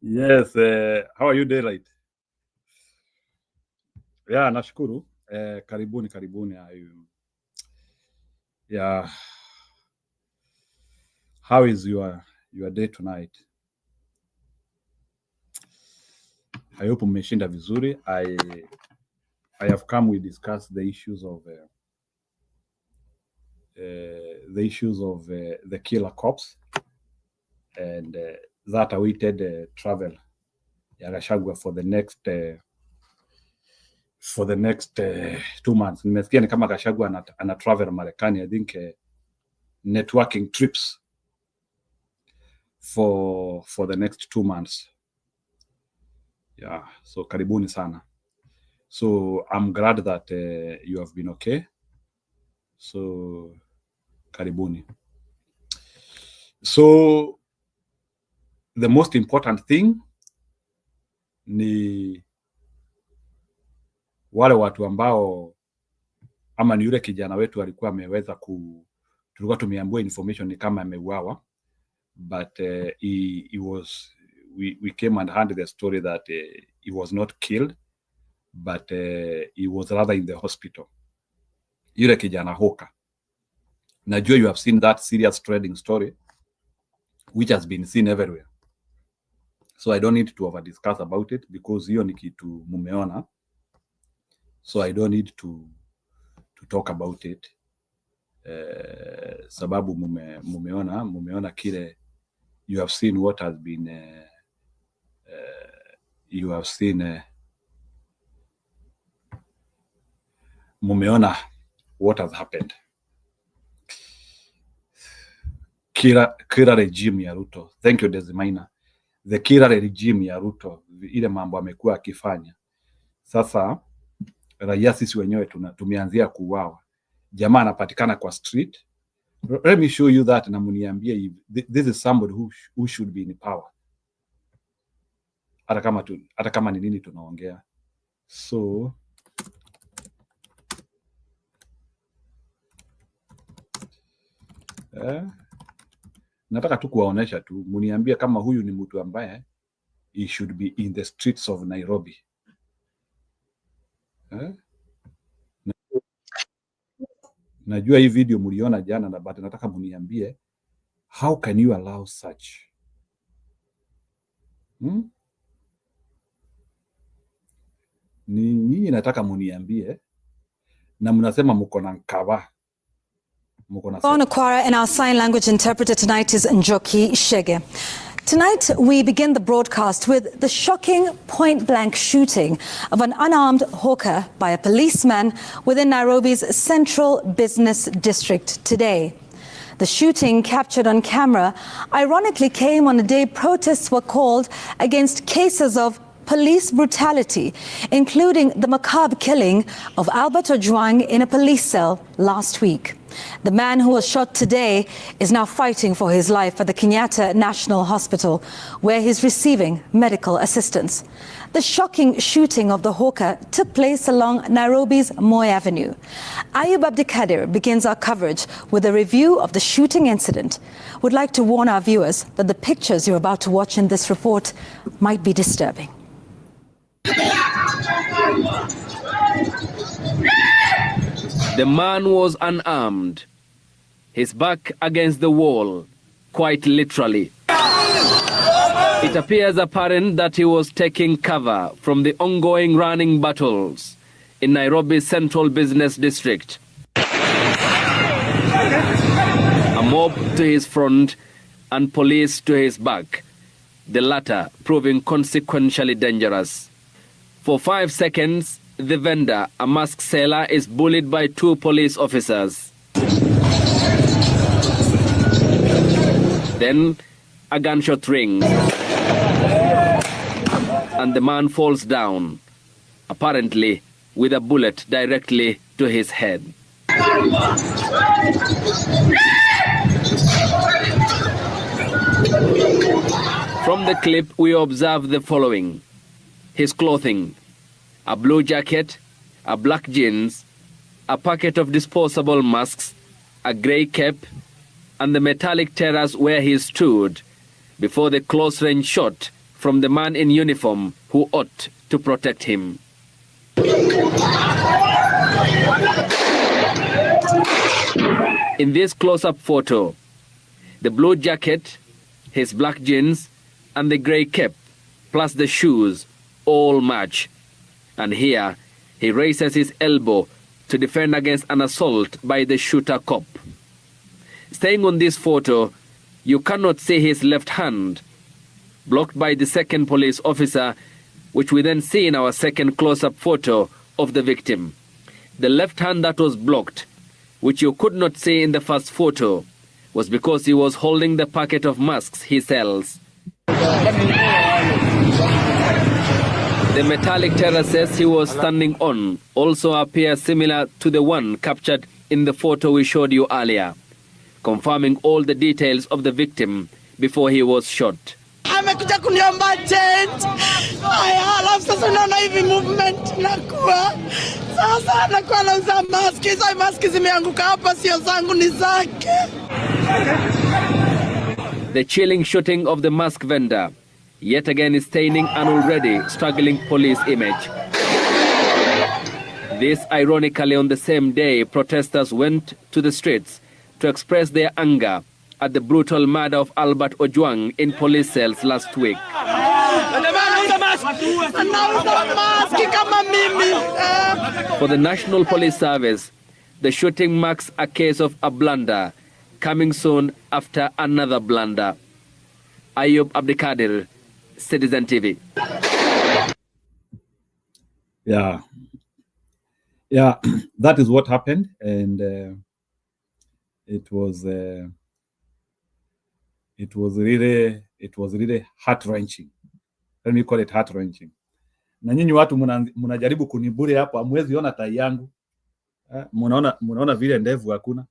Yes, how are you daylight? Yeah, nashukuru. Karibuni. Yeah. How is your day tonight? I hope umeshinda vizuri. I have come, we discuss the issues of the killer cops and that awaited travel ya Gachagua for the next 2 months. Nimesikia ni kama Gachagua ana travel Marekani, I think networking trips for the next 2 months. Yeah, so karibuni sana. So I'm glad that you have been okay. So karibuni. So the most important thing ni wale watu ambao ama ni yule kijana wetu alikuwa ameweza tulikuwa tumeambiwa information ni kama ameuawa, but we came and heard the story that he was not killed, but he was rather in the hospital. Yule kijana Hoka. Najua you have seen that serious trading story which has been seen everywhere. So I don't need to over discuss about it because hiyo ni kitu mumeona. So I don't need to talk about it. Sababu mumeona kile, you have seen what has been mumeona what has happened. Kila regime ya Ruto. Thank you Desmaina. The kila regime ya Ruto, ile mambo amekuwa akifanya. Sasa raia sisi wenyewe tumeanzia kuuawa. Jamaa anapatikana kwa street. Let me show you that na muniambie this is somebody who should be in power. Hata kama ni nini tunaongea. So nataka tu kuwaonesha tu, muniambie kama huyu ni mtu ambaye he should be in the streets of Nairobi. Najua hii video muliona jana na but nataka muniambie how can you allow such? Nyinyi nataka muniambie na mnasema mko na nkaba. On Aquara, and our sign language interpreter tonight is Njoki Shege. Tonight, we begin the broadcast with the shocking point-blank shooting of an unarmed hawker by a policeman within Nairobi's central business district today. The shooting, captured on camera, ironically came on a day protests were called against cases of police brutality, including the macabre killing of Albert Ojwang in a police cell last week. The man who was shot today is now fighting for his life at the Kenyatta National Hospital, where he's receiving medical assistance. The shocking shooting of the hawker took place along Nairobi's Moi Avenue. Ayub Abdikadir begins our coverage with a review of the shooting incident. Would like to warn our viewers that the pictures you're about to watch in this report might be disturbing. The man was unarmed, his back against the wall, quite literally. It appears apparent that he was taking cover from the ongoing running battles in Nairobi's central business district. A mob to his front and police to his back, the latter proving consequentially dangerous. For 5 seconds, the vendor, a masked seller, is bullied by 2 police officers. Then, a gunshot rings, and the man falls down, apparently with a bullet directly to his head. From the clip, we observe the following. His clothing: a blue jacket, a black jeans, a packet of disposable masks, a grey cap, and the metallic terrace where he stood before the close-range shot from the man in uniform who ought to protect him. In this close-up photo, the blue jacket, his black jeans, and the grey cap, plus the shoes, all match. And here, he raises his elbow to defend against an assault by the shooter cop. Staying on this photo, you cannot see his left hand, blocked by the second police officer, which we then see in our second close-up photo of the victim. The left hand that was blocked, which you could not see in the first photo, was because he was holding the packet of masks he sells. The metallic terraces he was standing on also appear similar to the one captured in the photo we showed you earlier, confirming all the details of the victim before he was shot. Amekuja kuniomba change. Alafu sasa unaona hivi movement nakuwa. Sasa anakuwa anauza maski. Hizo maski zimeanguka hapa, sio zangu, ni zake. The chilling shooting of the mask vendor yet again is staining an already struggling police image. This ironically on the same day protesters went to the streets to express their anger at the brutal murder of Albert Ojwang in police cells last week. For the National Police Service, the shooting marks a case of a blunder, coming soon after another blunder. Ayub Abdikadir, Citizen TV. Yeah, that is what happened, and it was really heart-wrenching. Let me call it heart-wrenching. Na nyinyi watu mnajaribu kunibure hapo, hamwezi ona tai yangu. Mnaona vile ndevu hakuna.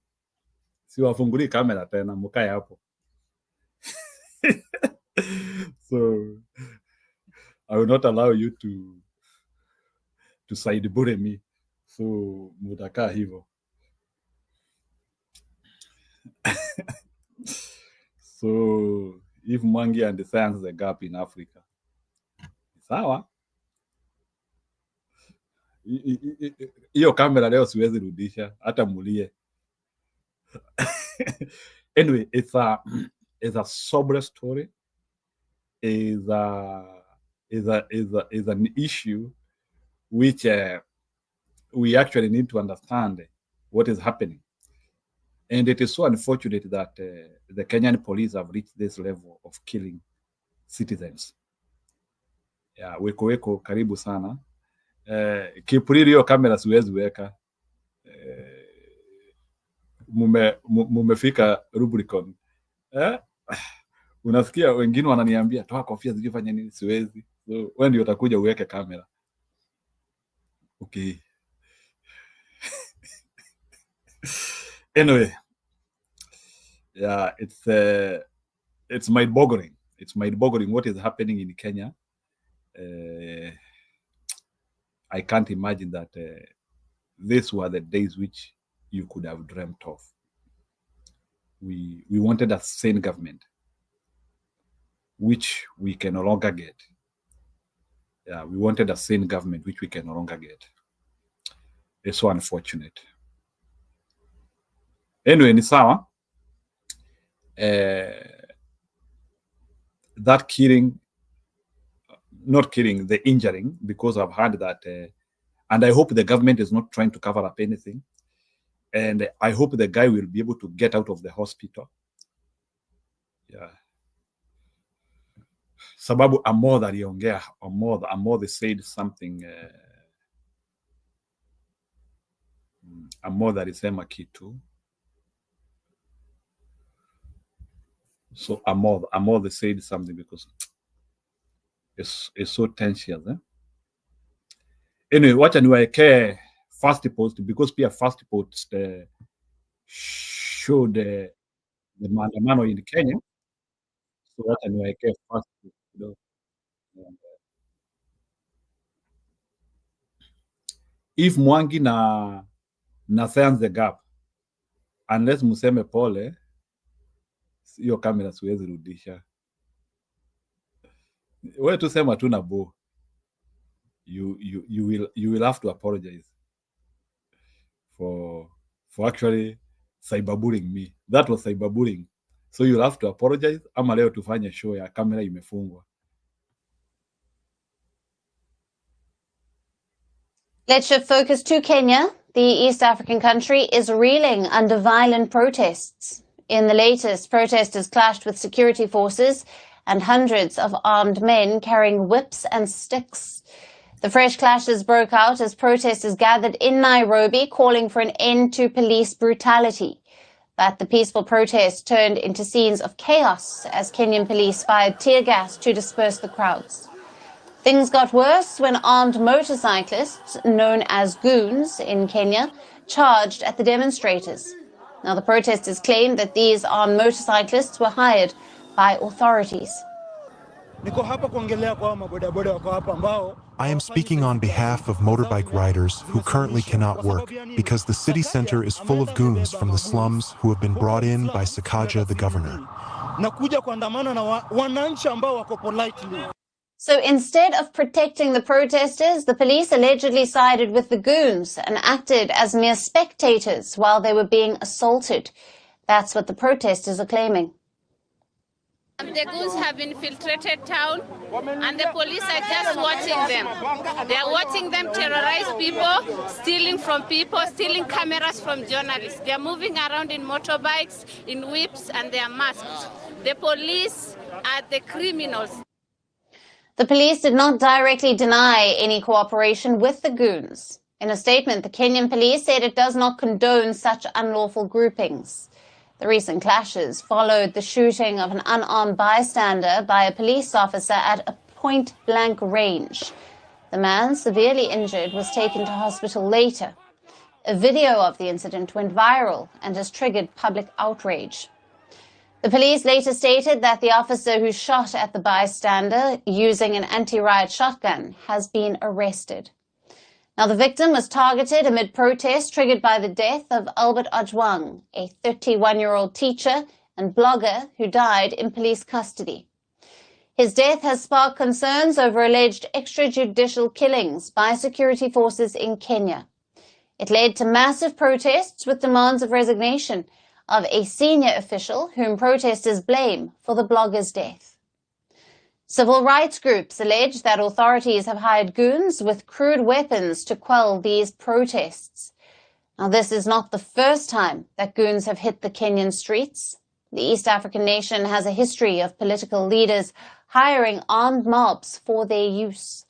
Si wafunguli kamera tena, mkae hapo. So I will not allow you to sidebure me. So mutakaa hivyo. So if Mwangi understands the gap in Africa, sawa. Hiyo kamera leo siwezi rudisha hata mulie. Anyway, it's a sober story. Is an issue which we actually need to understand what is happening. And it is so unfortunate that the Kenyan police have reached this level of killing citizens. Yeah, weko karibu sana. Kipuri hiyo kamera siwezi weka. Mumefika Rubicon. Unasikia wengine wananiambia toa kofia zikifanya nini, siwezi. So wewe ndio utakuja uweke kamera. Okay. Anyway, yeah, it's mind-boggling. It's mind-boggling what is happening in Kenya. I can't imagine that these were the days which you could have dreamt of. We wanted a sane government, which we can no longer get. Yeah, we wanted a sane government, which we can no longer get. It's so unfortunate. Anyway, ni sawa. That killing, not killing, the injuring, because I've heard that, and I hope the government is not trying to cover up anything. And I hope the guy will be able to get out of the hospital. Yeah. Sababu Amodha aliongea, Amodha said something. Amodha alisema kitu. So Amodha said something because it's so tensious. Anyway, wacha niwaekee first post because pia first post showed the maandamano in Kenya. So wacha niwaekee first post. If Mwangi na Science the Gap, unless museme pole, hiyo kamera siwezi rudisha. wewe tusema tu na bo, you will have to apologize for actually cyberbullying me. That was cyberbullying. So you'll have to apologize, ama leo tufanye show ya kamera imefungwa. Let's shift focus to Kenya. The East African country is reeling under violent protests. In the latest, protesters clashed with security forces and hundreds of armed men carrying whips and sticks. The fresh clashes broke out as protesters gathered in Nairobi calling for an end to police brutality. But the peaceful protest turned into scenes of chaos as Kenyan police fired tear gas to disperse the crowds. Things got worse when armed motorcyclists, known as goons in Kenya, charged at the demonstrators. Now, the protesters claim that these armed motorcyclists were hired by authorities. I am speaking on behalf of motorbike riders who currently cannot work because the city center is full of goons from the slums who have been brought in by Sakaja, the governor. So instead of protecting the protesters, the police allegedly sided with the goons and acted as mere spectators while they were being assaulted. That's what the protesters are claiming. The goons have infiltrated town and the police are just watching them. They are watching them terrorize people, stealing from people, stealing cameras from journalists. They are moving around in motorbikes, in whips, and they are masked. The police are the criminals. The police did not directly deny any cooperation with the goons. In a statement, the Kenyan police said it does not condone such unlawful groupings. The recent clashes followed the shooting of an unarmed bystander by a police officer at a point-blank range. The man, severely injured, was taken to hospital later. A video of the incident went viral and has triggered public outrage. The police later stated that the officer who shot at the bystander using an anti-riot shotgun has been arrested. Now, the victim was targeted amid protests triggered by the death of Albert Ojwang, a 31-year-old teacher and blogger who died in police custody. His death has sparked concerns over alleged extrajudicial killings by security forces in Kenya. It led to massive protests with demands of resignation of a senior official whom protesters blame for the blogger's death. Civil rights groups allege that authorities have hired goons with crude weapons to quell these protests. Now, this is not the first time that goons have hit the Kenyan streets. The East African nation has a history of political leaders hiring armed mobs for their use.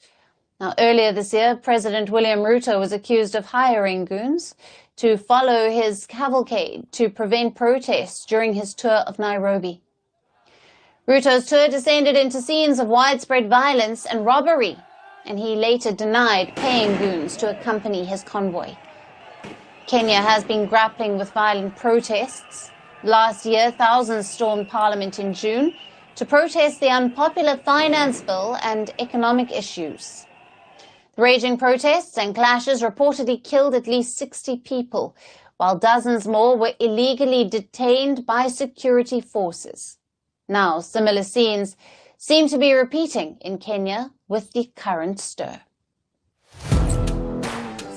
Now, earlier this year, President William Ruto was accused of hiring goons to follow his cavalcade to prevent protests during his tour of Nairobi. Ruto's tour descended into scenes of widespread violence and robbery, and he later denied paying goons to accompany his convoy. Kenya has been grappling with violent protests. Last year, thousands stormed Parliament in June to protest the unpopular finance bill and economic issues. The raging protests and clashes reportedly killed at least 60 people, while dozens more were illegally detained by security forces. Now, similar scenes seem to be repeating in Kenya with the current stir.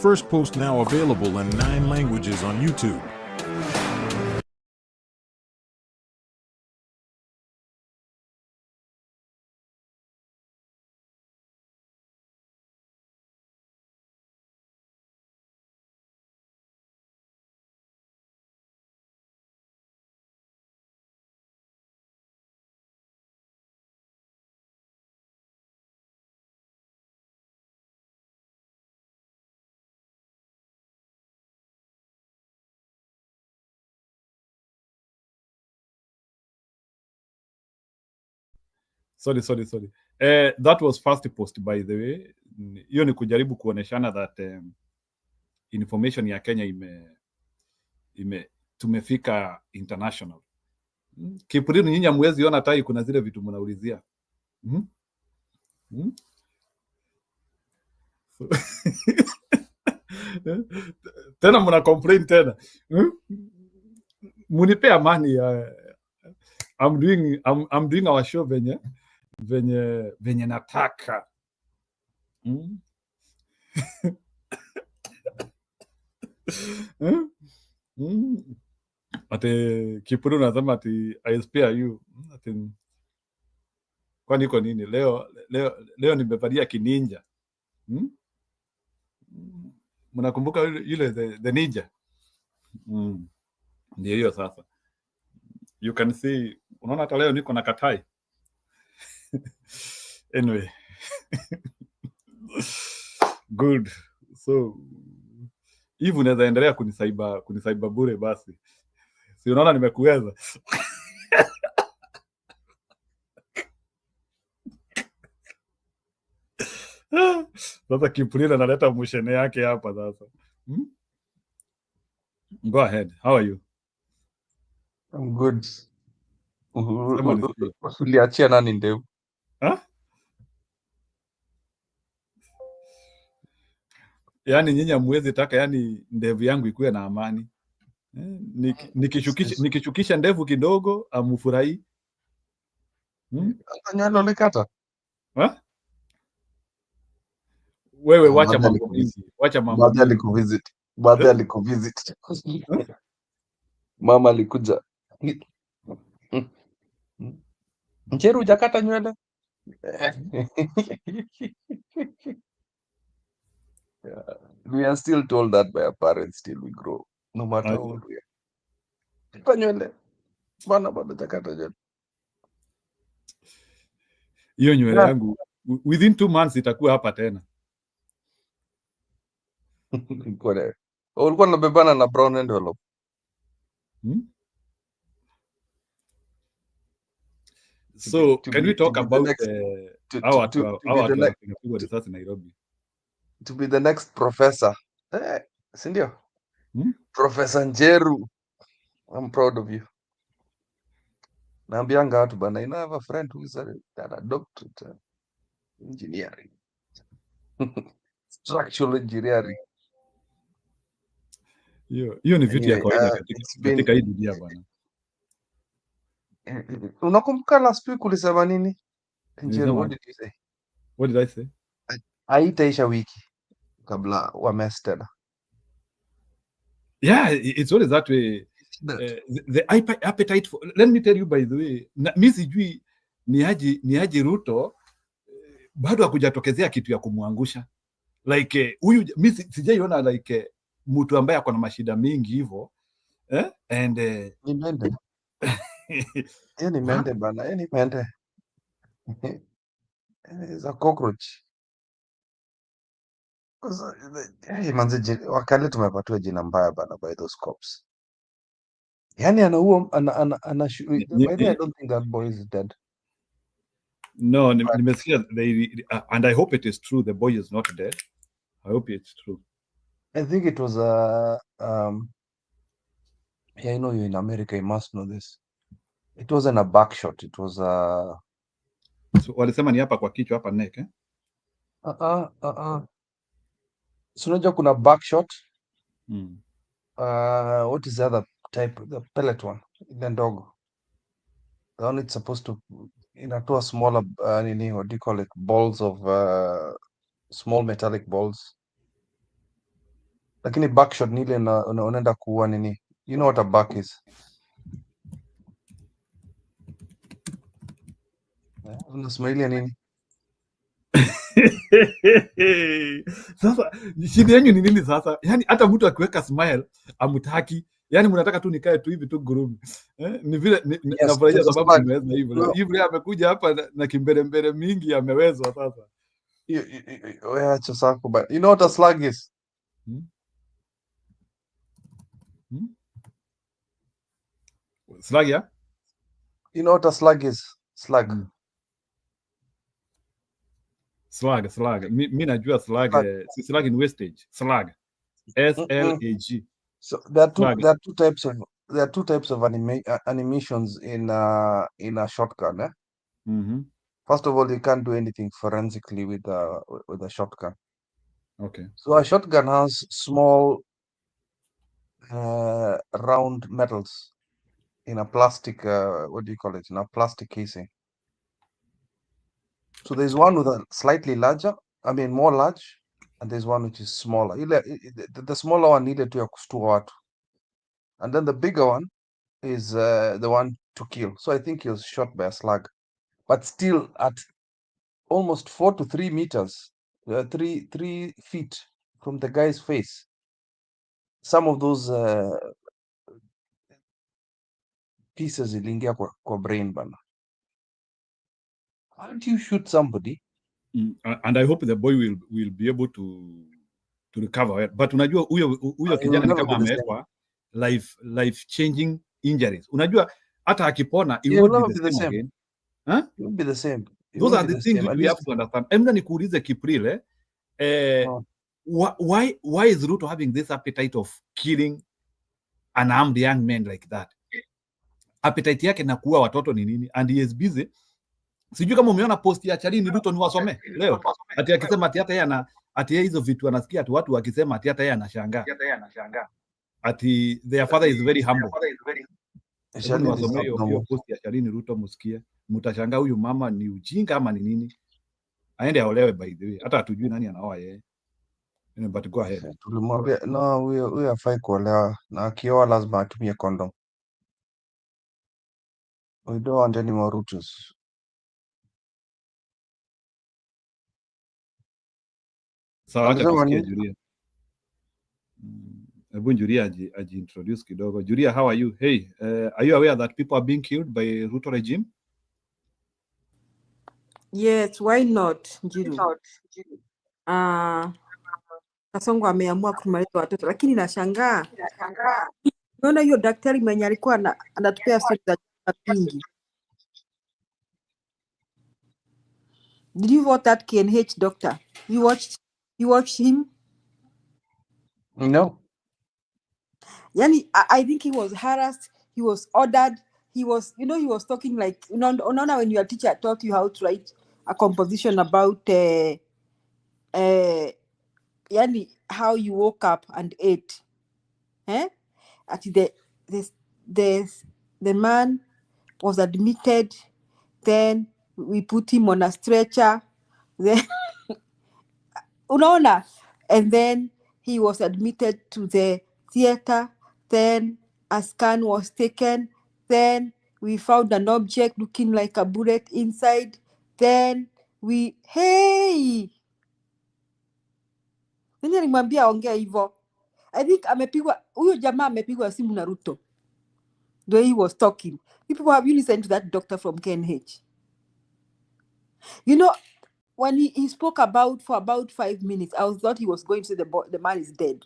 First post now available in 9 languages on YouTube. Sorry. That was first post, by the way. Hiyo ni kujaribu kuoneshana that information ya Kenya tumefika international. Kipurinu nyinyi hamwezi ona tai kuna zile vitu mnaulizia. Tena mna complain tena. Munipe amani. I'm doing our show venye venye nataka. Ati Kipuru nasema ati I spare you. Ati kwani iko nini? Leo nimevalia kininja. Mnakumbuka yule the ninja? Ndio hiyo sasa. You can see, unaona hata leo niko na katai. Anyway. Good. So hivi unaweza endelea kunisaiba bure basi. Si unaona nimekuweza. Sasa Kipulila analeta mushene yake hapa sasa. Go ahead. How are you? I'm good. Uliachia nani ndevu? Yaani nyinyi hamwezi taka yani ndevu yangu ikuwe na amani. Nikishukisha ndevu kidogo amufurahi. Nywele ulikata? Wewe wacha mambo mingi. Wacha mambo mingi. Baadhi alikuvisit. Mama alikuja. Njeru hujakata nywele? We are still told that by our parents till we grow, no matter how old we are. Kata nywele. Bana bado hujakata nywele. Hiyo nywele yangu within 2 months itakuwa hapa tena. Ulikuwa unabebana na brown envelope. So can we talk about Nairobi? To be the next professor. Sindio? Professor Njeru. I'm proud of you. Naambianga watu bana, I have a friend who is a doctorate engineering. Structural engineering. Hiyo ni vitu ya kawaida katika hii dunia bwana. Unakumbuka last week ulisema nini? Njeru, what did you say? What did I say? Haitaisha wiki kabla wamess tena. Yeah, it's always that way. The appetite for, let me tell you by the way, mimi sijui ni aje Ruto bado hakujatokezea kitu ya kumwangusha. Like huyu mimi sijaiona like mtu ambaye ako na mashida mingi hivyo and ni mende. Ni mende bana, ni mende. Is a cockroach. Manze wakale tumepatiwa jina mbaya bana by those cops. Yani anaua by the way, I don't think that boy is dead. No, nimesikia and I hope it is true, the boy is not dead. I hope it's true. I think it was yeah, I know you're in America, you must know this. It wasn't a back shot, it was so walisema ni hapa kwa kichwa hapa neck So unajua kuna back shot. What is the other type? The pellet one, the ndogo. The one it's supposed to inatoa smaller what do you call it? Balls of small metallic balls. Lakini back shot ni ile unaenda kuua nini? You know what a back is? Unasmailia nini? Sasa shida yenu ni nini sasa? Yani hata mtu akiweka smile amutaki. Yani mnataka tu nikae tu hivi tu gurumi. Ni vile nafurahia sababu nimeweza hivyo. Hivyo amekuja hapa na kimbelembele mingi amewezwa sasa. Wewe acha sako but you know what a slug is? Slug, yeah? You know what a slug is? Slug. Slug. Mi najua slug. Si slug in wastage. Slug. SLAG. So there are two types of animations in a shotgun. First of all, you can't do anything forensically with a shotgun. Okay. So a shotgun has small round metals in a plastic what do you call it? In a plastic casing. So there's one with a slightly larger, more large, and there's one which is smaller. The smaller one needed to kustua watu. And then the bigger one is the one to kill. So I think he was shot by a slug. But still at almost 4 to 3 meters, 3 feet from the guy's face. Some of those pieces iliingia kwa brain bana. How do you shoot somebody? And I hope the boy will be able to recover. But unajua huyo kijana ni kama amewekwa life changing injuries. Unajua hata akipona it will not be the same again. Huh? It will be the same. Those are the things which we have to understand. Emna nikuulize Kipril, why is Ruto having this appetite of killing unarmed young men like that? Appetite yake na kuua watoto ni nini? And he is busy. Sijui kama umeona post ya Chalini Ruto niwasome leo. Ati akisema ati hata yeye ati hizo vitu anasikia ati watu wakisema ati hata yeye anashangaa. Ati their father is very humble. Niwasome hiyo post ya Chalini Ruto musikie. Mtashangaa huyu mama ni ujinga ama ni nini? Aende aolewe by the way. Hata hatujui nani anaoa yeye. But go ahead. Tulimwambia no, huyo hafai kuolewa na akioa lazima atumie condom. We don't want any more Rutos. Sawa, acha tusikie Julia. Hebu Julia aji-introduce kidogo. Julia, how are you? Hey, are you aware that people are being killed by Ruto regime? Yes, why not, Njiru? Kasongo ameamua kumaliza watoto, lakini nashangaa. Unaona hiyo daktari mwenye alikuwa anatupea story za pingi. Did you watch that KNH doctor? You watched him? No. Yani, I think he was harassed. He was ordered. He was talking like, unaona when your teacher taught you how to write a composition about yani how you woke up and ate. Actually, the man was admitted. Then we put him on a stretcher. Then unaona, and then he was admitted to the theater. Then a scan was taken. Then we found an object looking like a bullet inside. Then nini alimwambia ongea hivyo? I think huyo jamaa amepigwa simu na Ruto. The way he was talking. People, have you listened to that doctor from KNH? You know, when he spoke for about 5 minutes, I thought he was going to say the man is dead.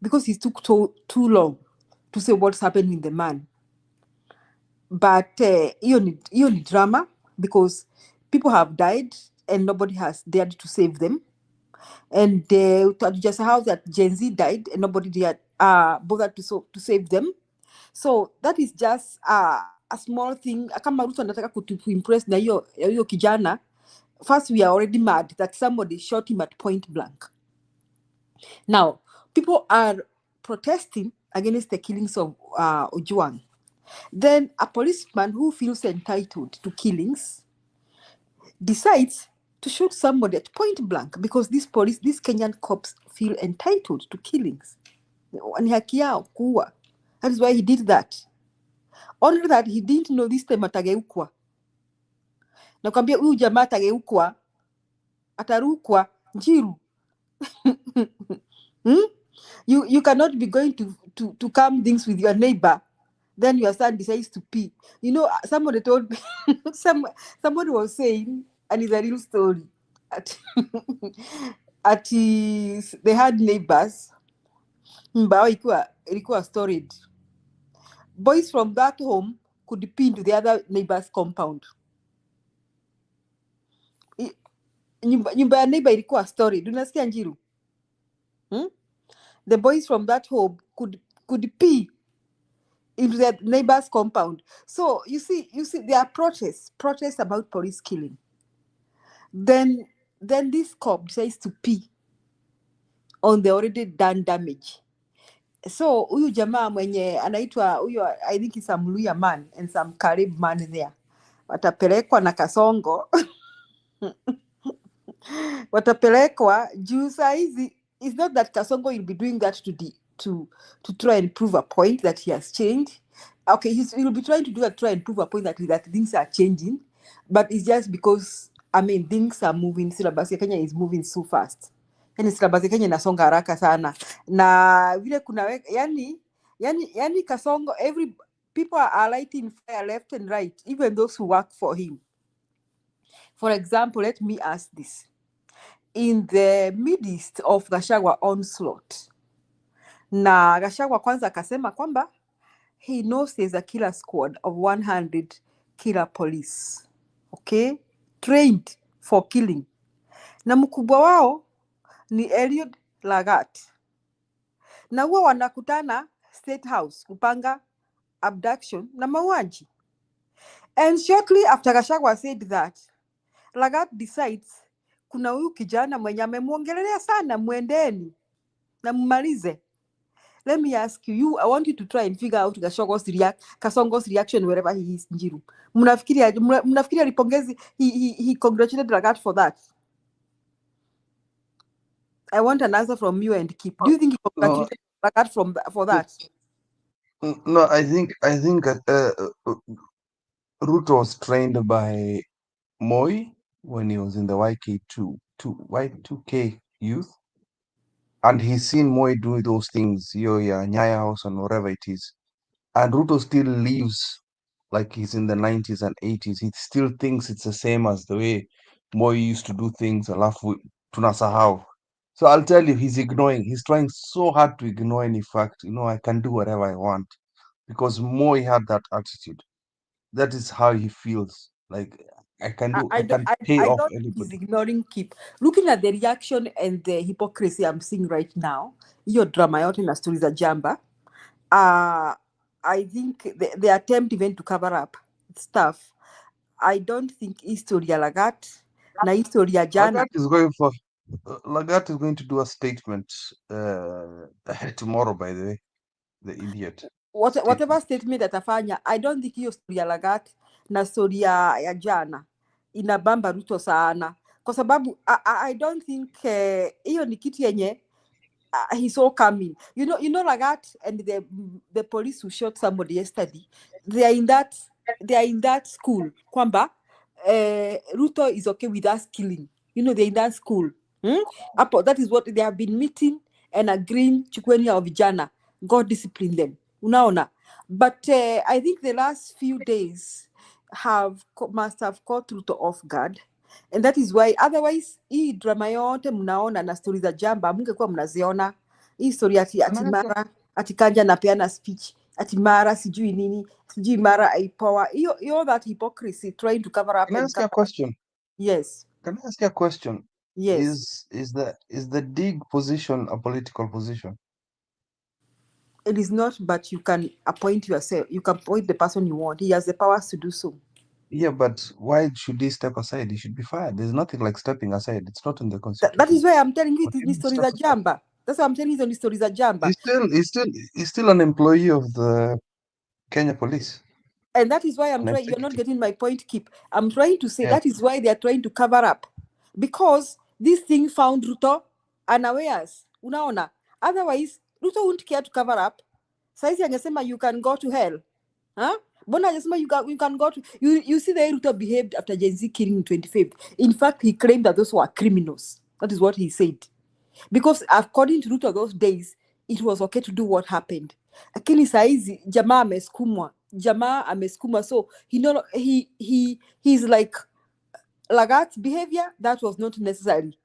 Because he took too long to say what's happening in the man. But hiyo ni drama, because people have died and nobody has dared to save them. And just how that Gen Z died and nobody dared bothered to save them. So that is just a small thing. Kama Ruto anataka kuimpress na hiyo kijana, first we are already mad that somebody shot him at point blank. Now, people are protesting against the killings of Ojwang. Then a policeman who feels entitled to killings decides to shoot somebody at point blank because these Kenyan cops feel entitled to killings. Ni haki yao kuua. That is why he did that. Only that he didn't know this time atageukwa. Nakwambia huyu jamaa atageukwa, atarukwa Njiru. You cannot be going to calm things with your neighbor. Then your son decides to pee. You know, somebody told me, somebody was saying, and it's a real story, they had neighbors, mbao ilikuwa storied. Boys from that home could pee into the other neighbor's compound. Nyumba ya neighbor ilikuwa storied. Unasikia Njiru? The boys from that home could pee into their neighbor's compound. So you see, there are protests about police killing. Then this cop decides to pee on the already done damage. So huyu jamaa mwenye anaitwa huyo, I think is some Luya man and some Karib man there, watapelekwa na Kasongo watapelekwa juu saa hizi. It's not that Kasongo will be doing that to try and prove a point that he has changed. Okay, he'll be trying to do that, try and prove a point that things are changing, but it's just because, I mean, things are moving. Syllabus ya Kenya is moving so fast. Yani syllabus ya Kenya inasonga haraka sana, na vile kuna yani Kasongo, every people are lighting fire left and right, even those who work for him. For example, let me ask this. In the midst of Gachagua onslaught, na Gachagua kwanza akasema kwamba he knows there's a killer squad of 100 killer police, okay, trained for killing, na mkubwa wao ni Eliud Lagat, na huwa wanakutana State House kupanga abduction na mauaji. And shortly after Gachagua said that, Lagat decides kuna huyu kijana mwenye amemuongelelea sana, mwendeni na mmalize. Let me ask you, I want you to try and figure out Kasongo's reaction wherever he is, Njiru. Mnafikiri alipongezi, he congratulated Lagat for that? I want an answer from you and Kip. Do you think he congratulated Lagat for that? No, I think Ruto was trained by Moi when he was in the Y2K youth, and he's seen Moi do those things, Nyaya House and whatever it is. And Ruto still lives like he's in the 90s and 80s. He still thinks it's the same as the way Moi used to do things. Alafu tunasahau. So I'll tell you, he's trying so hard to ignore any fact. I can do whatever I want, because Moi had that attitude. That is how he feels. Like, I can pay off don't think anybody. he's ignoring Kip. Looking at the reaction and the hypocrisy I'm seeing right now, your drama yote na stories za Jamba, I think the attempt even to cover up stuff, I don't think history ya Lagat na history ya Jana. Lagat is going to do a statement tomorrow, by the way, the idiot. Whatever statement atafanya, I don't think hiyo story ya Lagat na story ya Jana inabamba Ruto sana, kwa sababu I don't think hiyo ni kitu yenye he saw coming. You know Lagat and the police who shot somebody yesterday, they are in that school kwamba Ruto is okay with us killing. They're in that school. That is what they have been meeting and agreeing chukweni ya vijana, God discipline them. Unaona? But I think the last few days must have caught Ruto off guard. And that is why, otherwise, hii drama yote mnaona na stories za Jamba mungekuwa mnaziona. Hii story ati Mara, ati Kanja napeana speech, ati Mara sijui nini, sijui Mara aipower. All that hypocrisy trying to cover up. Can I ask you a question? Yes. Can I ask you a question? Yes. Is the dig position a political position? It is not, but you can appoint yourself. You can appoint the person you want. He has the powers to do so. Yeah, but why should he step aside? He should be fired. There's nothing like stepping aside. It's not in the constitution. That is why I'm telling you, it is stories of Jamba. That's why I'm telling you, it's stories of Jamba. He's still an employee of the Kenya police. And that is why I'm trying. You're not getting my point, Kip. I'm trying to say that is why they are trying to cover up, because this thing found Ruto unawares. Unaona. Otherwise, Ruto wouldn't care to cover up. Saizi angesema you can go to hell. Huh? Bona angesema you can go to. You see the way Ruto behaved after Gen Z killing 25th. In fact, he claimed that those were criminals. That is what he said. Because according to Ruto those days, it was okay to do what happened. Lakini saizi jamaa amesukuma, so he's like Lagat's behavior that was not necessary.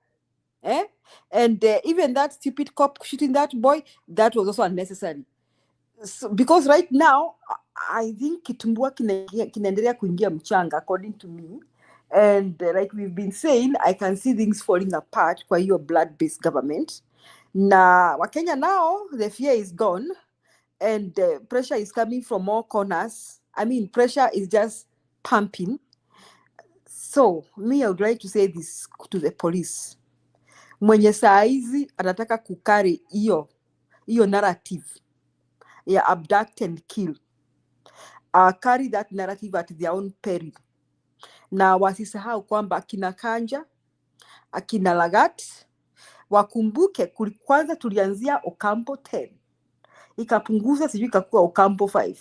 And even that stupid cop shooting that boy, that was also unnecessary. So, because right now I think kitumbua kinaendelea kuingia mchanga, according to me. And like we've been saying, I can see things falling apart for your blood-based government. Now, Wakenya now, the fear is gone, and pressure is coming from all corners. I mean, pressure is just pumping. So, me, I would like to say this to the police. Mwenye saa hizi anataka kukari hiyo narrative ya abduct and kill. Carry that narrative at their own peril. na wasisahau kwamba akina Kanja, akina Lagat wakumbuke kwanza tulianzia Ocampo 10 ikapunguza, sijui ikakuwa Ocampo 5.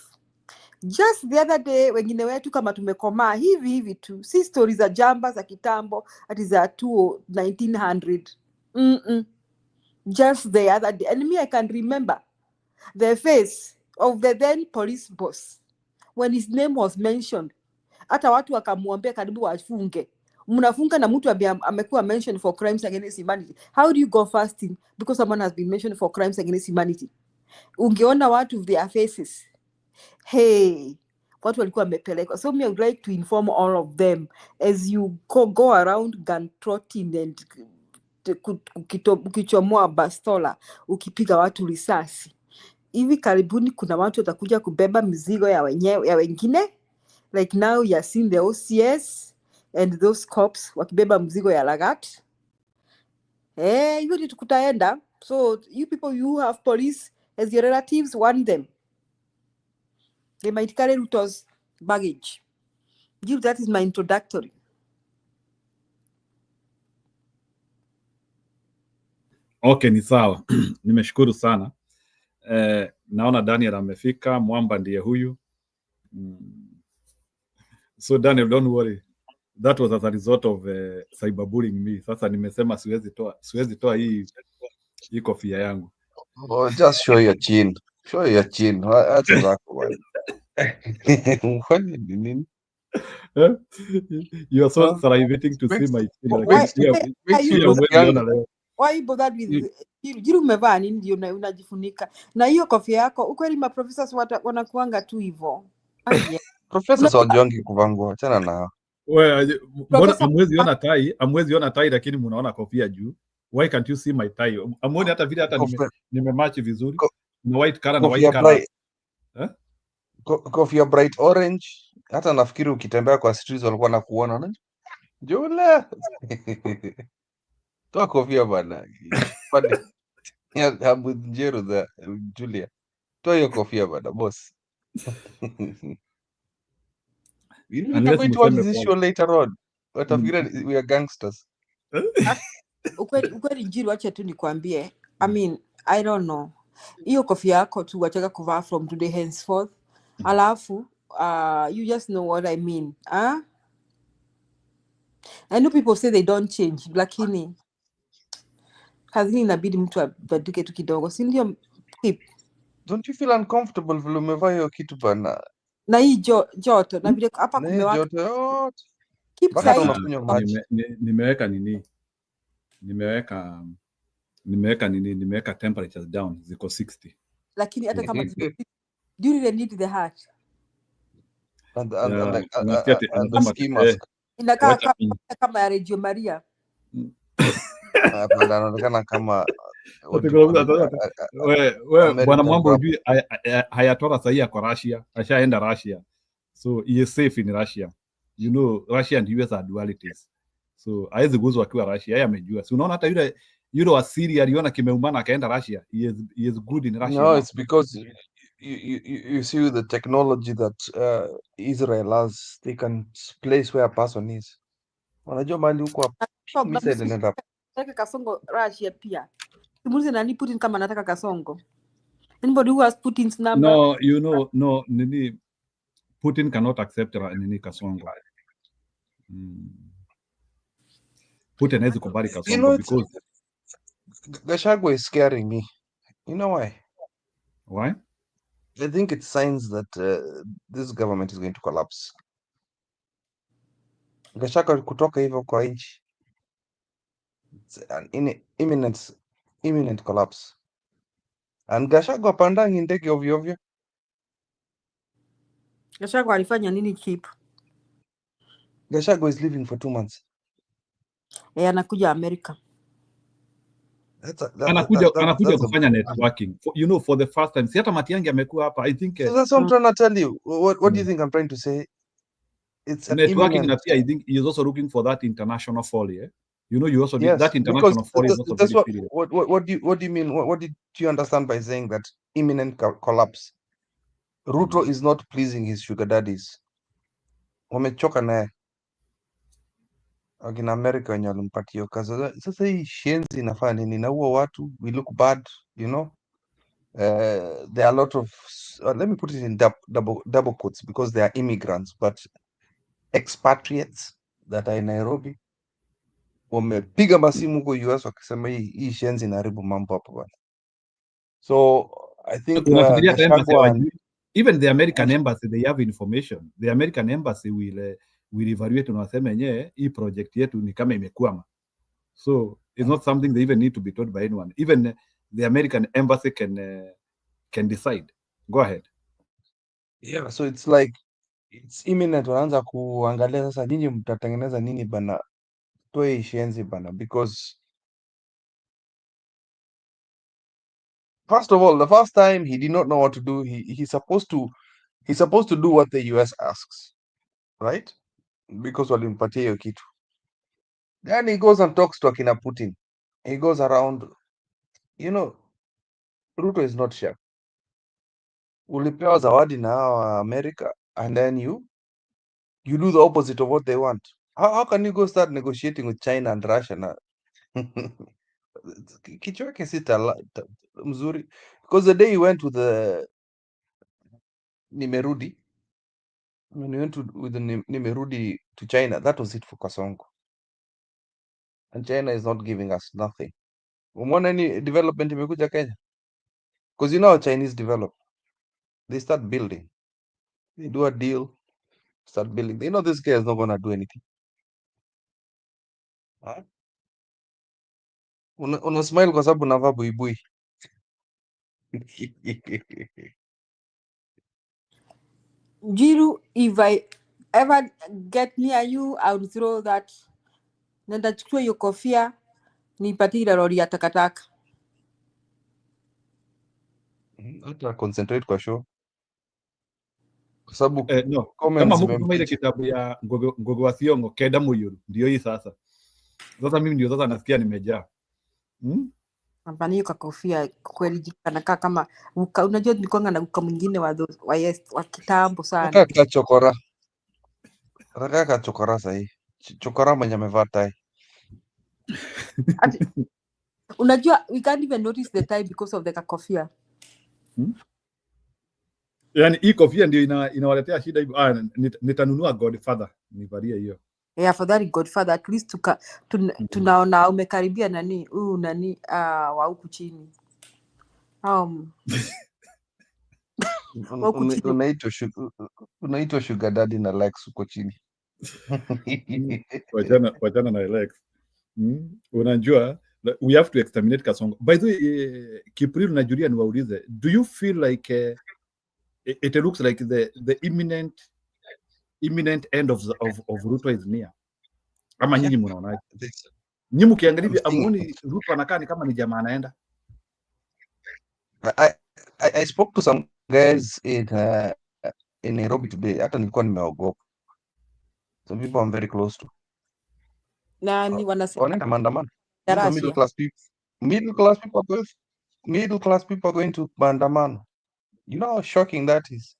Just the other day wengine wetu kama tumekomaa hivi tu, si stories za jamba za kitambo ati za 1900. Just the other day, and me I can remember the face of the then police boss when his name was mentioned. Hata watu wakamwambia karibu wafunge. Mnafunga na mtu amekuwa mentioned for crimes against humanity. How do you go fasting because someone has been mentioned for crimes against humanity? Ungeona watu their faces. Hey, watu walikuwa wamepelekwa. So me I would like to inform all of them as you go around gun trotting and ukichomoa bastola ukipiga watu risasi. Hivi karibuni kuna watu watakuja kubeba mizigo ya wengine. Like now you are seeing the OCS and those cops wakibeba mzigo ya Lagat. Hiyo ndio tukutaenda. So you people, you have police as your relatives, warn them. They might carry Ruto's baggage. That is my introductory. Okay, ni sawa. Nimeshukuru sana. Naona Daniel amefika, Mwamba ndiye huyu. So Daniel, don't worry. That was as a result of cyberbullying me. Sasa nimesema siwezi toa hii kofia yangu. Oh, just show your chin. Show your chin. Acha zako bwana. Nini? You are so salivating to see my chin. Why bother with you? Umevaa nini ndio unajifunika? Na hiyo kofia yako, ukweli ma professors wanakuanga tu hivyo. Professors wajongi kuvangwa, achana na. Mbona amwezi ona tai lakini mnaona kofia juu? Why can't you see my tie? Amuone hata vile nimematch vizuri. Na white color na white color. Kofia bright orange. Hata nafikiri ukitembea kwa streets walikuwa nakuona na. Jula. Toa kofia bana. Pande. Ya habu njero za Julia. Toa hiyo kofia bana boss. We're going to watch this show later on. Watafikiri we are gangsters. Ukweli Njiru, acha tu nikwambie. I mean, I don't know. Hiyo kofia yako tu wataka kuvaa from today henceforth. Alafu, you just know what I mean. I know people say they don't change, lakini kazini inabidi mtu abadilike tu kidogo. Si ndio? Don't you feel uncomfortable vile umevaa hiyo kitu bana? Na hii joto na vile hapa kumewaka. Joto. Keep nimeweka nini? Nimeweka temperatures down ziko 60. Lakini hata kama do you really need the hat? And the ski mask. Inakaa kama ya Radio Maria. Hapana, anaonekana kama Bwana Mwamba hujui Hayatora sahii yako Russia, ashaenda Russia. So he is safe in Russia. You know, Russia and US are dualities. So haizi guzwa akiwa Russia, yeye amejua. So unaona hata yule wa Syria aliona kimeumana akaenda Russia. He is good in Russia. No, it's because you see the technology that Israel has. They can place where a person is. Wanajua mali huko missile inaenda. Nataka Kasongo Russia pia. Simulize nani Putin kama anataka Kasongo. Anybody who has Putin's number? No, you know, no, nini Putin cannot accept nini Kasongo. Putin hawezi kubali Kasongo, you know, because Gachagua is scaring me. You know why? Why? I think it's signs that this government is going to collapse. Gachagua kutoka hivyo kwa nchi. It's an imminent collapse. And Gachagua pandangi ndege ovyo ovyo. Gachagua alifanya nini cheap? Gachagua is leaving for 2 months. Anakuja America. Anakuja kufanya networking. You know, for the first time. Si hata Matiang'i amekuwa hapa. I think so that's what I'm trying to tell you. What do you think I'm trying to say? It's networking, and I think he is also looking for that international folly. You know, you also need that international folly. That's what do you mean? What did you understand by saying that imminent collapse? Ruto is not pleasing his sugar daddies. Wamechoka naye. Wakina America wenye walimpatia kazi. Sasa hii shenzi inafanya nini? Inaua watu, we look bad, you know. There are a lot of, let me put it in double quotes, because they are immigrants, but expatriates that are in Nairobi wamepiga masimu huko US wakisema hii shenzi inaharibu mambo hapo bwana. So I think Gachagua, even the American embassy, they have information. The American embassy will evaluate na waseme yenyewe hii project yetu ni kama imekwama. So it's not something they even need to be told by anyone. Even the American embassy can decide. Go ahead. Yeah, so it's like it's imminent. Wanaanza kuangalia sasa, nyinyi mtatengeneza nini bana, toe ishenzi bana, because first of all, the first time he did not know what to do. He's supposed to do what the US asks, right? Because walimpatia hiyo kitu. Then he goes and talks to akina Putin. He goes around, you know, Ruto is not sure. Ulipewa zawadi na hawa America, and then you do the opposite of what they want. How can you go start negotiating with China and Russia na kichwa yake si mzuri, because the day he went with the Nimerudi, when he went with the Nimerudi to China, that was it for Kasongo. And China is not giving us nothing. Umeona any development imekuja Kenya? Because you know how Chinese develop. They start building. They do a deal, start building. They know this guy is not going to do anything. Huh? Una smile kwa sababu unavaa buibui. Jiru, if I ever get near you, I would throw that. Nenda chukua hiyo kofia, nipatie ile lori ya takataka. Hata concentrate kwa show. Kwa sababu No, comments kama mko ile kitabu ya Ngogo wa Thiong'o Keda Muyuru, ndio hii sasa. Sasa mimi ndio sasa nasikia nimejaa. Hapana, hiyo kofia kweli kanakaa kama uka, unajua nilikuwa na uka mwingine wa kitambo sana. Kaka chokora. Kaka chokora sahi. Chokora mwenye amevaa tai. Unajua we can't even notice the tie because of the kofia. Yaani hii kofia ndio inawaletea shida hivyo. Nitanunua Godfather nivalie hiyo. Afadhali Godfather, at least tunaona umekaribia nani wa huku chini. Unaitwa sugar daddy na Lex uko chini. Wachana na Lex. Unajua we have to exterminate Kasongo. By the way, Kipril na Julian waulize, do you feel like it looks like the imminent end of Ruto is near? Ama nyinyi mnaonaje? Nyinyi mkiangalia amuoni Ruto anakaa ni kama ni jamaa anaenda. I spoke to some guys in Nairobi today. Hata nilikuwa nimeogopa. Some people I'm very close to. Nani wanasema wanaenda maandamano. Middle class people are going to maandamano. You know how shocking that is.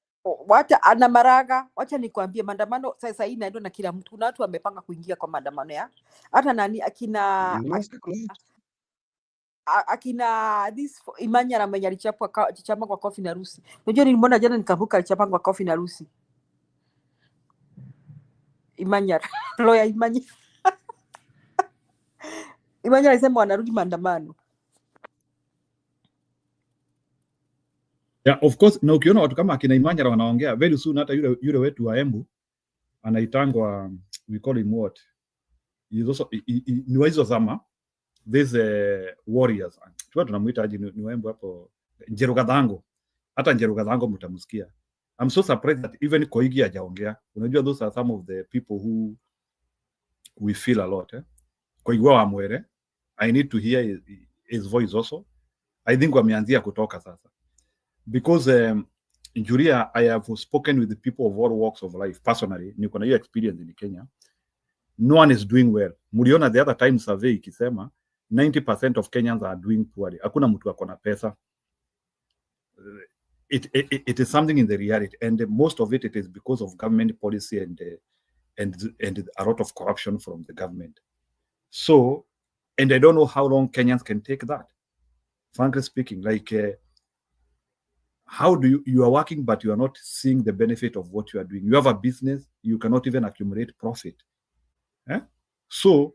Wacha ana maraga, wacha nikwambie maandamano sasa hii inaenda na kila mtu. Kuna watu wamepanga kuingia kwa maandamano ya. Hata nani akina this Imanyara mwenye alichapa kwa kofi na rusi. Unajua nilimwona jana nikavuka alichapa kwa kofi na rusi. Imanyara, lawyer Imanyara. Imanyara alisema wanarudi maandamano. Yeah, of course, na ukiona watu kama akina Imanyara wanaongea very soon, hata yule wetu wa Embu anaitangwa, we call him what? He's also ni waizo zama. These warriors. Tuwa tunamuita aje ni wa Embu hapo, Njerugathango. Hata Njerugathango mtamsikia. I'm so surprised that even Koigi hajaongea. Unajua those are some of the people who we feel a lot. Koigi wa Mwere, I need to hear his voice also. I think wameanzia kutoka sasa. Because Julia, I have spoken with the people of all walks of life personally. Niko na hiyo experience in Kenya. No one is doing well. Muliona the other time survey ikisema 90% of Kenyans are doing poorly. Hakuna mtu akona pesa. It is something in the reality, and most of it is because of government policy and and a lot of corruption from the government. So, and I don't know how long Kenyans can take that. Frankly speaking, like, how do you are working, but you are not seeing the benefit of what you are doing. You have a business, you cannot even accumulate profit. So,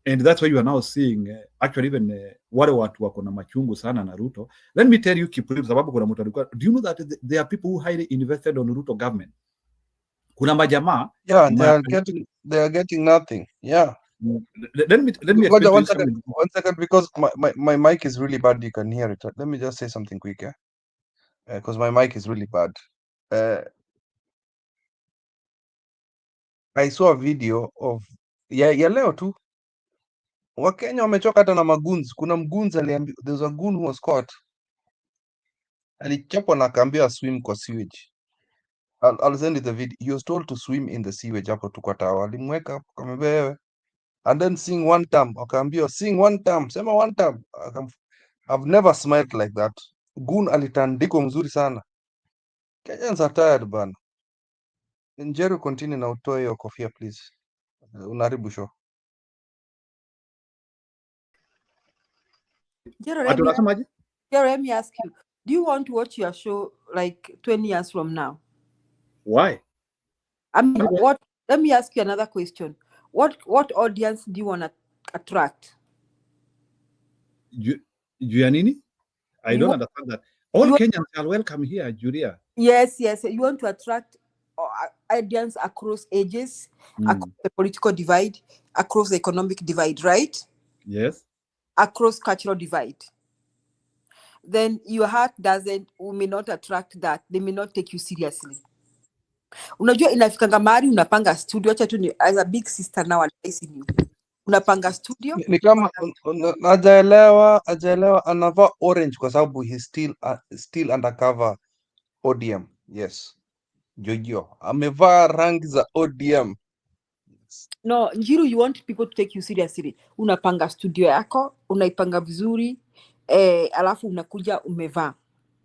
and that's why you are now seeing actually even wale watu wako na machungu sana na Ruto. Let me tell you Kipuri, sababu kuna mtu alikuwa, do you know that there are people who highly invested on Ruto government? Kuna majamaa, yeah, they are getting nothing. Yeah. Let me explain one second, because my mic is really bad. You can hear it. Let me just say something quick, because my mic is really bad. I saw a video of ya leo tu Wakenya wamechoka hata na magoons. Kuna mgoons aliambiwa, there's a goon who was caught, alichapwa na akaambiwa swim kwa sewage. I'll send you the video. He was told to swim in the sewage hapo tu kwa tawa. Alimweka hapo kama wewe, and then sing one time. Akaambiwa sing one time, sema one time. I've never smiled like that. Goon alitandikwa mzuri sana. Kenyans are tired bana. Njeru, continue na utoe hiyo kofia please. Unaharibu show. Jero, let me ask you, do you want to watch your show like 20 years from now? Why? I mean, let me ask you another question. What audience do you want to attract? Giannini? I don't understand that. All Kenyans are welcome here, Julia. Yes. You want to attract audience across ages, across the political divide, across the economic divide, right? Yes. Across cultural divide. Then your heart may not attract that. They may not take you seriously. Unajua inafikanga mahali unapanga studio, acha tu ni as a big sister now advising you. Unapanga studio. Ni kama ajaelewa anavaa orange kwa sababu he's still undercover ODM. Yes. Jojo amevaa rangi za ODM. No, Njiru, you want people to take you seriously. Unapanga studio yako, unaipanga vizuri, alafu unakuja umevaa.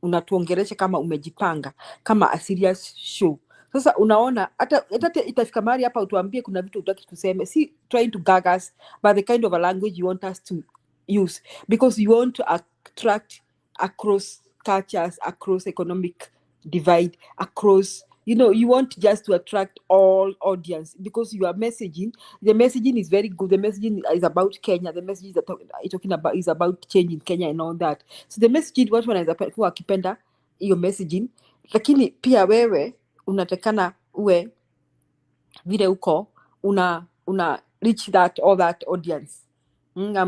Unatuongelesha kama umejipanga, kama a serious show. Sasa unaona hata itafika mahali hapa utuambie kuna vitu utaki tuseme, si trying to gag us, but the kind of a language you want us to use, because you want to attract across cultures, across economic divide, across, you want just to attract all audience, because you are messaging. The messaging is very good. The messaging is about Kenya. The messaging that you're talking about is about change in Kenya and all that. So the messaging, watu wanaweza wakipenda hiyo messaging, lakini pia wewe unatakana uwe vile uko una reach all that audience.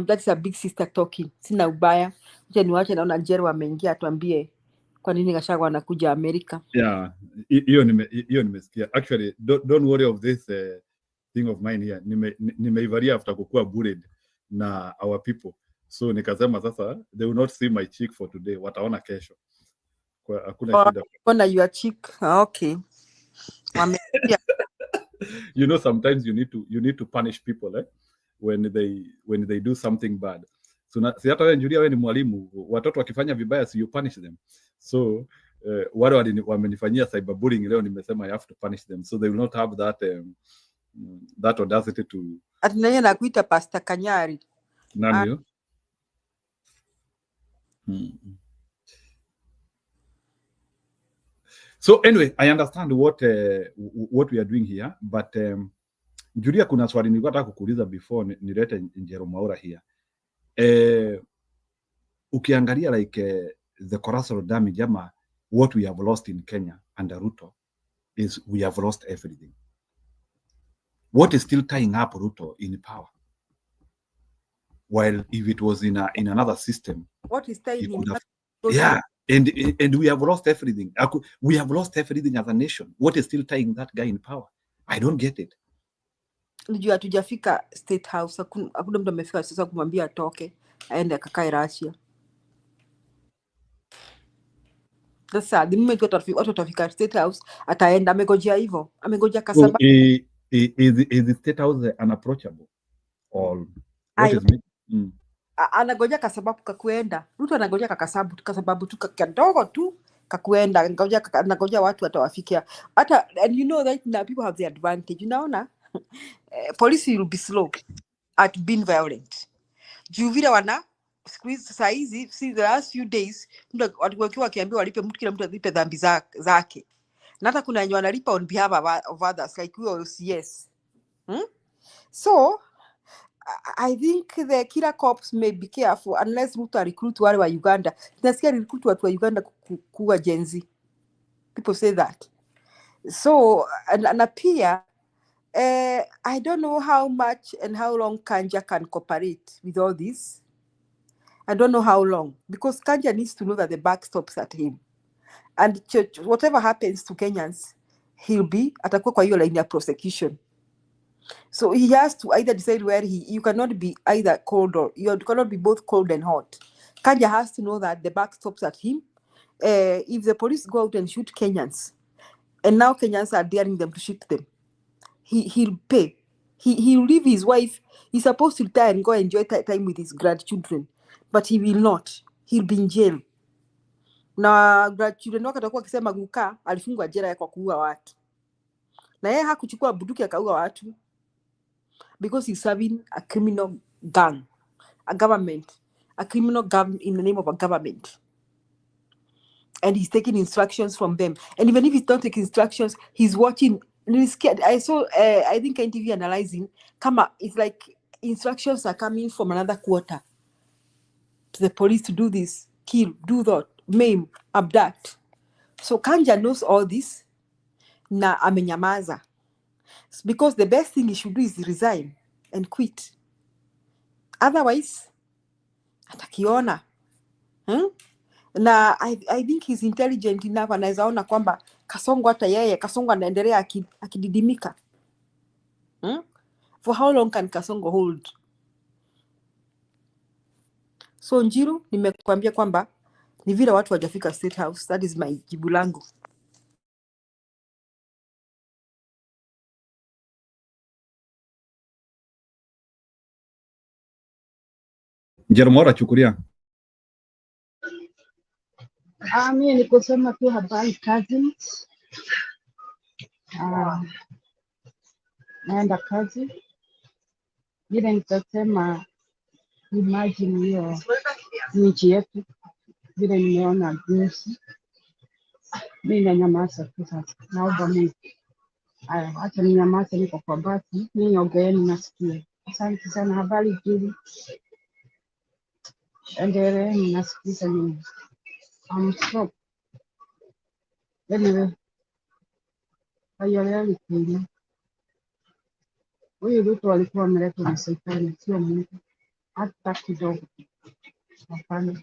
That's a big sister talking. Sina ubaya. Acha niwache, naona Njero ameingia, tuambie kwa nini Gachagua anakuja Amerika. Yeah, hiyo nimesikia. Actually, don't worry of this thing of mine here. Nimeivaria after kukua bullied na our people. So nikasema sasa they will not see my cheek for today. Wataona kesho. Kwa hakuna shida. Ona your cheek. Okay. Sometimes you need to punish people when they do something bad. So si hata wewe Julia, wewe ni mwalimu, watoto wakifanya vibaya, si you punish them. So wale wamenifanyia cyberbullying leo, nimesema I have to punish them, so they will not have that audacity to. Atinanye na kuita Pastor Kanyari. Nani? So anyway, I understand what we are doing here, but Julia, kuna swali nilikuwa nataka kukuuliza before nilete Njero Mwaura here. Ukiangalia like the collateral damage ama what we have lost in Kenya under Ruto is we have lost everything. What is still tying up Ruto in power? While if it was in another system, what is tying him? Yeah, and we have lost everything. We have lost everything as a nation. What is still tying that guy in power? I don't get it. Nijua hatujafika State House. Hakuna mtu amefika sasa kumwambia atoke aende akakae Russia. Sasa the moment watu watafika State House ataenda, amegojea hivyo, amegojea Kasaba. Is the State House unapproachable or what is it? Anagojea Kasababu kakuenda. Ruto anagojea Kasababu tu kadogo tu kakuenda ngoja watu watawafikia hata. And you know that now people have the advantage, unaona. Police will be slow at being violent. Juu vile wana squeeze saa hizi, see the last few days wakiwa wakiambiwa walipe mtu, kila mtu alipe dhambi zake, na hata kuna wenye wanalipa on behalf of others like we OCS. So I think the killer cops may be careful unless mtu recruit wale wa Uganda. Nasikia recruit watu wa Uganda kuwa Gen Z. People say that. So na pia I don't know how much and how long Kanja can cooperate with all this. I don't know how long, because Kanja needs to know that the buck stops at him. And whatever happens to Kenyans, he'll be atakuwa kwa hiyo line ya prosecution. So he has to either decide where you cannot be either cold or you cannot be both cold and hot. Kanja has to know that the buck stops at him. If the police go out and shoot Kenyans, and now Kenyans are daring them to shoot them, he'll pay. He'll leave his wife. He's supposed to retire and go enjoy time with his grandchildren, but he will not. He'll be in jail. Na grandchildren wake atakuwa akisema Guka alifungwa jela kwa kuua watu, na yeye hakuchukua bunduki akaua watu, because he's serving a criminal gang, a criminal gang in the name of a government, and he's taking instructions from them. And even if he's not taking instructions, he's watching. He's scared. I saw I think NTV analyzing, it's like instructions are coming from another quarter to the police to do this, kill, do that, maim, abduct. So Kanja knows all this, na amenyamaza, because the best thing he should do is resign and quit. Otherwise atakiona. Na I think he's intelligent enough, anaweza ona kwamba Kasongo hata yeye Kasongo anaendelea akididimika. For how long can Kasongo hold? So Njiru, nimekuambia kwamba ni vile watu wajafika State House. That is my jibu langu. Jermora chukulia. Mimi ni kusema tu habari cousins. Naenda kazi. Vile nitasema, imagine hiyo nchi yetu vile nimeona jinsi. Mimi nanyamaza tu sasa. Naomba Mungu. Acha ninyamaze, niko kwa basi. Mimi ongeeni nasikia. Asante sana, habari nzuri. Endeleeni, nasikiza mimi. Stop. Anyway, reality. Huyu Ruto alikuwa ameletwa na serikali, sio Mungu hata kidogo. Hapana.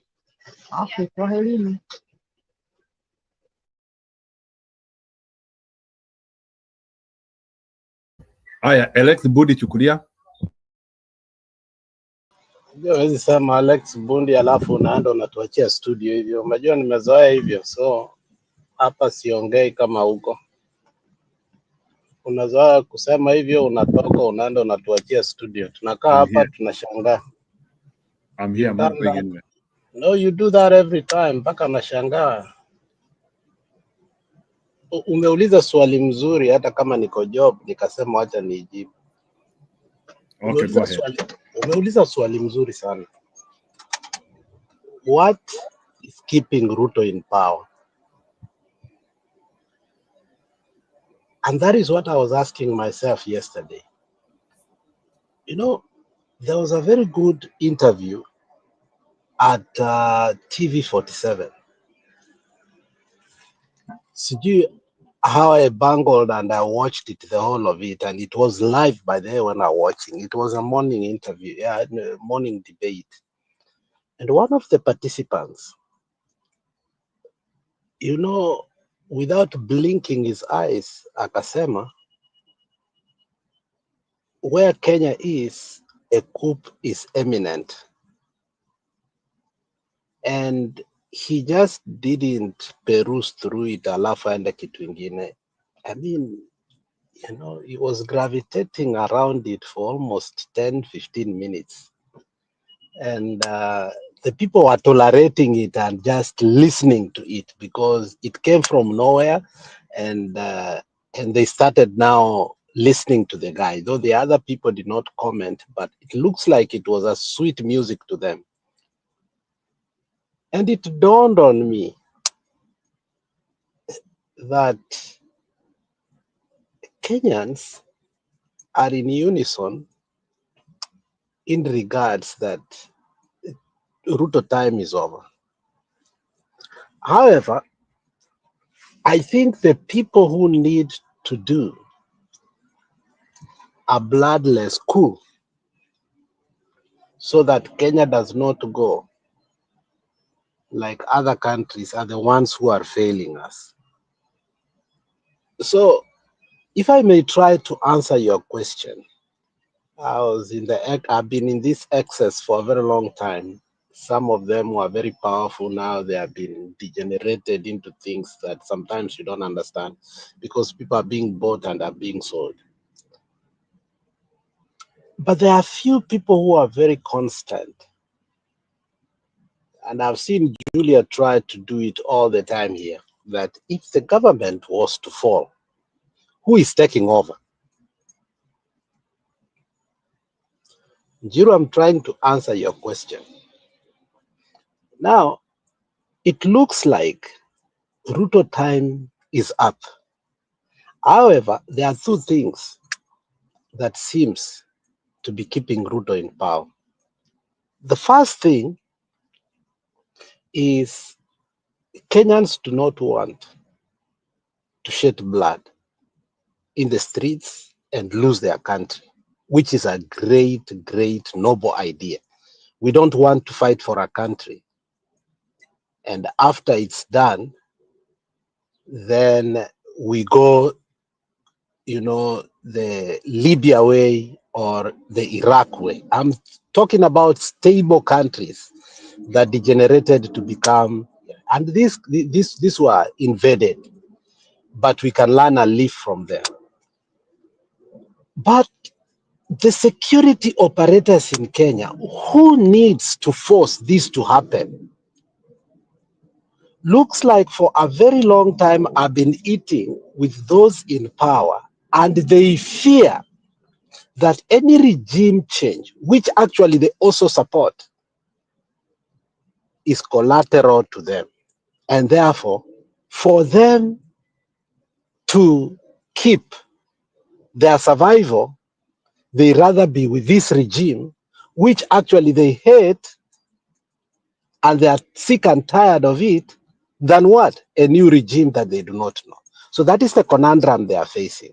Kwaherini. Aya, Alex Budi chukulia. Huwezi sema Alex Bundi alafu unaenda unatuachia studio hivyo. Unajua nimezoea hivyo, so hapa siongei kama huko. Unazoea kusema hivyo, unatoka unaenda unatuachia studio. Tunakaa hapa tunashangaa. I'm here, I'm not going anywhere. No, you do that every time, mpaka nashangaa. Umeuliza swali mzuri, hata kama niko job nikasema acha nijibu. Okay, go ahead. Umeuliza swali mzuri sana. What is keeping Ruto in power? And that is what I was asking myself yesterday. You know, there was a very good interview at TV47. See how I bungled and I watched it, the whole of it, and it was live by the way when I was watching. It was a morning interview, morning debate. And one of the participants, you know, without blinking his eyes, akasema, where Kenya is, a coup is imminent. And he just didn't peruse through it, alafu aende kitu ingine. I mean, you know, he was gravitating around it for almost 10-15 minutes. And the people were tolerating it and just listening to it because it came from nowhere, and they started now listening to the guy, though the other people did not comment, but it looks like it was a sweet music to them. And it dawned on me that Kenyans are in unison in regards that Ruto time is over. However, I think the people who need to do a bloodless coup so that Kenya does not go like other countries are the ones who are failing us. So if I may try to answer your question, I've been in this excess for a very long time. Some of them were very powerful. Now they have been degenerated into things that sometimes you don't understand because people are being bought and are being sold. But there are few people who are very constant. And I've seen Julia try to do it all the time here, that if the government was to fall, who is taking over? Jiro, I'm trying to answer your question. Now, it looks like Ruto time is up. However, there are two things that seems to be keeping Ruto in power. The first thing is Kenyans do not want to shed blood in the streets and lose their country, which is a great, great, noble idea. We don't want to fight for our country. And after it's done, then we go, the Libya way or the Iraq way. I'm talking about stable countries that degenerated to become, and these were invaded, but we can learn and live from them. But the security operators in Kenya, who needs to force this to happen? Looks like for a very long time I've been eating with those in power, and they fear that any regime change, which actually they also support, is collateral to them. And therefore, for them to keep their survival, they rather be with this regime, which actually they hate and they are sick and tired of it, than what? A new regime that they do not know. So that is the conundrum they are facing.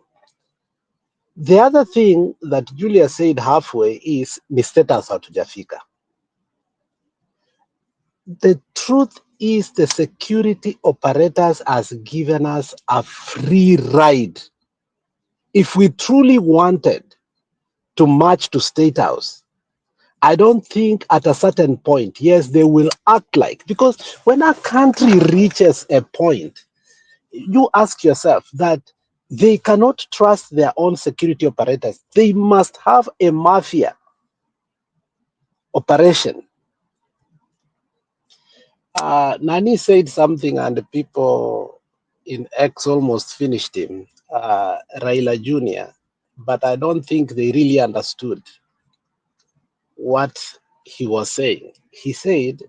The other thing that Julia said halfway is ni status hatujafika. The truth is the security operators has given us a free ride. If we truly wanted to march to State House, I don't think at a certain point, yes, they will act like, because when a country reaches a point, you ask yourself that they cannot trust their own security operators. They must have a mafia operation. Nani said something and the people in X almost finished him, Raila Jr., but I don't think they really understood what he was saying. He said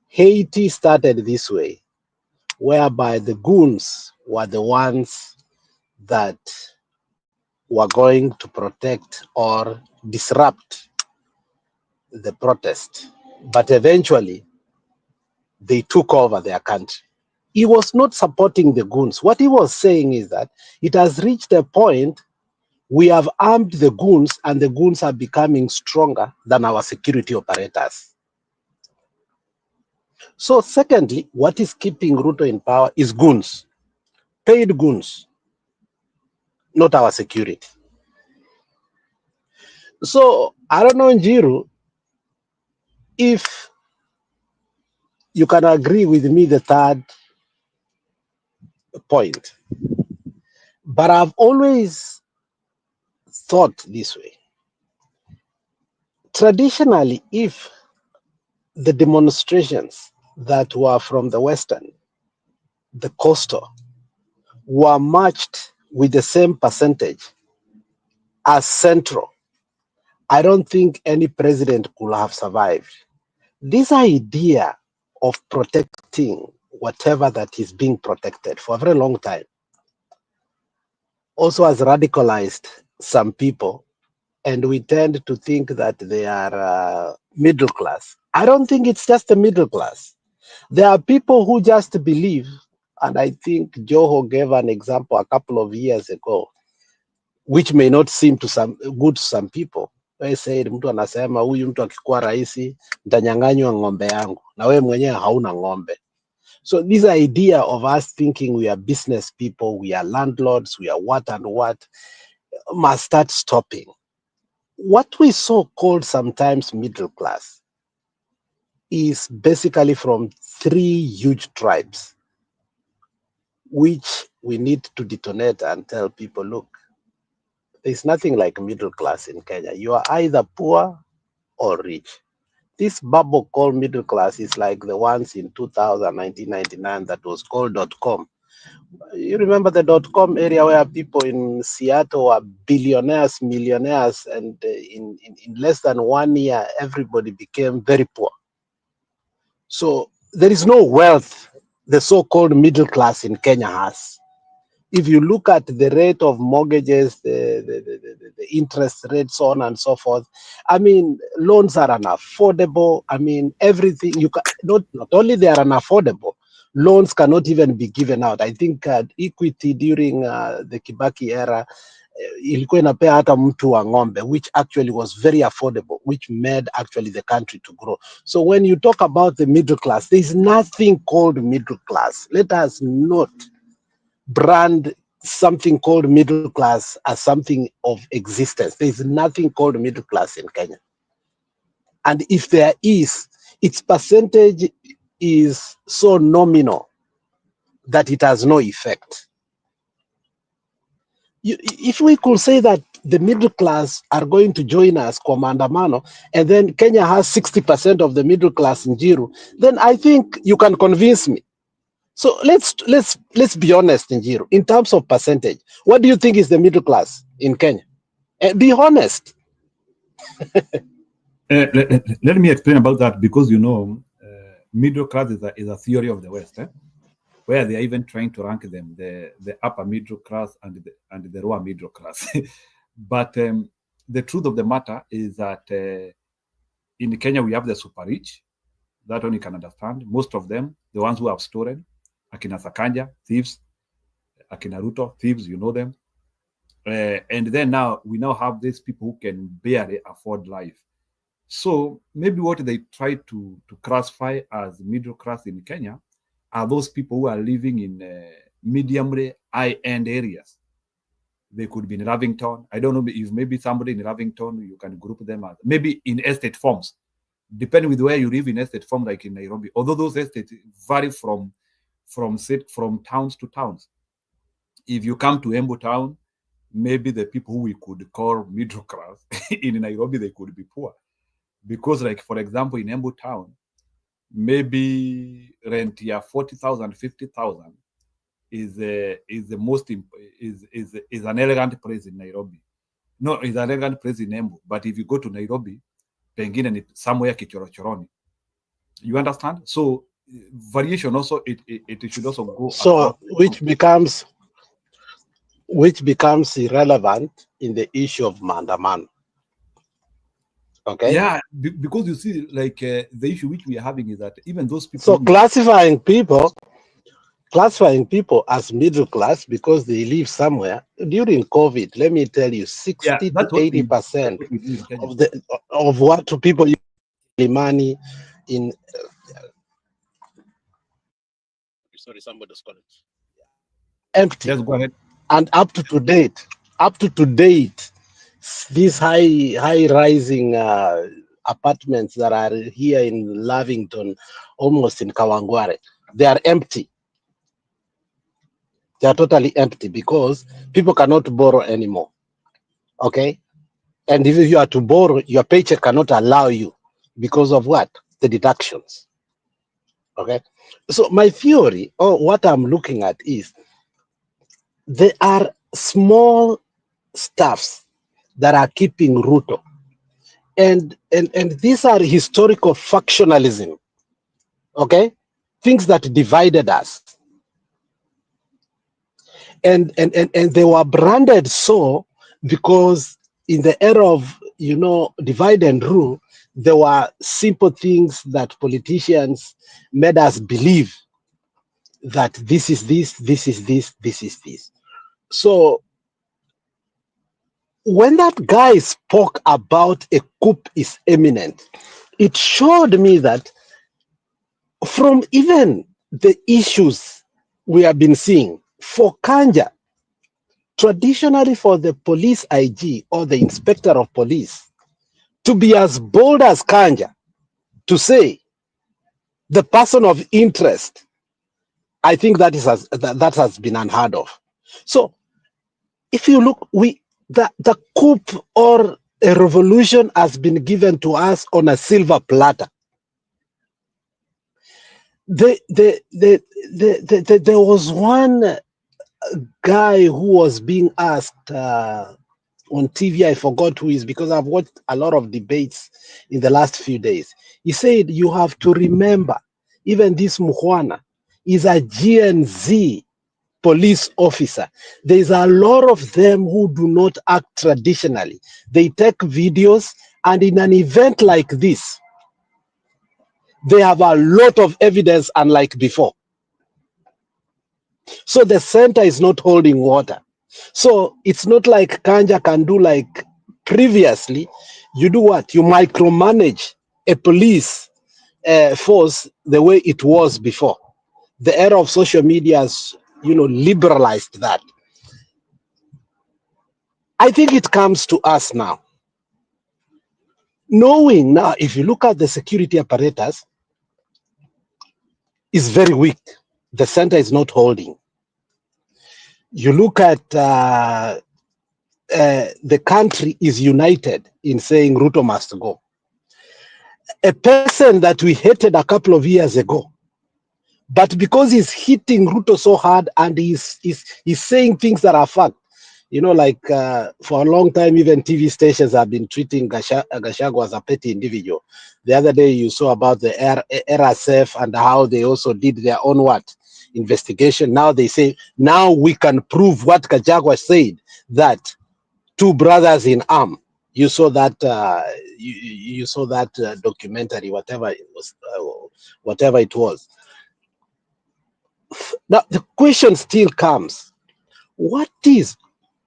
Haiti started this way, whereby the goons were the ones that were going to protect or disrupt the protest. But eventually, they took over their country. He was not supporting the goons. What he was saying is that it has reached a point we have armed the goons and the goons are becoming stronger than our security operators. So secondly, what is keeping Ruto in power is goons, paid goons, not our security. So I don't know, Njiru, if you can agree with me the third point, but I've always thought this way. Traditionally, if the demonstrations that were from the Western, the coastal, were matched with the same percentage as Central, I don't think any president could have survived. This idea of protecting whatever that is being protected for a very long time also has radicalized some people, and we tend to think that they are middle class. I don't think it's just the middle class. There are people who just believe, and I think Joho gave an example a couple of years ago, which may not seem to some good to some people. They said, mtu anasema huyu mtu akikuwa rais nitanyang'anywa ng'ombe yangu, na wewe mwenyewe hauna ng'ombe. So this idea of us thinking we are business people, we are landlords, we are what and what, must start stopping. What we so called sometimes middle class is basically from 3 huge tribes, which we need to detonate and tell people, look, there's nothing like middle class in Kenya. You are either poor or rich. This bubble called middle class is like the ones in 2000, 1999 that was called .com. You remember the .com area where people in Seattle were billionaires, millionaires, and in less than 1 year, everybody became very poor. So there is no wealth the so-called middle class in Kenya has. If you look at the rate of mortgages, the interest rates, so on and so forth, I mean, loans are unaffordable. I mean, everything, you can, not only they are unaffordable, loans cannot even be given out. I think equity during the Kibaki era, ilikuwa inapea hata mtu wa ng'ombe, which actually was very affordable, which made actually the country to grow. So when you talk about the middle class, there is nothing called middle class. Let us not brand something called middle class as something of existence. There is nothing called middle class in Kenya. And if there is, its percentage is so nominal that it has no effect. If we could say that the middle class are going to join us kwa maandamano, and then Kenya has 60% of the middle class in Jiru, then I think you can convince me. So let's be honest, Njiru. In terms of percentage, what do you think is the middle class in Kenya? Be honest. Let me explain about that, because middle class is a theory of the West, where they are even trying to rank them, the upper middle class and the lower middle class. But the truth of the matter is that in Kenya we have the super rich. That one you can understand. Most of them, the ones who have stolen, Akina Sakanja, thieves, Akina Ruto, thieves, you know them. And then we now have these people who can barely afford life. So maybe what they try to classify as middle class in Kenya are those people who are living in mediumly high-end areas. They could be in Lavington. I don't know if maybe somebody in Lavington, you can group them as maybe in estate forms, depending with where you live in estate form, like in Nairobi. Although those estates vary from towns to towns. If you come to Embu town, maybe the people who we could call middle class in Nairobi, they could be poor. Because, like, for example, in Embu town, maybe rent here 40,000, 50,000 is an elegant place in Nairobi. No, it's an elegant place in Embu. But if you go to Nairobi, pengine ni somewhere kichorochoroni. You understand? So variation also it should also go. So which becomes irrelevant in the issue of maandamano. Okay. Yeah, because you see, like the issue which we are having is that even those people. So classifying people as middle class because they live somewhere during COVID. Let me tell you, 60 to 80% of what to people money in. Sorry, somebody's calling. Empty. Yes, go ahead. And up to date, these high rising apartments that are here in Lavington, almost in Kawangware, they are empty. They are totally empty because people cannot borrow anymore. Okay? And if you are to borrow, your paycheck cannot allow you because of what? the deductions. Okay, so my theory, or what I'm looking at, is there are small stuffs that are keeping Ruto, and these are historical factionalism. Okay, things that divided us, and they were branded so because in the era of divide and rule, there were simple things that politicians made us believe that this is this, this is this, this is this. So when that guy spoke about a coup is imminent, it showed me that from even the issues we have been seeing for Kanja, traditionally for the police IG or the inspector of police to be as bold as Kanja to say the person of interest, I think that has been unheard of. So if you look, the coup or a revolution has been given to us on a silver platter. There was one guy who was being asked on TV, I forgot who is, because I've watched a lot of debates in the last few days. He said, you have to remember, even this Muhwana is a GNZ police officer. There's a lot of them who do not act traditionally. They take videos, and in an event like this, they have a lot of evidence, unlike before. So the center is not holding water. So it's not like Kanja can do like previously. You do what? You micromanage a police force the way it was before. The era of social media has, liberalized that. I think it comes to us now. Knowing now, if you look at the security apparatus, is very weak. The center is not holding. You look at the country is united in saying Ruto must go. A person that we hated a couple of years ago, but because he's hitting Ruto so hard and he's saying things that are fact, like for a long time, even TV stations have been treating Gachagua as a petty individual. The other day you saw about the RSF and how they also did their own investigation. Now they say, now we can prove what Gachagua said, that two brothers in arm. You saw that you saw that documentary, whatever it was. Now the question still comes: what is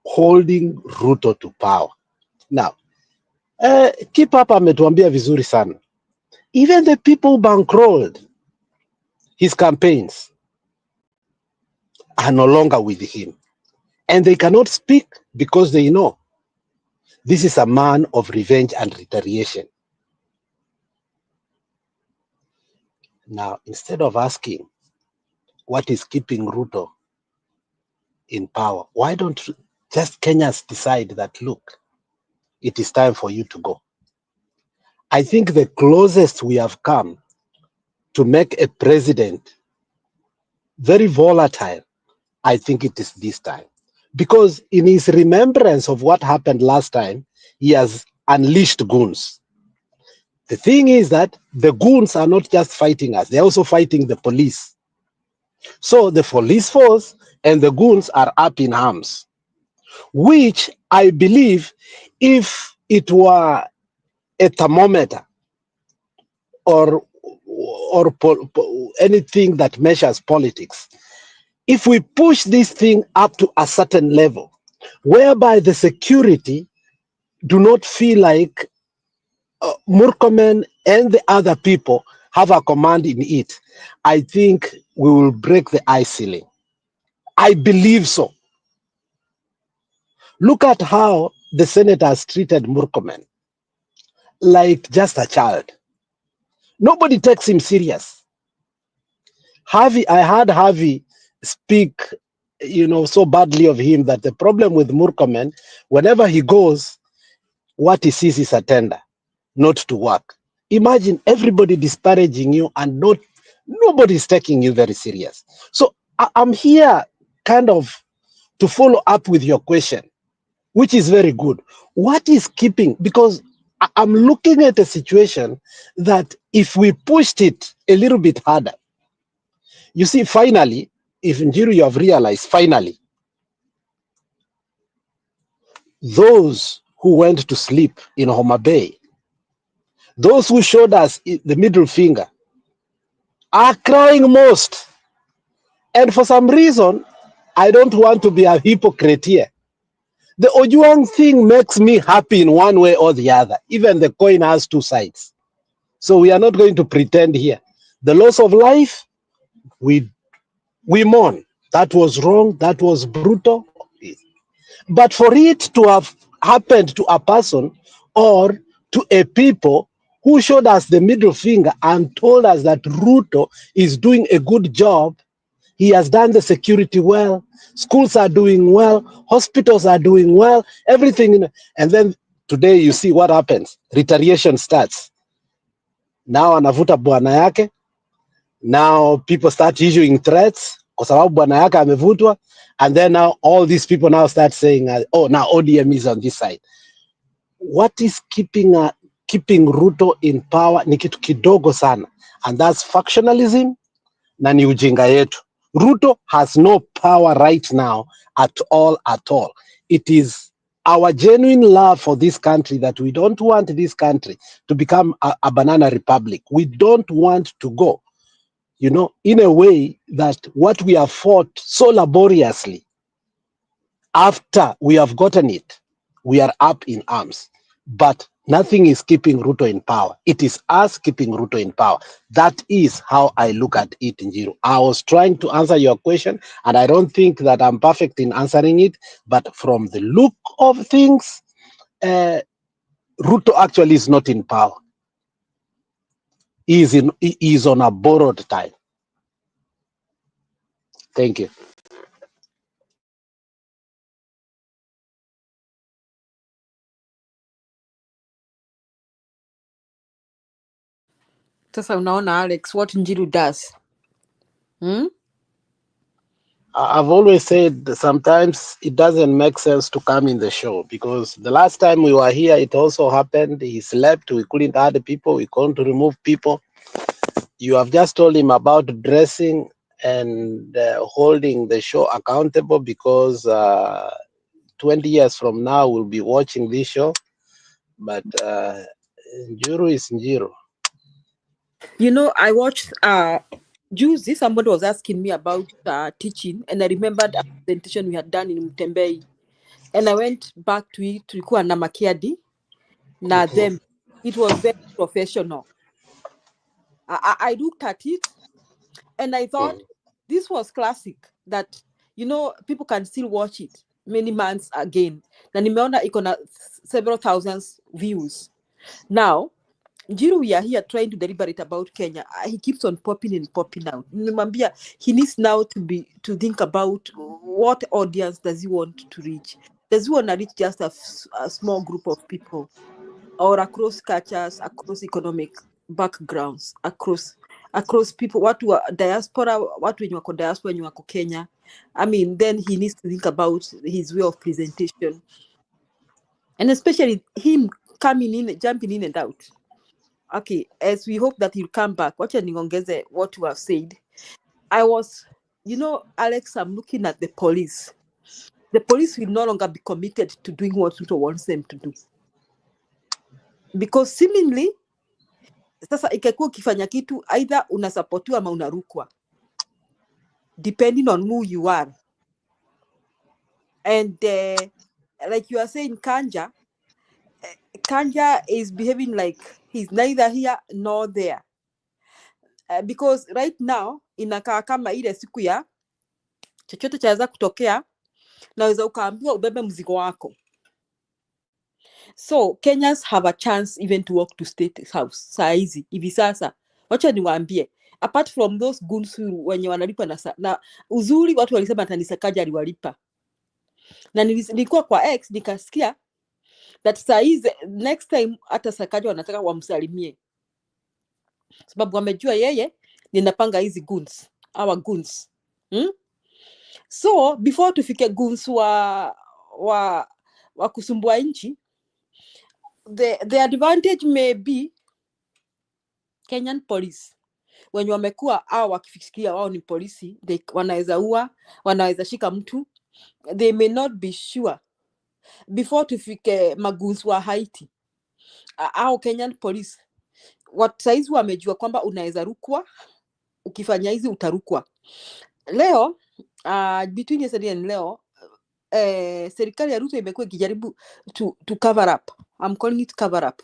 holding Ruto to power? Now, keep up ametuambia vizuri sana. Even the people bankrolled his campaigns are no longer with him, and they cannot speak because they know this is a man of revenge and retaliation. Now, instead of asking what is keeping Ruto in power, why don't just Kenyans decide that, look, it is time for you to go? I think the closest we have come to make a president very volatile, I think it is this time. Because in his remembrance of what happened last time, he has unleashed goons. The thing is that the goons are not just fighting us, they're also fighting the police. So the police force and the goons are up in arms, which I believe, if it were a thermometer or anything that measures politics, if we push this thing up to a certain level, whereby the security do not feel like Murkomen and the other people have a command in it, I think we will break the ice ceiling. I believe so. Look at how the senators treated Murkomen, like just a child. Nobody takes him serious. I heard Harvey speak, so badly of him that the problem with Murkomen, whenever he goes, what he sees is a tender, not to work. Imagine everybody disparaging you and nobody is taking you very serious. So I'm here kind of to follow up with your question, which is very good. What is keeping, because I'm looking at a situation that if we pushed it a little bit harder, you see, finally, if Njiru, you have realized, finally, those who went to sleep in Homa Bay, those who showed us the middle finger, are crying most. And for some reason, I don't want to be a hypocrite here. The Ojuang thing makes me happy in one way or the other. Even the coin has two sides. So we are not going to pretend here. The loss of life, we mourn. That was wrong. That was brutal. But for it to have happened to a person or to a people who showed us the middle finger and told us that Ruto is doing a good job, he has done the security well, schools are doing well, hospitals are doing well, everything. And then today you see what happens. Retaliation starts. Now anavuta bwana yake. Now people start issuing threats kwa sababu bwana yake amevutwa. And then now all these people now start saying, oh, now ODM is on this side. What is keeping Ruto in power ni kitu kidogo sana. And that's factionalism na ni ujinga yetu. Ruto has no power right now at all. It is our genuine love for this country that we don't want this country to become a banana republic. We don't want to go, in a way that what we have fought so laboriously, after we have gotten it, we are up in arms. But nothing is keeping Ruto in power. It is us keeping Ruto in power. That is how I look at it, Njiru. I was trying to answer your question, and I don't think that I'm perfect in answering it. But from the look of things, Ruto actually is not in power. He is on a borrowed time. Thank you. Sasa unaona Alex, what Njiru does. I've always said sometimes it doesn't make sense to come in the show because the last time we were here, it also happened. He slept. We couldn't add people. We couldn't remove people. You have just told him about dressing and holding the show accountable because 20 years from now, we'll be watching this show. But Njiru is Njiru. I watched Juicy, somebody was asking me about teaching, and I remembered a presentation we had done in Mtembei, and I went back to it. Tulikuwa na Makiadi, na them. It was very professional. I looked at it, and I thought this was classic. That people can still watch it many months again. Na nimeona iko na several thousands views. Now, Njiru, we are here trying to deliberate about Kenya. He keeps on popping out. Nimwambia he needs now to think about what audience does he want to reach. Does he want to reach just a small group of people, or across cultures, across economic backgrounds, across people, watu wa diaspora, watu wenye wako diaspora, wenye wako Kenya? I mean, then he needs to think about his way of presentation, and especially him jumping in and out. Okay, as we hope that he'll come back, wacha niongeze what you have said. I was, Alex, I'm looking at the police. The police will no longer be committed to doing what Ruto wants them to do. Because seemingly, sasa ikikuwa ukifanya kitu, either unasupportiwa ama unarukwa, depending on who you are. And like you are saying, Kanja is behaving like he's neither here nor there. Because right now inakaa kama ile siku ya chochote chaweza kutokea, naweza ukaambiwa ubebe mzigo wako. So Kenyans have a chance even to walk to State House saa hizi hivi sasa. Wacha niwaambie, apart from those goons wenye wanalipa na uzuri watu walisema hata Sakaja aliwalipa. Na nilikuwa kwa X nikasikia that saa hizi next time hata Sakaja wanataka wamsalimie. sababu wamejua yeye ninapanga hizi goons, our goons. So before tufike goons wa kusumbua nchi, the advantage may be Kenyan police wenye wamekuwa au wakifikiria wao ni polisi, wanaweza ua, wanaweza shika mtu, they may not be sure before tufike magoons wa Haiti au Kenyan police saizi wamejua kwamba unaweza rukwa, ukifanya hizi utarukwa. Leo between yesterday and leo serikali ya Ruto imekuwa ikijaribu to cover up. I'm calling it cover up.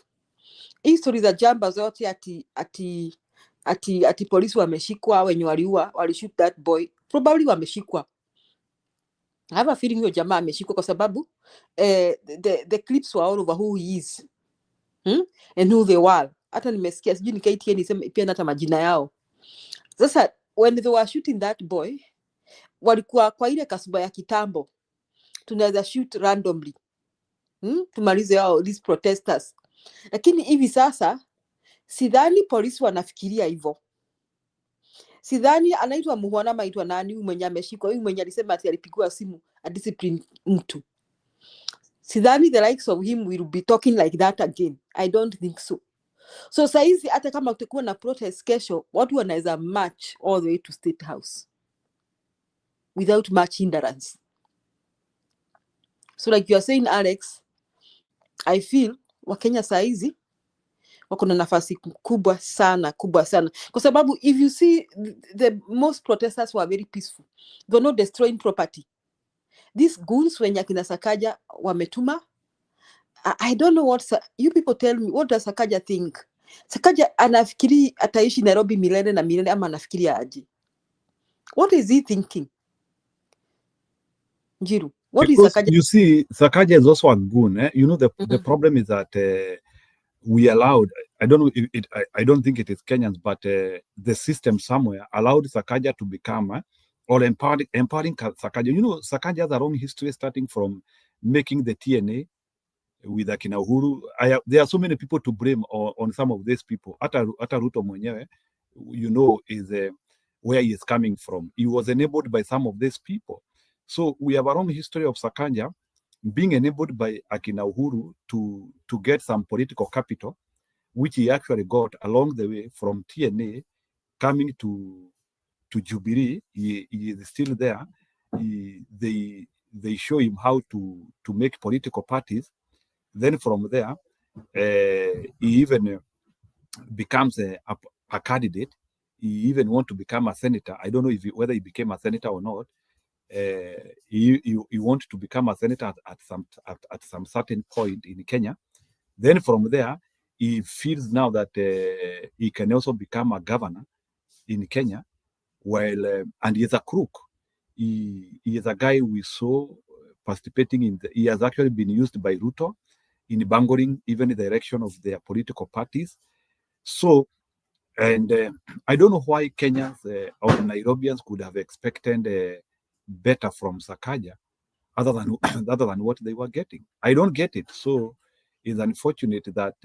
Hii story za jamba zote ati polisi wameshikwa, wenye walishoot that boy, probably wameshikwa. I have a feeling hiyo jamaa ameshikwa kwa sababu the clips were all over who he is and who they were. Hata nimesikia sijui ni KTN nisema pia hata majina yao. Sasa when they were shooting that boy, walikuwa kwa ile kasuba ya kitambo, tunaweza shoot randomly tumalize hao these protesters. Lakini hivi sasa sidhani polisi wanafikiria hivyo. Sidhani anaitwa Muhwana maitwa nani huyu mwenye ameshikwa, huyu mwenye alisema ati alipigwa simu a discipline mtu. Sidhani the likes of him will be talking like that again. I don't think so. So saizi hata kama utakuwa na protest kesho, watu wanaweza march all the way to State House without much hindrance. So like you are saying, Alex, I feel Wakenya saizi wako na nafasi kubwa sana kwa sababu if you see the most protesters were very peaceful. They were not destroying property. These goons wenye akina Sakaja wametuma, I don't know what you people tell me, what does Sakaja think? Sakaja anafikiri ataishi Nairobi milele na milele ama anafikiri aje? What is he thinking? Njiru, what because is Sakaja? You see, Sakaja is also a goon. You know, the problem is that we allowed, I don't know if I don't think it is Kenyans, but the system somewhere allowed Sakaja to become or empowering Sakaja. You know, Sakaja has a long history starting from making the TNA with akina Uhuru. There are so many people to blame on some of these people. Ata Ruto mwenyewe, you know, is where he is coming from. He was enabled by some of these people. So we have a long history of Sakaja being enabled by akina Uhuru to get some political capital, which he actually got along the way from TNA coming to Jubilee. He is still there. They show him how to make political parties. Then from there, he even becomes a candidate. He even want to become a senator. I don't know whether he became a senator or not. He wanted to become a senator at some certain point in Kenya. Then from there, he feels now that he can also become a governor in Kenya. While and he is a crook. He is a guy we saw participating in. He has actually been used by Ruto in bungling even the direction of their political parties. So, and I don't know why Kenyans or Nairobians could have expected better from Sakaja other than what they were getting. I don't get it. So it's unfortunate that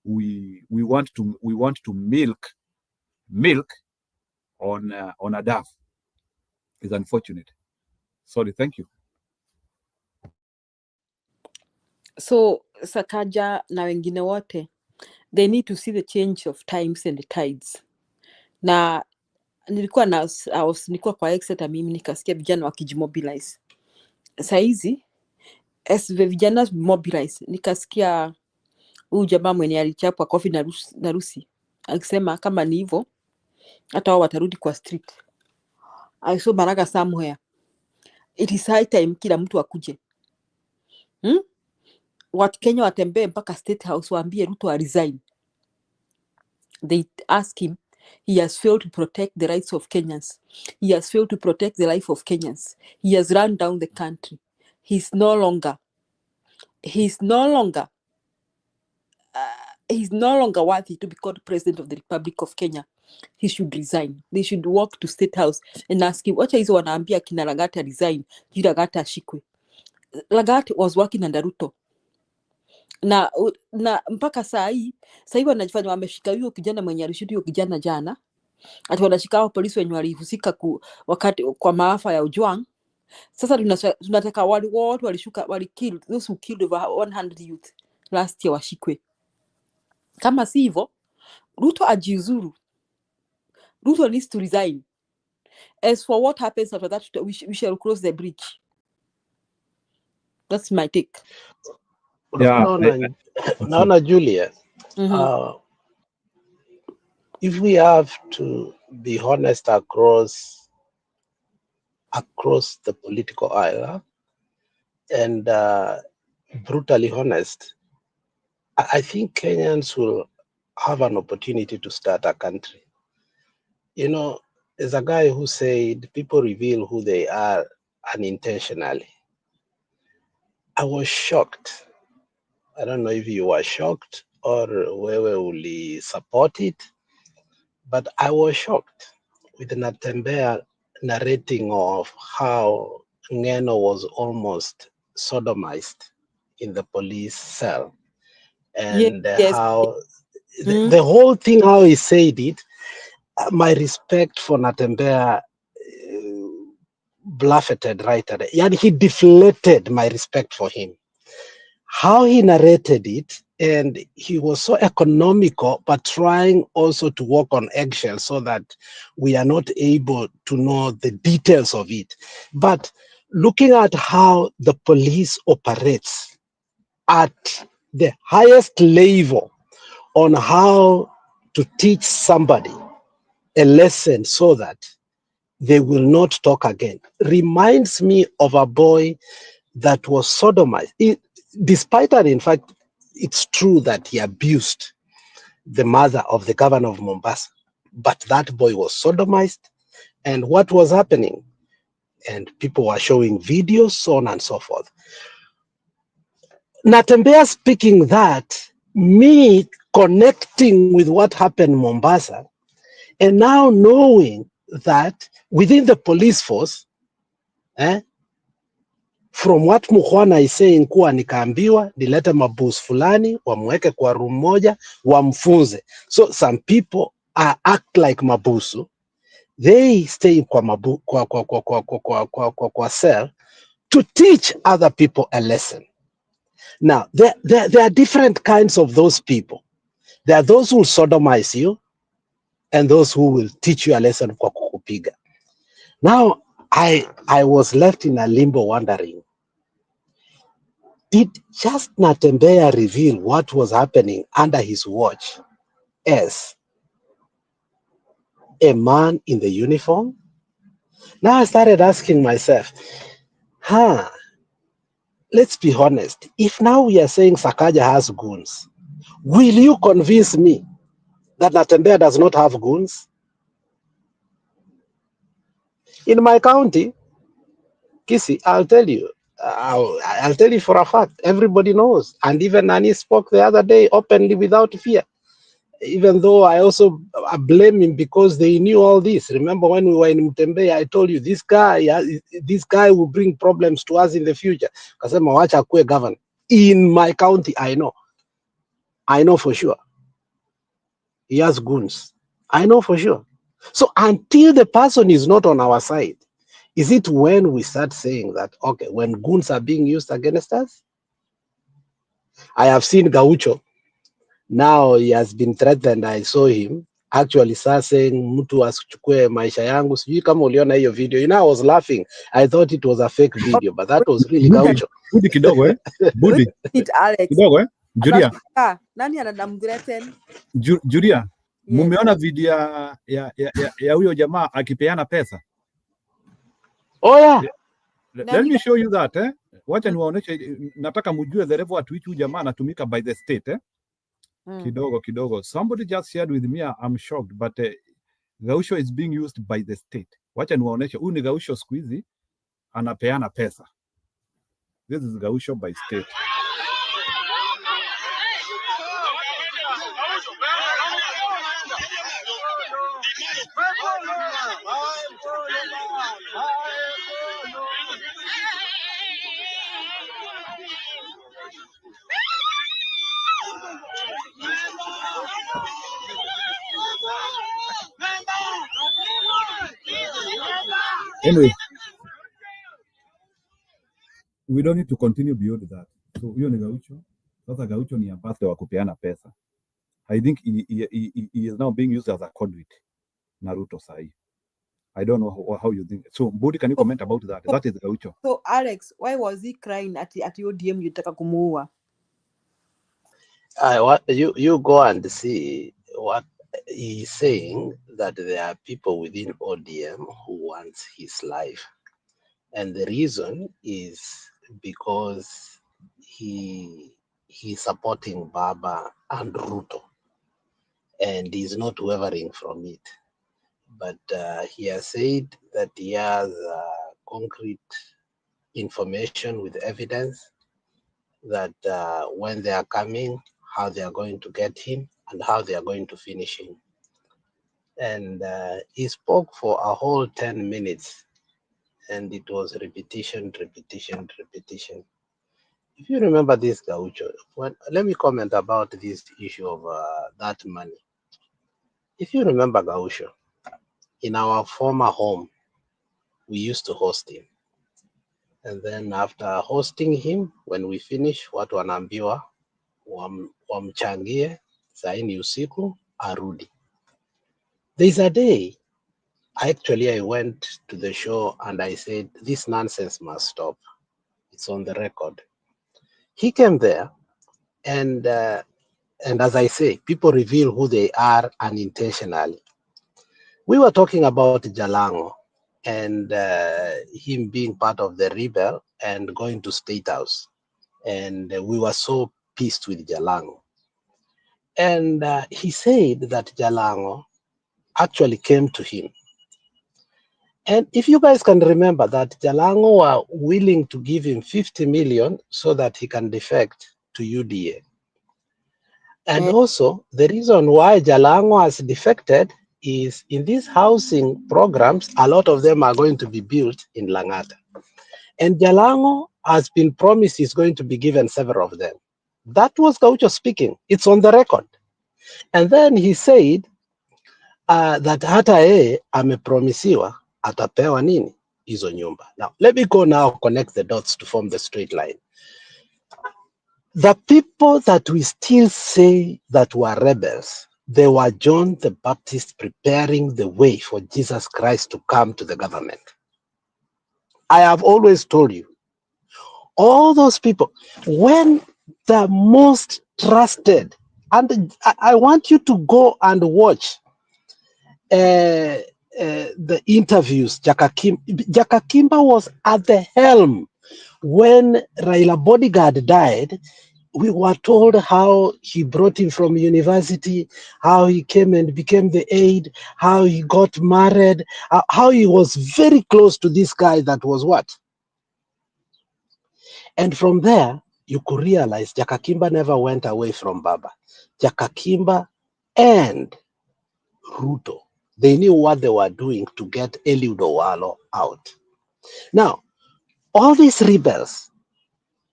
we want to milk on a dove. It's unfortunate. Sorry, thank you. So Sakaja na wengine wote, they need to see the change of times and the tides. Na nilikuwa kwa Exeter mimi nikasikia vijana wakijimobilize. Saizi as vijana mobilize, nikasikia huyu jamaa mwenye alichapwa kofi na Rusi akisema kama ni hivyo hata wao watarudi kwa street. I saw Maraga somewhere. It is high time kila mtu akuje. Watu Kenya watembee mpaka State House waambie Ruto a resign. They ask him, he has failed to protect the rights of Kenyans. He has failed to protect the life of Kenyans. He has run down the country. He's no longer worthy to be called president of the Republic of Kenya. He should resign. They should walk to State House and ask him, wacha hizo wanaambia kina Lagata resign, Lagata ashikwe. Lagat was working under Ruto. na mpaka saa hii wanajifanya wameshika huyo kijana mwenye alishuti huyo kijana jana, ati wanashika hao polisi wenye walihusika wakati kwa maafa ya Ojwang. Sasa tunataka wale wote walikill those who killed over 100 youth last year washikwe. Kama si hivyo, Ruto ajiuzuru. Ruto needs to resign. As for what happens after that, we shall cross the bridge. That's my take. Naona Julia, if we have to be honest across the political aisle and brutally honest, I think Kenyans will have an opportunity to start a country. You know, there's a guy who said people reveal who they are unintentionally. I was shocked. I don't know if you were shocked or wewe uli support it, but I was shocked with Natembea narrating of how Ngeno was almost sodomized in the police cell, and how the whole thing, how he said it. My respect for Natembea bluffeted right at it. And he deflated my respect for him. How he narrated it, and he was so economical, but trying also to walk on eggshells so that we are not able to know the details of it. But looking at how the police operates at the highest level on how to teach somebody a lesson so that they will not talk again reminds me of a boy that was sodomized. Despite that, in fact, it's true that he abused the mother of the governor of Mombasa, but that boy was sodomized. And what was happening? And people were showing videos, so on and so forth. Natembea speaking that, me connecting with what happened in Mombasa, and now knowing that within the police force, from what Mukhwana is saying, kuwa nikaambiwa nilete mabus fulani wamweke kwa room moja wamfunze. So some people act like mabusu. They stay kwa cell to teach other people a lesson. Now, there are different kinds of those people. There are those who will sodomize you and those who will teach you a lesson kwa kukupiga. Now, I was left in a limbo wondering, did just Natembea reveal what was happening under his watch as a man in the uniform? Now I started asking myself, let's be honest. If now we are saying Sakaja has goons, will you convince me that Natembea does not have goons? In my county, Kisi, I'll tell you for a fact, everybody knows. And even Nani spoke the other day openly without fear. Even though I also blame him because they knew all this. Remember when we were in Mutembei, I told you this guy will bring problems to us in the future. Kasema wacha akue governor. In my county, I know for sure. He has goons. I know for sure. So until the person is not on our side, is it when we start saying that, okay, when goons are being used against us? I have seen Gaucho. Now he has been threatened. I saw him actually start saying mtu asichukue maisha yangu. Sijui kama uliona hiyo video. You know, I was laughing. I thought it was a fake video, but that was really Gaucho. Budi kidogo Budi. Alex. Kidogo Julia. Nani anamthreaten? Julia. Yes. Mumeona video ya huyo jamaa akipeana pesa? Oh yeah. Let me show you that Wacha niwaoneshe, nataka mjue the level at which huyu jamaa anatumika by the state Kidogo. Somebody just shared with me, I'm shocked, but Gausho is being used by the state. Wacha niwaoneshe, huyu ni Gausho siku hizi anapeana pesa. This is Gausho by state. Anyway, we don't need to continue beyond that. So hiyo ni Gaucho. Sasa Gaucho ni ambassador wa kupeana pesa. I think he is now being used as a conduit. Naruto sahi. I don't know how you think. So Mbudi, can you comment about that? That is Gaucho. So Alex, why was he crying at ODM yutaka kumuua? You go and see what he's saying, that there are people within ODM who want his life. And the reason is because he's supporting Baba and Ruto, and he's not wavering from it. But he has said that he has concrete information with evidence that when they are coming, how they are going to get him and how they are going to finish him. And he spoke for a whole 10 minutes, and it was repetition. If you remember this, Gaucho, let me comment about this issue of that money. If you remember, Gaucho, in our former home, we used to host him. And then after hosting him, when we finish, watu wanaambiwa wamchangie, saini usiku, arudi. There's a day, I went to the show and I said, this nonsense must stop. It's on the record. He came there, and as I say, people reveal who they are unintentionally. We were talking about Jalango and him being part of the rebel and going to State House. And we were so pissed with Jalango. And he said that Jalango actually came to him. And if you guys can remember that Jalango were willing to give him 50 million so that he can defect to UDA. And also, the reason why Jalango has defected is in these housing programs, a lot of them are going to be built in Langata. And Jalango has been promised he's going to be given several of them. That was Gaucho speaking. It's on the record. And then he said that hata amepromisiwa atapewa nini hizo nyumba. Now, let me go now connect the dots to form the straight line. The people that we still say that were rebels, they were John the Baptist preparing the way for Jesus Christ to come to the government. I have always told you, all those people, when the most trusted, and I want you to go and watch the interviews. Jakakimba was at the helm when Raila Bodyguard died. We were told how he brought him from university, how he came and became the aide, how he got married, how he was very close to this guy that was what? And from there, you could realize Jakakimba never went away from Baba. Jakakimba and Ruto, they knew what they were doing to get Eliud Owalo out. Now, all these rebels,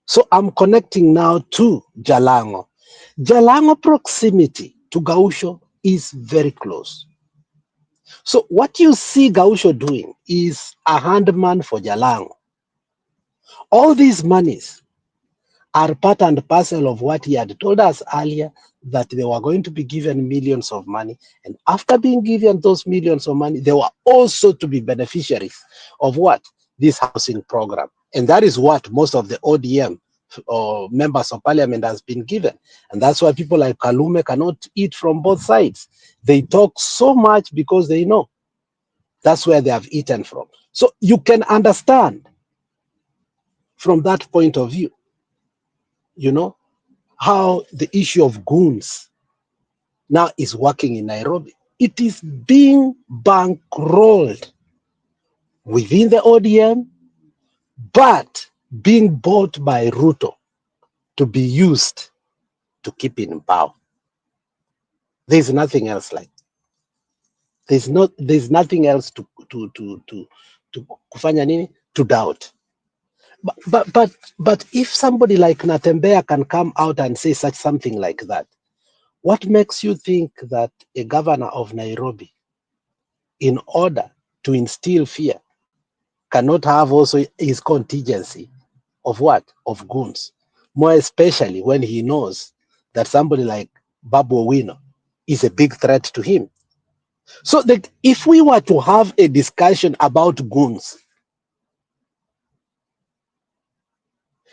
so I'm connecting now to Jalango. Jalango proximity to Gaucho is very close. So what you see Gaucho doing is a handman for Jalango. All these monies are part and parcel of what he had told us earlier, that they were going to be given millions of money. And after being given those millions of money, they were also to be beneficiaries of what? This housing program. And that is what most of the ODM or members of parliament has been given. And that's why people like Kalume cannot eat from both sides. They talk so much because they know that's where they have eaten from. So you can understand from that point of view, you know, how the issue of goons now is working in Nairobi. It is being bankrolled within the ODM, but being bought by Ruto to be used to keep in power. There's nothing else like. There's nothing else to kufanya nini, to doubt. But if somebody like Natembea can come out and say such something like that, what makes you think that a governor of Nairobi, in order to instill fear, cannot have also his contingency of what? Of goons. More especially when he knows that somebody like Babu Owino is a big threat to him. So that if we were to have a discussion about goons,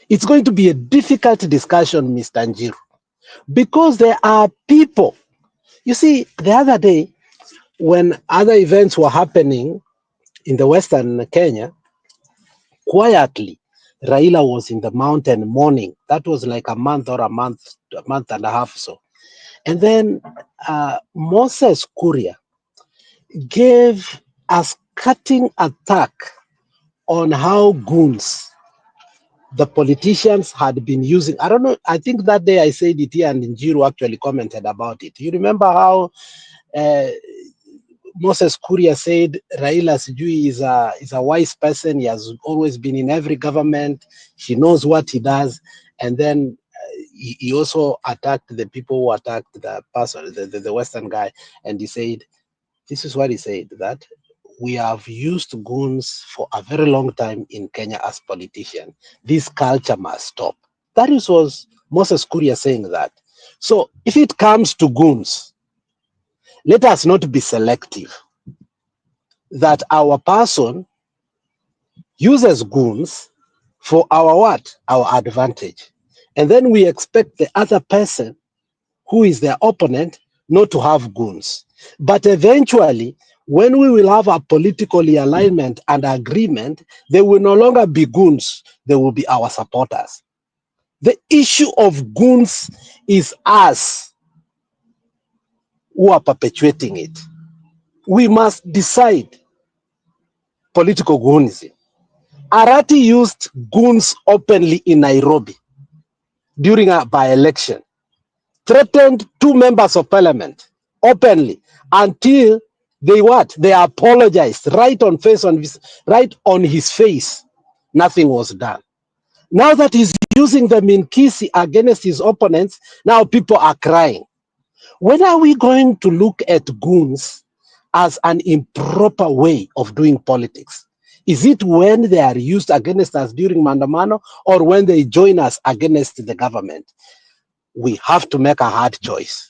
it's going to be a difficult discussion, Mr. Njiru, because there are people. You see, the other day, when other events were happening in the Western Kenya, quietly, Raila was in the mountain mourning. That was like a month and a half or so. And then Moses Kuria gave a cutting attack on how goons the politicians had been using. I don't know, I think that day I said it here and Njiru actually commented about it. You remember how Moses Kuria said Raila Sijui is a wise person. He has always been in every government. He knows what he does. And then he also attacked the people who attacked the person, the Western guy. And he said, this is what he said, that we have used goons for a very long time in Kenya as politicians. This culture must stop. That was Moses Kuria saying that. So if it comes to goons, let us not be selective. That our person uses goons for our what? Our advantage. And then we expect the other person who is their opponent not to have goons. But eventually, when we will have a political alignment and agreement, they will no longer be goons, they will be our supporters. The issue of goons is us who are perpetuating it. We must decide political goonism. Arati used goons openly in Nairobi during a by-election, threatened 2 members of parliament openly until they what? They apologized right on his face. Nothing was done. Now that he's using them in Kisi against his opponents, now people are crying. When are we going to look at goons as an improper way of doing politics? Is it when they are used against us during Mandamano or when they join us against the government? We have to make a hard choice.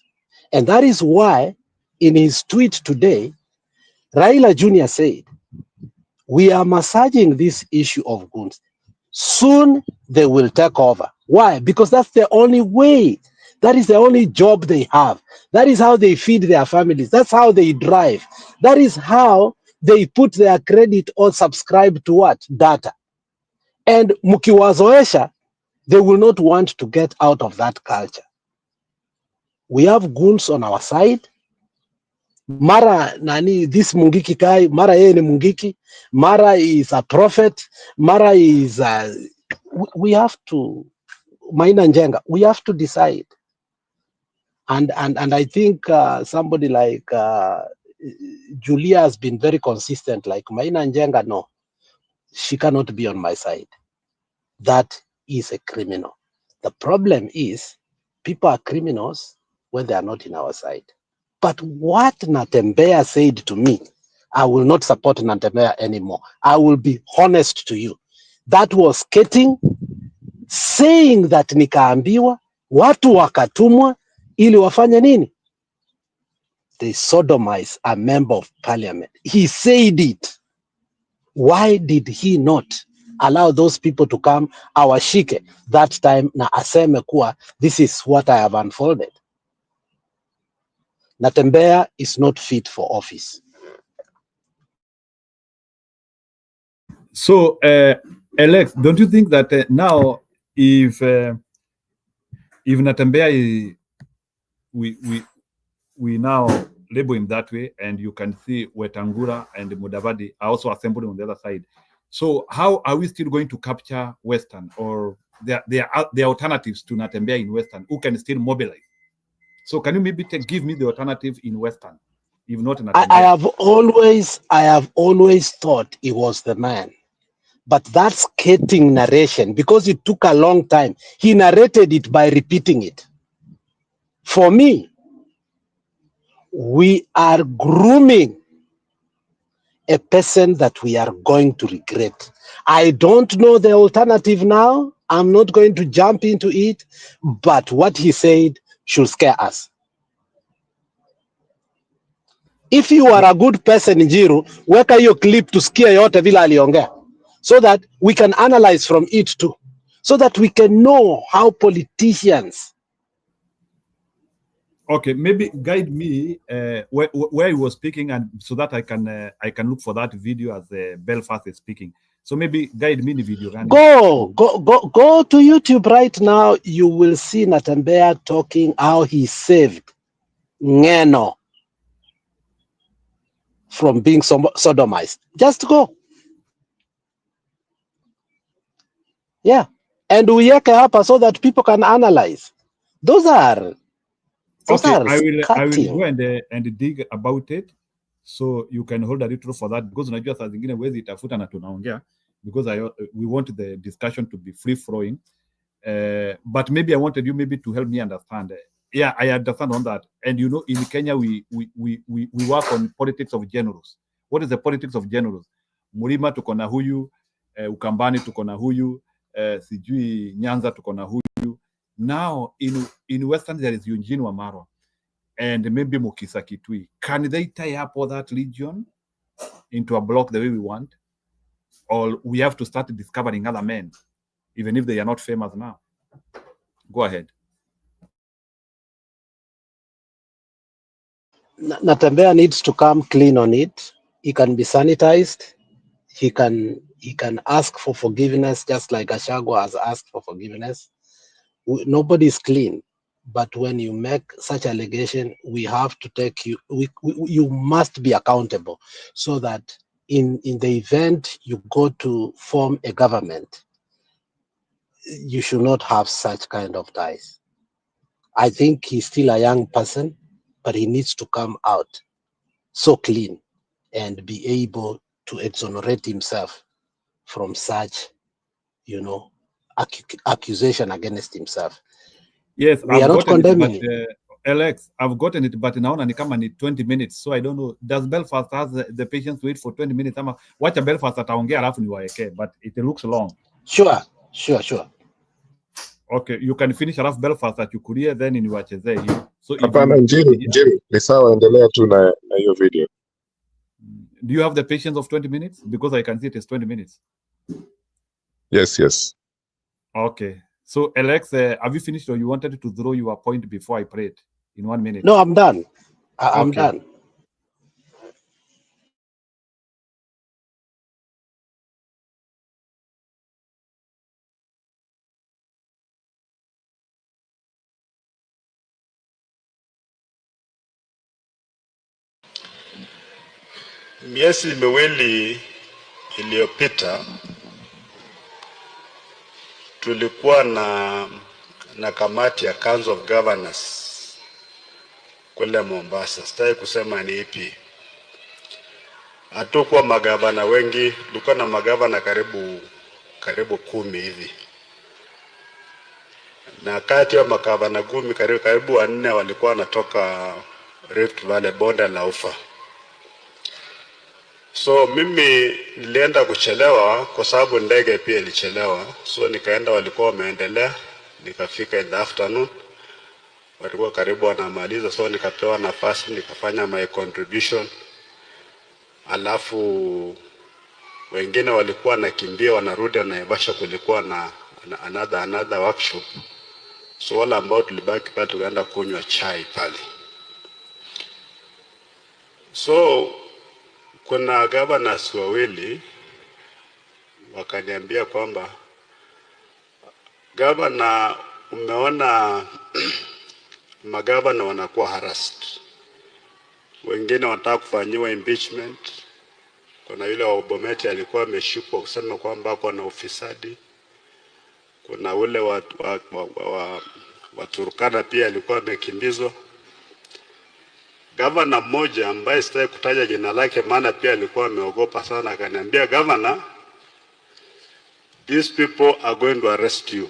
And that is why in his tweet today, Raila Jr. said, we are massaging this issue of goons. Soon they will take over. Why? Because that's the only way. That is the only job they have. That is how they feed their families. That's how they drive. That is how they put their credit or subscribe to what? Data. And mukiwazoesha, they will not want to get out of that culture. We have goons on our side. Mara nani, this Mungiki guy, Mara yeye ni Mungiki, Mara is a prophet, Mara is we have to, Maina Njenga, we have to decide. And I think somebody like Julia has been very consistent, like Maina Njenga, no, she cannot be on my side. That is a criminal. The problem is people are criminals when they are not in our side. But what Natembeya said to me, I will not support Natembeya anymore. I will be honest to you. That was skating, saying that nikaambiwa, watu wakatumwa, ili wafanye nini? They sodomize a member of parliament. He said it. Why did he not allow those people to come awashike that time na aseme kuwa, this is what I have unfolded? Natembeya is not fit for office. So, Alex, don't you think that now, if Natembeya, we now label him that way, and you can see Wetangula and Mudavadi are also assembling on the other side. So, how are we still going to capture Western, or there are alternatives to Natembeya in Western who can still mobilize? So can you maybe give me the alternative in Western, if not in I have always thought he was the man. But that skating narration, because it took a long time, he narrated it by repeating it. For me, we are grooming a person that we are going to regret. I don't know the alternative now. I'm not going to jump into it, but what he said should scare us. If you are a good person, Njiru, weka hiyo clip tusikie yote vile aliongea, so that we can analyze from it too, so that we can know how politicians. Okay, maybe guide me where he was speaking, and so that I can look for that video as Belfast is speaking. So maybe guide me in the video. Go to YouTube right now. You will see Natembea talking how he saved Ngeno from being sodomized. Just go. Yeah. And uyeke hapa so that people can analyze. Those are okay, are I will go and dig about it, so you can hold a little for that, because unajua saa zingine wezi itafuta na tunaongea, because we want the discussion to be free flowing. But maybe I wanted you maybe to help me understand. Yeah, I understand on that. And you know, in Kenya we work on politics of generals. What is the politics of generals? Mlima tuko na huyu, Ukambani tuko na huyu, sijui Nyanza tuko na huyu. Now in Western there is Eugene Wamalwa and maybe Mukisa Kitui. Can they tie up all that region into a block the way we want? Or we have to start discovering other men, even if they are not famous now? Go ahead. Natembea needs to come clean on it. He can be sanitized. He can ask for forgiveness, just like Gachagua has asked for forgiveness. Nobody is clean, but when you make such allegation, we have to take you. You must be accountable, so that in the event you go to form a government, you should not have such kind of ties. I think he's still a young person, but he needs to come out so clean and be able to exonerate himself from such, accusation against himself. Yes, we are not condemning it. Alex, I've gotten it, but naona ni kama ni 20 minutes, so I don't know. Does Belfast has the patience to wait for 20 minutes? Ama wacha Belfast ataongea alafu niwaeke, but it looks long. Sure. Okay, you can finish alafu Belfast achukulie, then niwachezee hiyo. So hapana, Njiri, ni sawa, endelea tu na hiyo video. Do you have the patience of 20 minutes? Because I can see it is 20 minutes. Yes. Okay. So, Alex, have you finished, or you wanted to throw your point before I pray it in 1 minute? No, I'm done. I'm done. Miezi miwili iliyopita tulikuwa na kamati ya Council of Governors kule Mombasa. Sitaki kusema ni ipi. Hatukuwa magavana wengi, tulikuwa na magavana karibu 10 hivi. Na kati ya magavana 10 karibu 4 walikuwa wanatoka Rift Valley, bonde la Ufa. So mimi nilienda kuchelewa kwa sababu ndege pia ilichelewa. So nikaenda, walikuwa wameendelea, nikafika in the afternoon. Walikuwa karibu wanamaliza, so nikapewa nafasi nikafanya my contribution. Alafu wengine walikuwa nakimbia wanarudi na Naivasha, kulikuwa na another workshop. So wala ambao tulibaki pale tukaenda kunywa chai pale. So kuna governors wawili wakaniambia kwamba governor, umeona magavana wanakuwa harassed. Wengine wanataka kufanyiwa impeachment. Kuna yule wa Bometi alikuwa ameshikwa kusema kwamba ako na ufisadi. Kuna ule wa Turkana pia alikuwa amekimbizwa. Governor mmoja ambaye sitaki kutaja jina lake maana pia alikuwa ameogopa sana, akaniambia, governor, these people are going to arrest you.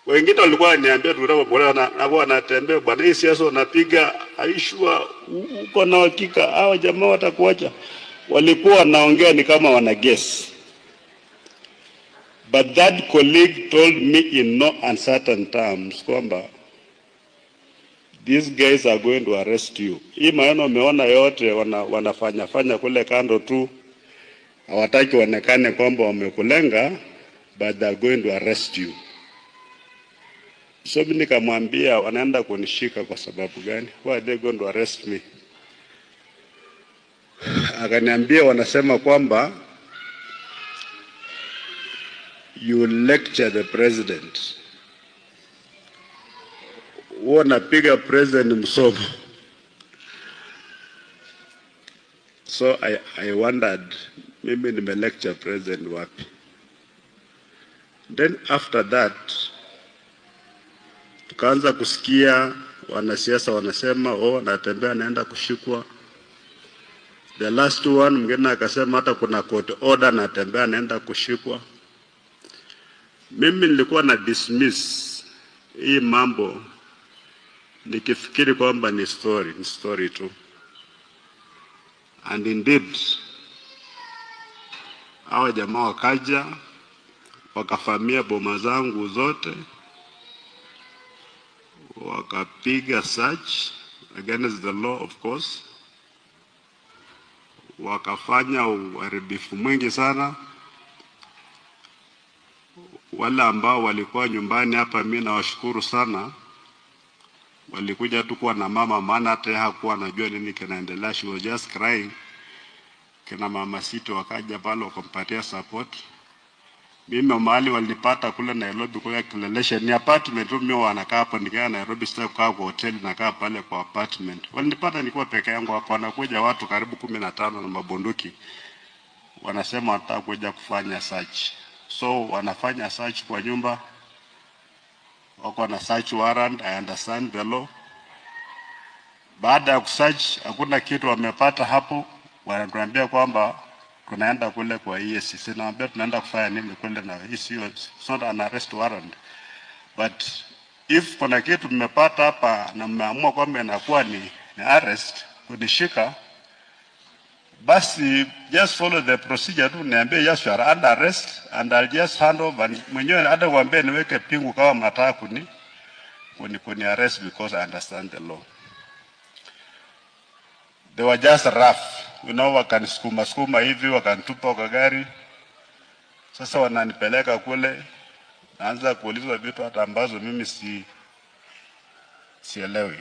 Wengine walikuwa wananiambia tunataka bwana wanatembea bwana, hii siasa unapiga Are you sure uko na hakika hawa jamaa watakuacha? Walikuwa wanaongea ni kama wana guess. But that colleague told me in no uncertain terms kwamba these guys are going to arrest you. Hii maneno umeona yote wanafanya kule kando tu, hawataki waonekane kwamba wamekulenga, but they are going to arrest you. So mimi nikamwambia wanaenda kunishika kwa sababu gani? Why are they going to arrest me? Akaniambia wanasema kwamba you lecture the president. Wanapiga president msomo. So I wondered, maybe nime lecture president wapi? Then after that, tukaanza kusikia wanasiasa wanasema natembea naenda kushikwa. The last one mwingine akasema hata kuna court order natembea naenda kushikwa. Mimi nilikuwa na dismiss hii mambo nikifikiri kwamba ni story tu. And indeed, hawa jamaa wakaja wakafamia boma zangu zote, wakapiga search against the law of course, wakafanya uharibifu mwingi sana. Wale ambao walikuwa nyumbani hapa, mimi nawashukuru sana, walikuja tu kuwa na mama, maana hata hakuwa anajua nini kinaendelea. She was just crying. Kina mama Sito wakaja pale wakampatia support. Mimi mahali walipata kule Nairobi kwa Kilelesha ni apartment, mimi wanakaa hapa, nikaa Nairobi sasa kwa hotel nakaa pale kwa apartment. Walipata nilikuwa peke yangu hapo, wanakuja watu karibu 15 na mabunduki. Wanasema wanataka kuja kufanya search. So wanafanya search kwa nyumba. Wako na search warrant, I understand the law. Baada ya kusearch hakuna kitu wamepata hapo, wanatuambia kwamba tunaenda kule kwa EACC. Naambia tunaenda kufanya nini kule, na it's not an arrest warrant. But if kuna kitu mmepata hapa na mmeamua kwamba inakuwa ni arrest kunishika, basi just follow the procedure tu, niambie yes you are under arrest and I'll just hand over. Mwenyewe hata kuambia niweke pingu kama mnataka kuni arrest because I understand the law. They were just rough, you know, wakanisukuma hivi, wakanitupa kwa gari. Sasa wananipeleka kule, naanza kuulizwa vitu hata ambazo mimi sielewi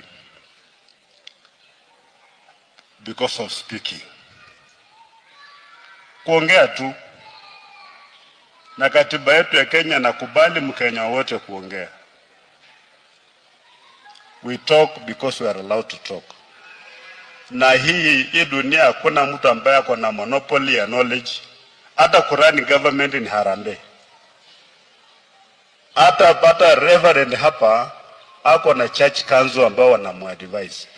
because of speaking. Kuongea tu, na katiba yetu ya Kenya nakubali Mkenya wote kuongea. We talk because we are allowed to talk. Na hii dunia hakuna mtu ambaye ako na monopoly ya knowledge. Hata kurani government ni harambee. Hata reverend hapa ako na church council ambao wanamuadvise.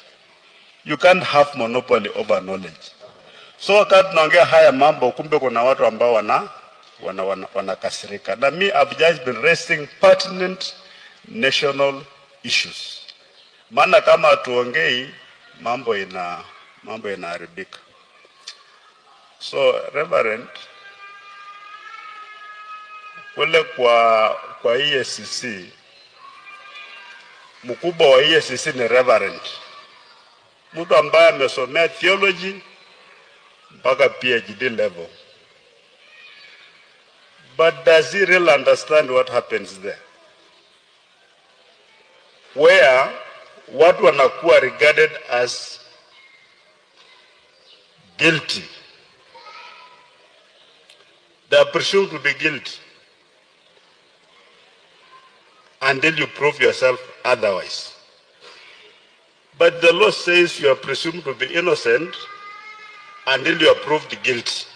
You can't have monopoly over knowledge. So wakati tunaongea haya mambo, kumbe kuna watu ambao wanakasirika. Na me I've just been raising pertinent national issues. Maana kama tuongei mambo inaharibika. So Reverend, kule kwa EACC, mkubwa wa EACC ni Reverend, mtu ambaye amesomea theology mpaka PhD level. But does he really understand what happens there? Where watu wanakuwa regarded as guilty. They are presumed to be guilty until you prove yourself otherwise. But the law says you are presumed to be innocent until you are proved guilty.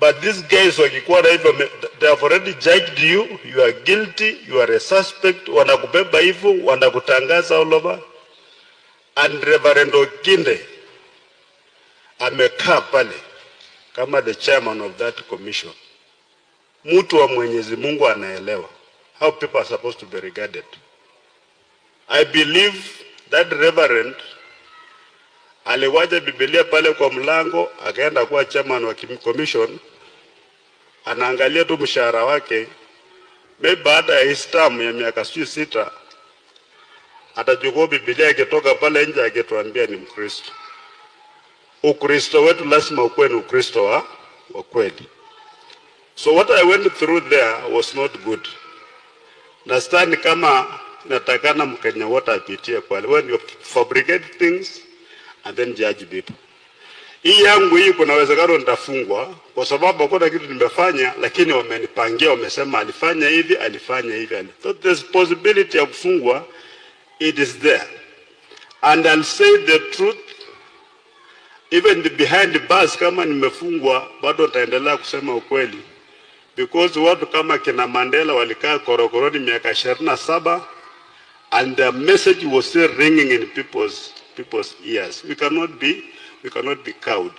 But these guys, they have already judged you, you are guilty, you are a suspect, wanakubeba hivyo, wanakutangaza all over. And Reverend Okinde amekaa pale kama the chairman of that commission. Mtu wa Mwenyezi Mungu anaelewa how people are supposed to be regarded. I believe That reverend aliwacha Biblia pale kwa mlango, akaenda kuwa chairman wa commission, anaangalia tu mshahara wake. Maybe baada ya his term ya miaka 6 atachukua Biblia ikitoka pale nje akituambia ni Mkristo. Ukristo wetu lazima ukuwe ni Ukristo wa kweli. So what I went through there was not good. Nastani kama natakana Mkenya wote apitie kwa when you fabricate things and then judge people. Hii yangu hii kuna uwezekano nitafungwa kwa sababu hakuna kitu nimefanya, lakini wamenipangia, wamesema alifanya hivi. So there's possibility ya kufungwa, it is there. And I'll say the truth, even behind the bars, kama nimefungwa bado nitaendelea kusema ukweli, because watu kama kina Mandela walikaa korokoroni miaka 27 and the message was still ringing in people's ears. We cannot be cowed.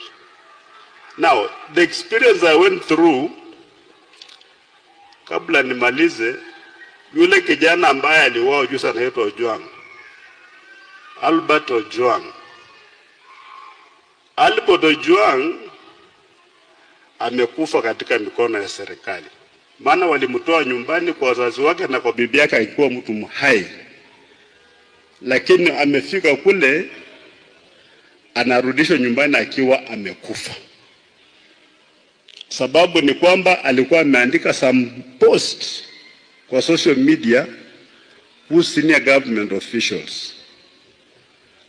Now, the experience I went through, kabla nimalize, yule kijana ambaye aliuawa juzi anaitwa Ojwang, Albert Ojwang. Albert Ojwang amekufa katika mikono ya serikali. Maana walimtoa nyumbani kwa wazazi wake na kwa bibi yake alikuwa mtu mhai. Lakini amefika kule anarudishwa nyumbani akiwa amekufa. Sababu ni kwamba alikuwa ameandika some post kwa social media who senior government officials.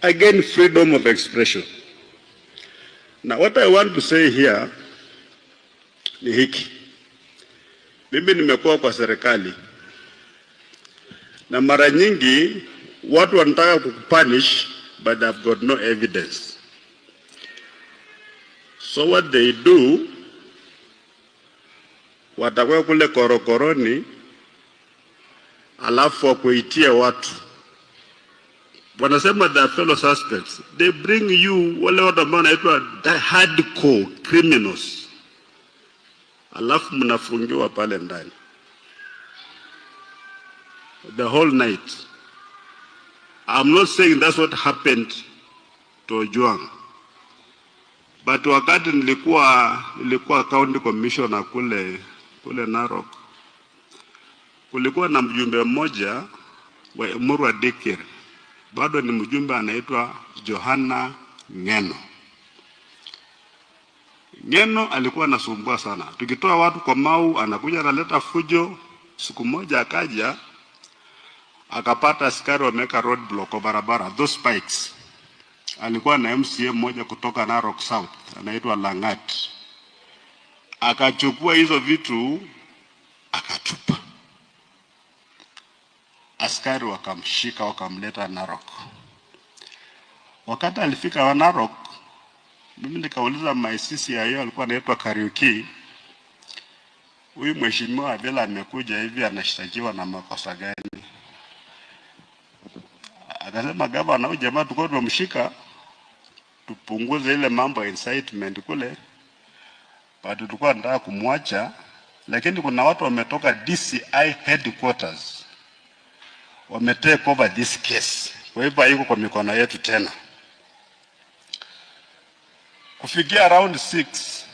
Again, freedom of expression. Now what I want to say here ni hiki. Mimi nimekuwa kwa serikali na mara nyingi watu wanataka kukupunish but they've got no evidence. So what they do, watakuwa kule korokoroni alafu wakuitia watu. Wanasema the fellow suspects. They bring you wale watu ambao wanaitwa hardcore criminals. Alafu mnafungiwa pale ndani the whole night. I'm not saying that's what happened to Ojwang. But wakati nilikuwa county commissioner kule Narok, kulikuwa na mjumbe mmoja wa Emurua Dikir, bado ni mjumbe anaitwa Johanna Ngeno. Ngeno alikuwa anasumbua sana. Tukitoa watu kwa Mau anakuja analeta fujo. Siku moja akaja akapata askari wameka roadblock kwa barabara, those spikes. Alikuwa na MCA mmoja kutoka Narok South anaitwa Langat. Akachukua hizo vitu akatupa. Askari wakamshika wakamleta Narok. Wakati alifika wa Narok, mimi nikauliza maisisi ya yeye alikuwa anaitwa Kariuki, huyu mheshimiwa Abela amekuja hivi anashtakiwa na makosa gani? Akasema gavana, huyu jamaa tulikuwa tumemshika tupunguze ile mambo ya incitement kule, bado tulikuwa tunataka kumwacha, lakini kuna watu wametoka DCI headquarters wametake over this case, kwa hivyo haiko kwa mikono yetu tena. Kufikia around 6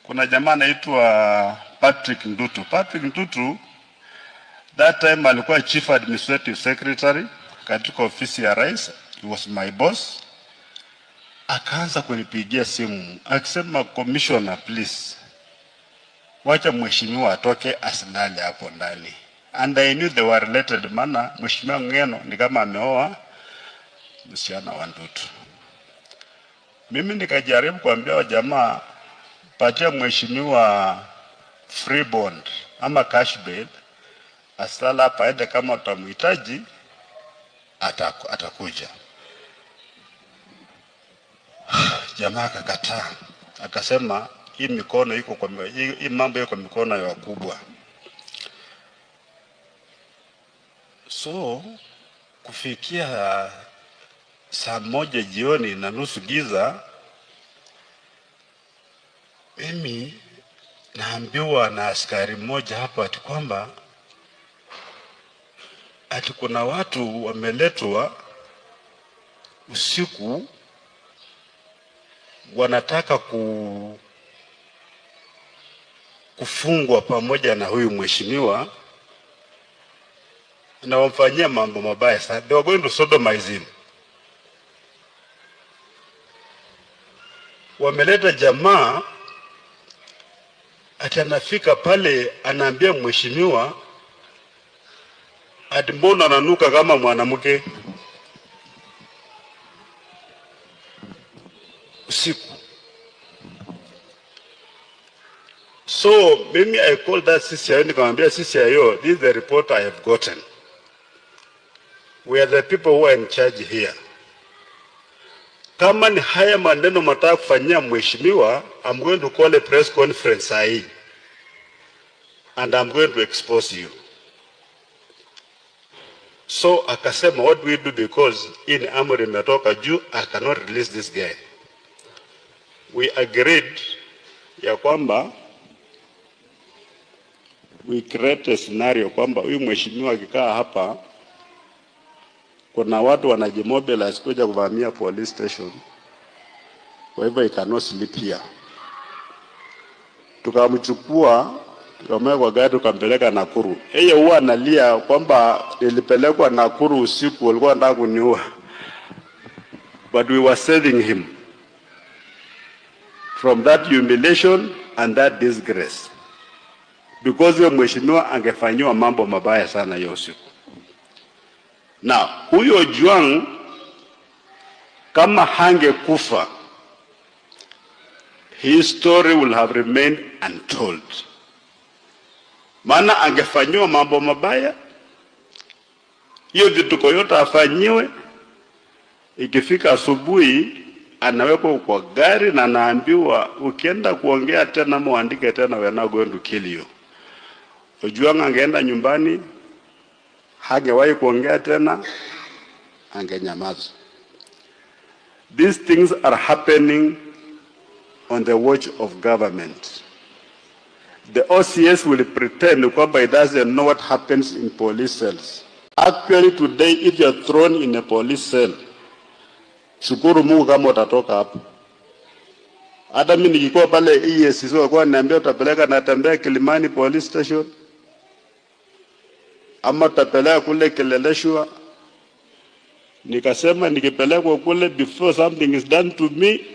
kuna jamaa anaitwa Patrick Ndutu. Patrick Ndutu that time alikuwa chief administrative secretary katika ofisi ya rais. He was my boss. Akaanza kunipigia simu akisema, commissioner please, wacha mheshimiwa atoke asilale hapo ndani. And I knew they were related, maana mheshimiwa Ngeno ni kama ameoa msichana wa Ndutu. Mimi nikajaribu kuambia jamaa, patia mheshimiwa free bond ama cash bail, asilala hapa, aende kama utamhitaji atakuja. Jamaa akakataa, akasema hii mikono iko kwa hii mambo iko mikono ya wakubwa. So kufikia saa 1 jioni na nusu giza, mimi naambiwa na askari mmoja hapa ati kwamba ati kuna watu wameletwa usiku wanataka kufungwa pamoja na huyu mheshimiwa na wamfanyia mambo mabaya sana. They were going to sodomize him. Wameleta jamaa ati anafika pale anaambia mheshimiwa ati mbona ananuka kama mwanamke usiku. So mimi I called that CCIO nikamwambia CCIO, this is the report I have gotten. We are the people who are in charge here. Kama ni haya maneno mataka kufanyia mheshimiwa, I'm going to call a press conference sahi and I'm going to expose you. So akasema, what we do, because in amri imetoka juu, I cannot release this guy. We agreed ya kwamba we create a scenario kwamba huyu mheshimiwa akikaa hapa kuna watu wanajimobilize kuja kuvamia police station, kwa hivyo he cannot sleep here. Tukamchukua tukamweka kwa gari tukampeleka Nakuru. Yeye huwa analia kwamba nilipelekwa Nakuru usiku, walikuwa wanataka kuniua, but we were saving him from that humiliation and that disgrace, because huyo mheshimiwa angefanywa mambo mabaya sana hiyo usiku. Na huyo Juang kama hangekufa, his story will have remained untold. Maana angefanywa mambo mabaya, hiyo vituko yote afanyiwe, ikifika asubuhi anawekwa kwa gari na anaambiwa ukienda kuongea tena muandike tena, we are not going to kill you. Juang angeenda nyumbani, hagewahi kuongea tena, angenyamaza. These things are happening on the watch of government. The OCS will pretend kwamba it doesn't know what happens in police cells. Actually today, if you are thrown in a police cell, shukuru Mungu kama utatoka hapo. Hata mimi nikikuwa pale EACC walikuwa niambia utapeleka natembea Kilimani police station ama tutapeleka kule Kileleshwa. Nikasema nikipelekwa kule, before something is done to me,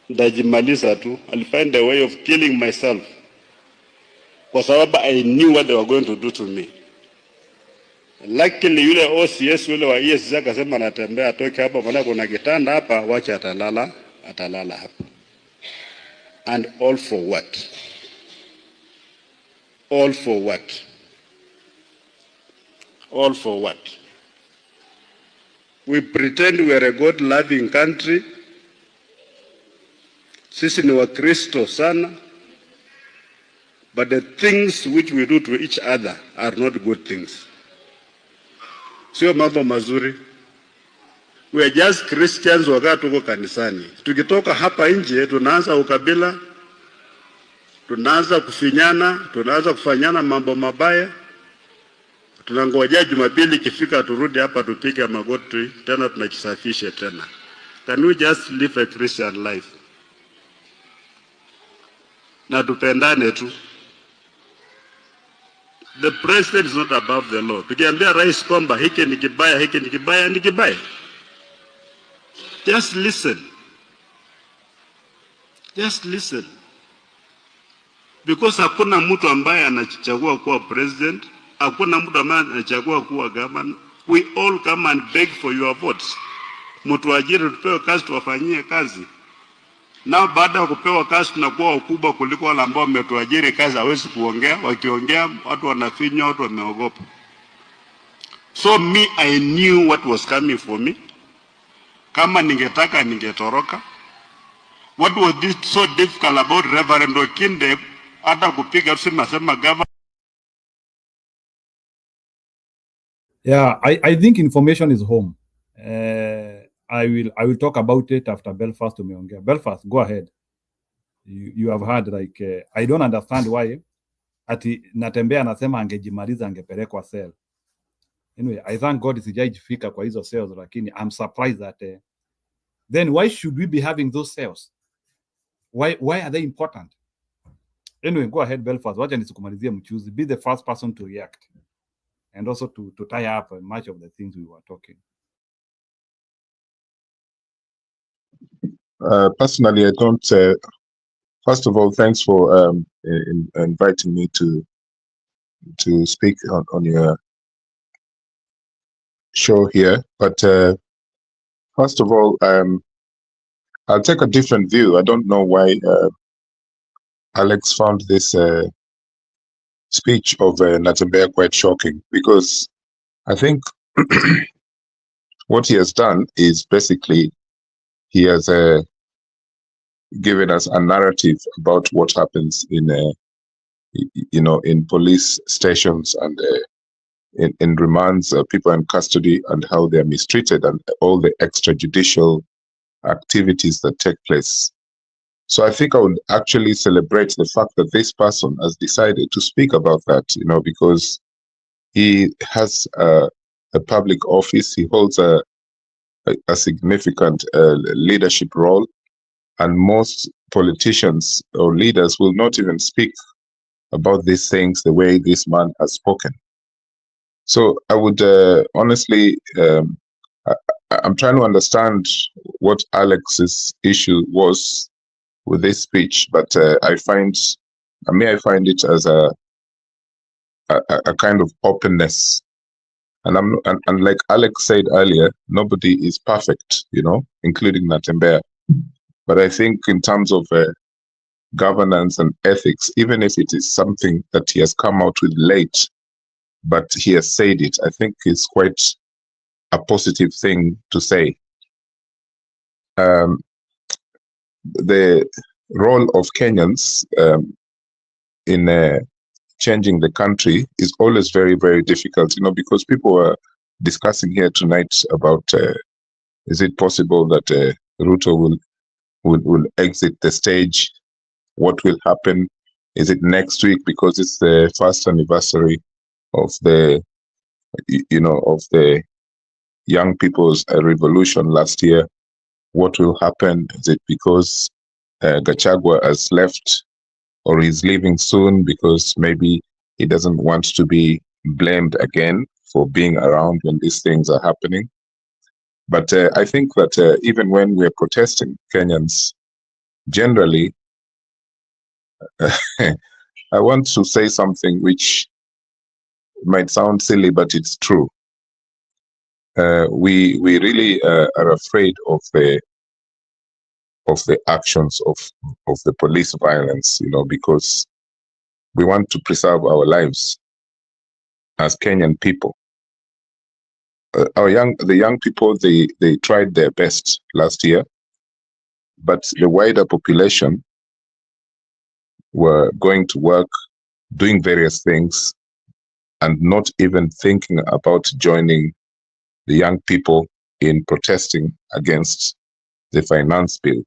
ndajimaliza tu. I'll find a way of killing myself, kwa sababu I knew what they were going to do to me. Luckily yule OCS yule wa EACC akasema anatembea atoke hapa, maana kuna kitanda hapa, wacha atalala hapa. And all for what? All for what? All for what? We pretend we are a God-loving country. Sisi ni Wakristo sana. But the things which we do to each other are not good things. Sio mambo mazuri. We are just Christians wakati tuko kanisani. Tukitoka hapa nje tunaanza ukabila, tunaanza kufinyana, tunaanza kufanyana mambo mabaya. Tunangojea Jumapili kifika turudi hapa tupige magoti tena tunajisafishe tena. Can we just live a Christian life? Na tupendane tu. The president is not above the law. Tukiambia rais kwamba hiki ni kibaya, hiki ni kibaya, ni kibaya. Just listen. Just listen. Because hakuna mtu ambaye anachagua kuwa president, hakuna mtu ambaye anachagua kuwa governor. We all come and beg for your votes. Mtu ajiri tupewe kazi tuwafanyie kazi. Na baada ya kupewa kazi tunakuwa wakubwa kuliko wale ambao wametuajiri kazi, hawezi kuongea, wakiongea watu wanafinywa, watu wameogopa. So me, I knew what was coming for me. Kama ningetaka ningetoroka. What was this so difficult about Reverend Okinde hata kupiga sema government? Yeah, I think information is home. I will talk about it after Belfast umeongea. Belfast, go ahead. You have heard like I don't understand why ati Natembea anasema angejimaliza angepelekwa cell. Anyway, I thank God sijaijifika kwa hizo cells, lakini I'm surprised that then why should we be having those cells? Why are they important? Anyway, go ahead, Belfast. Wacha nisikumalizie mchuzi. Be the first person to react and also to tie up much of the things we were talking. Personally, I don't. First of all, thanks for inviting me to speak on your show here. But first of all, I'll take a different view. I don't know why Alex found this speech of Natembeya quite shocking, because I think what he has done is basically he has given us a narrative about what happens in in police stations and in remands, people in custody, and how they are mistreated, and all the extrajudicial activities that take place. So I think I would actually celebrate the fact that this person has decided to speak about that, because he has a public office, he holds a significant leadership role, and most politicians or leaders will not even speak about these things the way this man has spoken. So I would honestly, I'm trying to understand what Alex's issue was with this speech, but I find it as a kind of openness. And like Alex said earlier, nobody is perfect, including Natembeya. But I think in terms of governance and ethics, even if it is something that he has come out with late, but he has said it, I think it's quite a positive thing to say. The role of Kenyans in changing the country is always very, very difficult, because people are discussing here tonight about is it possible that Ruto will exit the stage? What will happen? Is it next week because it's the first anniversary of the of the young people's revolution last year? What will happen? Is it because Gachagua has left, or he's leaving soon because maybe he doesn't want to be blamed again for being around when these things are happening? But I think that even when we're protesting, Kenyans generally, I want to say something which might sound silly, but it's true. We really are afraid of the actions of the police violence, because we want to preserve our lives as Kenyan people. The young people, they tried their best last year, but the wider population were going to work, doing various things, and not even thinking about joining the young people in protesting against the finance bill.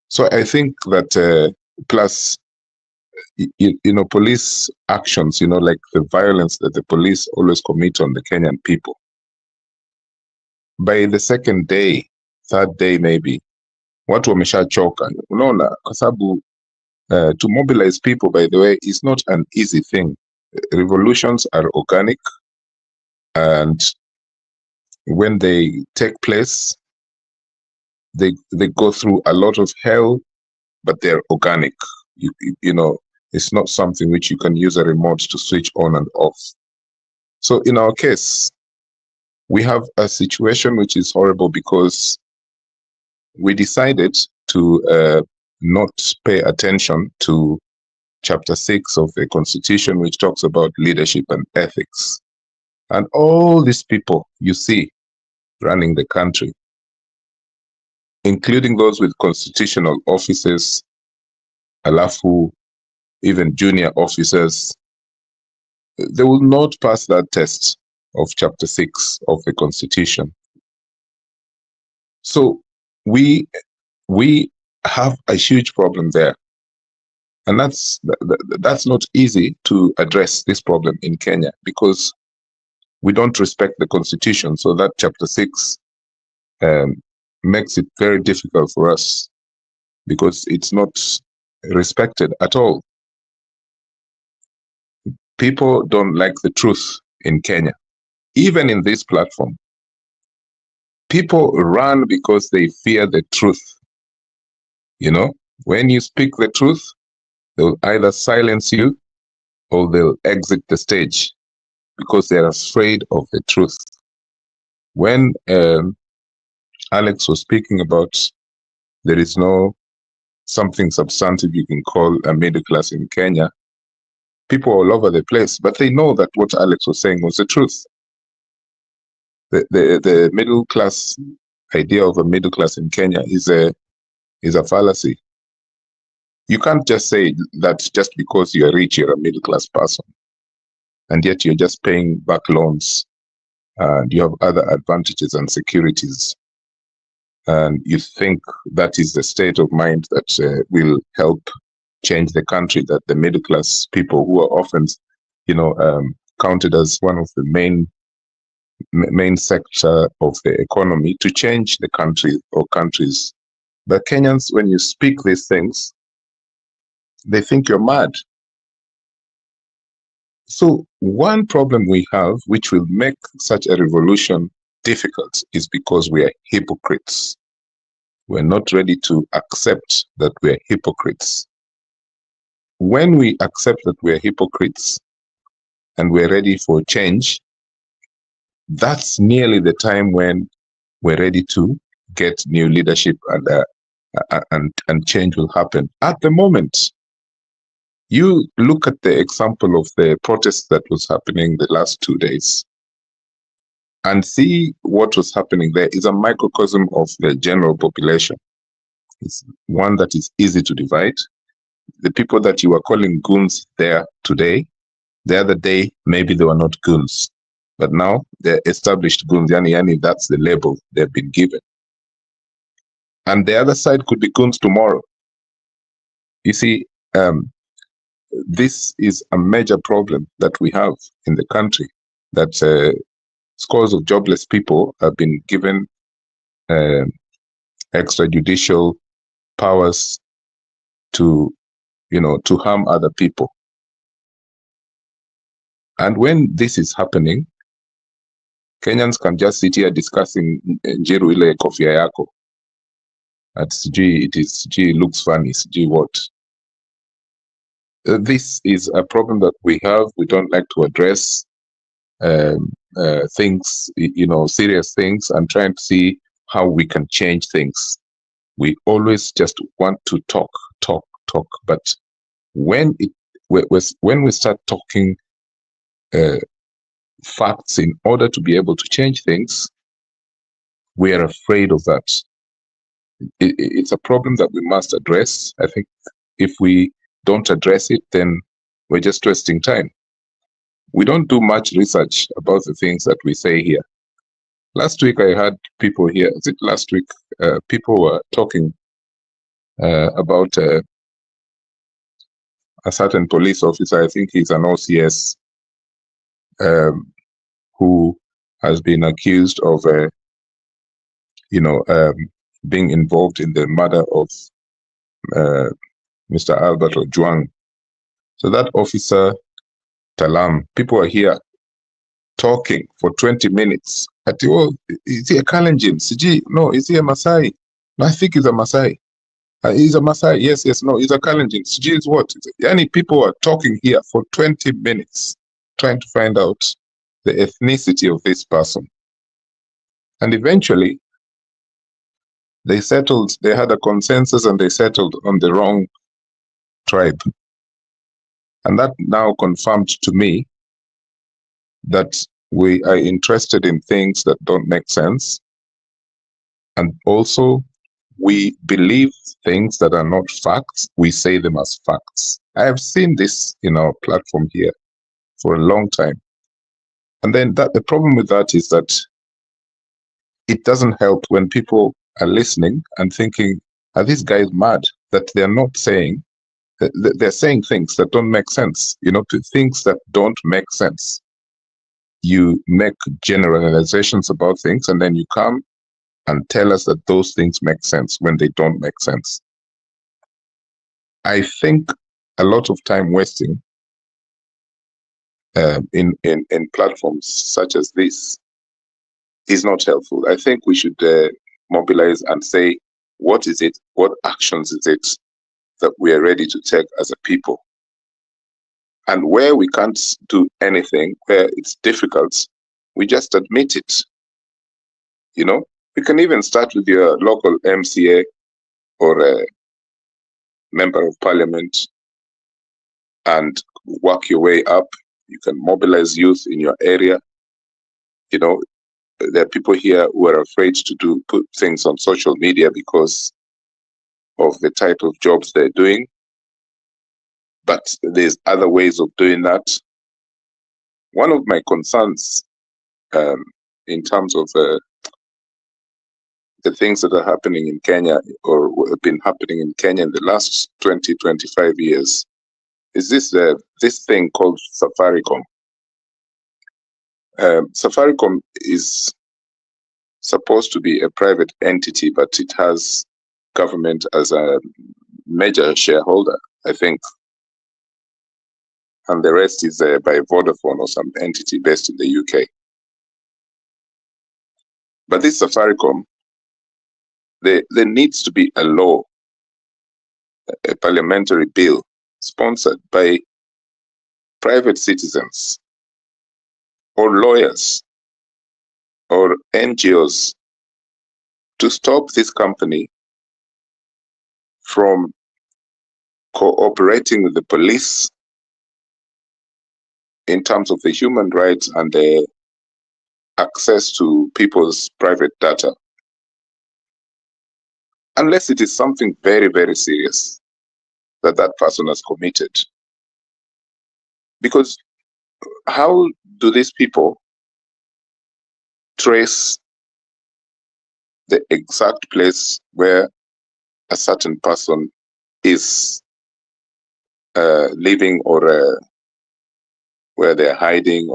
So I think that plus, police actions, like the violence that the police always commit on the Kenyan people. By the second day, third day maybe, watu wameshachoka. Unaona, kwa sababu to mobilize people, by the way, is not an easy thing. Revolutions are organic, and when they take place, they go through a lot of hell, but they're organic. It's not something which you can use a remote to switch on and off. So in our case, we have a situation which is horrible because we decided to not pay attention to Chapter 6 of the Constitution, which talks about leadership and ethics. And all these people you see running the country, including those with constitutional offices, alafu, even junior officers, they will not pass that test of Chapter 6 of the Constitution. So we have a huge problem there. And that's not easy to address this problem in Kenya, because we don't respect the constitution. So that chapter 6 makes it very difficult for us because it's not respected at all. People don't like the truth in Kenya. Even in this platform, people run because they fear the truth. You know, when you speak the truth, they'll either silence you or they'll exit the stage because they're afraid of the truth. When Alex was speaking about there is no something substantive you can call a middle class in Kenya, people all over the place, but they know that what Alex was saying was the truth. The middle class idea of a middle class in Kenya is a fallacy. You can't just say that just because you're rich, you're a middle class person, and yet you're just paying back loans, and you have other advantages and securities, and you think that is the state of mind that will help change the country, that the middle class people who are often, counted as one of the main sector of the economy to change the country or countries. But Kenyans, when you speak these things, they think you're mad. So one problem we have, which will make such a revolution difficult, is because we are hypocrites. We're not ready to accept that we're hypocrites. When we accept that we're hypocrites and we're ready for change, that's nearly the time when we're ready to get new leadership and change will happen. At the moment, you look at the example of the protest that was happening the last 2 days and see what was happening there is a microcosm of the general population. It's one that is easy to divide. The people that you are calling goons there today, the other day, maybe they were not goons. But now they're established goons. Yani, that's the label they've been given. And the other side could be goons tomorrow. You see, this is a major problem that we have in the country, that scores of jobless people have been given extrajudicial powers to harm other people. And when this is happening, Kenyans can just sit here discussing njiru ile kofia yako. At sijui looks funny, sijui what. This is a problem that we have. We don't like to address things, serious things, and trying to see how we can change things. We always just want to talk. But when we start talking facts in order to be able to change things, we are afraid of that. It's a problem that we must address. I think if we don't address it, then we're just wasting time. We don't do much research about the things that we say here. Last week, I had people here. Is it last week? People were talking about a certain police officer. I think he's an OCS who has been accused of, being involved in the murder of Mr. Albert Ojwang. So that officer, Talam, people are here talking for 20 minutes. Is he a Kalenjin? No, is he a Maasai? No, I think he's a Maasai. He's a Maasai. Yes. No, he's a Kalenjin. Sijui is what? People are talking here for 20 minutes trying to find out the ethnicity of this person. And eventually, they had a consensus and they settled on the wrong tribe. And that now confirmed to me that we are interested in things that don't make sense. And also, we believe things that are not facts. We say them as facts. I have seen this in our platform here for a long time. And then the problem with that is that it doesn't help when people are listening and thinking, are these guys mad? That they're not saying, they're saying things that don't make sense, things that don't make sense. you make generalizations about things, and then you come and tell us that those things make sense when they don't make sense. I think a lot of time wasting in platforms such as this is not helpful. I think we should mobilize and say, what is it? What actions is it that we are ready to take as a people? And where we can't do anything, where it's difficult, we just admit it. You know, we can even start with your local MCA or a member of parliament and work your way up. You can mobilize youth in your area. You know, there are people here who are afraid to put things on social media because of the type of jobs they're doing. But there's other ways of doing that. One of my concerns in terms of the things that are happening in Kenya or have been happening in Kenya in the last 20, 25 years is this thing called Safaricom. Safaricom is supposed to be a private entity, but it has government as a major shareholder, I think. And the rest is by Vodafone or some entity based in the UK. But this Safaricom, there needs to be a law, a parliamentary bill sponsored by private citizens or lawyers or NGOs to stop this company from cooperating with the police in terms of the human rights and the access to people's private data. Unless it is something very, very serious that person has committed. Because how do these people trace the exact place where a certain person is living or where they're hiding,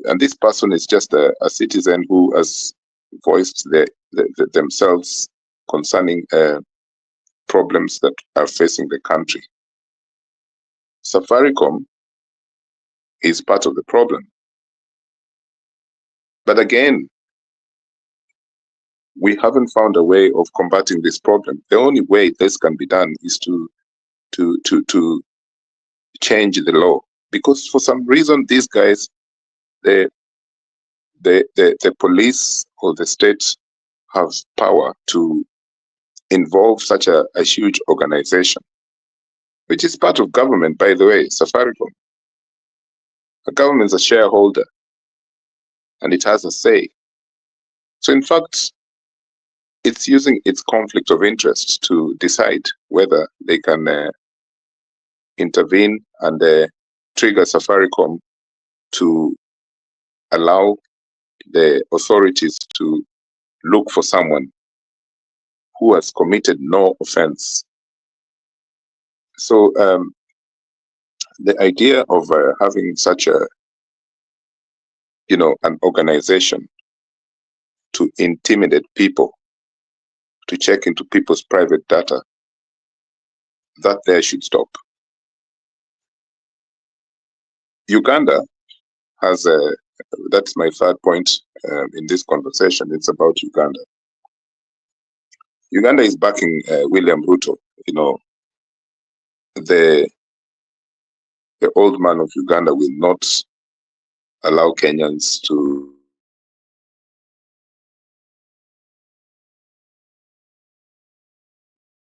and this person is just a citizen who has voiced themselves concerning problems that are facing the country. Safaricom is part of the problem. But again, we haven't found a way of combating this problem. The only way this can be done is to change the law, because for some reason these guys, the police or the state have power to involve such a huge organization, which is part of government, by the way. Safaricom, the government is a shareholder and it has a say. So in fact, it's using its conflict of interest to decide whether they can intervene and trigger Safaricom to allow the authorities to look for someone who has committed no offense. So the idea of having such a, an organization to intimidate people, to check into people's private data, that there should stop. Uganda has that's my third point in this conversation. It's about Uganda. Uganda is backing William Ruto. The old man of Uganda will not allow Kenyans to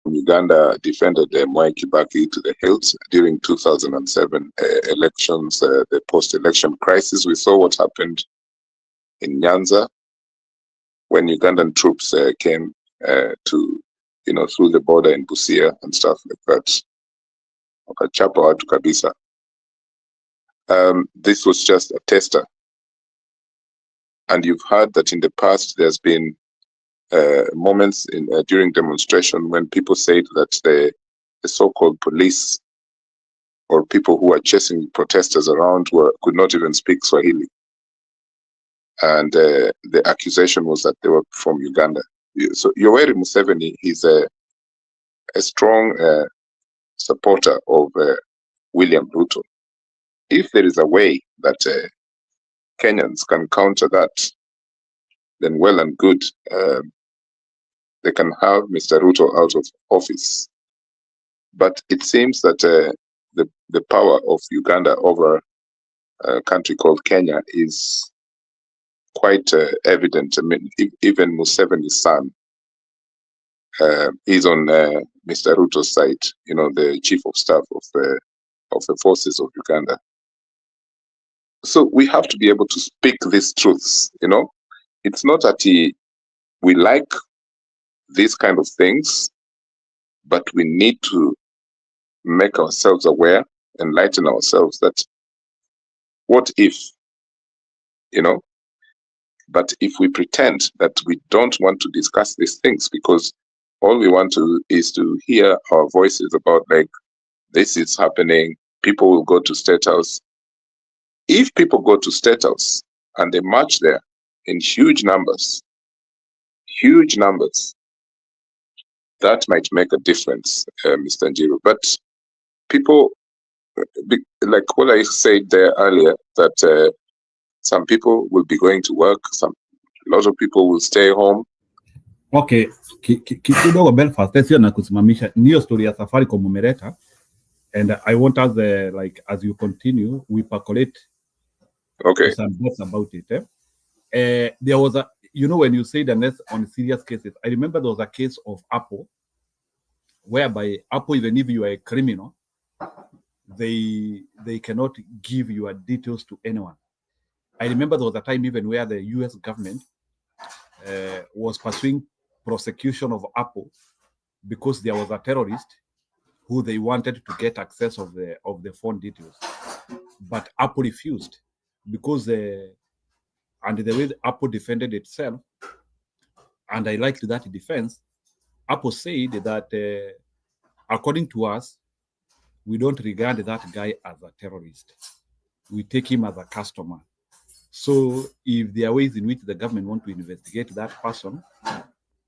Uganda defended Mwai Kibaki to the hilt during 2007 elections, the post-election crisis. We saw what happened in Nyanza when Ugandan troops came to, through the border in Busia and stuff like that. Wakachapa watu kabisa. This was just a tester. And you've heard that in the past there's been moments during demonstration when people said that the so-called police or people who are chasing protesters around could not even speak Swahili. and the accusation was that they were from Uganda. So Yoweri Museveni is a strong supporter of William Ruto. If there is a way that Kenyans can counter that, then well and good. They can have Mr. Ruto out of office. But it seems that the power of Uganda over a country called Kenya is quite evident. I mean, even Museveni's son is on Mr. Ruto's side. You know, the chief of staff of the forces of Uganda. So we have to be able to speak these truths. You know, it's not that we like these kind of things, but we need to make ourselves aware, enlighten ourselves that what if, you know, but if we pretend that we don't want to discuss these things because all we want to is to hear our voices about like this is happening, people will go to State House. If people go to State House and they march there in huge numbers, that might make a difference, Mr. Njiru. But people, like what I said there earlier, that some people will be going to work, a lot of people will stay home. Okay, kidogo Belfast, sio na kusimamisha niyo story ya Safaricom umeleta, and I want us like as you continue, we percolate some thoughts about it. There was a, you know, when you say the on serious cases, I remember there was a case of Apple, whereby Apple, even if you are a criminal, they cannot give your details to anyone. I remember there was a time even where the US government was pursuing prosecution of Apple because there was a terrorist who they wanted to get access of the phone details, but Apple refused because and the way Apple defended itself, and I liked that defense. Apple said that according to us, we don't regard that guy as a terrorist. We take him as a customer. So if there are ways in which the government want to investigate that person,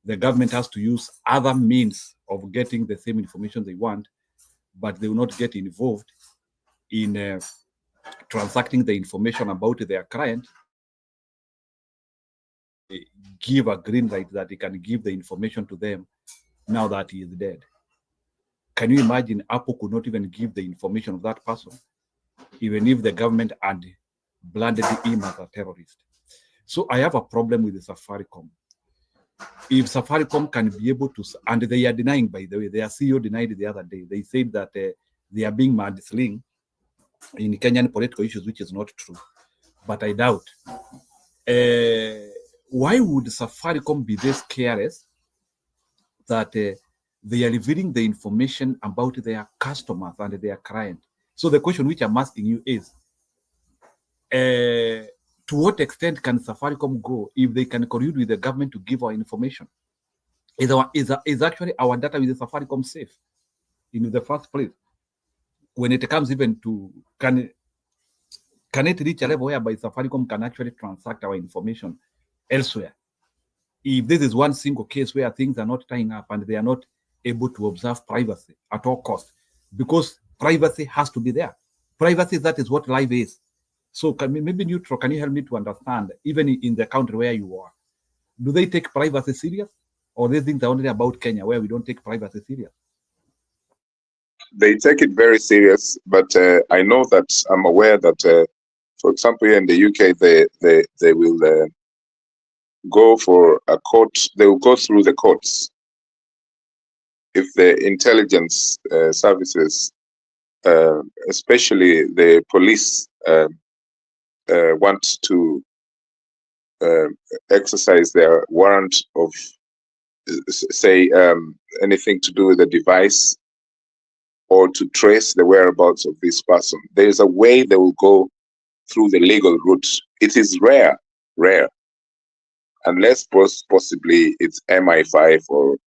the government has to use other means of getting the same information they want, but they will not get involved in transacting the information about their client. They give a green light that they can give the information to them now that he is dead. Can you imagine Apple could not even give the information of that person, even if the government had branded him as a terrorist? So I have a problem with the Safaricom. If Safaricom can be able to, and they are denying, by the way, their CEO denied it the other day. They said that they are being mudslinging in Kenyan political issues, which is not true. But I doubt. Why would Safaricom be this careless that they are revealing the information about their customers and their client? So the question which I'm asking you is, to what extent can Safaricom go if they can collude with the government to give our information? Is actually our data with the Safaricom safe in the first place? When it comes even to, can it reach a level whereby Safaricom can actually transact our information elsewhere? If this is one single case where things are not tying up and they are not able to observe privacy at all costs, because privacy has to be there. Privacy, that is what life is. So maybe Neutral, can you help me to understand, even in the country where you are, do they take privacy serious? Or they think only about Kenya where we don't take privacy serious? They take it very serious, but I know that I'm aware that, for example, here in the UK, they will go for a court. They will go through the courts if the intelligence services, especially the police, want to exercise their warrant of, say, anything to do with the device, or to trace the whereabouts of this person. There is a way they will go through the legal route. It is rare, unless possibly it's MI5 or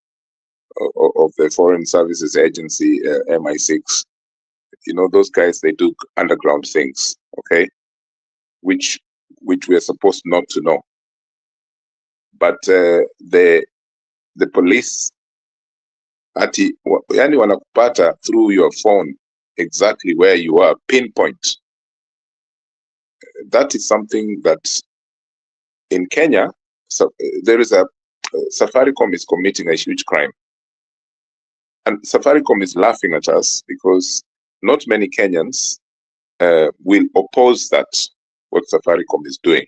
of the Foreign Services Agency, MI6. You know, those guys, they do underground things, okay? Which which we are supposed not to know. But the police yani wanakupata through your phone exactly where you are, pinpoint. That is something that in Kenya, so there is Safaricom is committing a huge crime. And Safaricom is laughing at us because not many Kenyans will oppose that, what Safaricom is doing.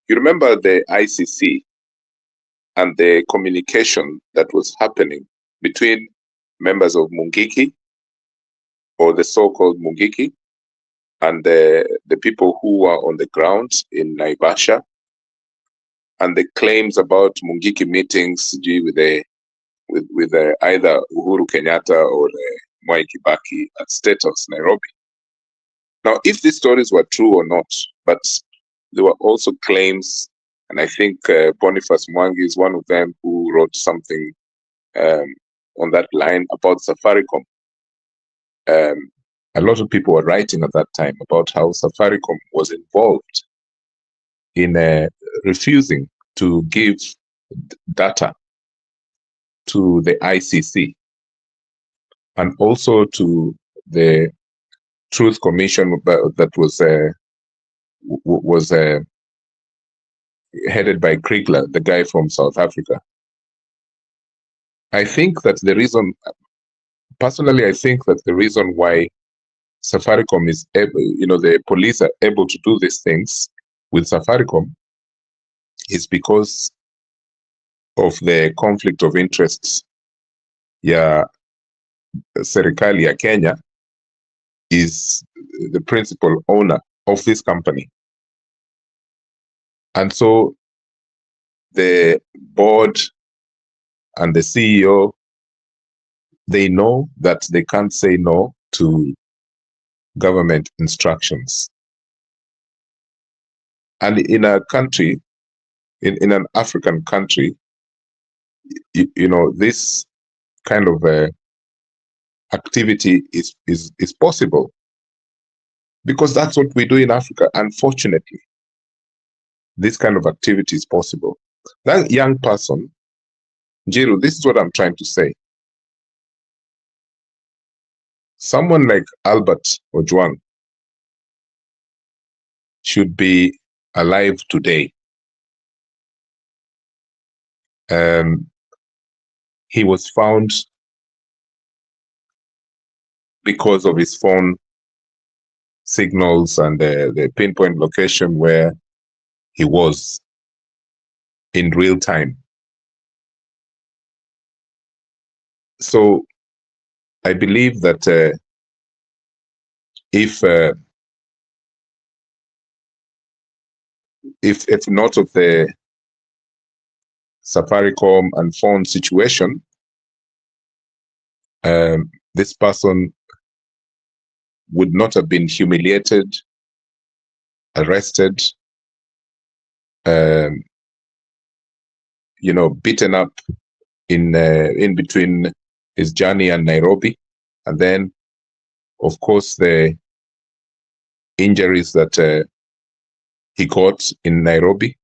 You remember the ICC and the communication that was happening between members of Mungiki, or the so-called Mungiki, and the people who were on the ground in Naivasha, and the claims about Mungiki meetings with either Uhuru Kenyatta or Mwai Kibaki at State House, Nairobi. Now, if these stories were true or not, but there were also claims, and I think Boniface Mwangi is one of them who wrote something on that line about Safaricom. A lot of people were writing at that time about how Safaricom was involved in refusing to give data to the ICC and also to the Truth Commission that was headed by Kriegler, the guy from South Africa. I think that the reason, personally, I think that the reason why Safaricom is able, the police are able to do these things with Safaricom is because of the conflict of interests. Serikali ya Kenya is the principal owner of this company. And so the board and the CEO, they know that they can't say no to government instructions. And in a country, in an African country, this kind of activity is possible because that's what we do in Africa. Unfortunately, this kind of activity is possible. That young person, Jiru, this is what I'm trying to say. Someone like Albert Ojwang should be alive today. He was found because of his phone signals and the pinpoint location where he was in real time. So I believe that if not of the Safaricom and phone situation, this person would not have been humiliated, arrested, beaten up in between his journey and Nairobi, and then, of course, the injuries that he got in Nairobi,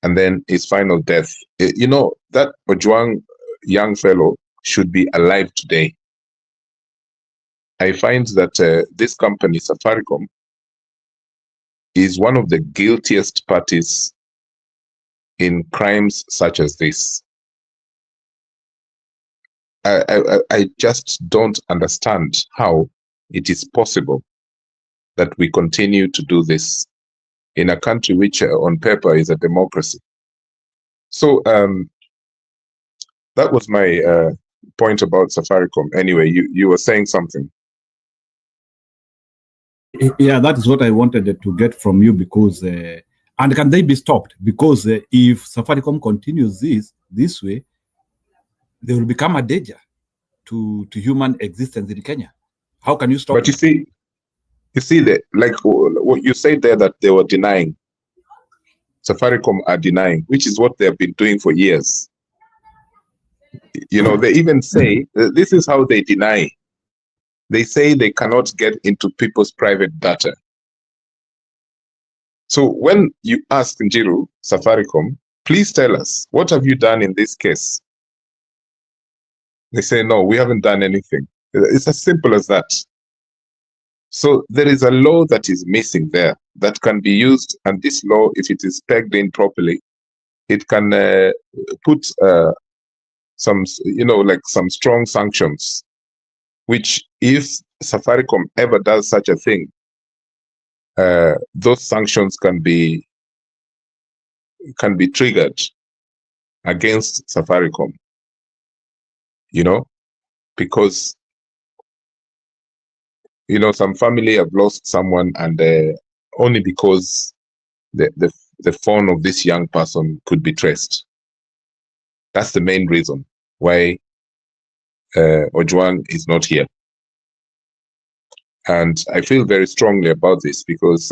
and then his final death. That Ojwang young fellow should be alive today. I find that this company, Safaricom, is one of the guiltiest parties in crimes such as this. I just don't understand how it is possible that we continue to do this in a country which on paper is a democracy. So that was my point about Safaricom. Anyway, you were saying something. Yeah, that is what I wanted to get from you, because and can they be stopped? Because if Safaricom continues this way, they will become a danger to human existence in Kenya. How can you stop? But you see that, like what you said there, that they were denying. Safaricom are denying, which is what they have been doing for years. They even say this is how they deny. They say they cannot get into people's private data. So when you ask Njiru, Safaricom, please tell us, what have you done in this case? They say, no, we haven't done anything. It's as simple as that. So there is a law that is missing there that can be used, and this law, if it is pegged in properly, it can put some, like some strong sanctions, which if Safaricom ever does such a thing, those sanctions can be triggered against Safaricom, because some family have lost someone, and only because the phone of this young person could be traced. That's the main reason why Ojwang is not here. And I feel very strongly about this because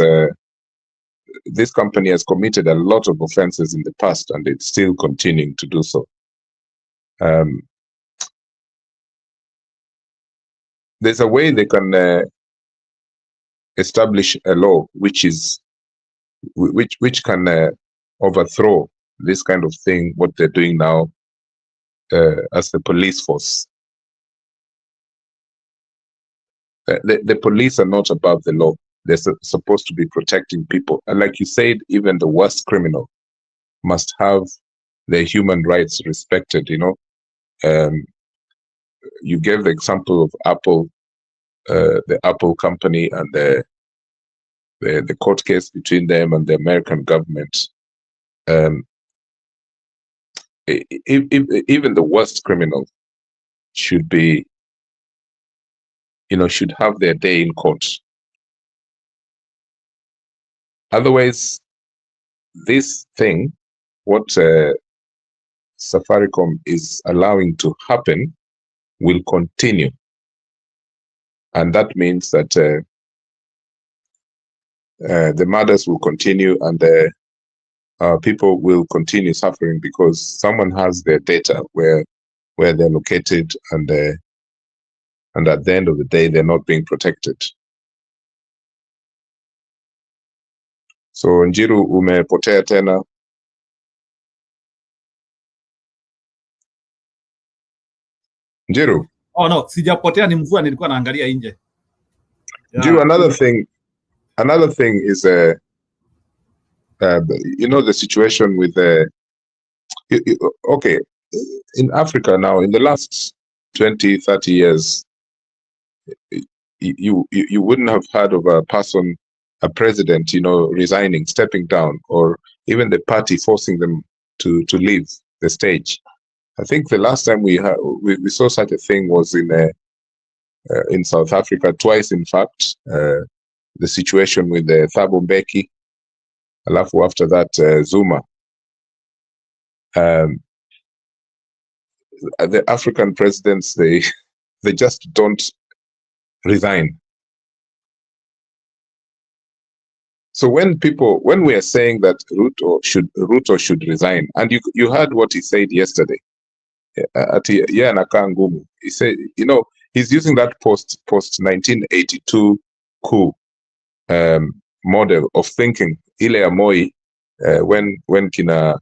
this company has committed a lot of offenses in the past, and it's still continuing to do so. There's a way they can establish a law which can overthrow this kind of thing, what they're doing now as the police force. The police are not above the law. They're supposed to be protecting people. And like you said, even the worst criminal must have their human rights respected, You gave the example of Apple, the Apple company, and the court case between them and the American government. Even the worst criminal should be, should have their day in court. Otherwise, this thing, what Safaricom is allowing to happen, will continue. And that means that the murders will continue, and people will continue suffering because someone has their data where they're located, and at the end of the day, they're not being protected. So Njiru, umepotea tena. Njiru. Oh no, sijapotea, ni mvua nilikuwa naangalia nje. Njiru, another thing is the situation with okay, in Africa now, in the last 20, 30 years, you wouldn't have heard of a president, resigning, stepping down, or even the party forcing them to leave the stage. I think the last time we saw such a thing was in South Africa, twice, in fact. The situation with Thabo Mbeki, alafu after that Zuma. The African presidents, they just don't resign. So when we are saying that Ruto should resign, and you heard what he said yesterday, he said, he's using that post 1982 coup model of thinking, ile ya Moi, when kina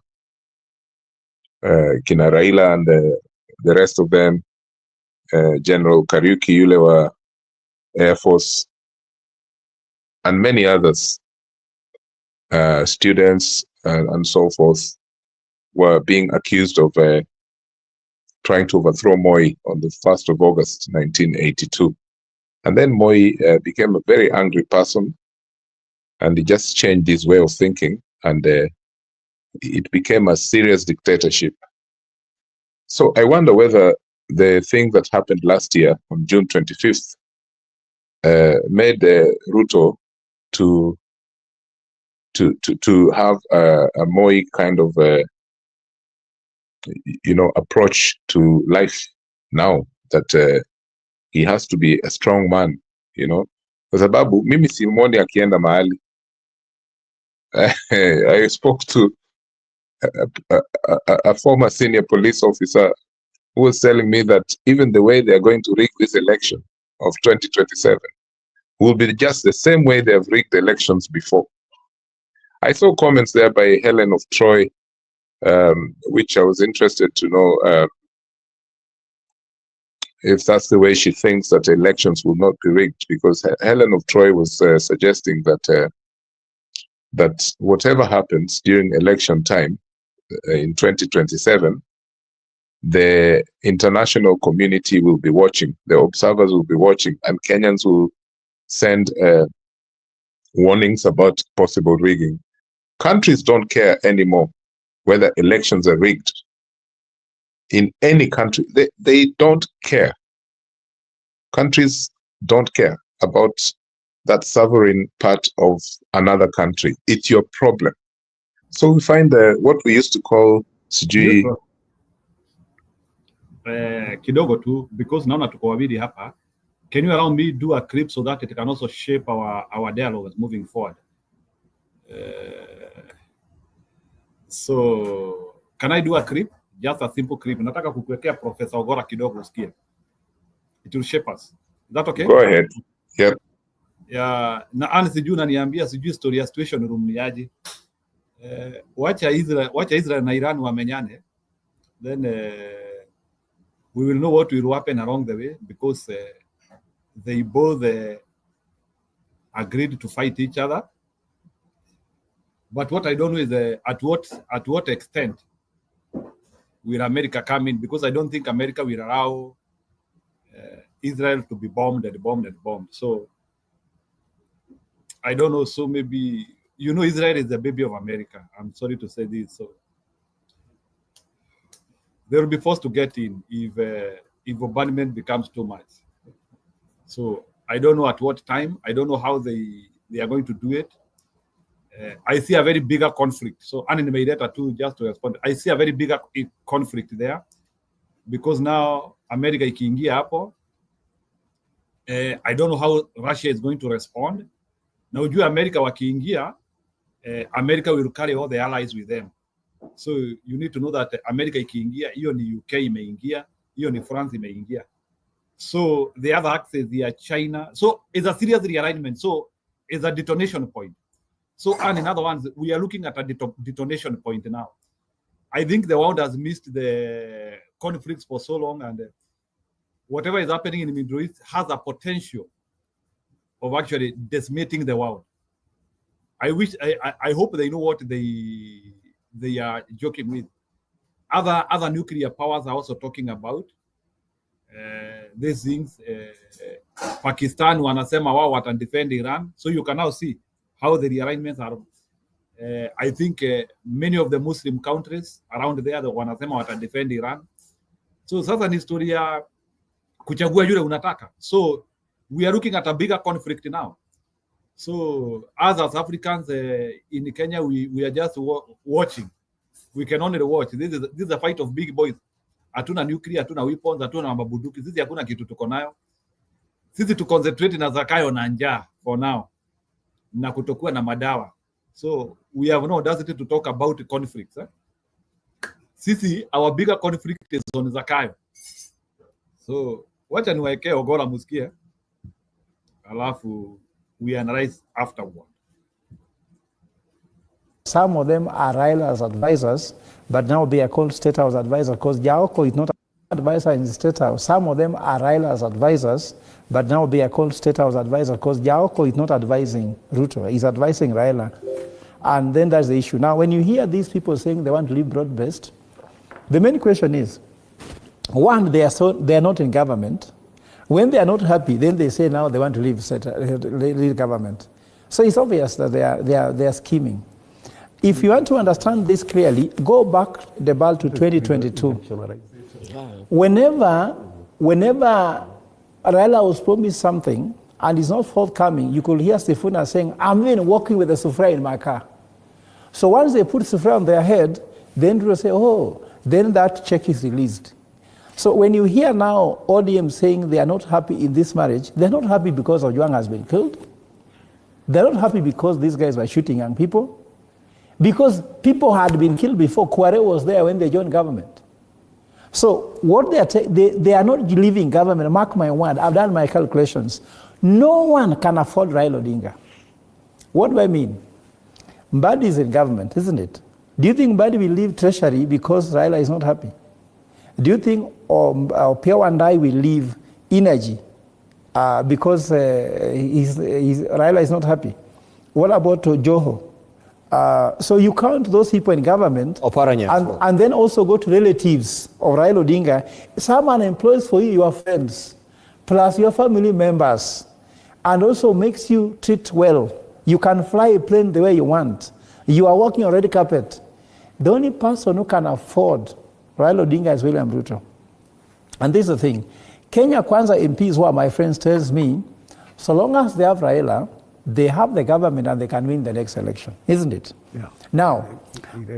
Raila and the rest of them, General Kariuki yule wa Air Force, and many others, students and so forth, were being accused of trying to overthrow Moi on the 1st of August 1982. And then Moi became a very angry person, and he just changed his way of thinking, and it became a serious dictatorship. So I wonder whether the thing that happened last year on June 25th made Ruto to have a Moi kind of approach to life now, that he has to be a strong man, kwa sababu mimi simwoni akienda mahali. I spoke to a former senior police officer who was telling me that even the way they are going to rig this election of 2027 will be just the same way they have rigged elections before. I saw comments there by Helen of Troy, which I was interested to know if that's the way she thinks that elections will not be rigged, because Helen of Troy was suggesting that that whatever happens during election time in 2027, the international community will be watching, the observers will be watching, and Kenyans will send warnings about possible rigging. Countries don't care anymore whether elections are rigged. In any country, they don't care. Countries don't care about that sovereign part of another country. It's your problem. So we find what we used to call sijui kidogo tu, because naona tuko wawili hapa. Can you allow me do a clip so that it can also shape our dialogue moving forward? So can I do a clip? Just a simple clip. Nataka kukuwekea Professor Ogora kidogo usikie. It will shape us. Is that okay? Go ahead. Yep. Yeah, na sijui unaniambia sijui story ya situation room ni aje. Wacha Israel na Iran wamenyane. Then we will know what will happen along the way, because they both agreed to fight each other. But what I don't know is at what extent will America come in, because I don't think America will allow Israel to be bombed and bombed and bombed. So I don't know. So maybe, Israel is the baby of America. I'm sorry to say this. So they will be forced to get in if abandonment becomes too much. So I don't know at what time. I don't know how they are going to do it. I see a very bigger conflict. So animated too, just to respond, I see a very bigger conflict there, because now America ikiingia hapo, I don't know how Russia is going to respond. Now, ujue America wakiingia, America will carry all the allies with them. So you need to know that America ikiingia, hiyo ni UK imeingia, hiyo ni France imeingia. So the other axis, they are China. So it's a serious realignment. So it's a detonation point. So, and in other ones, we are looking at a detonation point now. I think the world has missed the conflicts for so long, and whatever is happening in the Middle East has a potential of actually decimating the world. I hope they know what they are joking with. Other nuclear powers are also talking about these things. Pakistan wanasema wao watan defend Iran. So you can now see how the realignments are. I think many of the Muslim countries around there, the wanasema watan defend Iran. So sasa ni historia kuchagua yule unataka. So we are looking at a bigger conflict now. So as Africans in Kenya, we are just watching. We can only watch. This is a fight of big boys. Hatuna nuclear, hatuna weapons, hatuna mabuduki. Sisi hakuna kitu tuko nayo. Sisi tu concentrate na Zakayo na njaa for now, na kutokuwa na madawa. So we have no audacity to talk about conflicts. Sisi, our bigger conflict is on Zakayo. So wacha niwaekee Ogola musikie, alafu we analyze afterward. Some of them are Raila's advisors, but now they are called State House advisors, because Jaoko is not an advisor in the State House. Some of them are Raila's advisors, but now they are called State House advisors, because Jaoko is not advising Ruto, he's advising Raila. And then that's the issue. Now, when you hear these people saying they want to live broad-based, the main question is, one, they are not in government. When they are not happy, then they say now they want to leave government. So it's obvious that they are scheming. If you want to understand this clearly, go back the ball to 2022. Whenever Raila was promised something and it's not forthcoming, you could hear Sifuna saying, I'm even walking with a Sufra in my car. So once they put Sufra on their head, then they will say, oh, then that check is released. So when you hear now ODM saying they are not happy in this marriage, they're not happy because Ojwang has been killed. They're not happy because these guys were shooting young people. Because people had been killed before. Kware was there when they joined government. So what they are not leaving government. Mark my word, I've done my calculations. No one can afford Raila Odinga. What do I mean? Mbadi is in government, isn't it? Do you think Mbadi will leave Treasury because Raila is not happy? Do you think Opiyo and I will leave energy because Raila is not happy? What about Joho? So you count those people in government and then also go to relatives of Raila Odinga. Someone employs for you your friends, plus your family members, and also makes you treat well. You can fly a plane the way you want. You are walking on red carpet. The only person who can afford Raila Odinga is William Ruto. And this is the thing. Kenya Kwanza MPs, who are my friends, tells me, so long as they have Raila, they have the government and they can win the next election, isn't it? Yeah. Now,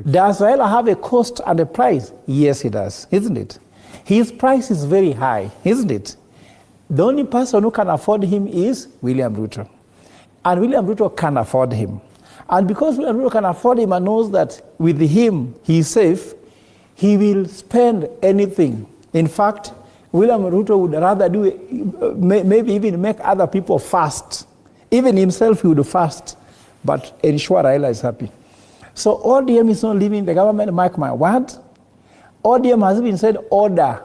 does Raila have a cost and a price? Yes, he does, isn't it? His price is very high, isn't it? The only person who can afford him is William Ruto. And William Ruto can afford him. And because William Ruto can afford him and knows that with him he's safe, he will spend anything. In fact, William Ruto would rather do it, maybe even make other people fast. Even himself he would fast, but ensure Raila is happy. So ODM is not leaving the government, mark my word. ODM has even said order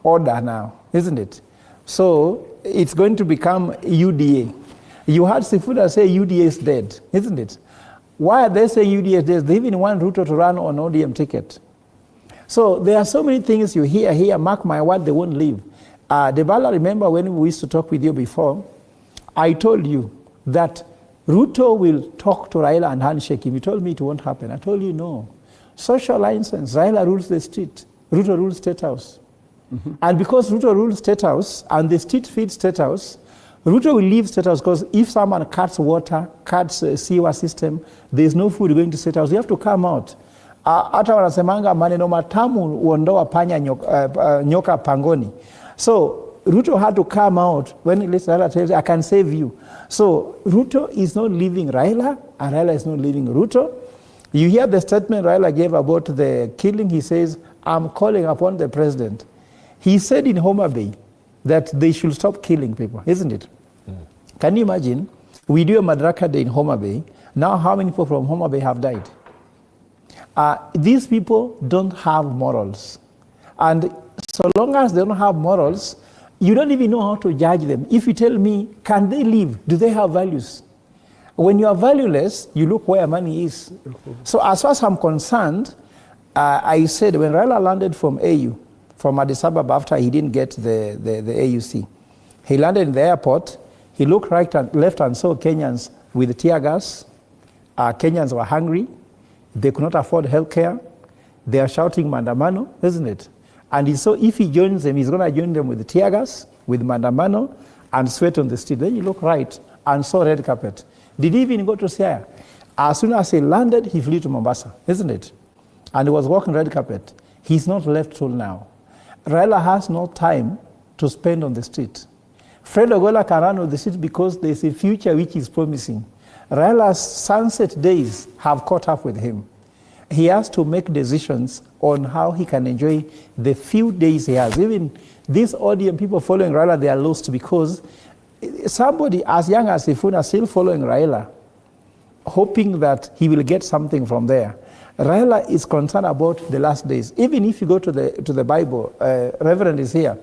now, isn't it? So it's going to become UDA. You heard Sifuna say UDA is dead, isn't it? Why are they saying UDA is dead? They even want Ruto to run on ODM ticket. So there are so many things you hear here, mark my word, they won't leave. Debala, remember when we used to talk with you before, I told you that Ruto will talk to Raila and handshake him. You told me it won't happen. I told you no. Social license, Raila rules the street, Ruto rules State House. Mm-hmm. And because Ruto rules State House and the street feeds State House, Ruto will leave State House because if someone cuts water, cuts a sewer system, there's no food going to State House. You have to come out. Hata wanasemanga maneno matamu uondoa panya nyoka pangoni. So Ruto had to come out when Raila tells you, I can save you. So Ruto is not leaving Raila, and Raila is not leaving Ruto. You hear the statement Raila gave about the killing. He says, I'm calling upon the president. He said in Homa Bay that they should stop killing people, isn't it? Mm. Can you imagine? We do a Madaraka Day in Homa Bay. Now how many people from Homa Bay have died? These people don't have morals. And so long as they don't have morals, you don't even know how to judge them. If you tell me, can they live? Do they have values? When you are valueless, you look where money is. So as far as I'm concerned, I said when Raila landed from AU, from Addis Ababa after he didn't get the AUC, he landed in the airport, he looked right and left and saw Kenyans with tear gas. Kenyans were hungry. They could not afford healthcare. They are shouting mandamano, isn't it? And he saw if he joins them, he's going to join them with tear gas, with mandamano, and sweat on the street. Then you look right and saw red carpet. Did he even go to Siaya? As soon as he landed, he flew to Mombasa, isn't it? And he was walking red carpet. He's not left till now. Raila has no time to spend on the street. Fred Ogola can run on the street because there's a future which is promising. Raila's sunset days have caught up with him. He has to make decisions on how he can enjoy the few days he has. Even these ODM people following Raila, they are lost because somebody as young as Sifuna still following Raila, hoping that he will get something from there. Raila is concerned about the last days. Even if you go to the Bible, Reverend is here.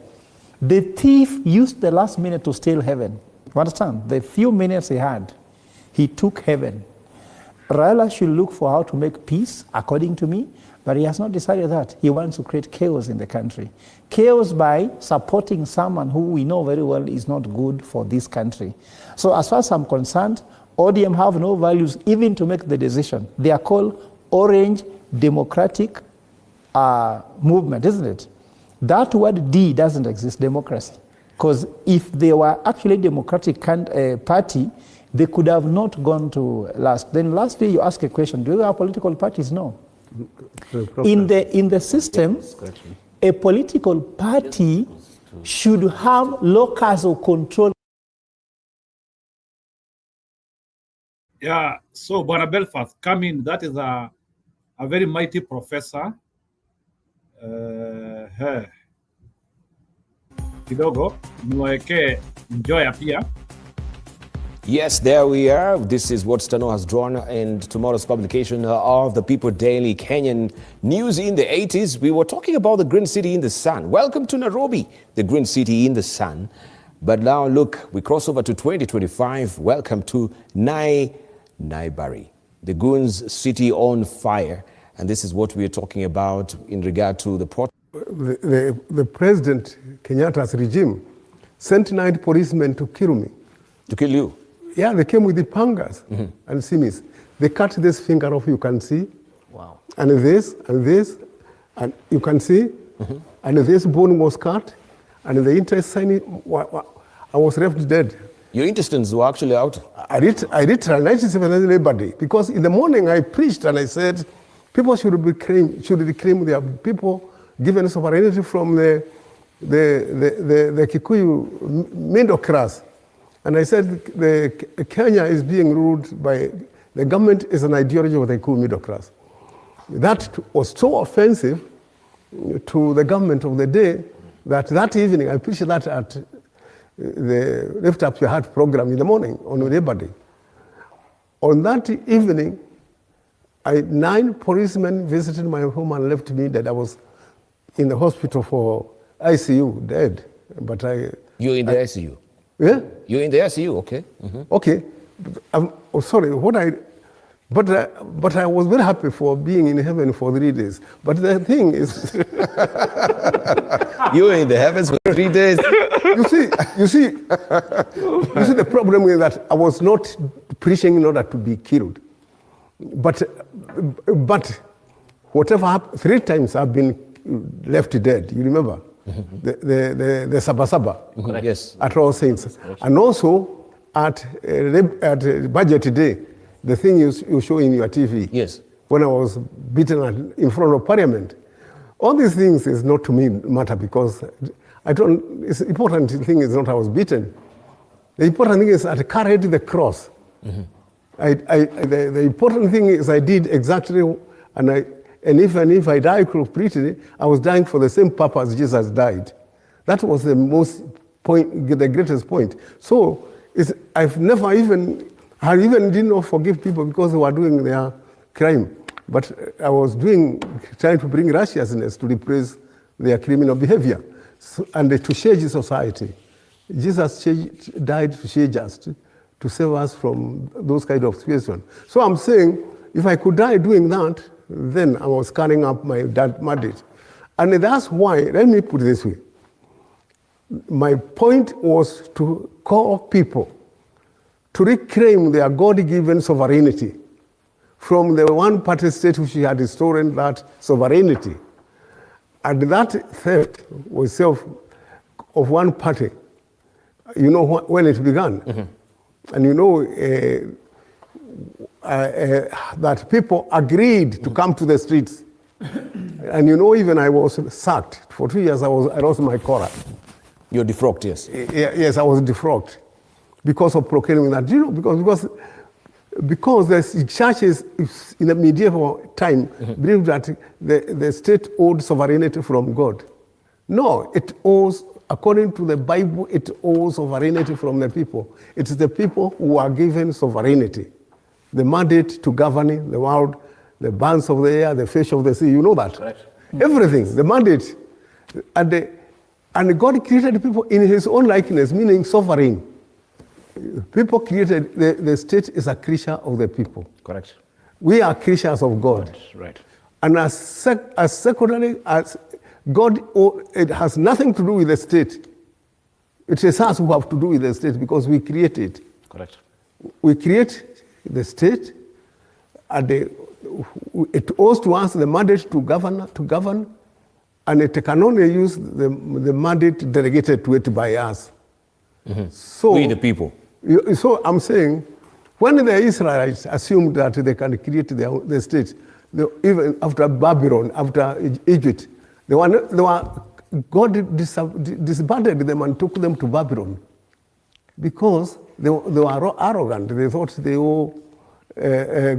The thief used the last minute to steal heaven. You understand? The few minutes he had, he took heaven. Raila should look for how to make peace, according to me, but he has not decided that. He wants to create chaos in the country. Chaos by supporting someone who we know very well is not good for this country. So as far as I'm concerned, ODM have no values even to make the decision. They are called Orange Democratic Movement, isn't it? That word D doesn't exist, democracy. Because if they were actually Democratic Party, they could have not gone to last. Then lastly, you ask a question, do they have political parties? No. In the system, a political party should have locus of control. Yeah, so Bwana Belfast, come in. That is a very mighty professor. Kidogo, niweke enjoy pia. Yes, there we are. This is what Stano has drawn in tomorrow's publication of the People Daily Kenyan News in the 80s. We were talking about the Green City in the Sun. Welcome to Nairobi, the Green City in the Sun. But now look, we cross over to 2025. Welcome to Naibari, the Goons City on fire. And this is what we are talking about in regard to the protest. The President Kenyatta's regime sent 9 policemen to kill me. To kill you? Yeah, they came with the pangas and simis. They cut this finger off, you can see. Wow. And this, and you can see. And this bone was cut. And the intestine, I was left dead. Your intestines were actually out? I did 97 Labor Day. Because in the morning I preached and I said, people should reclaim their people given sovereignty from the Kikuyu middle class. And I said, Kenya is being ruled by, the government is an ideology of the Kikuyu middle class. That was so offensive to the government of the day that evening, I preached that at the Lift Up Your Heart program in the morning on Labor Day. On that evening, 9 policemen visited my home and left me dead. I was in the hospital for ICU, dead. But You're in the ICU? Yeah? You're in the ICU, okay. Okay. Sorry, but I was very happy for being in heaven for 3 days. But the thing is... You were in the heavens for 3 days? You see, the problem is that I was not preaching in order to be killed. But whatever happened, 3 times I've been left dead, you remember? The Sabasaba. Yes. At All Saints. And also at Budget Day, the thing you show in your TV. Yes. When I was beaten in front of Parliament. All these things is not to me matter because the important thing is not I was beaten. The important thing is I carried the cross. The important thing is I did exactly, and even if I died completely, I was dying for the same purpose Jesus died. That was the greatest point. So I did not forgive people because they were doing their crime. But I was trying to bring righteousness to replace their criminal behavior and to change society. Jesus died to change us, to save us from those kind of situations. So I'm saying, if I could die doing that, then I was carrying up my mandate. And that's why, let me put it this way. My point was to call people to reclaim their God-given sovereignty from the one-party state which had stolen that sovereignty. And that theft was of one party. You know when it began. And you know that people agreed to come to the streets. And you know, even I was sacked. For 2 years, I lost my collar. You're defrocked, yes? Yes, I was defrocked because of proclaiming that. You know, because the churches in the medieval time believed that the state owed sovereignty from God. No, it owes, according to the Bible, it owes sovereignty from the people. It's the people who are given sovereignty. The mandate to govern the world, the birds of the air, the fish of the sea, you know that. Correct. Everything, the mandate. And God created people in his own likeness, meaning sovereign. People created, the state is a creature of the people. Correct. We are creatures of God. Right. And as secondary, as God, it has nothing to do with the state. It is us who have to do with the state because we create it. Correct. We create the state, and it owes to us the mandate to govern, and it can only use the mandate delegated to it by us. So we the people. So I'm saying, when the Israelites assumed that they can create the state, even after Babylon, after Egypt, God disbanded them and took them to Babylon because they were arrogant. They thought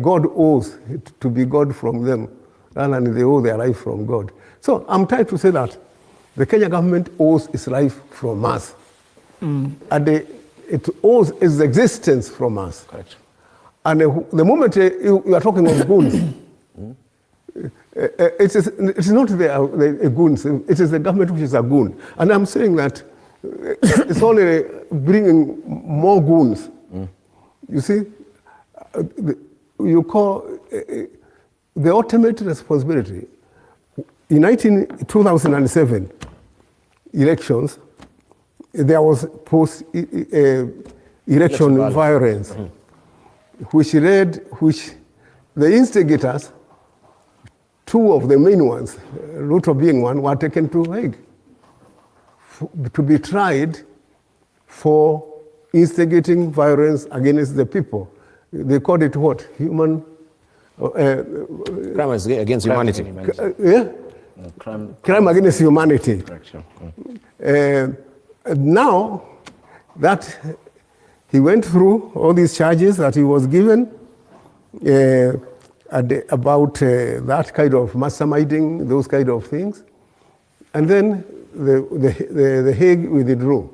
God owes to be God from them, and they owe their life from God. So I'm trying to say that the Kenya government owes its life from us. And it owes its existence from us. Correct. And the moment you are talking of goons, it's not the goons, it is the government which is a goon. And I'm saying that it's only bringing more goons. You see, you call the ultimate responsibility. In 2007 elections, there was post-election violence, which the instigators, two of the main ones, Ruto being one, were taken to Hague to be tried for instigating violence against the people. They called it what? Human... crime against humanity. Crime against humanity. Now that he went through all these charges that he was given about that kind of masterminding, those kind of things, and then the Hague withdrew,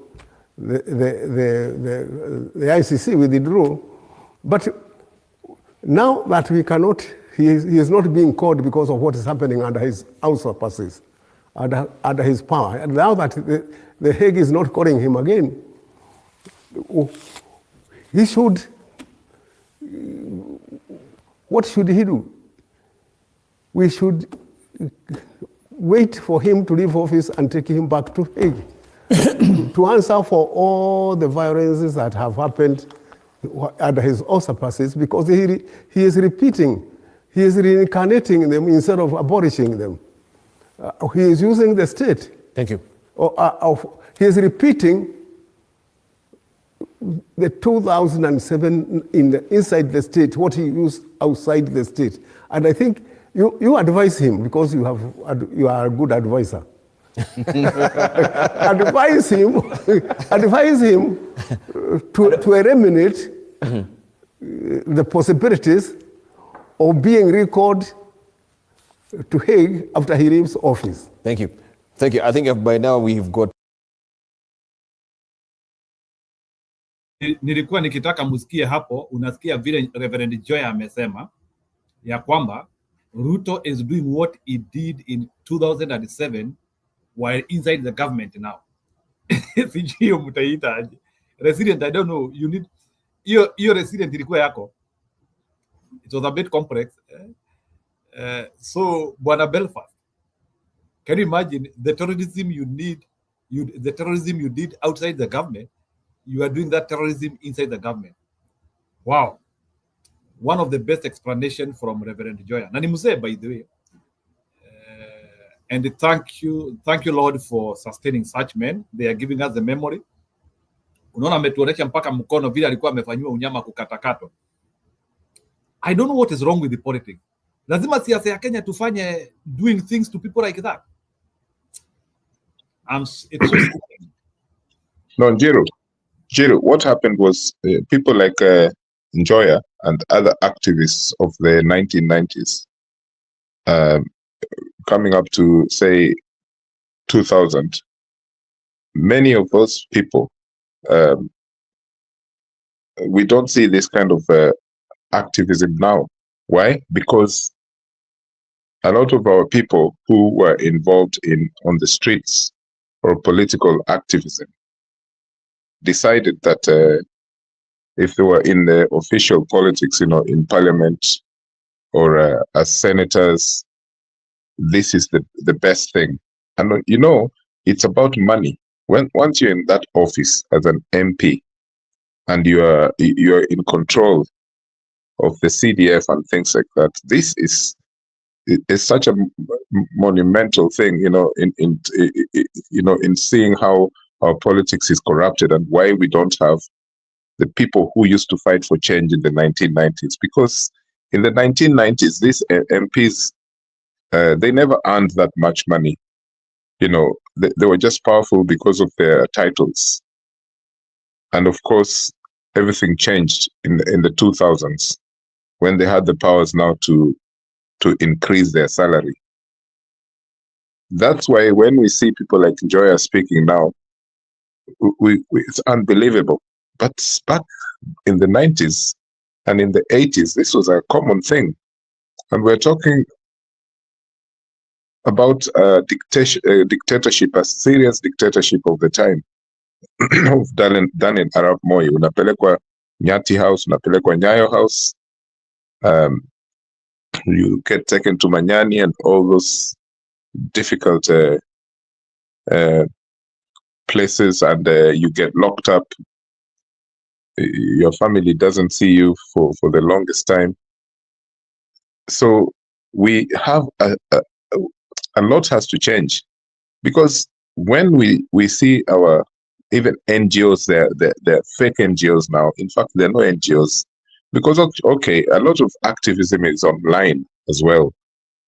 the ICC withdrew, but now that we cannot, he is not being called because of what is happening under his auspices, under his power. And now that the Hague is not calling him again, he should, what should he do? We should wait for him to leave office and take him back to Hague to answer for all the violences that have happened under his auspices, because he is repeating, he is reincarnating them instead of abolishing them. He is using the state. Thank you. He is repeating the 2007 inside the state, what he used outside the state. And I think you advise him, because you are a good advisor. advise him to eliminate the possibilities of being recalled to Hague after he leaves office. Thank you. Thank you. I think by now we've got... Nilikuwa nikitaka musikie hapo, unasikia vile Reverend Joy amesema ya kwamba Ruto is doing what he did in 2007 while inside the government now. Sijui mtaita aje. Resident, I don't know, you need hiyo resident ilikuwa yako. It was a bit complex. So Bwana Belfast, can you imagine the terrorism you did outside the government? You are doing that terrorism inside the government. Wow. One of the best explanation from Reverend Joya. Na nimsee, by the way. And thank you Lord for sustaining such men. They are giving us the memory. Unaona ametuonesha mpaka mkono vile alikuwa amefanywa unyama kukatakatwa. I don't know what is wrong with the politics. Lazima siasa ya Kenya tufanye doing things to people like that. It's so No, Jiro, what happened was people like Njoya and other activists of the 1990s, coming up to, say, 2000, many of those people, we don't see this kind of activism now. Why? Because a lot of our people who were involved on the streets or political activism decided that if they were in the official politics, in parliament or as senators, this is the best thing. And it's about money. Once you're in that office as an MP and you're in control of the CDF and things like that, this is such a monumental thing, in seeing how our politics is corrupted and why we don't have the people who used to fight for change in the 1990s. Because in the 1990s, these MPs, they never earned that much money. They were just powerful because of their titles. And of course, everything changed in the 2000s when they had the powers now to increase their salary. That's why when we see people like Joya speaking now, it's unbelievable, But back in the 90s and in the 80s, this was a common thing. And we're talking about dictatorship, a serious dictatorship of the time of Daniel Arap Moi. Unapelekwa Nyati House, unapelekwa Nyayo House. You get taken to Manyani and all those difficult places, and you get locked up. Your family doesn't see you for the longest time. So we have a lot has to change, because when we see our even NGOs, they're fake NGOs now. In fact, they're no NGOs, because okay, a lot of activism is online as well.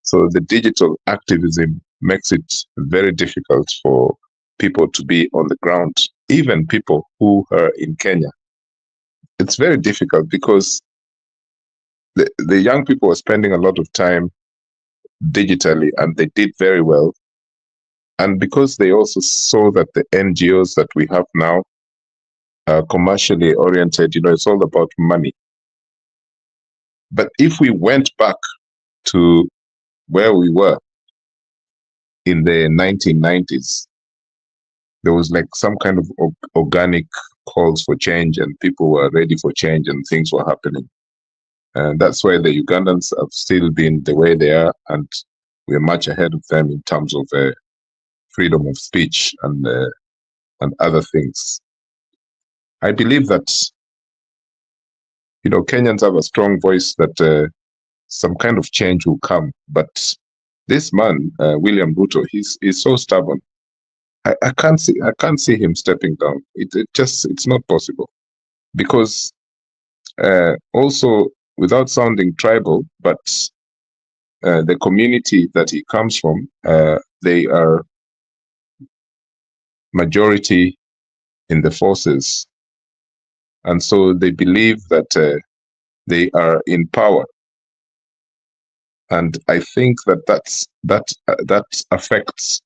So the digital activism makes it very difficult for people to be on the ground, even people who are in Kenya. It's very difficult because the young people are spending a lot of time digitally, and they did very well. And because they also saw that the NGOs that we have now are commercially oriented, it's all about money. But if we went back to where we were in the 1990s, there was like some kind of organic calls for change, and people were ready for change, and things were happening. And that's why the Ugandans have still been the way they are, and we're much ahead of them in terms of freedom of speech and other things. I believe that Kenyans have a strong voice, that some kind of change will come. But this man, William Ruto, he's so stubborn. I can't see him stepping down. It's not possible, because also, without sounding tribal, but the community that he comes from, they are majority in the forces, and so they believe that they are in power. And I think that affects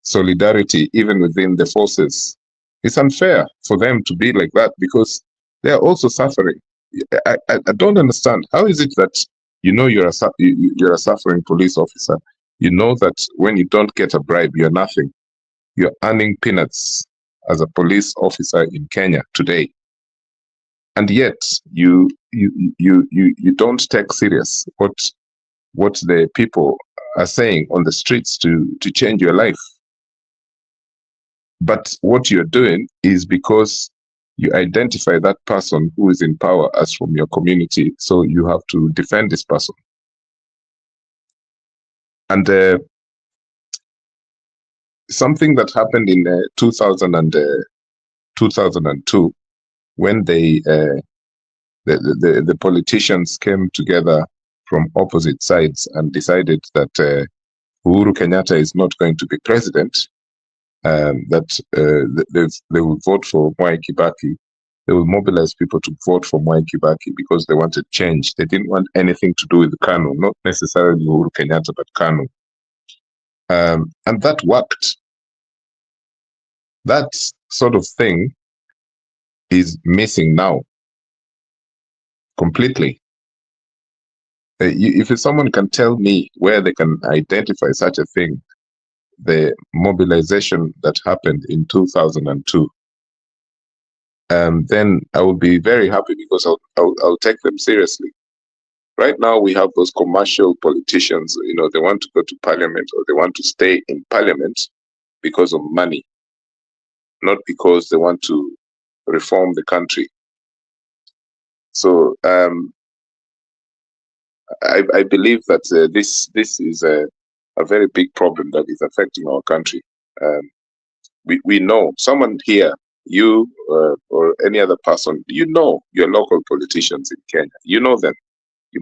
solidarity even within the forces. It's unfair for them to be like that, because they are also suffering. I don't understand. How is it that you're a suffering police officer? You know that when you don't get a bribe, you're nothing. You're earning peanuts as a police officer in Kenya today, and yet you don't take serious what the people are saying on the streets to change your life. But what you're doing is because you identify that person who is in power as from your community, so you have to defend this person. And something that happened in 2002, when the politicians came together from opposite sides and decided that Uhuru Kenyatta is not going to be president, that they will vote for Mwai Kibaki. They will mobilize people to vote for Mwai Kibaki because they wanted change. They didn't want anything to do with KANU, not necessarily Uhuru Kenyatta, but KANU. And that worked. That sort of thing is missing now completely. If someone can tell me where they can identify such a thing, the mobilization that happened in 2002, then I will be very happy, because I'll take them seriously. Right now, we have those commercial politicians, they want to go to parliament, or they want to stay in parliament because of money, not because they want to reform the country. So I believe that this is a very big problem that is affecting our country. We know someone here, you or any other person, your local politicians in Kenya. You know them. You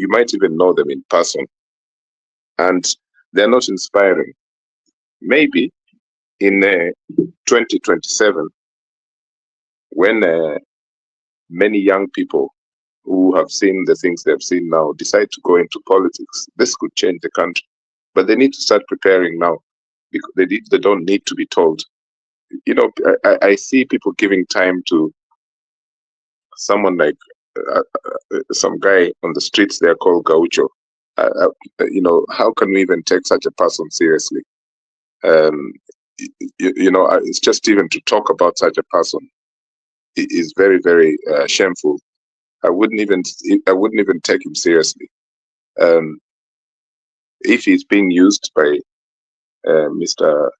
might even know them in person, and they're not inspiring. Maybe in 2027, when many young people who have seen the things they've seen now decide to go into politics, this could change the country. But they need to start preparing now, because they don't need to be told. I see people giving time to someone like some guy on the streets there called Gaucho. How can we even take such a person seriously? It's just even to talk about such a person is very, very shameful. I wouldn't even take him seriously. If he's being used by Mr.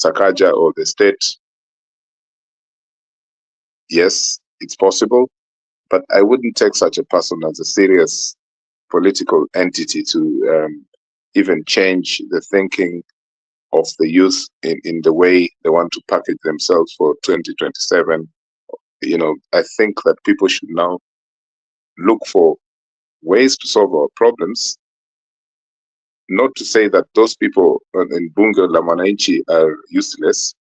Sakaja or the state, yes, it's possible, but I wouldn't take such a person as a serious political entity to even change the thinking of the youth in the way they want to package themselves for 2027. I think that people should now look for ways to solve our problems. Not to say that those people in Bunge la Mwananchi are useless,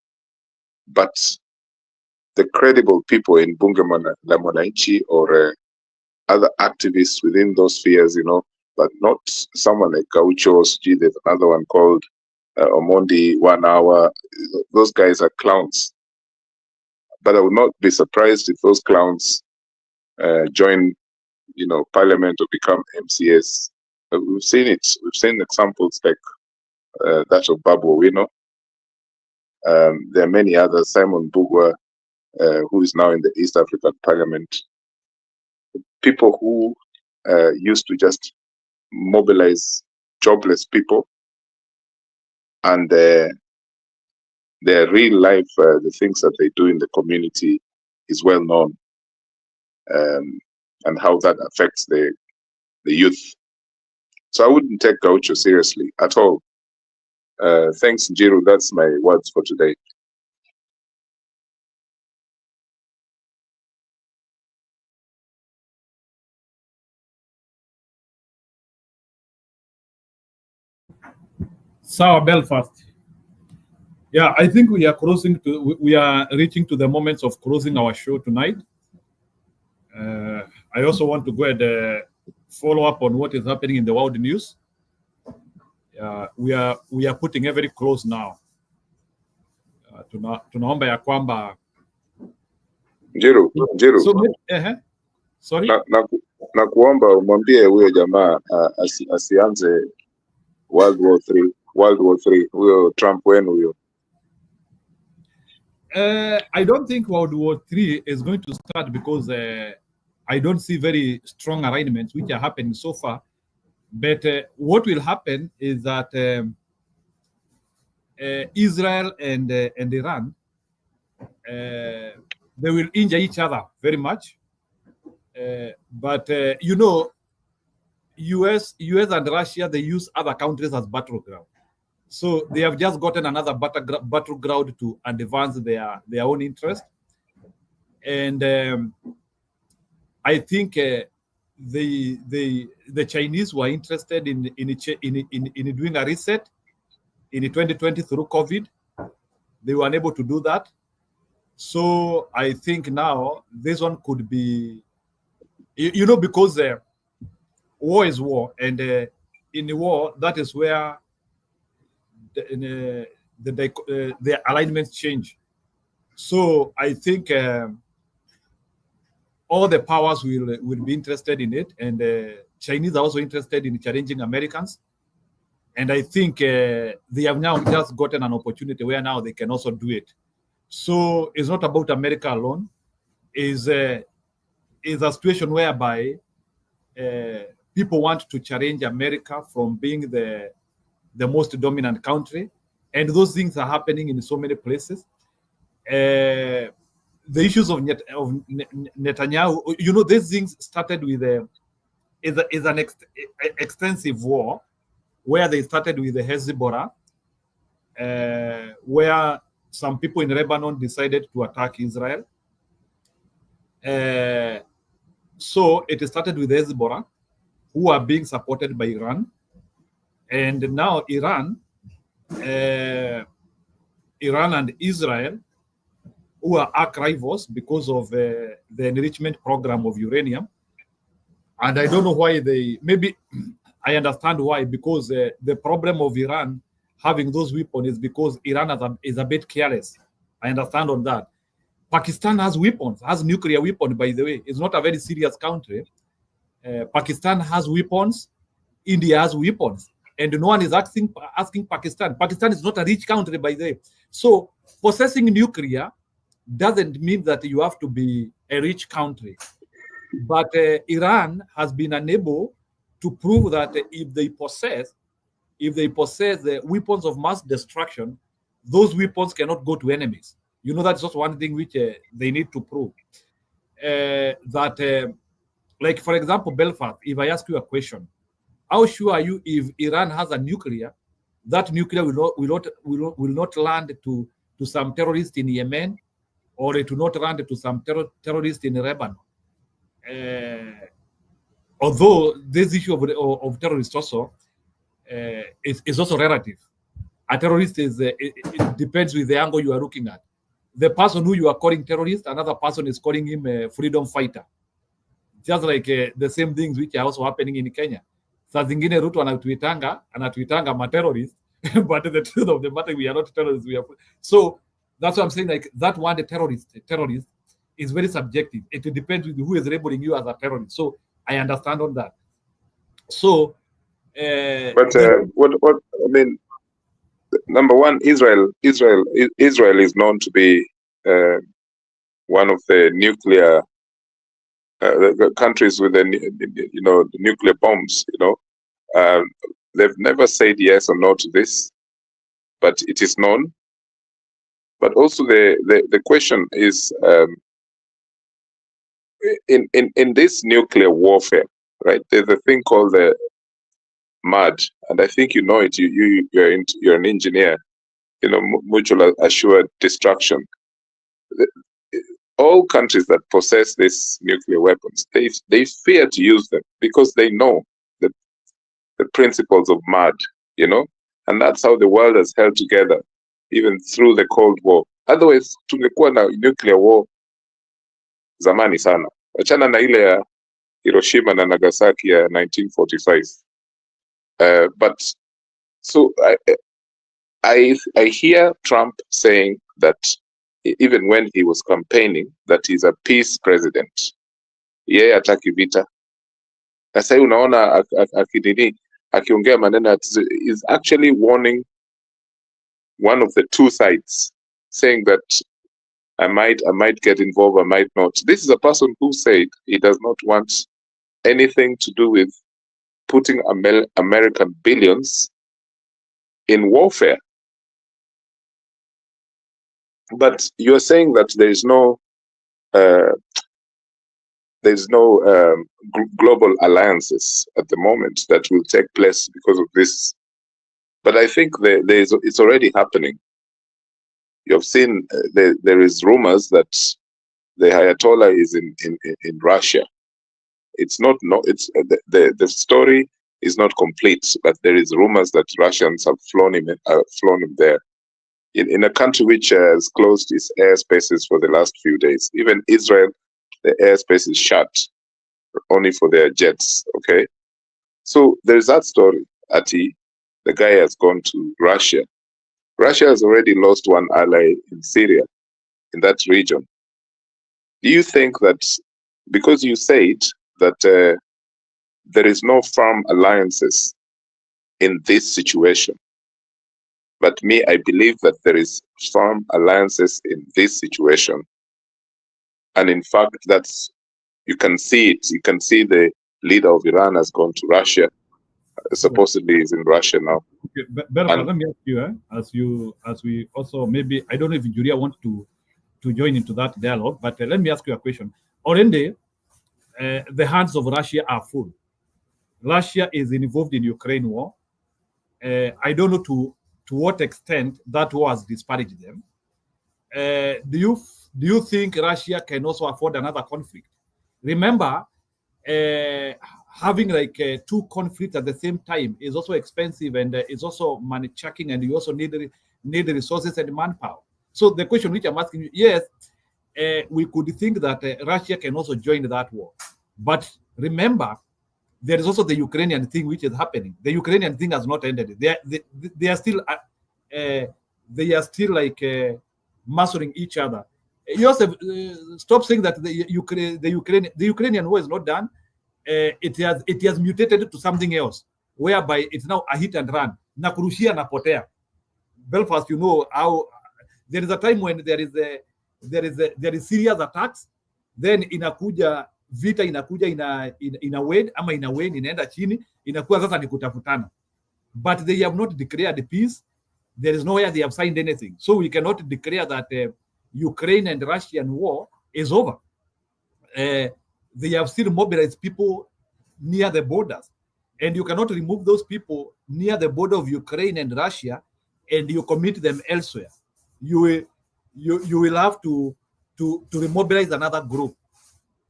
but the credible people in Bunge la Mwananchi or other activists within those spheres, but not someone like Gaucho. There's another one called Omondi 1 Hour. Those guys are clowns. But I would not be surprised if those clowns join, parliament or become MCS. We've seen it. We've seen examples like that of Babu Owino. There are many others. Simon Bugwa, who is now in the East African Parliament. People who used to just mobilize jobless people, and their real life, the things that they do in the community is well known, and how that affects the youth. So I wouldn't take Gaucho seriously at all. Thanks, Njiru. That's my words for today. Sour Belfast. Yeah, I think we are reaching to the moments of closing our show tonight. I also want to go and follow up on what is happening in the world news. We are putting very close now. Tunaomba ya kwamba Njiru. Sorry? Na kuomba umwambie huyo jamaa asianze World War 3 huyo Trump wenu huyo. I don't think World War 3 is going to start because I don't see very strong arrangements which are happening so far. But what will happen is that Israel and Iran, they will injure each other very much. But US and Russia, they use other countries as battleground. So they have just gotten another battleground to advance their own interest. And I think the Chinese were interested in doing a reset in 2020 through COVID. They were unable to do that. So I think now this one could be, because war is war, and in the war, that is where the alignments change. So I think all the powers will be interested in it, and Chinese are also interested in challenging Americans. And I think they have now just gotten an opportunity where now they can also do it. So it's not about America alone. It's a situation whereby people want to challenge America from being the most dominant country. And those things are happening in so many places. The issues of Netanyahu, these things started with is an extensive war where they started with the Hezbollah, where some people in Lebanon decided to attack Israel. So it started with Hezbollah, who are being supported by Iran. And now Iran and Israel, who are arch rivals because of the enrichment program of uranium. And I don't know why maybe I understand why, because the problem of Iran having those weapons is because Iran is a bit careless. I understand on that. Pakistan has weapons, has nuclear weapons, by the way. It's not a very serious country. Pakistan has weapons. India has weapons. And no one is asking Pakistan. Pakistan is not a rich country, by the way. So possessing nuclear doesn't mean that you have to be a rich country. But Iran has been unable to prove that if they possess the weapons of mass destruction, those weapons cannot go to enemies. You know, that's just one thing which they need to prove. Like, for example, Belfast, if I ask you a question, how sure are you if Iran has a nuclear, that nuclear will not land to some terrorists in Yemen, or it will not land to some terrorists in Lebanon? Although this issue of terrorists also is also relative. A terrorist it depends with the angle you are looking at. The person who you are calling terrorist, another person is calling him a freedom fighter. Just like the same things which are also happening in Kenya. Saa zingine Ruto anatuitanga ma-terrorist, but the truth of the matter, we are not terrorists. So that's what I'm saying, like that one, the terrorist is very subjective. It depends with who is labeling you as a terrorist. So I understand on that. So what I mean, number one, Israel is known to be one of the nuclear the countries with the nuclear bombs. They've never said yes or no to this, but it is known. But also the question is in this nuclear warfare, right? There's a thing called the MAD, and I think you know it. You're an engineer. Mutual assured destruction. All countries that possess these nuclear weapons, they fear to use them because they know the principles of MAD, and that's how the world has held together, even through the Cold War. Otherwise, tungekuwa na nuclear war zamani sana. Achana na ile ya Hiroshima na Nagasaki ya 1945. But so I hear Trump saying that even when he was campaigning, that he's a peace president. Yeye hataki vita. Na sasa unaona akiongea maneno is actually warning one of the two sides, saying that I might get involved, I might not. This is a person who said he does not want anything to do with putting American billions in warfare. But you're saying that there's no global alliances at the moment that will take place because of this. But I think it's already happening. You've seen there is rumors that the Ayatollah is in Russia. It's not the story is not complete, but there is rumors that Russians have flown him there. In a country which has closed its airspaces for the last few days. Even Israel, the airspace is shut only for their jets. Okay, so there's that story. Ati, the guy has gone to Russia. Russia has already lost one ally in Syria, in that region. Do you think that because you said that there is no firm alliances in this situation, but me, I believe that there is firm alliances in this situation, and in fact, you can see it. You can see the leader of Iran has gone to Russia. Supposedly, is in Russia now. Okay, let me ask you, as we also maybe, I don't know if Julia wants to join into that dialogue, but let me ask you a question. Already, the hands of Russia are full. Russia is involved in Ukraine war. I don't know to what extent that war has disparaged them. Do you think Russia can also afford another conflict? Remember, having like two conflicts at the same time is also expensive, and it's also money chucking, and you also need resources and manpower. So the question which I'm asking you, yes, we could think that Russia can also join that war, but remember, there is also the Ukrainian thing which is happening. The Ukrainian thing has not ended. They are still like mastering each other. You also stop saying that the Ukrainian war is not done. It has mutated to something else, whereby it's now a hit and run. Na kurushia napotea. Belfast, you know how there is a time when there is serious attacks, then inakuja vita, inakuja ina wane ama ina wane, inaenda chini, inakuwa sasa ni kutafutana. But they have not declared peace. There is nowhere they have signed anything. So we cannot declare that Ukraine and Russian war is over. They have still mobilized people near the borders. And you cannot remove those people near the border of Ukraine and Russia and you commit them elsewhere. You will have to remobilize another group.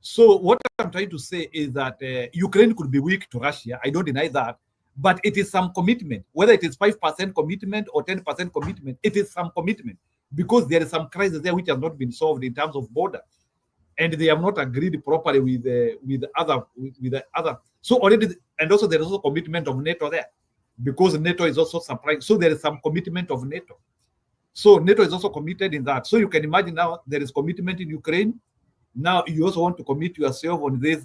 So what I'm trying to say is that Ukraine could be weak to Russia. I don't deny that. But it is some commitment. Whether it is 5% commitment or 10% commitment, it is some commitment. Because there is some crisis there which has not been solved in terms of border. And they have not agreed properly with the other. So already, and also there is also commitment of NATO there. Because NATO is also supplying. So there is some commitment of NATO. So NATO is also committed in that. So you can imagine now there is commitment in Ukraine. Now you also want to commit yourself on this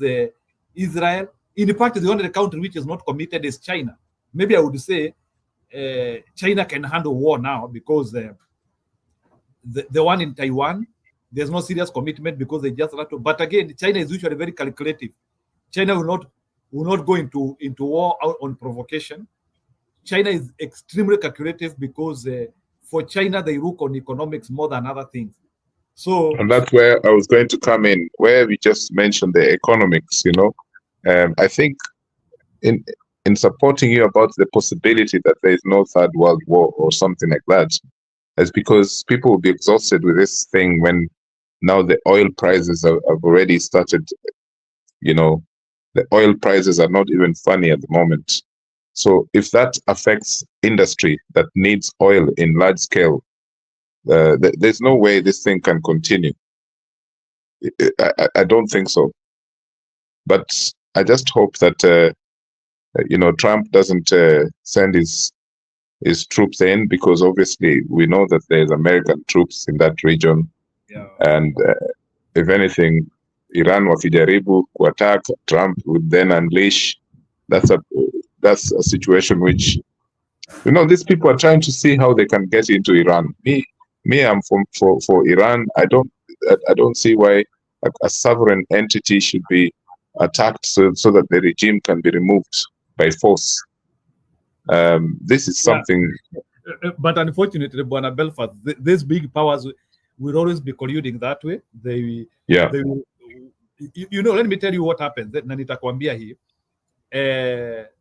Israel. In fact, the only country which is not committed is China. Maybe I would say China can handle war now because the one in Taiwan, there's no serious commitment because they just have to. But again, China is usually very calculative. China will not go into war out on provocation. China is extremely calculative because for China they look on economics more than other things. So, and that's where I was going to come in, where we just mentioned the economics. I think in supporting you about the possibility that there is no third world war or something like that, is because people will be exhausted with this thing when now the oil prices have already started. The oil prices are not even funny at the moment. So if that affects industry that needs oil in large scale, there's no way this thing can continue. I don't think so. But I just hope that Trump doesn't send his troops in, because obviously we know that there's American troops in that region. Yeah. And if anything, Iran wakijaribu attack, Trump would then unleash. That's a situation which, these people are trying to see how they can get into Iran. Me, I'm for Iran. I don't see why a sovereign entity should be attacked so that the regime can be removed by force. This is something. Yeah. But unfortunately, Buana Belfast, these big powers will always be colluding that way. They will, let me tell you what happens. Na nitakwambia hii.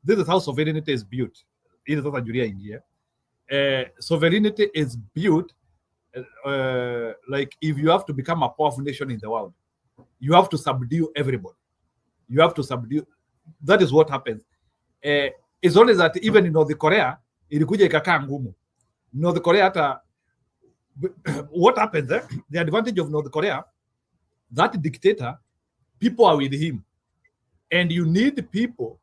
This is how sovereignty is built. Hii sasa julia ingia. Sovereignty is built like if you have to become a powerful nation in the world, you have to subdue everybody. You have to subdue. That is what happens. It's only that even in North Korea, ilikuja ikakaa ngumu. North Korea hata what happens there? The advantage of North Korea, that dictator, people are with him, and you need people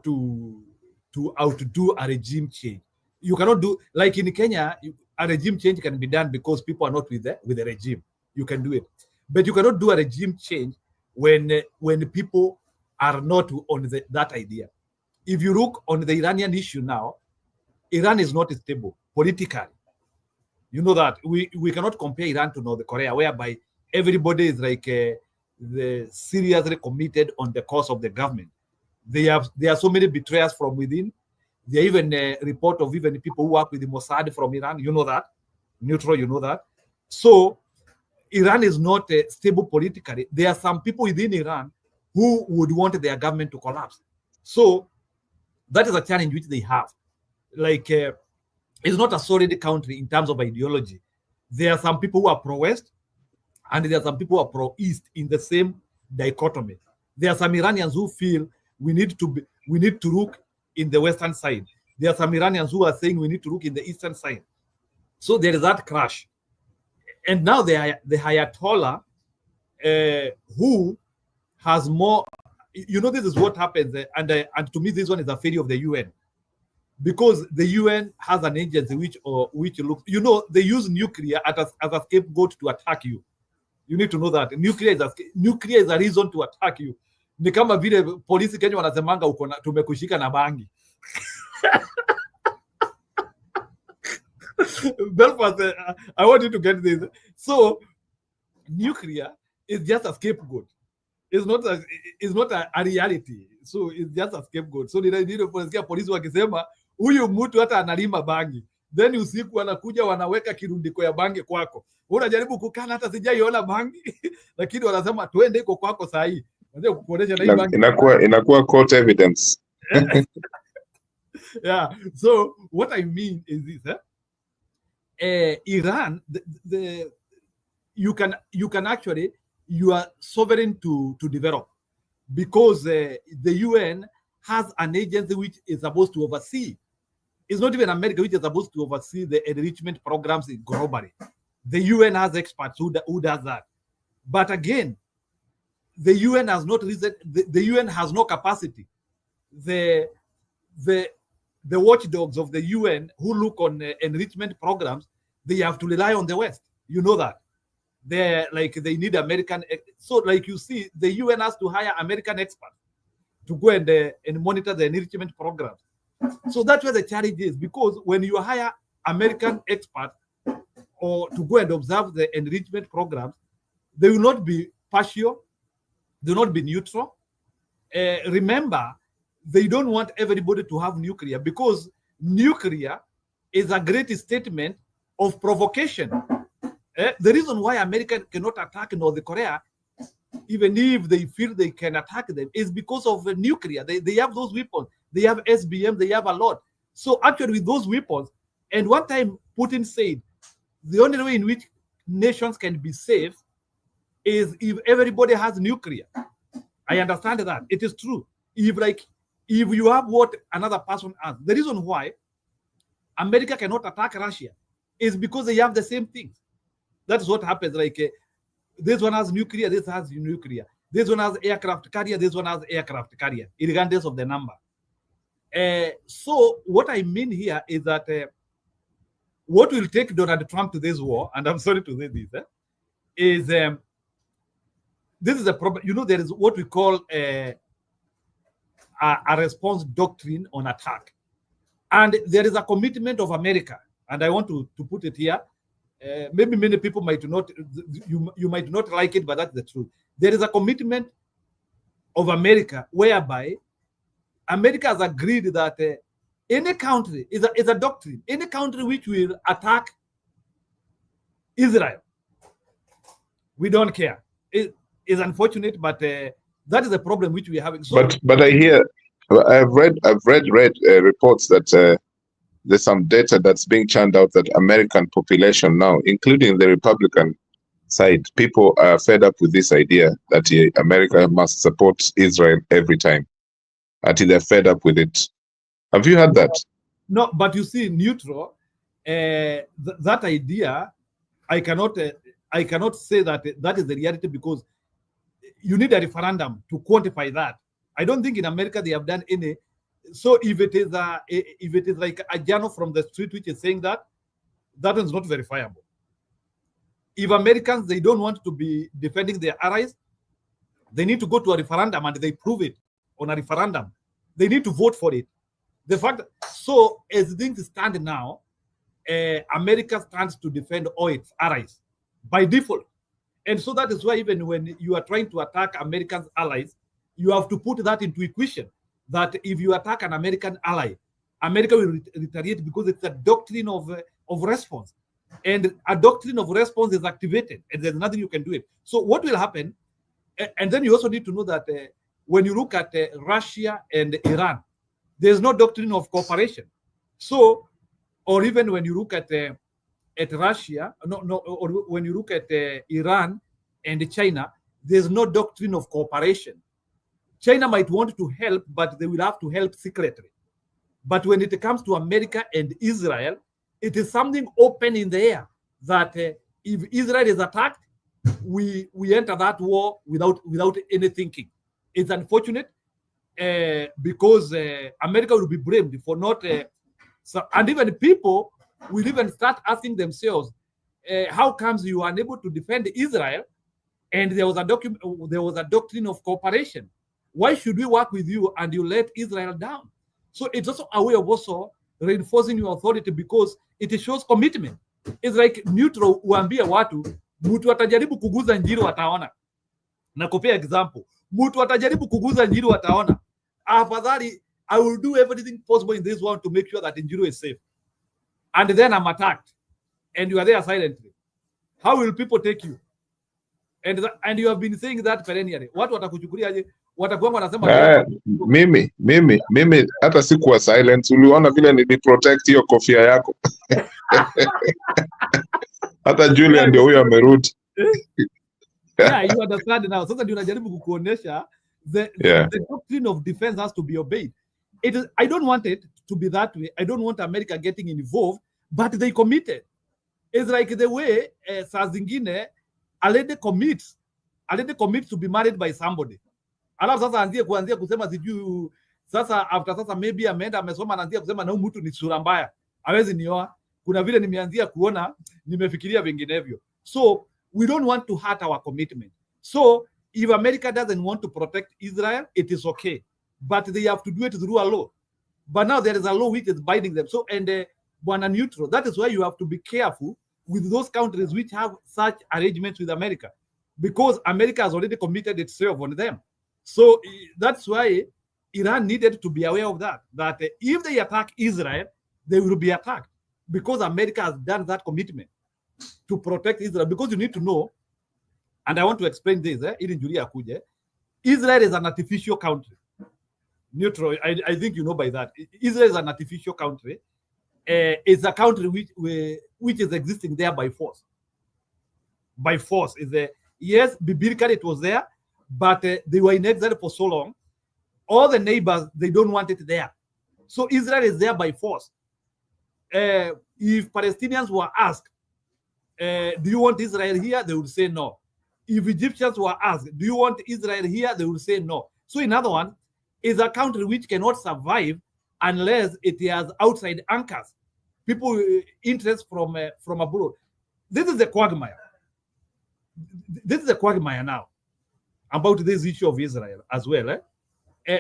to outdo a regime change. You cannot do like in Kenya. A regime change can be done because people are not with the regime. You can do it, but you cannot do a regime change when people are not on that idea. If you look on the Iranian issue now, Iran is not stable politically. You know that we cannot compare Iran to North Korea, whereby everybody is like seriously committed on the cause of the government. There are so many betrayers from within. There are even a report of even people who work with the Mossad from Iran. You know that. Neutral, you know that. So Iran is not stable politically. There are some people within Iran who would want their government to collapse. So that is a challenge which they have. Like, it's not a solid country in terms of ideology. There are some people who are pro-West, and there are some people who are pro-East in the same dichotomy. There are some Iranians who feel we need to look in the Western side. There are some Iranians who are saying we need to look in the Eastern side. So there is that clash. And now the Ayatollah, who has more, this is what happens. And to me, this one is a failure of the UN. because the UN has an agency which looks, you know, they use nuclear as a scapegoat to attack you. You need to know that nuclear is a reason to attack you. Ni kama vile polisi Kenya wanasemanga uko na tumekushika na bangi. Belfast, I want you to get this. So nuclear is just a scapegoat. It's not a reality. So it's just a scapegoat. So ndio polisi wakisema huyu mtu hata analima bangi, then usiku wanakuja wanaweka kirundiko ya bangi kwako. Unajaribu kukana hata sijaiona bangi lakini wanasema twende iko kwako saa hii. Unajua kuonesha na hii bangi inakuwa court evidence. Yeah. So what I mean is this, Iran, you can actually, you are sovereign to develop, because the UN has an agency which is supposed to oversee. It's not even America which is supposed to oversee the enrichment programs globally. The UN has experts who does that. But again, the UN has not reason. The UN has no capacity. The watchdogs of the UN who look on enrichment programs, they have to rely on the West. You know that. They need American. So like you see, the UN has to hire American experts to go and monitor the enrichment programs. So that's where the challenge is, because when you hire American experts or to go and observe the enrichment programs, they will not be partial, they will not be neutral. Remember, they don't want everybody to have nuclear, because nuclear is a great statement of provocation. The reason why America cannot attack North Korea, even if they feel they can attack them, is because of nuclear. They have those weapons. They have SBM. They have a lot. So actually with those weapons, and one time Putin said, the only way in which nations can be safe is if everybody has nuclear. I understand that. It is true. If you have what another person has, the reason why America cannot attack Russia is because they have the same things. That's what happens. This one has nuclear, this has nuclear. This one has aircraft carrier, this one has aircraft carrier, regardless of the number. So what I mean here is that what will take Donald Trump to this war, and I'm sorry to say this, is this is a problem. You know, there is what we call a response doctrine on attack. And there is a commitment of America, and I want to put it here. Maybe many people might not, you might not like it, but that's the truth. There is a commitment of America whereby America has agreed that any country is a doctrine. Any country which will attack Israel, we don't care. It is unfortunate, but that is the problem which we are having. So, but I hear, I've read reports that there's some data that's being churned out that American population now, including the Republican side, people are fed up with this idea that America must support Israel every time. Until they're fed up with it. Have you heard that? No, but you see, neutral, that idea, I cannot say that that is the reality, because you need a referendum to quantify that. I don't think in America they have done any. So if it is like a journal from the street which is saying that is not verifiable. If Americans, they don't want to be defending their allies, they need to go to a referendum and they prove it on a referendum. They need to vote for it. The fact, so as things stand now, America stands to defend all its allies by default. And so that is why even when you are trying to attack American allies, you have to put that into equation, that if you attack an American ally, America will retaliate, because it's a doctrine of response. And a doctrine of response is activated, and there's nothing you can do it. So what will happen, and then you also need to know that when you look at Russia and Iran, there's no doctrine of cooperation. So, or even when you look at Russia, or when you look at Iran and China, there's no doctrine of cooperation. China might want to help, but they will have to help secretly. But when it comes to America and Israel, it is something open in the air that if Israel is attacked, we enter that war without any thinking. It's unfortunate because America will be blamed for not So, and even people will even start asking themselves, how comes you are unable to defend Israel, and there was a doctrine of cooperation? Why should we work with you and you let Israel down? So it's also a way of also reinforcing your authority, because it shows commitment. It's like neutral, uambie watu, mtu atajaribu kuguza njiri wataona. Na kupea example, mtu atajaribu kuguza njiri wataona. Afadhali, I will do everything possible in this world to make sure that Njiro is safe. And then I'm attacked, and you are there silently. How will people take you? And you have been saying that perennially. Watu watakuchukuliaje? Watakuwa wanasema mimi hata sikuwa silent. Uliona vile niliprotect hiyo kofia yako. Hata Julian ndio huyo amerudi. Yeah, you understand now. Sasa ndio najaribu kukuonesha the doctrine of defense has to be obeyed. I don't want it to be that way. I don't want America getting involved, but they committed. It's like the way saa zingine a lady commits to be married by somebody. Alafu sasa kuanzia kusema sijui sasa after sasa maybe ameenda amesoma anaanzia kusema na mtu ni sura mbaya, hawezi nioa. Kuna vile nimeanzia kuona, nimefikiria vinginevyo. So we don't want to hurt our commitment. So if America doesn't want to protect Israel, it is okay, but they have to do it through a law. But now there is a law which is binding them. So, and Bwana neutral, that is why you have to be careful with those countries which have such arrangements with America, because America has already committed itself on them. So that's why Iran needed to be aware of that if they attack Israel, they will be attacked, because America has done that commitment to protect Israel. Because you need to know, and I want to explain this, Israel is an artificial country. Neutral, I think you know by that. Israel is an artificial country. It's a country which is existing there by force. By force. Yes, biblically it was there, but they were in exile for so long. All the neighbors, they don't want it there. So Israel is there by force. If Palestinians were asked, do you want Israel here? They would say no. If Egyptians were asked, do you want Israel here? They would say no. So in other words, it's a country which cannot survive unless it has outside anchors, people interest from abroad. This is the quagmire. This is the quagmire now about this issue of Israel as well.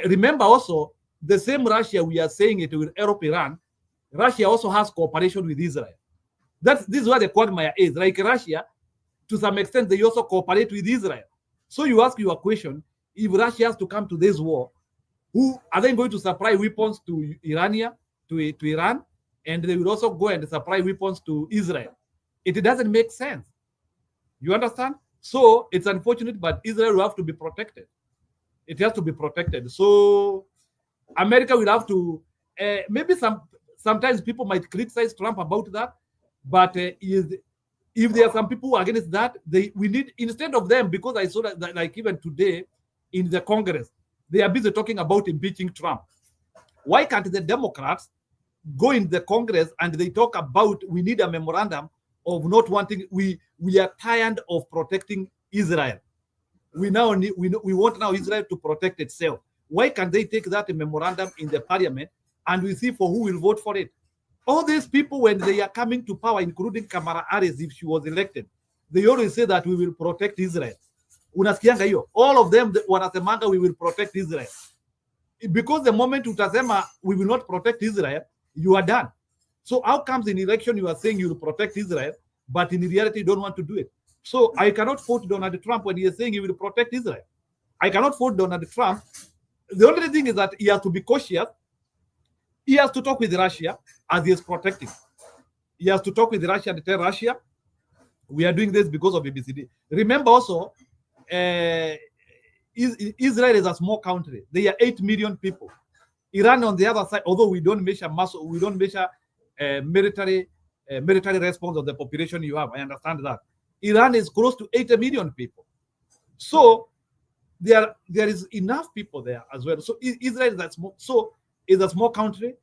Remember also, the same Russia we are saying it with Europe, Iran, Russia also has cooperation with Israel. This is what the quagmire is. Like Russia, to some extent, they also cooperate with Israel. So you ask your question, if Russia has to come to this war, who are they going to supply weapons to to Iran, and they will also go and supply weapons to Israel? It doesn't make sense. You understand? So it's unfortunate, but Israel will have to be protected. It has to be protected. So America will have to, maybe sometimes people might criticize Trump about that, but if there are some people against that, we need, instead of them, because I saw that like even today in the Congress, they are busy talking about impeaching Trump. Why can't the Democrats go in the Congress and they talk about, we need a memorandum of not wanting, we are tired of protecting Israel. We want now Israel to protect itself. Why can't they take that memorandum in the parliament and we see for who will vote for it? All these people, when they are coming to power, including Kamala Harris, if she was elected, they always say that we will protect Israel. Unasikianga hiyo? All of them wanasemanga we will protect Israel. Because the moment utasema we will not protect Israel, you are done. So how comes in election you are saying you will protect Israel, but in reality you don't want to do it? So I cannot fault Donald Trump when he is saying he will protect Israel. I cannot fault Donald Trump. The only thing is that he has to be cautious. He has to talk with Russia as he is protecting. He has to talk with Russia and tell Russia, we are doing this because of ABCD. Remember also, Israel is a small country. They are 8 million people. Iran on the other side, although we don't measure military response of the population you have. I understand that. Iran is close to 80 million people. So there is enough people there as well. So Israel is a small country.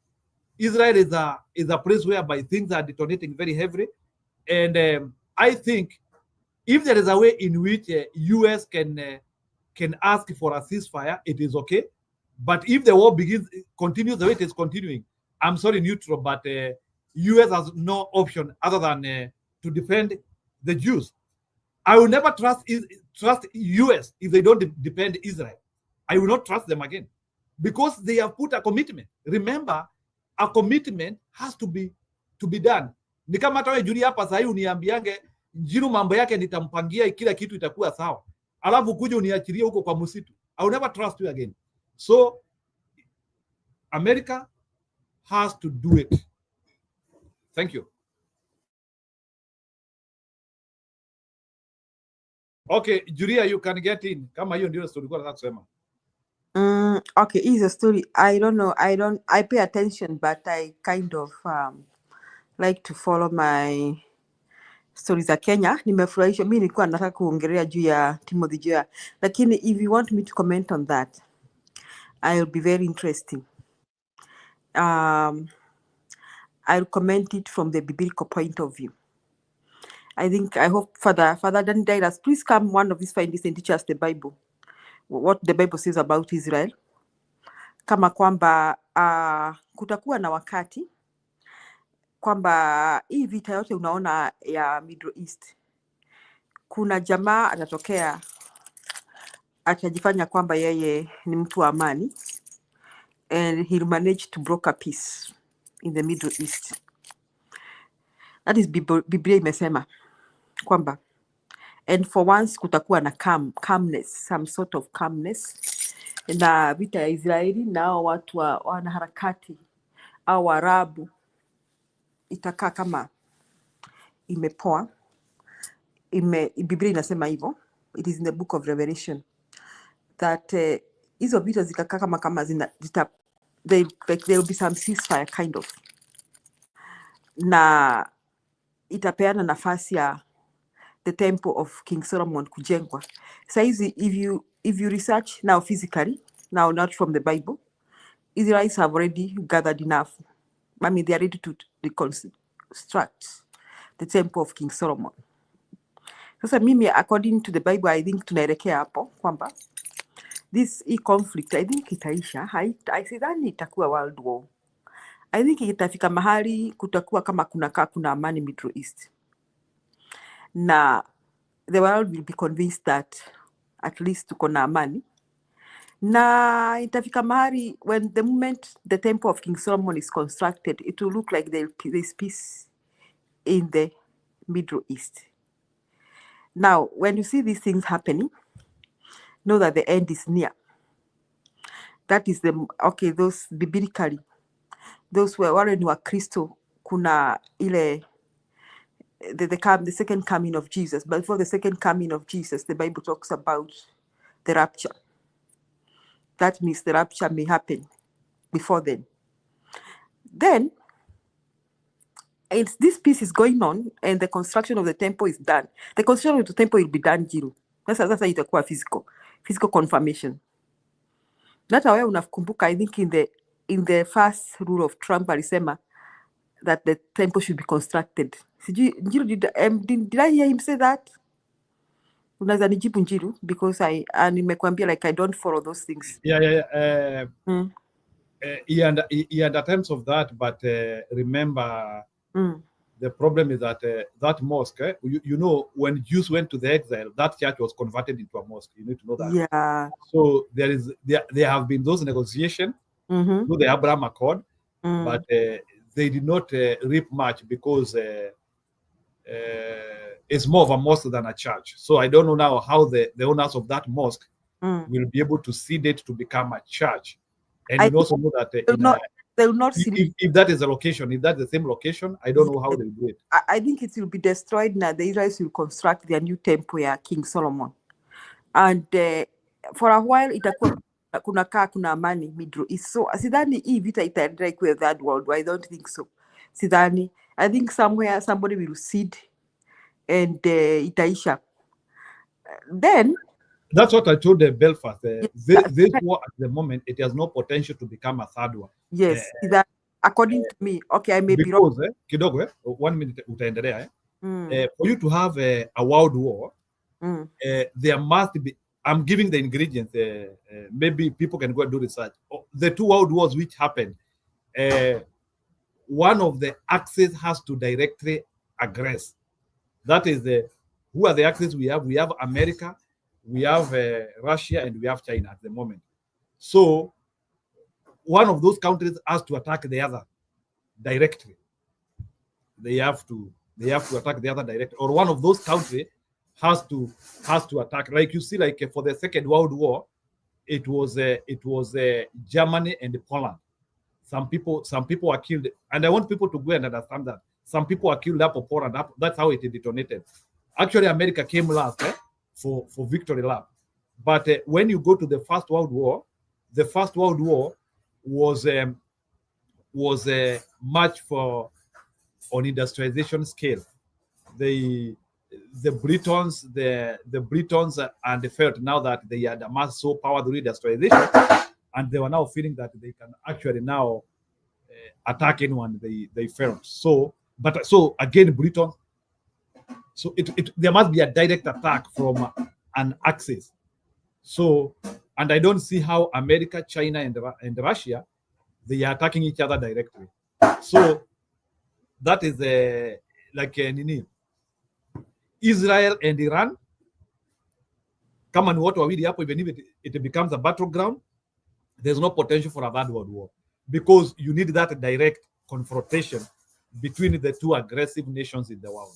Israel is a place whereby things are detonating very heavily. And I think if there is a way in which US can ask for a ceasefire, it is okay. But if the war continues the way it is continuing, I'm sorry, neutral, but US has no option other than to defend the Jews. I will never trust US if they don't defend Israel. I will not trust them again because they have put a commitment. Remember, a commitment has to be done. Ni kama hata wewe Julia hapa sasa uniambiange Njiru mambo yake nitampangia kila kitu itakuwa sawa. Alafu kuja uniachilie huko kwa msitu. I will never trust you again. So America has to do it. Thank you. Okay, Julia, you can get in. Kama hiyo ndio story kwa nataka kusema. Okay, here's a story. I don't know. I pay attention, but I kind of like to follow my stories za Kenya. Nimefurahishwa. Mimi nilikuwa nataka kuongelea juu ya Timothy Joya. Lakini if you want me to comment on that, I'll be very interesting. I'll comment it from the biblical point of view. I hope Father Dan Dairas, please come one of these fine days and teach us the Bible. What the Bible says about Israel. Kama kwamba kutakuwa na wakati kwamba hii vita yote unaona ya Middle East, kuna jamaa atatokea atajifanya kwamba yeye ni mtu wa amani, and he'll manage to broker peace in the Middle East. That is Biblia imesema kwamba, and for once kutakuwa na calmness, some sort of calmness na vita ya Israeli na watu wanaharakati au Waarabu itakaa kama imepoa. Biblia inasema hivyo. It is in the book of Revelation that hizo vita zikakaa kama there will be some ceasefire kind of, na itapeana nafasi ya the temple of King Solomon kujengwa. Saizi if you research now physically, now not from the Bible, Israelites have already gathered enough. I mean, they are ready to reconstruct the temple of King Solomon. Sasa mimi, according to the Bible, I think tunaelekea hapo kwamba this conflict, I think itaisha. Sidhani itakuwa world war. I think itafika mahali kutakuwa kama kuna amani Middle East, na the world will be convinced that at least tuko na amani, na itafika mahali when the moment the temple of King Solomon is constructed, it will look like there's peace in the Middle East. Now, when you see these things happening, know that the end is near. That is those biblically, those were ni wa Kristo, kuna ile the second coming of Jesus. But before the second coming of Jesus, the Bible talks about the rapture. That means the rapture may happen before then. Then, this peace is going on and the construction of the temple is done. The construction of the temple will be done, Jiru. Sasa itakuwa physical confirmation. Hata wewe unakumbuka, I think in the first rule of Trump alisema that the temple should be constructed. Sijui Njiru, did I hear him say that? Unaweza nijibu Njiru, because nimekwambia like I don't follow those things. Yeah. He attempts of that, but remember, the problem is that that mosque, you know, when Jews went to the exile, that church was converted into a mosque. You need to know that. Yeah. So there have been those negotiations through the Abraham Accord, but they did not reap much because it's more of a mosque than a church. So I don't know now how the owners of that mosque will be able to seed it to become a church. And you also know that they will not if that is a location, if that's the same location, I don't know how they do it. I think it will be destroyed now. The Israelis will construct their new temple ya King Solomon. And for a while itakuwa kuna amani Middle East. So sidhani hii vita itaendelea kwa third world war. I don't think so. Sidhani. I think somewhere somebody will cede and itaisha. Then that's what I told Belfast. This war at the moment, it has no potential to become a third one. Yes, that according to me. Okay, I may be wrong. Kidogo, 1 minute utaendelea. For you to have a world war, there must be. I'm giving the ingredients. Maybe people can go and do research. The two world wars which happened, one of the axes has to directly aggress. That is who are the axes we have? We have America, we have Russia, and we have China at the moment. So one of those countries has to attack the other directly. They have to attack the other directly, or one of those countries has to attack. Like you see, like for the Second World War, it was Germany and Poland. Some people were killed, and I want people to go and understand that some people were killed up of Poland. That's how it detonated. Actually, America came last for victory lap. But when you go to the First World War was much for on industrialization scale. The Britons and they felt now that they had amassed so power through industrialization, and they were now feeling that they can actually now attack anyone they felt. So again, Britain. So there must be a direct attack from an axis. So, and I don't see how America, China, and Russia, they are attacking each other directly. So that is Israel and Iran. Come on, what are we up? Even if it becomes a battleground, there's no potential for a third world war, because you need that direct confrontation between the two aggressive nations in the world.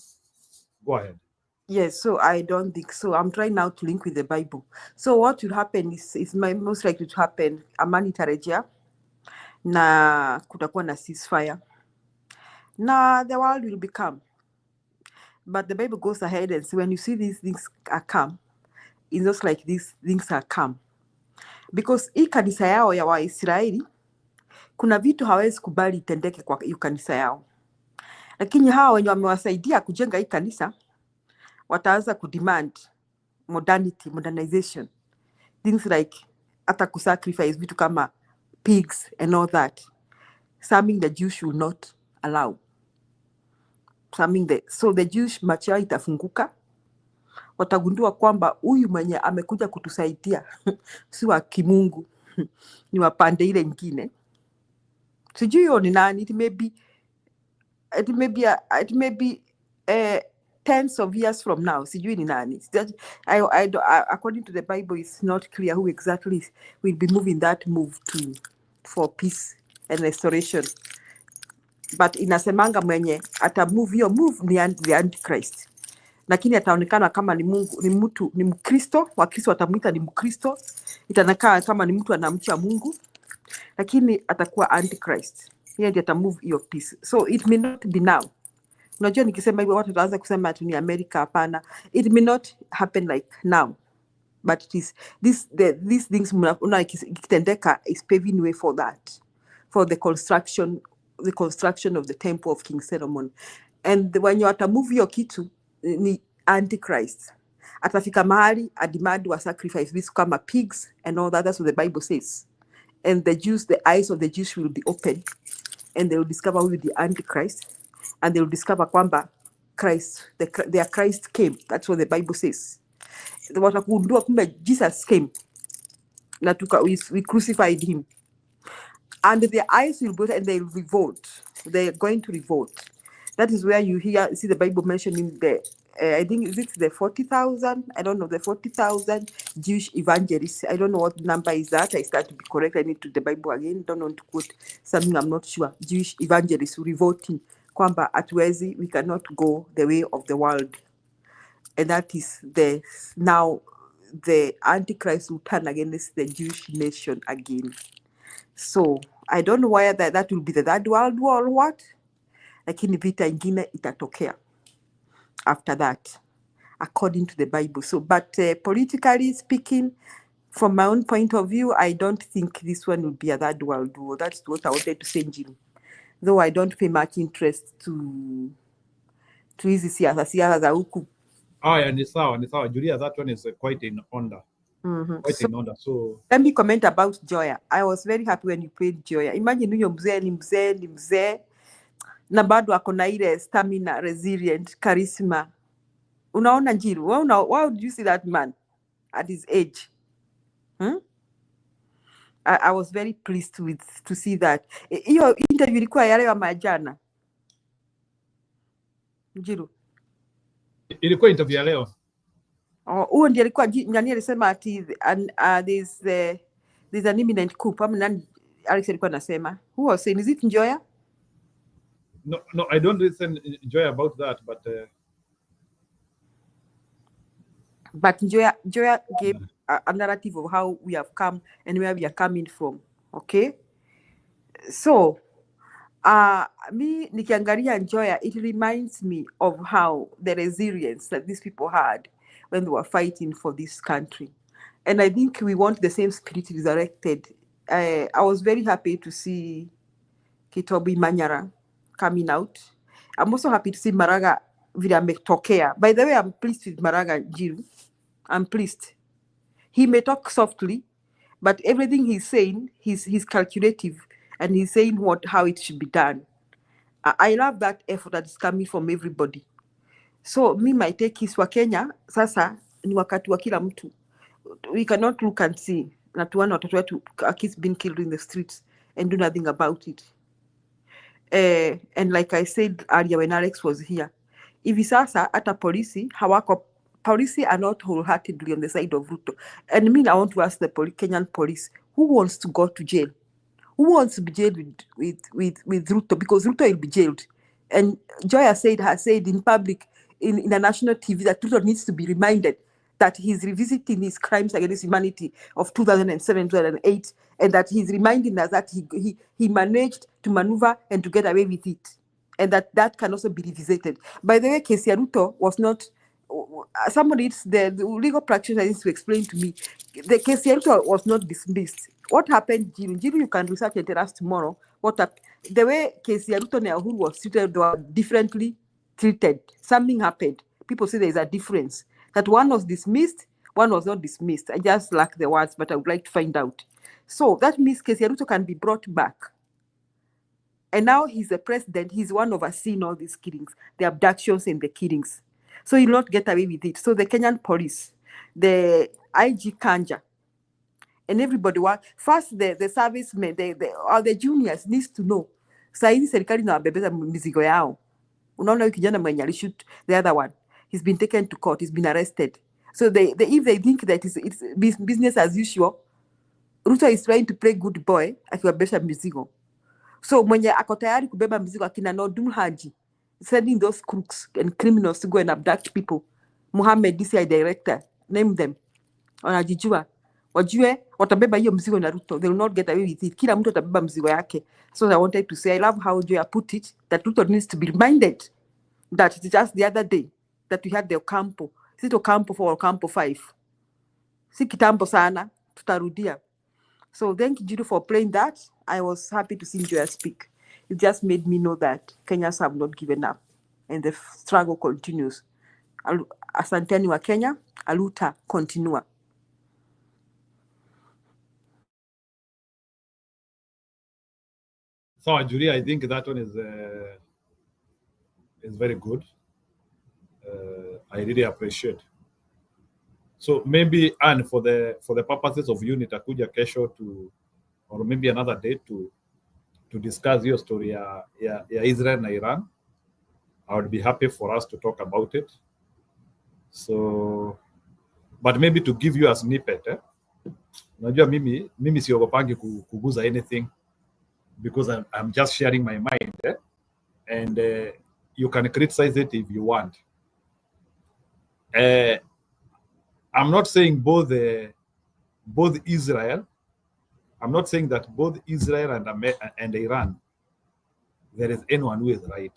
Go ahead. Yes, so I don't think so. I'm trying now to link with the Bible. So what will happen is most likely to happen, amani itarejea na kutakuwa na ceasefire. Now the world will become. But the Bible goes ahead and says when you see these things are come, it's just like these things are come. Because hii kanisa yao ya Waisraeli, kuna vitu hawezi kubali itendeke kwa hiyo kanisa yao. Lakini hawa wenye wamewasaidia kujenga hii kanisa, wataanza kudemand modernization. Things like hata kusacrifice vitu kama pigs and all that. Something the Jews will not allow. So the Jewish macho yao itafunguka. Watagundua kwamba huyu mwenye amekuja kutusaidia si wa kimungu, ni wa pande ile nyingine. Sijui hiyo ni nani. It may be tens of years from now. Sijui ni nani. According to the Bible, it's not clear who exactly will be moving that move for peace and restoration. But inasemanga mwenye atamove hiyo move ni the Antichrist. Lakini ataonekana kama ni Mungu, ni mtu, ni Mkristo. Wakristo watamuita ni Mkristo. Itaonekana kama ni mtu anamcha Mungu, lakini atakuwa Antichrist. Yeye ndiye atamove hiyo peace. So it may not be now. Unajua nikisema hivyo watu wataanza kusema ati ni America. Hapana. It may not happen like now. But it is these things ikitendeka is paving way for that. For the construction of the temple of King Solomon. And when you atamove hiyo kitu ni Antichrist. Atafika mahali a demand wa sacrifice vitu kama pigs and all that. That's what the Bible says. And the eyes of the Jews will be open, and they will discover who is the Antichrist, and they will discover kwamba their Christ came. That's what the Bible says. Watakundua kumbe Jesus came, na we crucified him, and their eyes will be open and they will revolt. They are going to revolt. That is where you see the Bible mentioning I think it's the 40,000. I don't know, the 40,000 Jewish evangelists. I don't know what number is that. I start to be correct. I need to the Bible again. Don't want to quote something I'm not sure. Jewish evangelists revolting kwamba hatuwezi, we cannot go the way of the world, and that is now the Antichrist will turn against the Jewish nation again. So I don't know why that will be the third world war or what, lakini vita ingine itatokea after that, according to the Bible. So, but politically speaking, from my own point of view, I don't think this one will be a third world war. That's what I wanted to say, Jim. Though I don't pay much interest to hizi siasa za huku. Ni sawa. Julia, that one is quite in order. In order. So let me comment about Joya. I was very happy when you played Joya. Imagine huyo mzee ni mzee na bado ako na ile stamina, resilient, charisma. Unaona Njiru, why would you see that man at his age? I was very pleased to see that. Hiyo interview ilikuwa ya leo ama jana? Njiru. Ilikuwa interview ya leo. Huo ndiye alikuwa nani alisema ati there's an imminent coup. Ama nani Alex alikuwa anasema? Who was saying, is it Njoya? No, I don't listen Njoya about that, but Njoya gave a narrative of how we have come and where we are coming from. Okay, so me nikiangalia Njoya, it reminds me of how the resilience that these people had when they were fighting for this country, and I think we want the same spirit resurrected. I was very happy to see Kitobi Manyara coming out. I'm also happy to see Maraga vile ametokea. By the way, I'm pleased with Maraga Jiru. I'm pleased. He may talk softly, but everything he's saying, he's calculative, and he's saying how it should be done. I love that effort that is coming from everybody. So me, my take is wa Kenya, sasa ni wakati wa kila mtu. We cannot look and see na tuana watoto wetu kids being killed in the streets and do nothing about it. And like I said earlier when Alex was here, hivi sasa hata polisi hawako. Police are not wholeheartedly on the side of Ruto. And I want to ask the Kenyan police, who wants to go to jail? Who wants to be jailed with Ruto? Because Ruto will be jailed. And Joya has said in public, in a national TV, that Ruto needs to be reminded that he's revisiting his crimes against humanity of 2007, 2008, and that he's reminding us that he managed to maneuver and to get away with it. And that can also be revisited. By the way, Kesi Ruto was not... Somebody, the legal practitioner needs to explain to me. The case was not dismissed. What happened, Jiru? You can research and tell us tomorrow. What happened? The way Kesi Ruto and Uhuru was treated, they were differently treated. Something happened. People say there is a difference. That one was dismissed, one was not dismissed. I just lack the words, but I would like to find out. So that means Kesi Ruto can be brought back. And now he's the president. He's one overseeing all these killings, the abductions and the killings. So he'll not get away with it. So the Kenyan police, the IG Kanja, and everybody, first the servicemen, the juniors needs to know. Saizi serikali na wabebeza mizigo yao. Unaona kijana mwenye alishoot the other one. He's been taken to court. He's been arrested. So if they think that it's business as usual, Ruto is trying to play good boy akiwabebesha mizigo. So mwenye ako tayari kubeba mizigo akina Nodum Haji, sending those crooks and criminals to go and abduct people. Mohammed, DCI director, name them. Wanajijua. Wajue, watabeba hiyo mzigo na Ruto. They will not get away with it. Kila mtu atabeba mzigo yake. So I wanted to say, I love how Joya put it, that Ruto needs to be reminded that it's just the other day that we had the Ocampo. Is it Ocampo 4 or Ocampo 5? Si kitambo sana, tutarudia. So thank you, Judy, for playing that. I was happy to see Joya speak. It just made me know that Kenyans have not given up and the struggle continues. Asanteni wa Kenya, aluta continua. So, Judy, I think that one is very good. I really appreciate. So maybe, and for the purposes of unit, nitakuja kesho or maybe another day to discuss your story ya Israel and Iran. I would be happy for us to talk about it. So, but maybe to give you a snippet, unajua mimi siogopangi kuguza anything because I'm just sharing my mind, and you can criticize it if you want. I'm not saying both Israel. I'm not saying that both Israel and Iran, there is anyone who is right.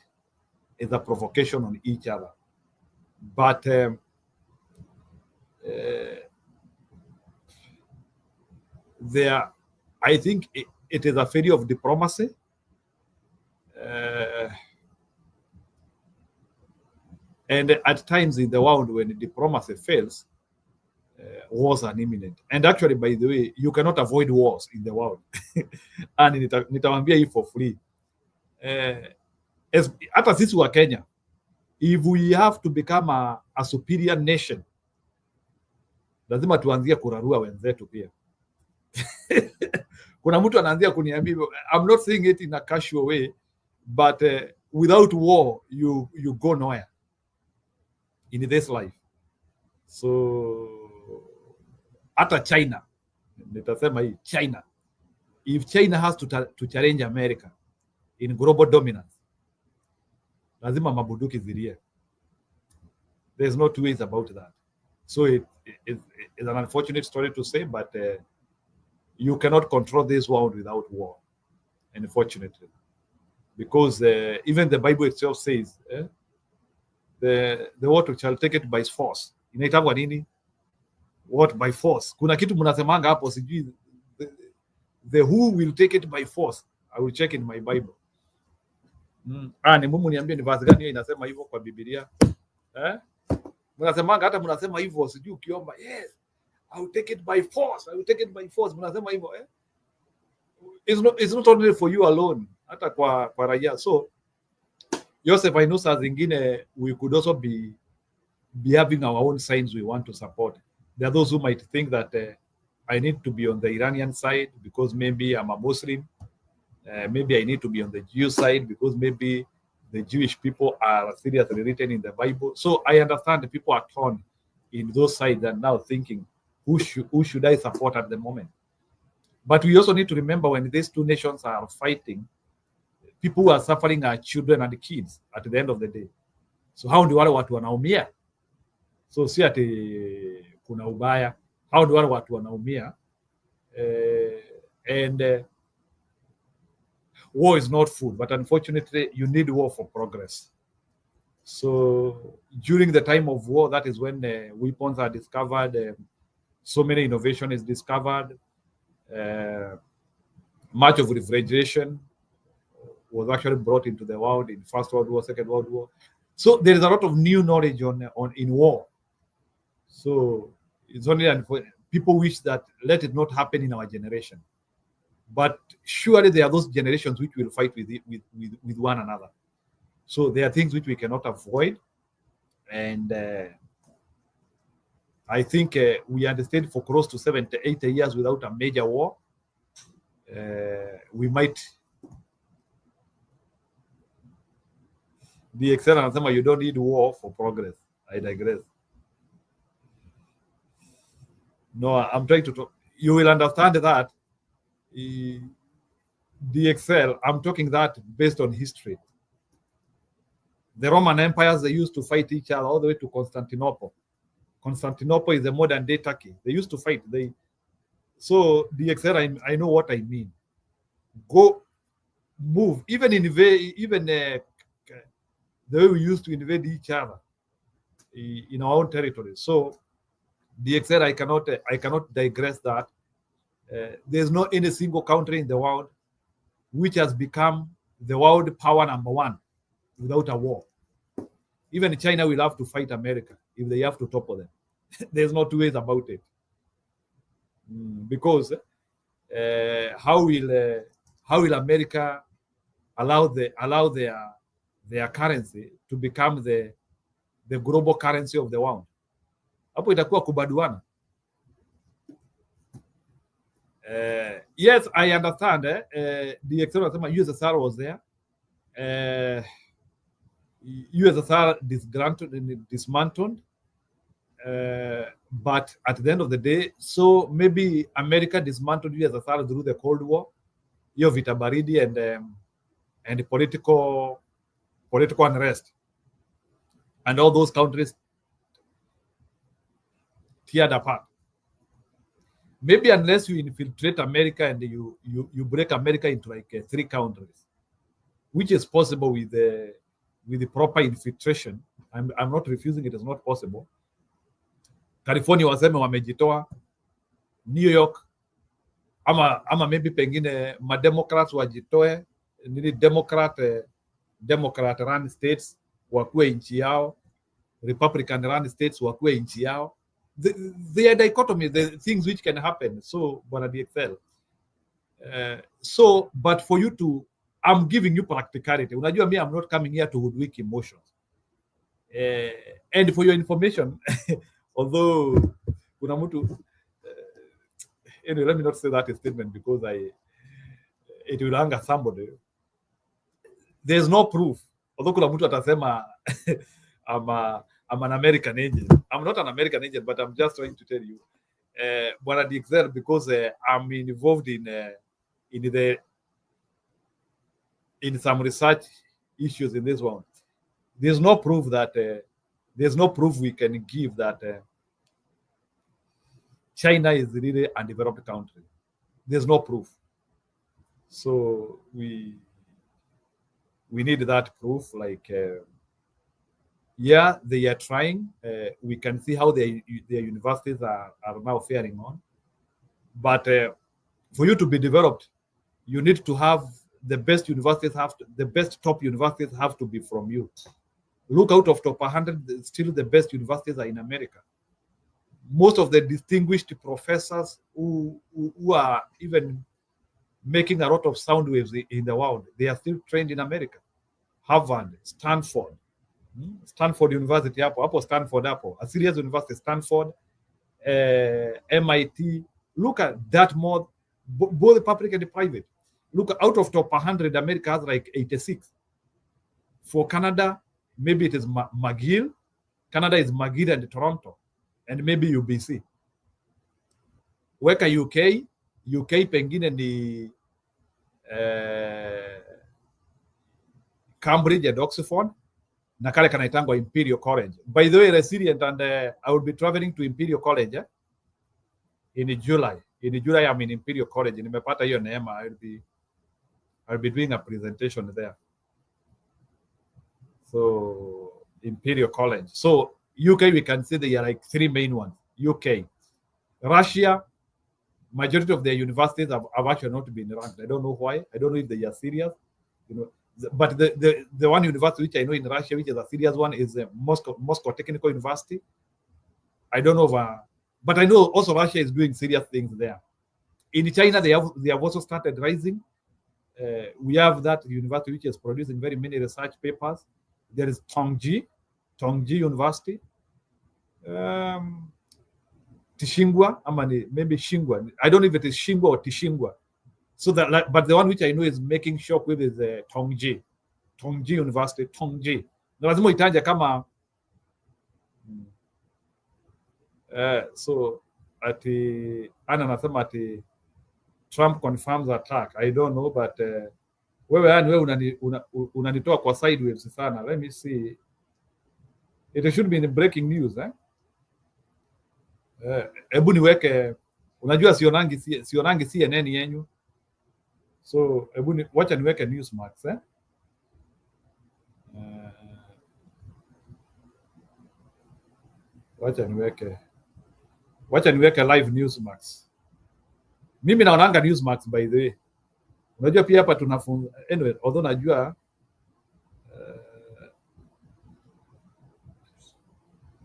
It's a provocation on each other. But I think it is a failure of diplomacy. And at times in the world, when diplomacy fails, wars are imminent. And actually, by the way, you cannot avoid wars in the world. And nitawambia hii for free. Hata sisi wa Kenya, if we have to become a superior nation, lazima tuanzie kurarua wenzetu pia. kuna mtu anaanzia kuniambia hivyo. I'm not saying it in a casual way, but without war you go nowhere in this life. So hata China, nitasema hii China, if China has to challenge America in global dominance, lazima mabunduki zilie. There's no two ways about that. So it's an unfortunate story to say, but you cannot control this world without war, unfortunately, because even the Bible itself says the what shall take it by force. Inaitwa nini? What by force? Kuna kitu mnasemanga hapo sijui, the who will take it by force. I will check in my Bible. Ni Mungu niambie ni verse gani hiyo inasema hivyo kwa Biblia? Mnasemanga hata mnasema hivyo sijui ukiomba, yes, I will take it by force. I will take it by force. Mnasema hivyo It's not only for you alone, hata kwa raia. So Joseph, I know saa zingine we could also be having our own signs we want to support. There are those who might think that I need to be on the Iranian side because maybe I'm a Muslim. Maybe I need to be on the Jew side because maybe the Jewish people are seriously written in the Bible. So I understand the people are torn in those sides and now thinking, who should I support at the moment? But we also need to remember when these two nations are fighting, people who are suffering are children and kids at the end of the day. So how ndio wale watu wanaumia? So si ati kuna ubaya. How ndio wale watu wanaumia? War is not food, but unfortunately you need war for progress. So during the time of war, that is when weapons are discovered, so many innovation is discovered. Much of refrigeration was actually brought into the world in First World War, Second World War. So there is a lot of new knowledge in war. So it's only people wish that let it not happen in our generation. But surely there are those generations which will fight with one another. So there are things which we cannot avoid. And I think we understand for close to 70, 80 years without a major war. We might be excellent. You don't need war for progress. I digress. No, I'm trying to talk. You will understand that DXL, I'm talking that based on history. The Roman empires, they used to fight each other all the way to Constantinople. Constantinople is the modern day Turkey. They used to fight. So DXL, I know what I mean. Go move, even the way we used to invade each other in our own territory. So DXL, I cannot digress that. There's not any single country in the world which has become the world power number one without a war. Even China will have to fight America if they have to topple them. There's no two ways about it. Because how will America allow their currency to become the global currency of the world? Hapo itakuwa kubaduana. Yes, I understand. The external USSR was there. USSR dismantled. But at the end of the day, so maybe America dismantled USSR through the Cold War, vita baridi and political unrest, and all those countries teared apart. Maybe unless you infiltrate America and you break America into like 3 countries, which is possible with the proper infiltration. I'm not refusing it is not possible. California waseme wamejitoa, New York ama maybe pengine mademocrats wajitoe, nili Democrat run states wakuwe nchi yao, Republican run states wakuwe nchi yao. They are dichotomy, the things which can happen. So bwana DXL, so but for you to, I'm giving you practicality. Unajua me, I'm not coming here to hoodwink emotions. And for your information, although kuna mtu anyway, let me not say that statement because it will anger somebody. There's no proof. Although kuna mtu atasema I'm an American agent. I'm not an American agent, but I'm just trying to tell you, Bwana Dixel, because I'm involved in some research issues in this one. There's no proof that we can give that China is really a undeveloped country. There's no proof. So we need that proof. Like, yeah, they are trying. We can see how their universities are now faring on. But for you to be developed, you need to have the best universities. The best top universities have to be from you. Look, out of top 100, still the best universities are in America. Most of the distinguished professors who are even making a lot of sound waves in the world, they are still trained in America. Harvard, Stanford University, Stanford, a serious university, Stanford, MIT. Look at that more, both public and private. Look, out of top 100, America has like 86. For Canada, maybe it is McGill. Canada is McGill and Toronto, and maybe UBC. Weka UK pengine ni Cambridge and Oxford, na kale kanaitangwa Imperial College. By the way, resilient, and I will be traveling to Imperial College in July. In July, I'm in Imperial College. Nimepata hiyo neema. I'll be doing a presentation there. So Imperial College. So UK, we can see there are like three main ones. UK, Russia. Majority of their universities have actually not been ranked. I don't know why. I don't know if they are serious. But the one university which I know in Russia, which is a serious one, is Moscow Technical University. I don't know, but I know also Russia is doing serious things there. In China, they have also started rising. We have that university which is producing very many research papers. There is Tongji University. Tishingwa, maybe Shingwa. I don't know if it is Shingwa or Tishingwa. So that, but the one which I know is making shock with is Tongji University. Tongji. Na lazima itaja kama so ati ana nasema ati Trump confirms attack. I don't know, but wewe unanitoa kwa sideways sana. Let me see. It should be in breaking news, hebu niweke, unajua sionangi CNN yenyu, so hebu wacha niweke Newsmax wacha niweke live Newsmax. Mimi naonanga Newsmax, by the way. Unajua pia hapa tunafunza anyway, although najua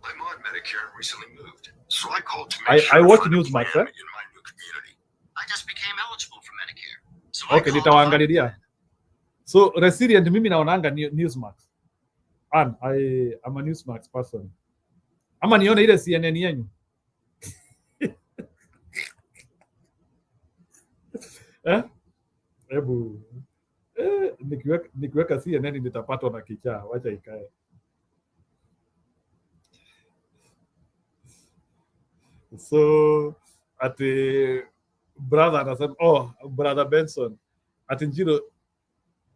I'm on Medicare, recently moved. So I called to make sure I watch Newsmax in my new community. I just became eligible for Medicare. So okay, nitawaangalilia. So resilient, mimi naonanga Newsmax. And I'm a Newsmax person. Ama nione ile CNN yenyu. Hebu nikiweka CNN nitapatwa na kichaa, wacha ikae. So ati brother anasema, brother Benson, ati Njiro,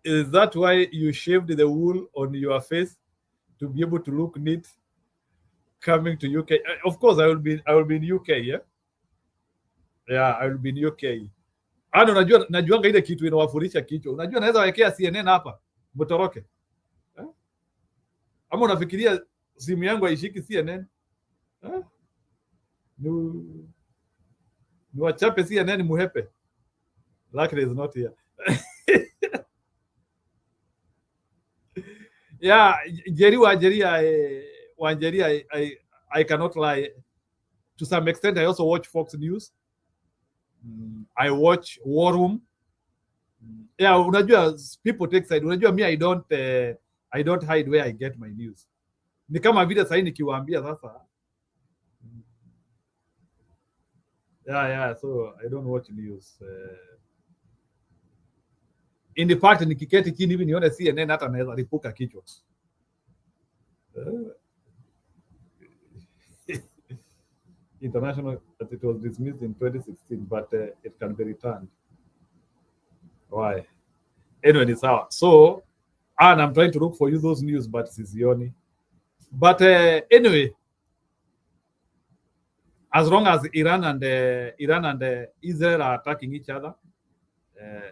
is that why you shaved the wool on your face to be able to look neat coming to UK? Of course, I will be in UK, yeah? Yeah, I will be in UK. Najuanga ile kitu inawafurisha kichwa. Unajua naweza wekea CNN hapa, mtoroke. Ama unafikiria simu yangu haishiki CNN? Ni wachape CNN muhepe. Luckily is not here. Yeah, Wanjeri, I cannot lie. To some extent, I also watch Fox News. I watch War Room. Yeah, unajua people take side. Unajua me, I don't hide where I get my news. Ni kama vile sasa nikiwaambia sasa. Yeah, so I don't watch news. In fact nikiketi chini hivi nione CNN hata naweza ripuka kichwa. International, that it was dismissed in 2016, but it can be returned. Why? Anyway, it's out. So, and I'm trying to look for you those news, but it's Sioni. But anyway, as long as Iran and Israel are attacking each other,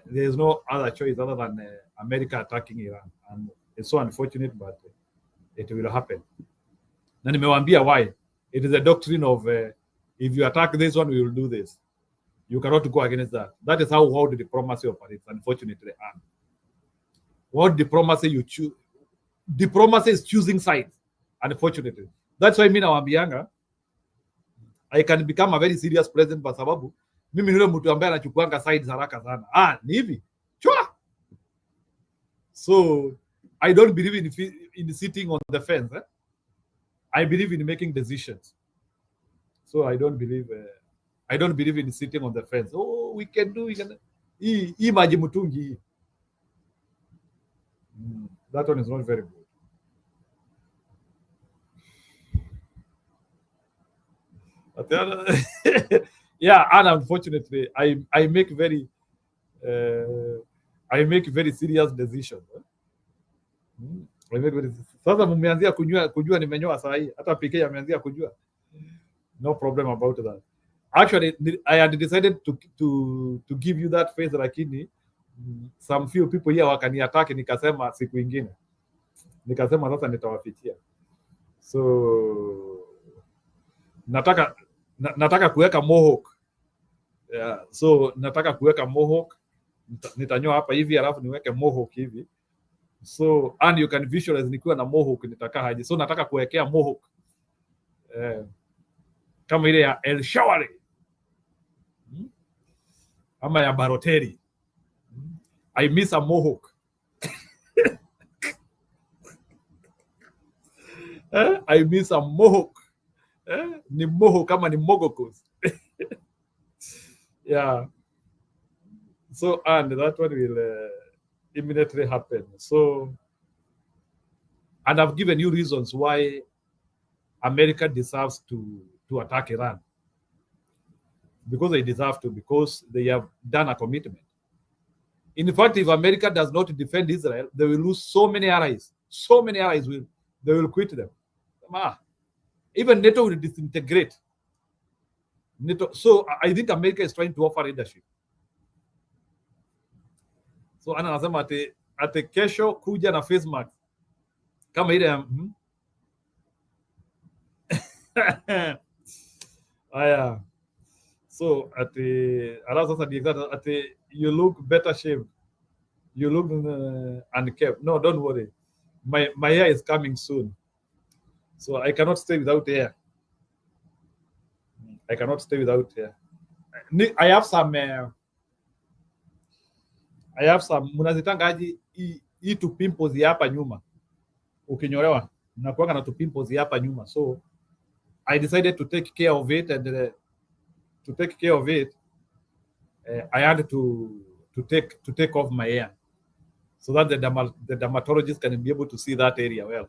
there is no other choice other than America attacking Iran, and it's so unfortunate, but it will happen. Na nimewambia why. It is a doctrine of if you attack this one, we will do this. You cannot go against that. That is how world diplomacy operates, unfortunately. And world diplomacy, you choose. Diplomacy is choosing sides, unfortunately. That's why nawambianga I can become a very serious president kwa sababu mimi ni yule mtu ambaye anachukuanga sides haraka sana. Ni hivi. Chua. So I don't believe in sitting on the fence. I believe in making decisions. So I don't believe in sitting on the fence. Oh, we can do. Hii maji mtungi hii. That one is not very good. Yeah, and unfortunately, I make very serious decisions. Sasa mmeanzia kujua nimenyoa saa hii, hata PK ameanzia kujua. No problem about that. Actually, I had decided to give you that face, lakini some few people here wakaniattack, nikasema siku ingine. Nikasema sasa nitawafichia. So nataka kuweka mohawk. Yeah, so nataka kuweka mohawk. Nitanyoa hapa hivi alafu niweke mohawk hivi. So and you can visualize nikiwa na mohawk nitakaa haji. So nataka kuwekea mohawk. Kama ile ya El Shawari. Ama ya Baroteri. I miss a mohawk. I miss a mohawk. Ni mohawk kama ni mogokos. Yeah. So and that one will immediately happen. So, and I've given you reasons why America deserves to attack Iran. Because they deserve to, because they have done a commitment. In fact, if America does not defend Israel, they will lose so many allies. So many allies they will quit them. Even NATO will disintegrate. NATO. So I think America is trying to offer leadership. So ana anasema ate kesho kuja na face mask kama ile aya. So ala sasa ate you look better shaved, you look unkept. No, don't worry, my hair is coming soon, so I cannot stay without hair. I cannot stay without hair. I have some mnazitangaji hii tu pimples hapa nyuma. Ukinyolewa unakuwa na tu pimples hapa nyuma. So I decided to take care of it, and to take care of it I had to take off my hair so that the dermatologist can be able to see that area well.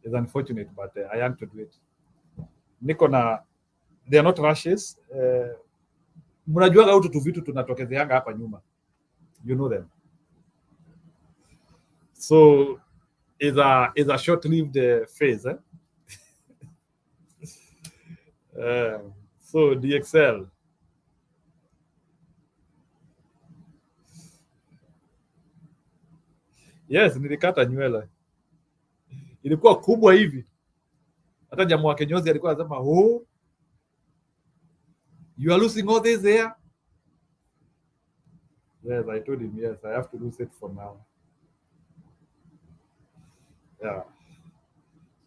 It's unfortunate, but I had to do it. Niko na they are not rashes. Mnajua au tu vitu tunatokezeanga hapa nyuma. You know them. So it's a short-lived phase. So DXL. Yes, nilikata nywele. Ilikuwa kubwa hivi. Hata jamaa wa kinyozi alikuwa anasema, "Oh, you are losing all this hair?" Yes, I told him, yes, I have to lose it for now. Yeah.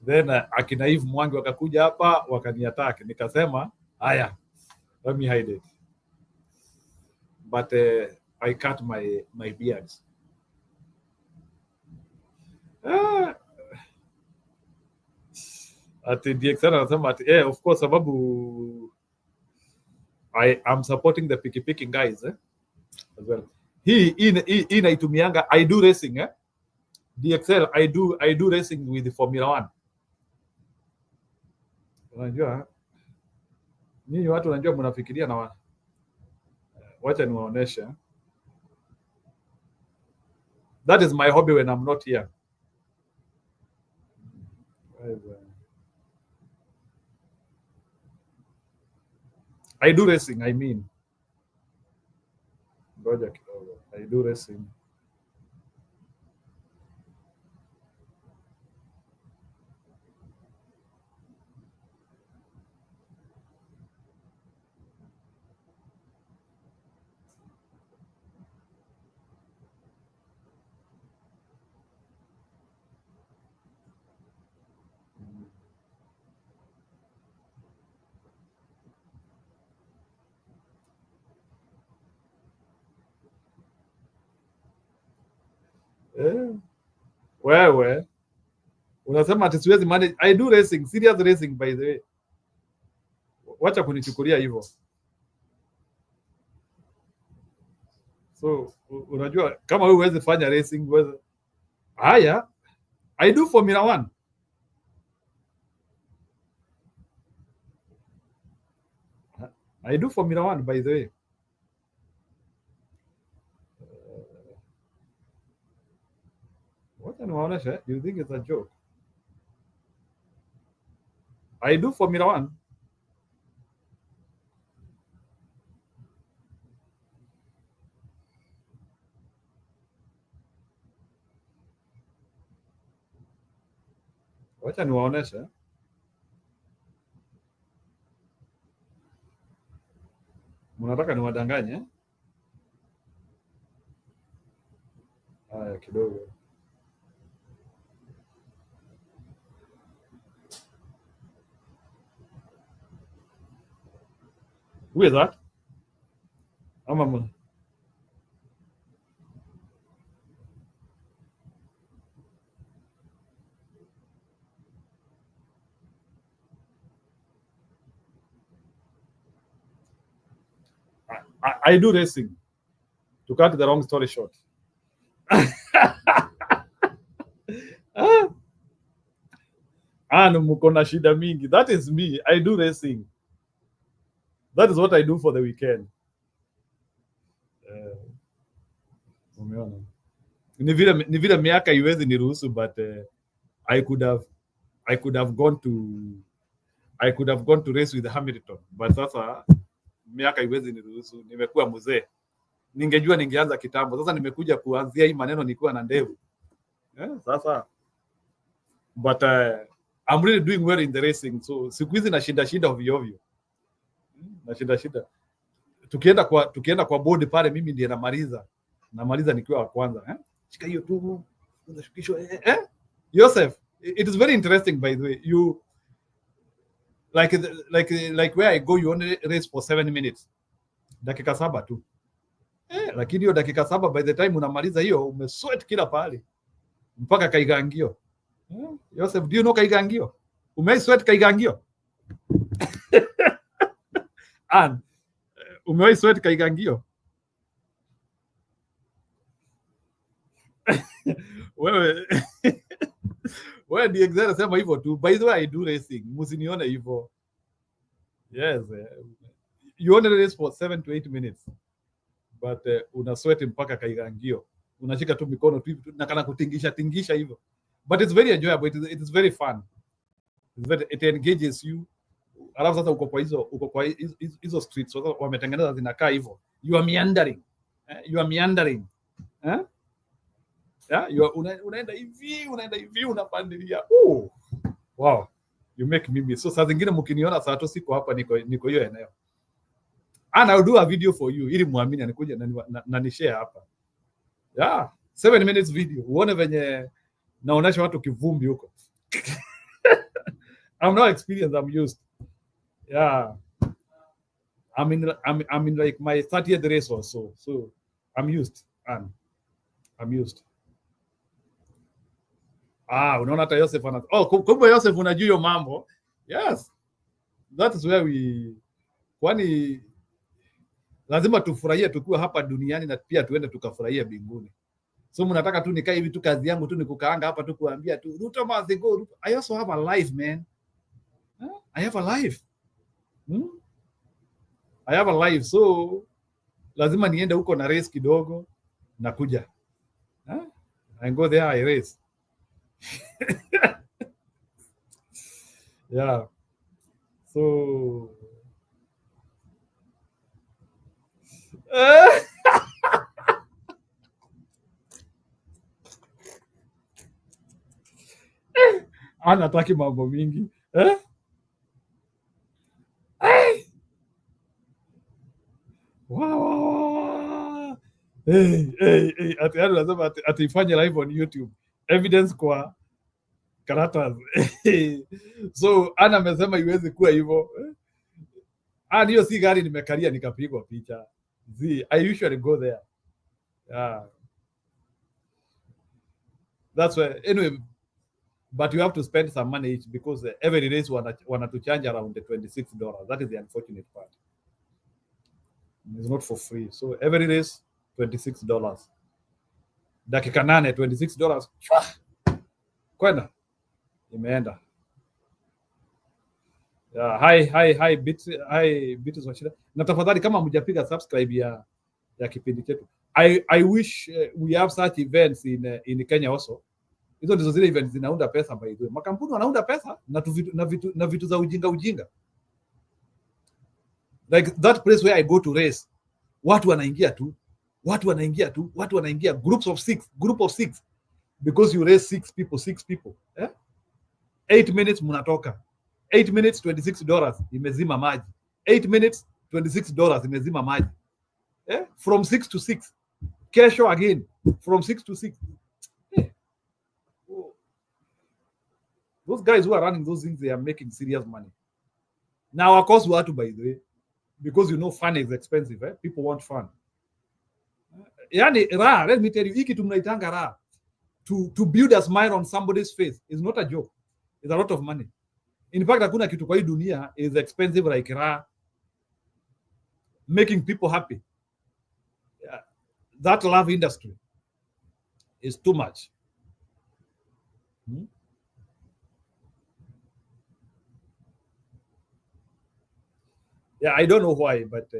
Then akina Eve Mwangi wakakuja hapa wakaniattack, nikasema haya, let me hide it. But I cut my beard. Ati DXL anasema ati of course sababu I am supporting the piki guys as well. hii naitumianga. I do racing DXL, I do racing with the Formula 1. Unajua nyinyi watu unajua mnafikiria na wacha niwaoneshe. That is my hobby when I'm not here. I do racing, I mean. Ngoja kidogo. I do racing. Wewe unasema ati siwezi manage. I do racing, serious racing by the way. Wacha kunichukulia hivyo. So unajua kama wewe huwezi fanya racing, wewe haya. I do Formula 1. I do Formula 1 by the way. Wacha niwaoneshe. You think it's a joke? I do Formula 1. Wacha niwaoneshe. Mnataka niwadanganye? Haya kidogo. Who is that? Ama I do racing. To cut the long story short. No, mko na shida mingi. That is me. I do racing. That is what I do for the weekend. Umeona? Ni vile miaka iwezi niruhusu, but I could have gone to race with Hamilton, but sasa miaka iwezi niruhusu, nimekuwa mzee. Ningejua ningeanza kitambo. Sasa nimekuja kuanzia hii maneno nikiwa na ndevu. Sasa but I'm really doing well in the racing. So siku hizi nashinda ovyo ovyo. Nashinda. Tukienda kwa board pale, mimi ndiye namaliza nikiwa wa kwanza. Shika hiyo tu, unashukishwa. Joseph, it is very interesting by the way. You like where I go, you only race for 7 minutes. Dakika 7 tu. Lakini hiyo dakika 7 by the time unamaliza hiyo umesweat kila pale. Mpaka kaigangio. Joseph, do you know kaigangio? Umeisweat kaigangio? And umeisweat kaigangio? Wewe ndiye exactly sema hivyo tu. By the way, I do racing. Msinione hivyo. Yes. You only race for 7 to 8 minutes. But una sweat mpaka kaigangio. Unashika tu mikono tu na kana kutingisha hivyo. But it's very enjoyable. It is very fun. It engages you. Alafu sasa uko kwa hizo streets sasa wametengeneza zinakaa hivyo. You are meandering. Yeah, unaenda hivi unapandilia. Wow. You make me miss. So saa zingine mkiniona saa tu siko hapa, niko hiyo eneo. And I'll do a video for you ili muamini anikuja na ni share hapa. Yeah, 7 minutes video. Uone venye naonesha watu kivumbi huko. I'm not experienced, I'm used. Yeah. I'm in like my 30th race or so. So I'm used. And I'm used. Unaona hata Joseph kumbe Joseph unajua hiyo mambo. Yes. That is where we lazima tufurahie tukiwa hapa duniani na pia tuende tukafurahia mbinguni. So mnataka tu nikae hivi tu, kazi yangu tu ni kukaanga hapa tu kuambia tu Ruto must go, Ruto. I also have a life, man. I have a life. I have a life, so lazima niende huko na race kidogo na kuja. I go there, I race. Yeah. So anataki mambo mingi. Wow. Hey. Atifanye live on YouTube. Evidence kwa karatasi. So Ana amesema iwezi kuwa hivyo. Hiyo si gari nimekalia nikapigwa picha. I usually go there. That's why, anyway, but you have to spend some money each because every race want to charge around the $26. That is the unfortunate part. It's not for free. So every race, $26. Dakika 8, $26. Kwenda. Imeenda. Hi Bits Wachira. Na tafadhali kama mjapiga subscribe ya kipindi chetu. I wish we have such events in Kenya also. Hizo ndizo zile events zinaunda pesa by the way. Makampuni wanaunda pesa na vitu za ujinga. Like that place where I go to race. Watu wanaingia tu. Group of six. Because you raise six people. 8 minutes mnatoka. 8 minutes, $26 imezima maji. 8 minutes, $26 imezima maji. From 6 to 6. Kesho again. From 6 to 6. Those guys who are running those things, they are making serious money. Now, of course, we have to, by the way, because you know fun is expensive. People want fun. Yani, raha, let me tell you, hiki tunaitanga raha. To build a smile on somebody's face is not a joke. It's a lot of money. In fact, hakuna kitu kwa hii dunia is expensive like raha. Making people happy. Yeah. That love industry is too much. Yeah, I don't know why, but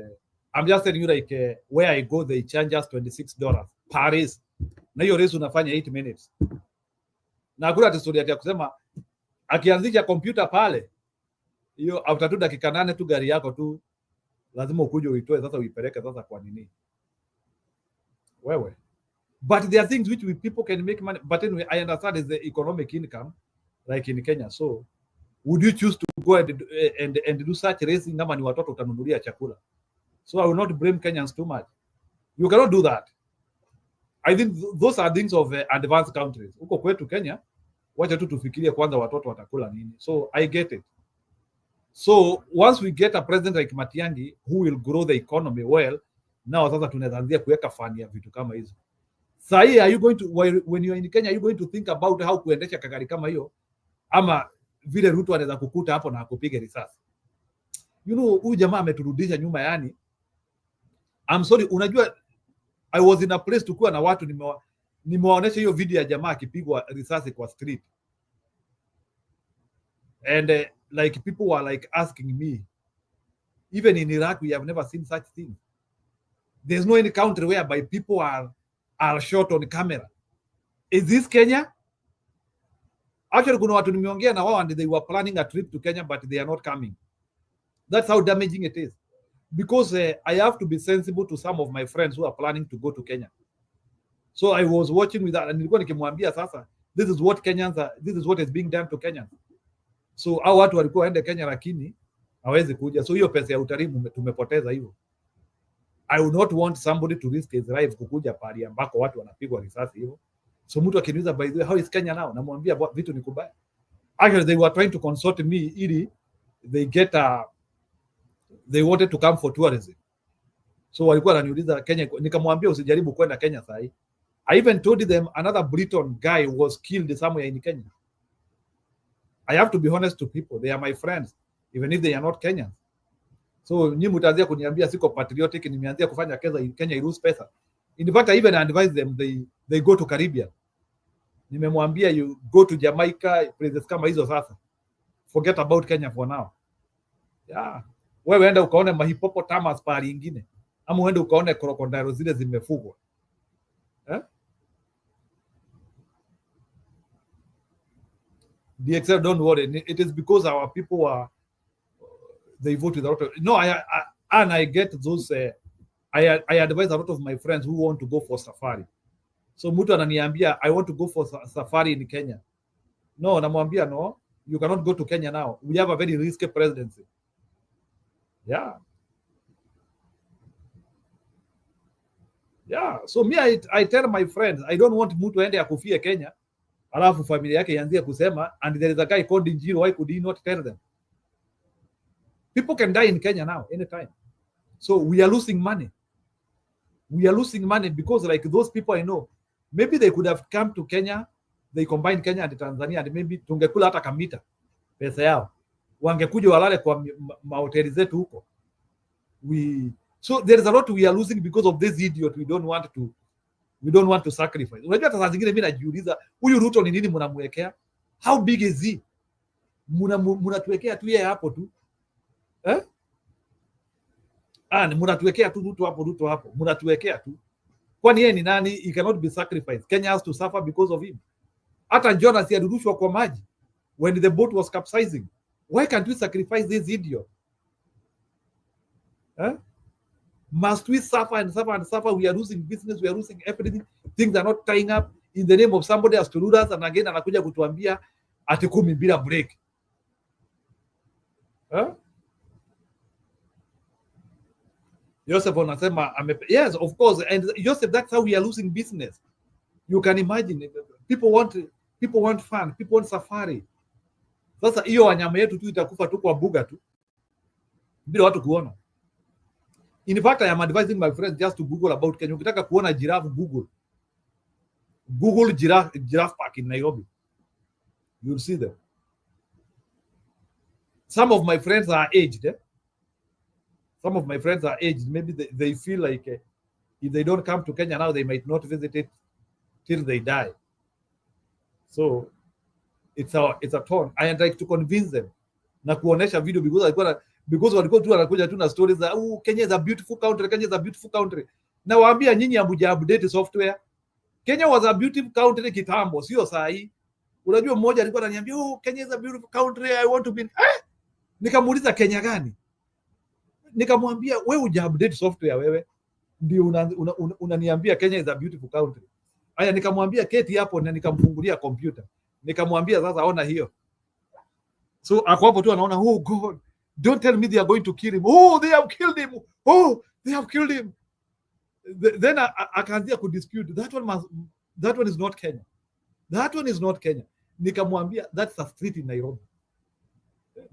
I'm just telling you like where I go, they charge us $26 per race. Na hiyo race unafanya 8 minutes. Na hakuna historia ya kusema akianzisha kompyuta pale, hiyo after tu dakika 8 tu gari yako tu lazima ukuje uitoe sasa uipeleke sasa kwa nini? Wewe. But there are things which people can make money. But anyway, I understand is the economic income like in Kenya. So would you choose to go and do such racing kama ni watoto utanunulia chakula? So I will not blame Kenyans too much. You cannot do that. I think those are things of advanced countries. Huko kwetu Kenya, wacha tu tufikirie kwanza watoto watakula nini. So I get it. So once we get a president like Matiang'i who will grow the economy well, now sasa tunaanzia kuweka fani ya vitu kama hizo. Sahi, are you going to, when you are in Kenya, are you going to think about how kuendesha kagari kama hiyo? Ama vile Ruto anaweza kukuta hapo na akupige risasi. You know, huyu jamaa ameturudisha nyuma yani. I'm sorry, unajua I was in a place tukiwa na watu nimewaonesha hiyo video ya jamaa akipigwa risasi kwa street. And like people were like asking me, even in Iraq we have never seen such thing. There's no any country whereby people are shot on camera. Is this Kenya? Actually, kuna watu nimeongea na wao and they were planning a trip to Kenya but they are not coming. That's how damaging it is. Because I have to be sensible to some of my friends who are planning to go to Kenya. So I was watching with that and nilikuwa nikimwambia sasa, this is what is being done to Kenyans. So hao watu walikuwa waende Kenya lakini hawezi kuja. So hiyo pesa ya utalii tumepoteza hivyo. I would not want somebody to risk his life kukuja pale ambako watu wanapigwa risasi hivyo. So mtu akiniuliza by the way, how is Kenya now? Namwambia vitu ni kubaya. Actually they were trying to consult me ili they wanted to come for tourism. So walikuwa wananiuliza Kenya, nikamwambia usijaribu kwenda Kenya sasa. I even told them another Briton guy was killed somewhere in Kenya. I have to be honest to people. They are my friends, even if they are not Kenyans. So nyinyi mtaanzia kuniambia siko patriotic, nimeanzia kufanya Kenya iruse pesa. In fact, I even advise them they go to Caribbean. Nimemwambia you go to Jamaica, places kama hizo sasa. Forget about Kenya for now. Yeah. Wewe enda ukaone mahippopotamus pahali ingine. Ama uende ukaone crocodile zile zimefugwa. DXL, don't worry. It is because our people are, they vote with a lot of, no, I get those, I advise a lot of my friends who want to go for safari. So mtu ananiambia, I want to go for safari in Kenya. No, namwambia no, you cannot go to Kenya now. We have a very risky presidency. Yeah. Yeah. So me, I tell my friends, I don't want mtu ende akufie Kenya, alafu familia yake ianzie kusema, and there is a guy called Njiro, why could he not tell them? People can die in Kenya now, anytime. So we are losing money. We are losing money because like those people I know, maybe they could have come to Kenya, they combined Kenya and Tanzania, and maybe tungekula hata kamita pesa yao. Wangekuja walale kwa mahoteli zetu huko. So there is a lot we are losing because of this idiot we don't want to sacrifice. Unajua saa zingine mimi najiuliza, huyu Ruto ni nini mnamwekea? How big is he? Mnatuwekea tu yeye hapo tu. Mnatuwekea tu Ruto hapo. Mnatuwekea tu. Kwani yeye ni nani? He cannot be sacrificed. Kenya has to suffer because of him. Hata Jonas alirushwa kwa maji when the boat was capsizing. Why can't we sacrifice this idiot? Must we suffer and suffer and suffer? We are losing business, we are losing everything. Things are not tying up in the name of somebody has to rule us, and again anakuja kutuambia ati 10 bila break. Joseph anasema yes, of course, and Joseph, that's how we are losing business. You can imagine, people want fun, people want safari. Sasa hiyo wanyama yetu tu itakufa tu kwa buga tu bila watu kuona. In fact, I am advising my friends just to Google about Kenya. Ukitaka kuona giraffe, Google giraffe park in Nairobi. You'll see them. Some of my friends are aged. Some of my friends are aged. Maybe they feel like if they don't come to Kenya now, they might not visit it till they die. So it's a turn. I like to convince them na kuonesha video because walikuwa tu wanakuja tu na stories za Kenya is a beautiful country, Kenya is a beautiful country. Na waambia nyinyi hamja update software. Kenya was a beautiful country kitambo, sio saa hii. Unajua mmoja alikuwa ananiambia Kenya is a beautiful country, I want to be. Nikamuuliza Kenya gani? Nikamwambia wewe uja update software wewe. Ndio unaniambia Kenya is a beautiful country. Aya, nikamwambia keti hapo na nikamfungulia computer. Nikamwambia sasa ona hiyo. So ako hapo tu anaona oh God, don't tell me they are going to kill him. Oh, they have killed him. Oh, they have killed him. Then akaanzia kudispute that one is not Kenya. That one is not Kenya. Nikamwambia that's a street in Nairobi.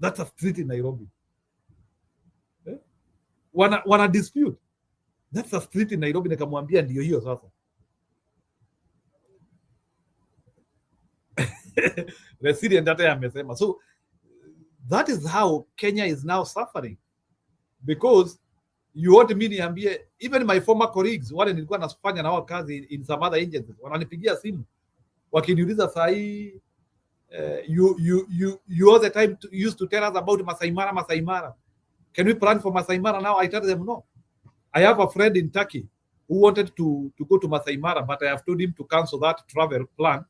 That's a street in Nairobi. Wana dispute. That's a street in Nairobi. Nikamwambia ndio hiyo sasa. Resilient data amesema. So that is how Kenya is now suffering, because you want me niambie, even my former colleagues wale nilikuwa nafanya na wao kazi in some other agencies wananipigia simu wakiniuliza saa hii you all the time used to tell us about Masai Mara. Can we plan for Masai Mara now? I tell them no. I have a friend in Turkey who wanted to go to Masai Mara, but I have told him to cancel that travel plan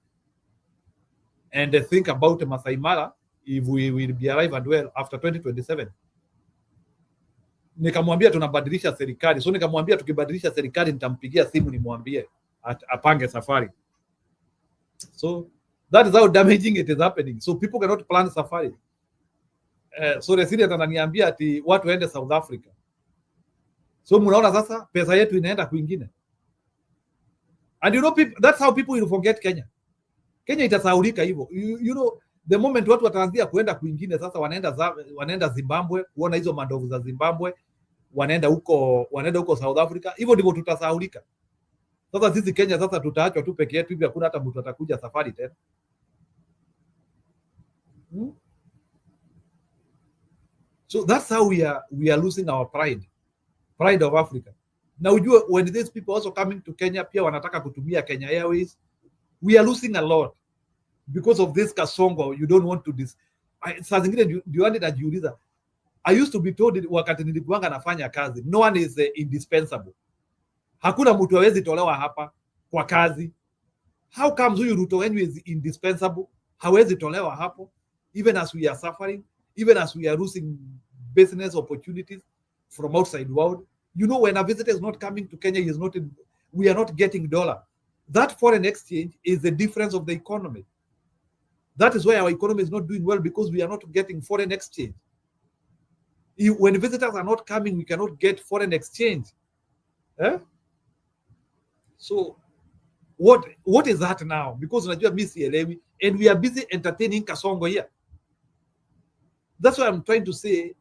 and think about Masai Mara if we will be alive and well after 2027. Nikamwambia tunabadilisha serikali. So nikamwambia tukibadilisha serikali nitampigia simu nimwambie apange safari. So that is how damaging it is happening. So people cannot plan safari. So Resilient ananiambia ati watu waende South Africa. So mnaona sasa pesa yetu inaenda kwingine. And you know that's how people will forget Kenya. Kenya itasahaulika hivyo. You know the moment watu wataanzia kuenda kwingine sasa wanaenda Zimbabwe kuona hizo mandovu za Zimbabwe, wanaenda huko South Africa, hivyo ndivyo tutasahaulika. Sasa sisi Kenya sasa tutaachwa tu peke yetu hivi, hakuna hata mtu atakuja safari tena. So that's how we are losing our pride of Africa. Now ujue, when these people also coming to Kenya pia wanataka kutumia Kenya Airways, we are losing a lot because of this kasongo. You don't want to saa zingine ndio najiuliza. I used to be told wakati nilikuanga nafanya kazi, no one is indispensable. Hakuna mtu hawezi tolewa hapa kwa kazi. How comes huyu Ruto when he is indispensable hawezi tolewa hapo, even as we are suffering, even as we are losing business opportunities from outside world? You know, when a visitor is not coming to Kenya, he is not we are not getting dollar. That foreign exchange is the difference of the economy. That is why our economy is not doing well, because we are not getting foreign exchange. When visitors are not coming, we cannot get foreign exchange. So what is that now? Because unajua mimi sielewi, and we are busy entertaining kasongo here. That's why I'm trying to say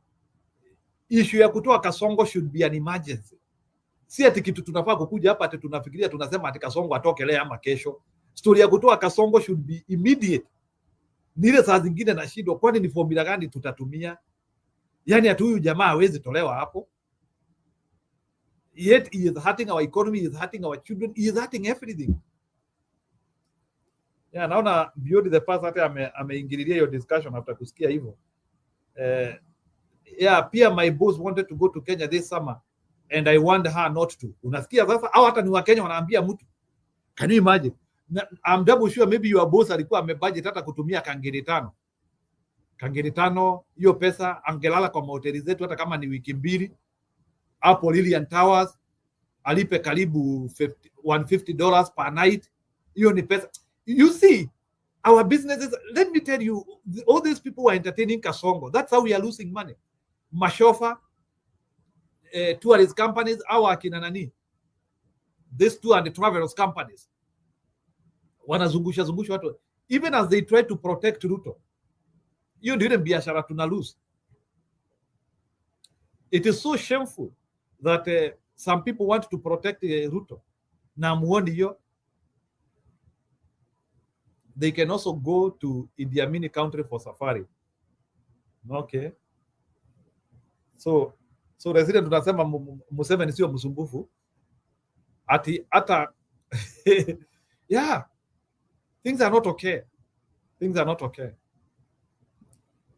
issue ya kutoa kasongo should be an emergency. Si ati kitu tunafaa kukuja hapa ati tunafikiria tunasema ati kasongo atoke leo ama kesho. Story ya kutoa kasongo should be immediate. Nile saa zingine na shida, kwani ni formula gani tutatumia? Yani ati huyu jamaa hawezi tolewa hapo. Yet he is hurting our economy, he is hurting our children, he is hurting everything. Yeah, naona Beyond the Past hata ameingililia hiyo discussion after kusikia hivyo. Yeah, pia my boss wanted to go to Kenya this summer and I warned her not to. Unasikia sasa, au hata ni wa Kenya wanaambia mtu. Can you imagine? I'm double sure maybe your boss alikuwa amebudget hata kutumia kangiri tano. Hiyo pesa angelala kwa mahoteli zetu hata kama ni wiki mbili. Hapo Lilian Towers alipe karibu $150 per night. Hiyo ni pesa. You see, our businesses, let me tell you, all these people who are entertaining kasongo. That's how we are losing money. Mashofa, tourist companies, our akina nani, these tour and travelers companies, wanazungusha watu, even as they try to protect Ruto. Hiyo ndio biashara tuna lose. It is so shameful that some people want to protect Ruto. Na muoni hiyo, they can also go to Idi Amin country for safari. Okay. So resident tunasema Museveni sio msumbufu. Hata yeah. Things are not okay. Things are not okay.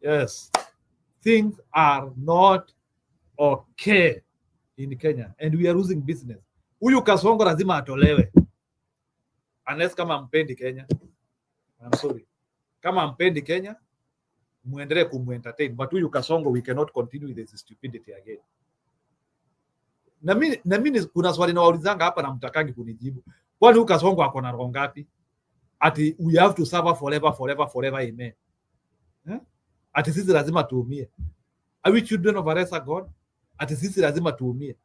Yes. Things are not okay in Kenya and we are losing business. Huyu kasongo lazima atolewe. Unless kama mpendi Kenya. I'm sorry. Kama mpendi Kenya, muendelee kumu-entertain. But huyu kasongo, we cannot continue this stupidity again. Na mimi kuna swali na waulizanga hapa na mtakangi kunijibu. Kwani huyu kasongo ako na roho ngapi? Ati we have to suffer forever, amen. Ati sisi lazima tuumie. Are we children of a lesser God? Ati sisi lazima tuumie.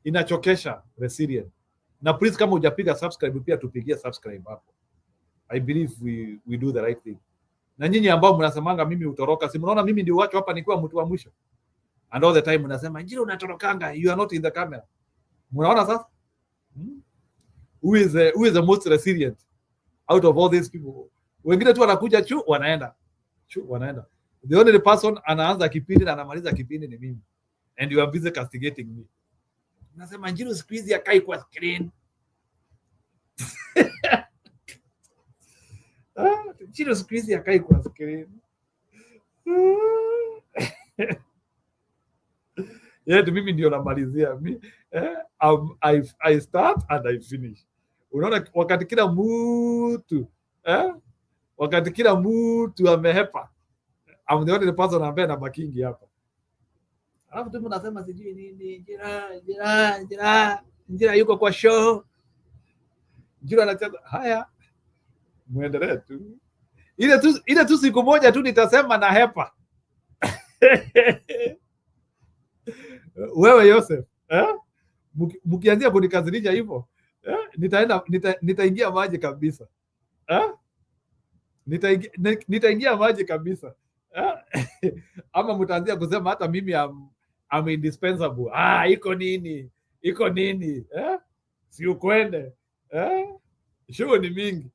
Inachokesha, resilient. Na please, kama hujapiga subscribe pia tupigie subscribe hapo. I believe we do the right thing. Na nyinyi ambao mnasemanga mimi utoroka, si mnaona mimi ndio wacho hapa nikiwa mtu wa mwisho. And all the time mnasema Njiro unatorokanga, you are not in the camera. Mnaona sasa? Who is the most resilient out of all these people? Wengine tu wanakuja wanaenda. The only person anaanza kipindi na anamaliza kipindi ni mimi. And you are busy castigating me. Unasema Njiro siku hizi akai kwa screen. Njiro siku hizi akai kwa screen. Yeah, mimi ndio namalizia. I start and I finish. Unaona wakati kila mtu amehepa. I'm the only person ambaye na bakingi hapa. Alafu tu mnasema sijui nini, Njira yuko kwa show. Njira anacheza. Haya. Muendelee tu. Ile tu siku moja tu nitasema na hepa. Wewe Joseph, mkianzia kunikazilisha hivyo, nitaingia maji kabisa. Nitaingia maji kabisa. Ama mtaanzia kusema hata mimi I'm indispensable. Iko nini? Si ukwende. Show ni mingi.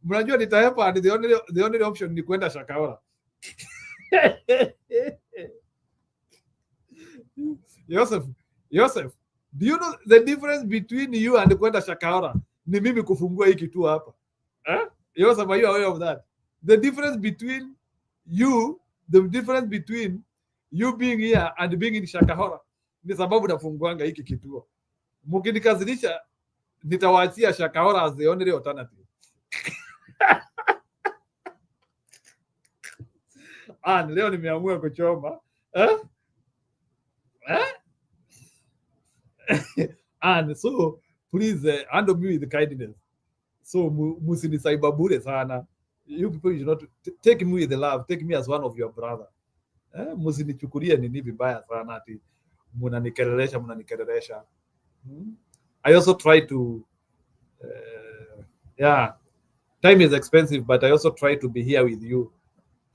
Mnajua nitahepa, the only option ni kwenda Shakahola. Joseph, do you know the difference between you and kwenda Shakahola? Ni mimi kufungua hiki tu hapa. Joseph, are you aware of that? The difference between you being here and being in Shakahola ni sababu nafunguanga hiki kituo. Mkinikazilisha nitawaachia Shakahola as the only alternative. Leo nimeamua kuchoma. And so please handle me with kindness. So musinisaiba bure sana. You people, you should not take me with love. Take me as one of your brother. Musinichukulie nini vibaya sana ati mnanikelelesha. I also try to time is expensive, but I also try to be here with you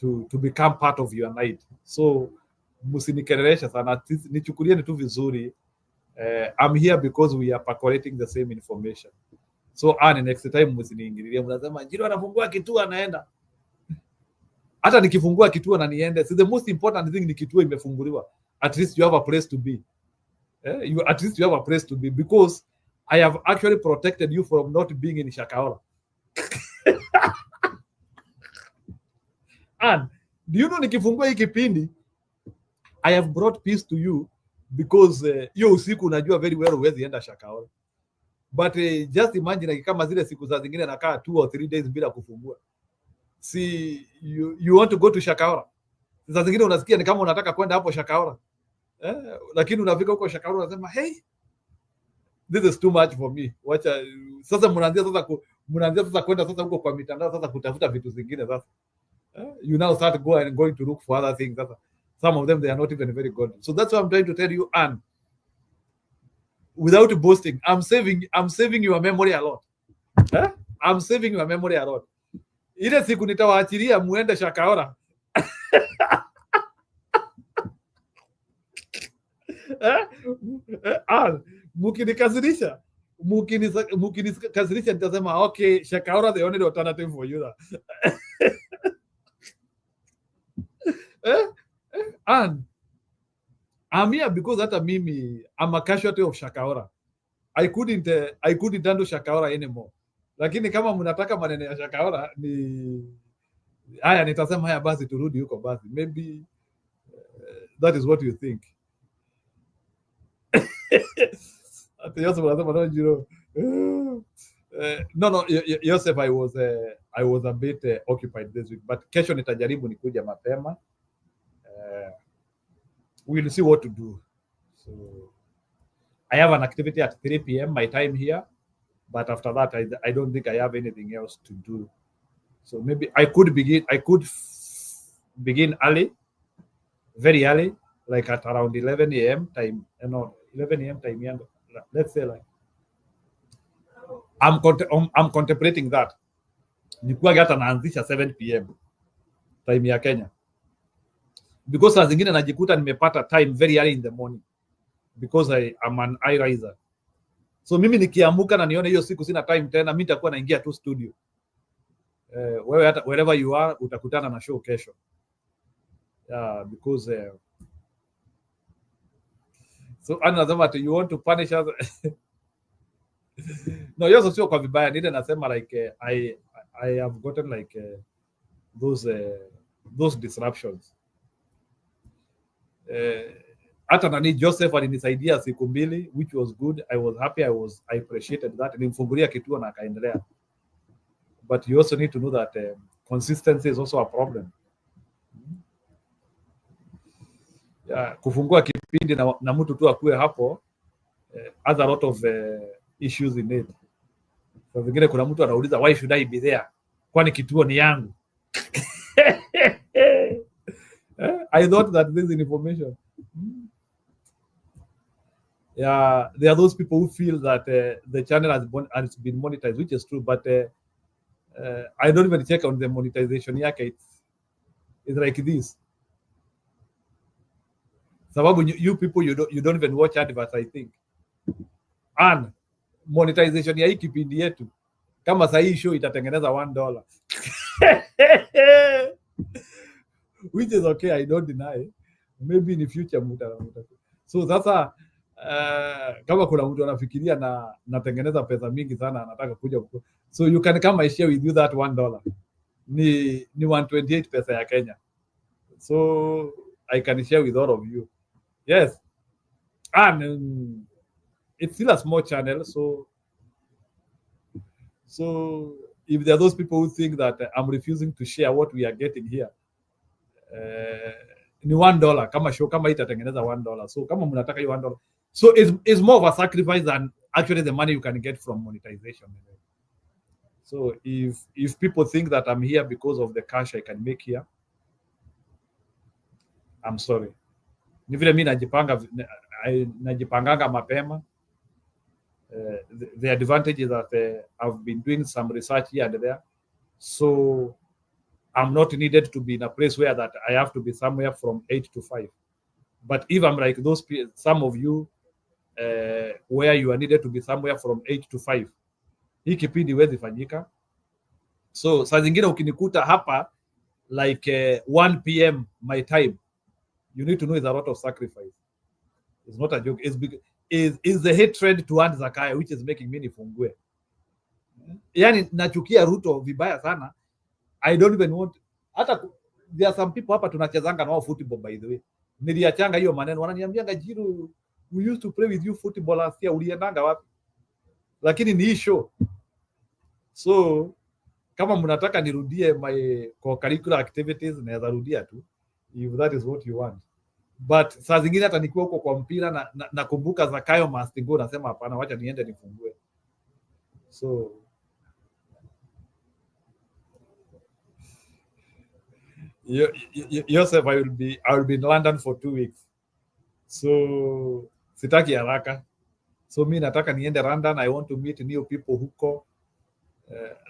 to become part of your night. So musinikelelesha sana, nichukulie ni tu vizuri. I'm here because we are percolating the same information. So next time msiniingililie, mnasema Njiro anafungua kituo anaenda. Hata nikifungua kituo na niende, so the most important thing ni kituo imefunguliwa. At least you have a place to be. At least you have a place to be, because I have actually protected you from not being in Shakahola. And do you know nikifungua hii kipindi, I have brought peace to you, because hiyo usiku unajua very well huwezi enda Shakahola. But just imagine kama zile siku za zingine nakaa 2 or 3 days bila kufungua. See, you want to go to Shakahola. Za zingine unasikia ni kama unataka kwenda hapo Shakahola. Lakini unafika huko Shakahola unasema, hey, this is too much for me. Wacha sasa mnaanzia sasa kwenda sasa huko kwa mitandao sasa kutafuta vitu zingine sasa. You now start going to look for other things sasa. Some of them they are not even very good. So that's what I'm trying to tell you, and without boasting, I'm saving your memory a lot. I'm saving your memory a lot. Ile siku nitawaachilia muende Shakahola. Mukinikasirisha nitasema okay, Shakahola the only alternative for you. And I'm here because hata mimi I'm a casualty of Shakahola. I couldn't handle Shakahola anymore. Lakini kama mnataka maneno ya Shakahola ni haya, nitasema haya basi turudi huko basi. Maybe that is what you think. Joseph anasema no Njiro. No, Joseph, I was a bit occupied this week, but kesho nitajaribu nikuja mapema. We'll see what to do. So I have an activity at 3 p.m. my time here, but after that I don't think I have anything else to do. So maybe I could begin early, very early, like at around 11 a.m. time. 11 a.m. time yangu. Let's say like I'm contemplating that. Nikuwa hata naanzisha 7 p.m. time ya Kenya. Because saa zingine najikuta nimepata time very early in the morning, because I am an eye riser. So mimi nikiamuka na nione hiyo siku sina time tena, mimi nitakuwa naingia tu studio. Wewe hata wherever you are utakutana na show kesho. Because so anasema you want to punish us. No, yoso sio kwa vibaya, nile nasema like I have gotten like those disruptions. Hata nani Joseph alinisaidia siku mbili, which was good. I was happy. I appreciated that. Nilimfungulia kituo na akaendelea. But you also need to know that consistency is also a problem. Kufungua kipindi na mtu tu akue hapo has a lot of issues in it. Kwa vingine kuna mtu anauliza why should I be there? Kwani kituo ni yangu. I thought that this information. Yeah, there are those people who feel that the channel has been monetized, which is true, but I don't even check on the monetization yake. It's like this. Sababu you people you don't even watch adverts, I think. And monetization ya hii kipindi yetu kama saa hii show itatengeneza $1. Which is okay, I don't deny. Maybe in the future muta. So sasa kama kuna mtu anafikiria na natengeneza pesa mingi sana anataka kuja, so you can come I share with you that $1 ni 128 pesa ya Kenya, so I can share with all of you. Yes, and it's still a small channel, so if there are those people who think that I'm refusing to share what we are getting here, ni $1 kama show kama itatengeneza $1, so kama mnataka hiyo $1, so it's more of a sacrifice than actually the money you can get from monetization. So if people think that I'm here because of the cash I can make here, I'm sorry. Ni vile mimi najipanganga mapema. The advantage is that I've been doing some research here and there, so I'm not needed to be in a place where that I have to be somewhere from 8 to 5. But if I'm like those some of you where you are needed to be somewhere from 8 to 5, hii kipindi wezi fanyika. So saa zingine ukinikuta hapa like 1 p.m. my time, you need to know it's a lot of sacrifice. It's not a joke. It's the hatred towards Zakaya which is making me nifungue. Yani nachukia Ruto vibaya sana. I don't even want, hata there are some people hapa tunachezanga na wao football by the way. Niliachanga hiyo maneno, wananiambianga Jiru, we used to play with you football last year, uliendanga wapi? Lakini ni show. So kama mnataka nirudie my co-curricular activities naweza rudia tu if that is what you want. But saa zingine hata nikiwa huko kwa mpira nakumbuka Zakayo must go, nasema hapana, wacha niende nifungue. So Joseph, I will be in London for 2 weeks. So sitaki haraka. So mi nataka niende London, I want to meet new people huko.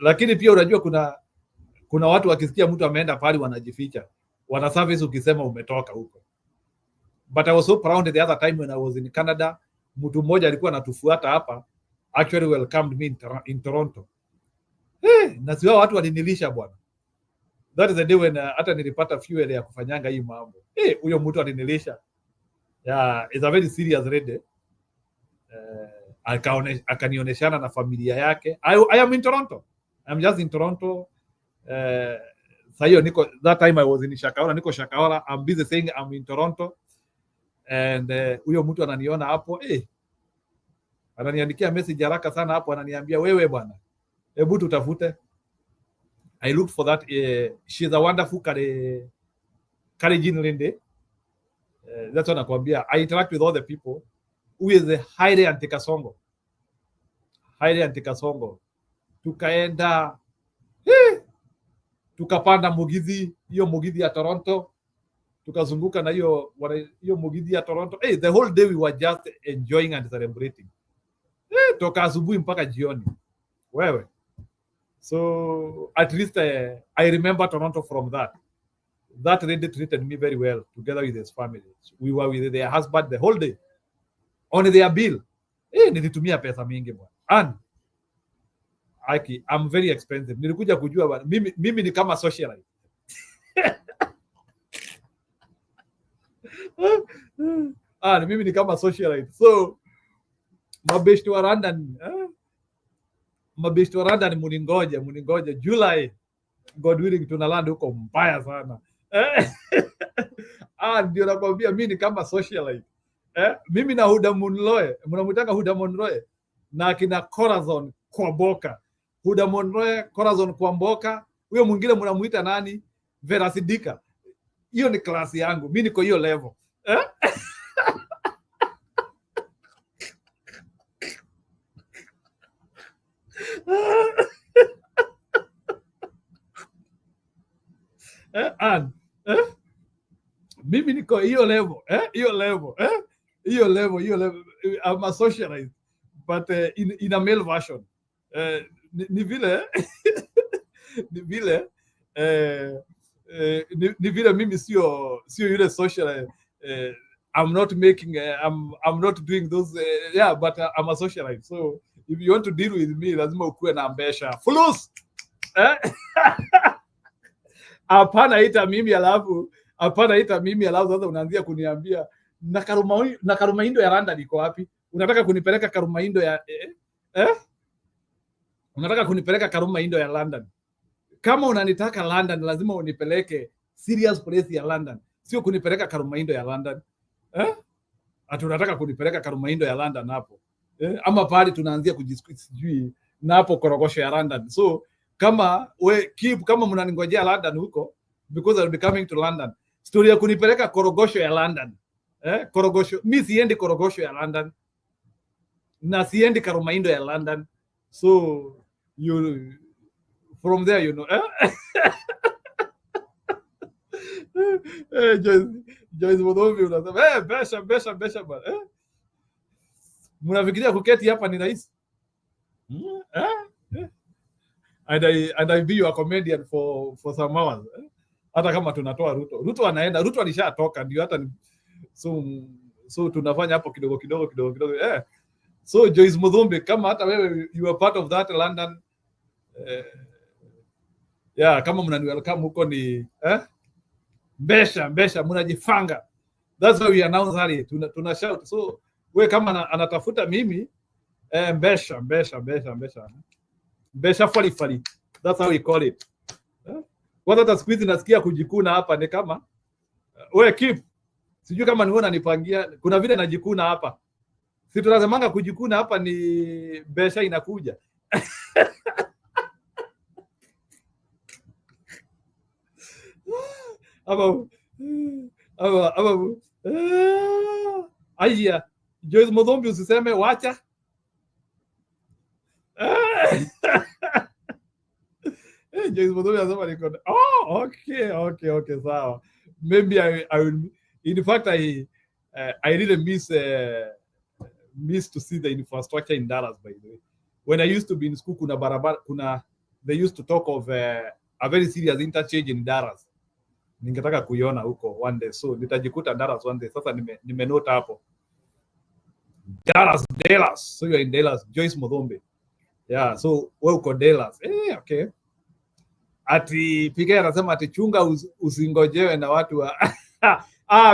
Lakini pia unajua kuna watu wakisikia mtu ameenda pale wanajificha. Wana service ukisema umetoka huko. But I was so proud the other time when I was in Canada, mtu mmoja alikuwa anatufuata hapa, actually welcomed me in Toronto. Na sio watu walinilisha bwana. That is the day when hata nilipata fuel ya kufanyanga hii mambo. Huyo mtu alinilisha. Yeah, it's a very serious lady. Akanionyeshana na familia yake. I am in Toronto. I'm just in Toronto. Sayo niko, that time I was in Shakahola, niko Shakahola. I'm busy saying I'm in Toronto. And huyo mtu ananiona hapo, ananiandikia message haraka sana hapo, ananiambia wewe bwana, hebu tutafute. I looked for that. She's a wonderful Kalenjin lady. That's what nakwambia. I interact with all the people who is highly anti-Kasongo. Highly anti-Kasongo. Tukaenda, tukapanda Mugithi, hiyo Mugithi ya Toronto. Tukazunguka na hiyo Mugithi ya Toronto. The whole day we were just enjoying and celebrating. Toka asubuhi mpaka jioni. Wewe. So at least I remember Toronto from that. That lady treated me very well together with his family. We were with their husband the whole day. On their bill. Nilitumia pesa mingi bwana. And I'm very expensive. Nilikuja kujua bwana, mimi ni kama socialite. Mimi ni kama socialite. So mabeshti wa London muningoje July, God willing tunaland huko mbaya sana. Ndio nakwambia mimi ni kama socialite. Mimi na Huda Monroe, mnamtaka Huda Monroe na kina Corazon kwa Boka. Huda Monroe, Corazon kwa Boka, huyo mwingine mnamuita nani? Vera Sidika. Hiyo ni klasi yangu. Mimi niko hiyo level. Mimi niko hiyo level, hiyo level. I'm a socialite, but in a male version. Ni vile mimi sio yule socialite. I'm not making I'm not doing those but I'm a socialite. So if you want to deal with me lazima ukuwe na ambesha fulus. Hapana ita mimi alafu sasa unaanzia kuniambia Na Karumaindo ya London iko wapi? Unataka kunipeleka Karumaindo ya Unataka kunipeleka Karumaindo ya London? Kama unanitaka London, lazima unipeleke serious place ya London, sio kunipeleka Karumaindo ya London. Ati unataka kunipeleka Karumaindo ya London hapo, ama pale tunaanzia kujisqueeze sijui na hapo korogosho ya London. So kama kama mnaningojea London huko, because I'll be coming to London, story ya kunipeleka korogosho ya London, korogosho, mimi siendi korogosho ya London na siendi Karumaindo ya London. So you from there, you know. Joyce Muthoni unasema besha bwana. Mnafikiria kuketi hapa ni rahisi? And I be your comedian for some hours. Hata kama tunatoa Ruto anaenda, Ruto alishatoka ndio hata so tunafanya hapo kidogo. So Joyce Muthoni, kama hata wewe you are part of that London, kama mnani welcome huko ni besha mnajifanga. That's why we announce hali tuna shout. So we kama anatafuta mimi besha fali. That's how we call it. What hata siku hizi nasikia kujikuna hapa ni kama we keep, sijui kama ni wewe unanipangia, kuna vile najikuna hapa. Si tunasemanga kujikuna hapa ni besha inakuja. Aya, Joyce Muthoni usiseme wacha. Joyce Muthoni anasema niko. Okay, sawa. Maybe I will, in fact I really miss to see the infrastructure in Dallas, by the way. When I used to be in school, they used to talk of a very serious interchange in Dallas. Ningetaka kuiona huko one day, so nitajikuta Dallas one day. Sasa nimenote hapo Dallas. So you are in Dallas, Joyce Muthoni. Yeah, so wewe uko Dallas. Okay. Ati Pika anasema ati chunga usingojewe na watu wa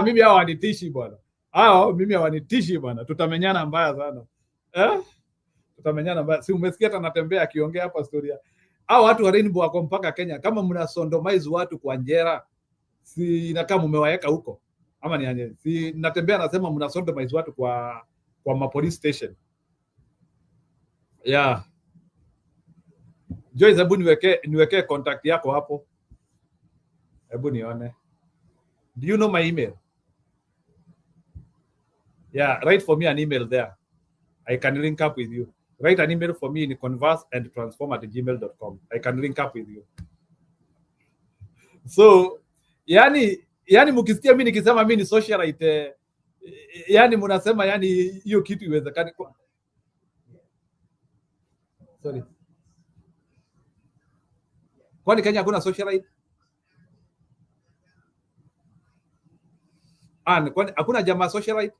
mimi hao wanitishi bwana. Mimi hawanitishi bwana. Tutamenyana mbaya sana. Tutamenyana mbaya. Si umesikia hata natembea akiongea hapa storia. Watu wa Rainbow wako mpaka Kenya. Kama mnasondomize watu kwa njera, si inakaa mmewaweka huko. Ama ni anje. Si natembea nasema mnasondomize watu kwa police station. Yeah. Joyce, hebu niweke contact yako hapo. Hebu nione. Do you know my email? Yeah, write for me an email there. I can link up with you. Write an email for me in converse&transform@gmail.com. I can link up with you. So, yani mkisikia mimi nikisema mimi ni socialite, yani mnasema yani hiyo kitu iwezekani. Sorry. Kwani Kenya hakuna socialite? Kwani hakuna jamaa socialite?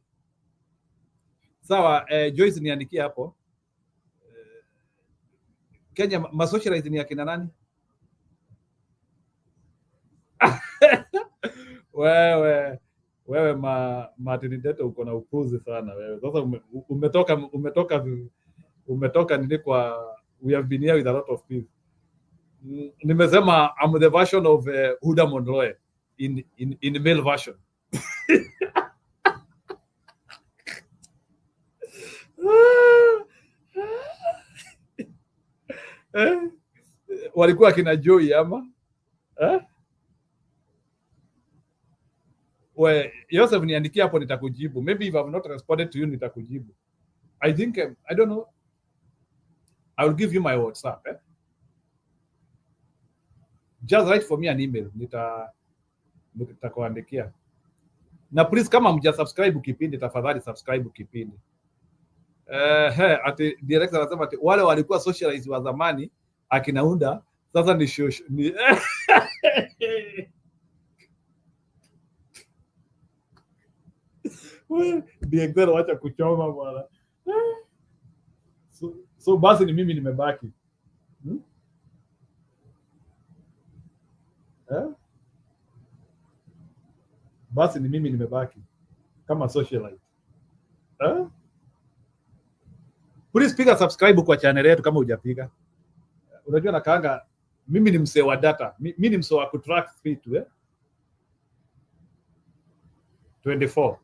Sawa, Joyce niandikie hapo. Kenya masocialite ni akina nani? Wewe Martin Deto uko na upuzi sana wewe. Sasa umetoka nini kwa we have been here with a lot of people. Nimesema I'm the version of Huda Monroe in male version. Walikuwa kina Joy ama Joseph niandikia hapo nitakujibu. Maybe if I have not responded to you nitakujibu. I think I don't know. I will give you my WhatsApp. Just write for me an email. Nitakuandikia. Na please kama mjasubscribe kipindi tafadhali subscribe kipindi. Ati director anasema ati wale walikuwa socialize wa zamani akinaunda sasa ni director wacha kuchoma bwana. So basi ni mimi nimebaki. Basi ni mimi nimebaki. kama socialite. Please piga subscribe kwa channel yetu kama hujapiga. Unajua nakaanga mimi ni msee wa data. Mimi ni msee wa kutrack speed 24.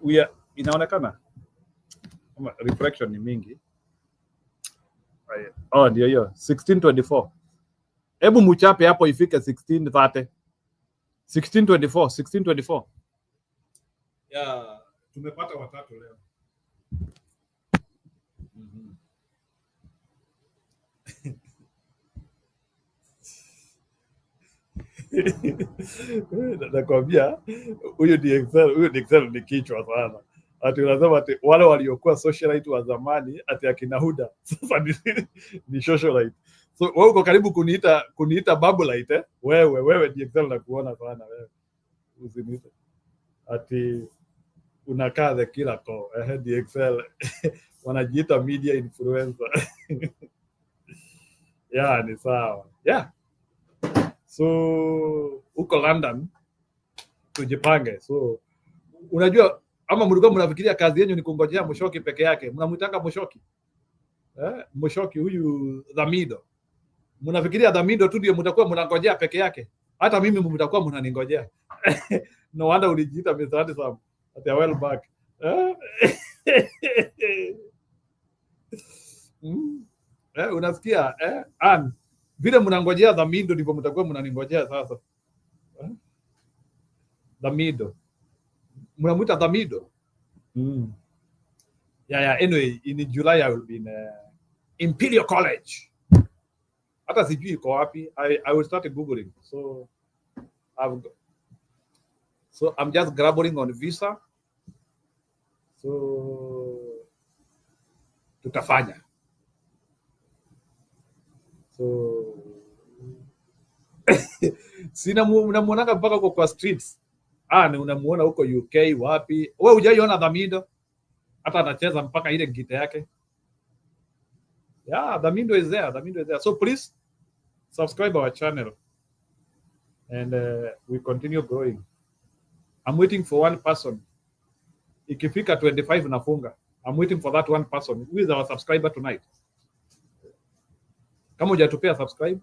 We are, inaonekana kama reflection ni mingi. Oh, ndio hiyo 1624. Hebu mchape hapo ifike 1630. 1624. Yeah, tumepata watatu leo. Nakwambia huyu ni Excel ni kichwa sana. Ati unasema ati wale waliokuwa socialite wa zamani ati akina Huda sasa ni socialite. So wewe uko karibu kuniita babulite wewe ni Excel na kuona sana wewe. Usiniite. Ati unakaa the killer ko di Excel wanajiita media influencer. Yeah, ni sawa. Yeah. So uko London tujipange. So unajua ama mlikuwa mnafikiria kazi yenu ni kungojea Mushoki peke yake. Mnamuitanga Mushoki. Mushoki huyu Dhamido. Mnafikiria Dhamido tu ndio mtakuwa mnangojea peke yake. Hata mimi mtakuwa mnaningojea. No wonder ulijiita Mr. Handsome at a while back. Unasikia vile mnangojea Dhamido ndivyo mtakuwa mnaningojea sasa. Dhamido. Mnamuita Dhamido. Yeah, anyway, in July I will be in Imperial College. Hata sijui iko wapi. I will start googling. So I'm just grabbing on visa. So tutafanya. So sina mnamuona mpaka kwa streets. Ni unamuona huko UK wapi? Wewe hujaiona Dhamido? Hata anacheza mpaka ile gita yake. Yeah, Dhamido is there. So please subscribe our channel and we continue growing. I'm waiting for one person. Ikifika 25 nafunga. I'm waiting for that one person. Who is our subscriber tonight? Kama hujatupea subscribe.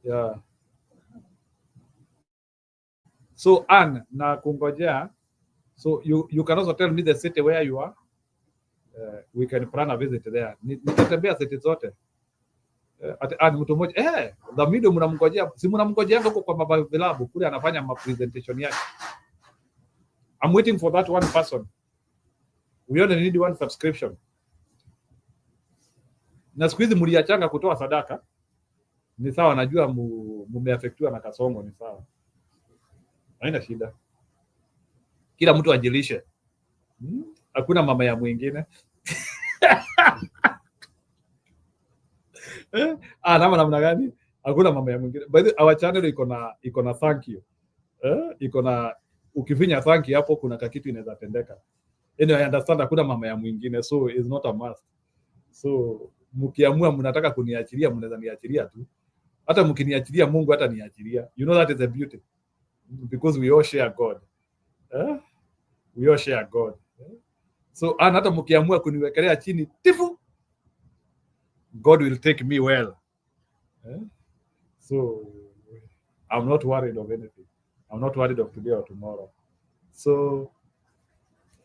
Yeah. So na kungojea. So you can also tell me the city where you are. We can plan a visit there. Nitatembea city zote. Mtu mmoja Dhamido mnamngojea, si mnamngojea huko kwa baba vilabu kule anafanya presentation yake. I'm waiting for that one person. We only need one subscription. Na siku hizi mliachanga kutoa sadaka. Ni sawa, najua mumeafektiwa na kasongo, ni sawa. Haina shida. Kila mtu ajilishe. Hakuna mama ya mwingine. Namna gani? Hakuna mama ya mwingine. By the way, our channel iko na thank you. Iko na ukifinya thank you hapo kuna kitu inaweza tendeka. Anyway, I understand hakuna mama ya mwingine, so it's not a must. So mkiamua mnataka kuniachilia mnaweza niachilia tu. Hata mkiniachilia Mungu hata niachilia. You know that is the beauty. Because we all share God. We all share God. So hata mkiamua kuniwekelea chini tifu, God will take me well. So I'm not worried of anything. I'm not worried of today or tomorrow. So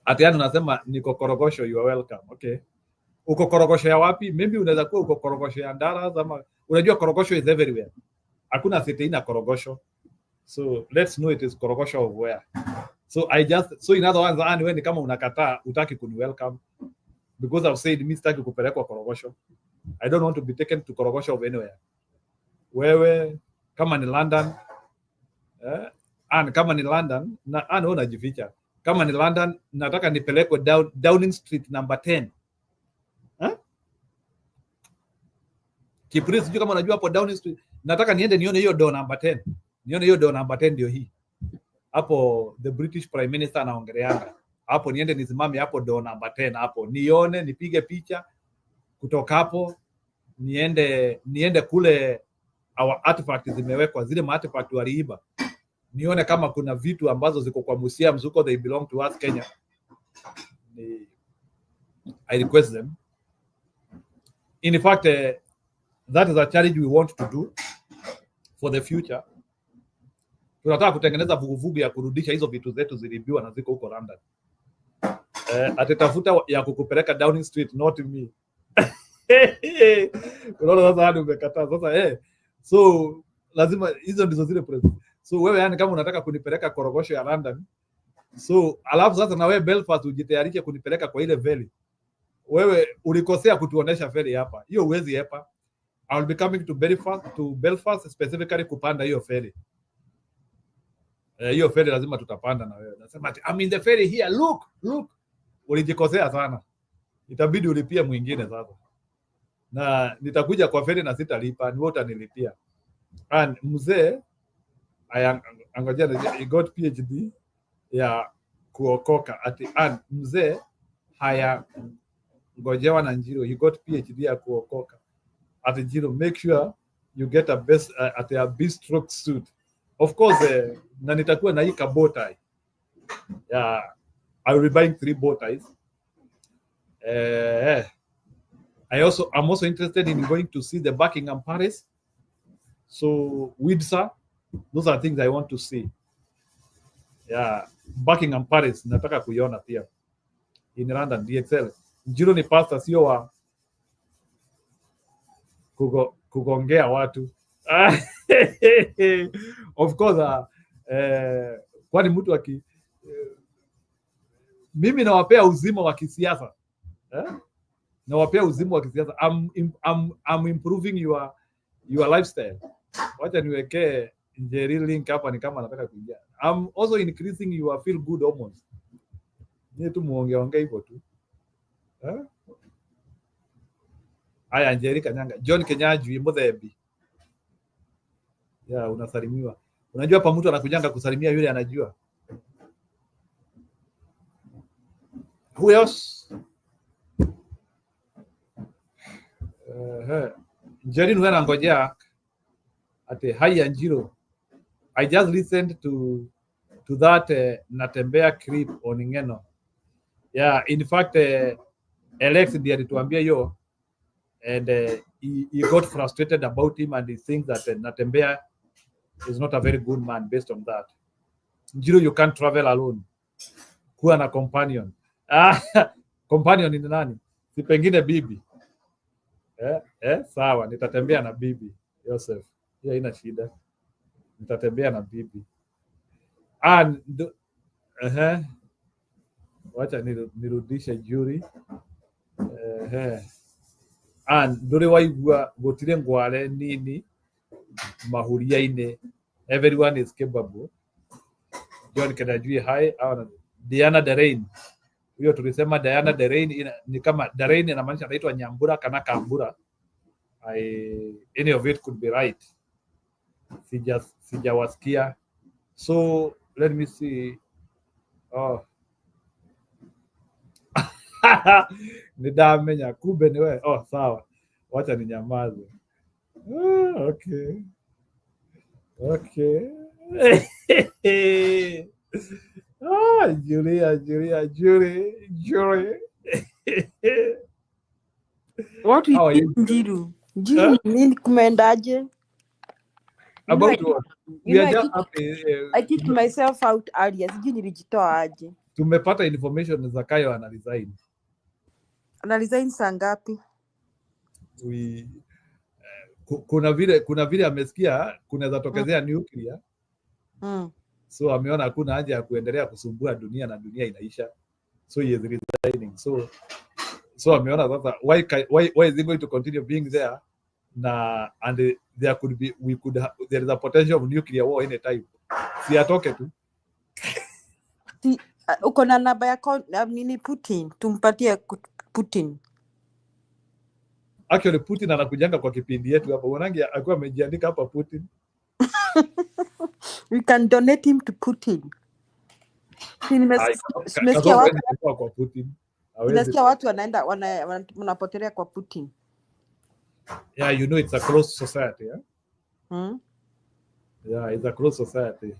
atiani unasema niko Korogosho, you are welcome. Okay. Uko Korogosho ya wapi? Maybe unaweza kuwa uko Korogosho ya Ndara ama unajua Korogosho is everywhere. Hakuna city ina Korogosho. So let's know it is Korogosho of where. So in other words, when kama unakataa utaki kuni welcome because I've said mimi sitaki kupelekwa Korogosho. I don't want to be taken to Korogosho of anywhere. Wewe kama ni London kama ni London na unajificha. Kama ni London nataka nipelekwe Downing Street number 10. Kipris sijui kama unajua hapo Downing Street. Nataka niende nione hiyo door number 10. Nione hiyo door number 10 ndio hii. Hapo the British Prime Minister anaongeleanga. Hapo niende nisimame hapo door number 10 hapo. Nione, nipige picha kutoka hapo. Niende kule our artifacts zimewekwa, zile artifacts waliiba. nione kama kuna vitu ambazo ziko kwa museums huko, they belong to us Kenya. I request them. In fact, that is a challenge we want to do for the future. Tunataka kutengeneza vuguvugu ya kurudisha hizo vitu zetu zilibiwa na ziko huko London. Atatafuta ya kukupeleka Downing Street, not me. Unaona sasa hadi umekataa sasa so lazima hizo ndizo zile present. So wewe yani kama unataka kunipeleka korogosho ya London, so alafu sasa na wewe Belfast ujitayarishe kunipeleka kwa ile valley. Wewe ulikosea kutuonesha valley hapa. Hiyo uwezi hapa. I will be coming to Belfast specifically kupanda hiyo ferry. Hiyo ferry lazima tutapanda na wewe. Nasema I'm in the ferry here. Look. Ulijikosea sana. Itabidi ulipie mwingine sasa. Na nitakuja kwa ferry na sitalipa, ni wewe utanilipia. And mzee angojea he got PhD ya kuokoka and mzee haya ngojewa na Njiro, he got PhD ya kuokoka. At Njiro, make sure you get a bespoke suit. Of course, na nitakuwa na hii bow tie. Yeah, I will be buying 3 bow ties. I'm also interested in going to see the Buckingham Palace. So Windsor, those are things I want to see. Yeah, Buckingham Palace nataka kuiona pia in London, DXL. Njiro ni pastor, sio wa kugongea watu. Of course, kwani mtu mimi nawapea uzima wa kisiasa. Nawapea uzima wa kisiasa. I'm improving your lifestyle. Wacha niwekee Njeri link hapa ni kama nataka kuingia. I'm also increasing your feel good hormones. Ni tu muongeongea hivyo tu. Aya, Njeri Kanyanga, John Kenyaju Muthembi. Yeah, unasalimiwa. Unajua hapa mtu anakujanga kusalimia yule anajua. Who else? Njeri ndio anangojea ate haya Njiro. I just listened to that natembea clip on Ngeno. Yeah, in fact Alex ndiye alituambia hiyo and he got frustrated about him and he thinks that Natembea is not a very good man based on that. Njiro, you can't travel alone. Kuwa na companion. Companion ni nani? Si pengine bibi. Sawa, nitatembea na bibi. Joseph, hiyo haina shida. Nitatembea na bibi. Wacha nirudishe jury. Ndore waigua gutire ngware nini mahuria-ini. Everyone is capable. John Kenajui hai Diana Derain. Hiyo tulisema Diana Derain ni kama Derain inamaanisha anaitwa Nyambura kana Kambura. Any of it could be right. Sijawasikia. So let me see. Nidamenya kumbe ni wewe. Sawa. Wacha ninyamaze. Okay. Julie. What we did, Njiru? Njiru nini kumeendaje? About what? I kicked myself out earlier. Sijui nilijitoa aje. Tumepata information za Kayo ana resign. Ana resign saa ngapi? Kuna vile amesikia kunaweza tokezea nuclear. So ameona hakuna haja ya kuendelea kusumbua dunia na dunia inaisha. So he is resigning. So ameona sasa why is he going to continue being there? And there could be there is a potential of nuclear war any time. Si atoke tu. Uko na namba ya nini Putin? Tumpatie Putin. Actually Putin anakujanga kwa kipindi yetu hapa. Unaangi alikuwa amejiandika hapa Putin. We can donate him to Putin. Nimesikia watu wanaenda wanapotelea kwa Putin. Yeah, it's a closed society, yeah? Yeah, it's a closed society.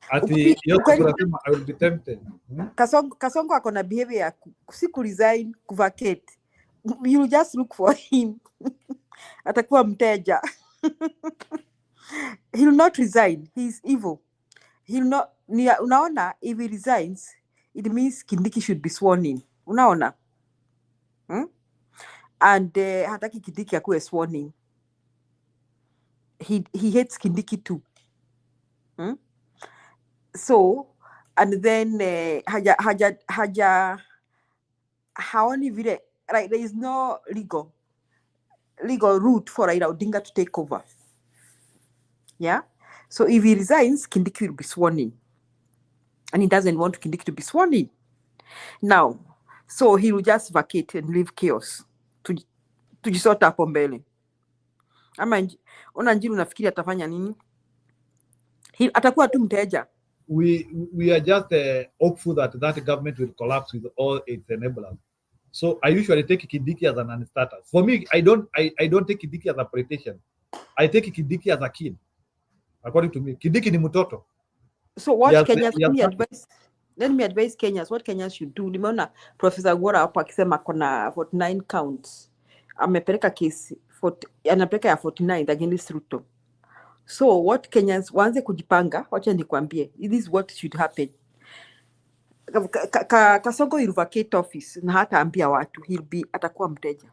Ati yote tunasema I will be tempted. Kasongo ako na behavior ya si resign, vacate. You just look for him. Atakuwa mteja. He'll not resign. He's evil. He'll not. Unaona, if he resigns, it means Kindiki should be sworn in. Unaona? And hataki Kindiki akuwe sworn in. He hates Kindiki too. So, and then haoni vile, like there is no legal route for Raila Odinga to take over. Yeah. So if he resigns, Kindiki will be sworn in. And he doesn't want Kindiki to be sworn in. Now, so he will just vacate and leave chaos. Tujisota hapo mbele. Ama ona Njiru nafikiri atafanya nini? Atakuwa tu mteja. We are just hopeful that government will collapse with all its enablers. So I usually take Kindiki as an non-starter. For me, I don't take Kindiki as a politician. I take Kindiki as a kid. According to me, Kindiki ni mtoto. So what Kenyans, let me advise Kenyans what Kenyans should do. Nimeona Professor Gwora hapo akisema kuna 49 counts. Amepeleka kesi anapeleka ya 49 against Ruto. So what Kenyans waanze kujipanga, wacha nikwambie. This is what should happen. Kasongo will vacate office na hata ambia watu atakuwa mteja.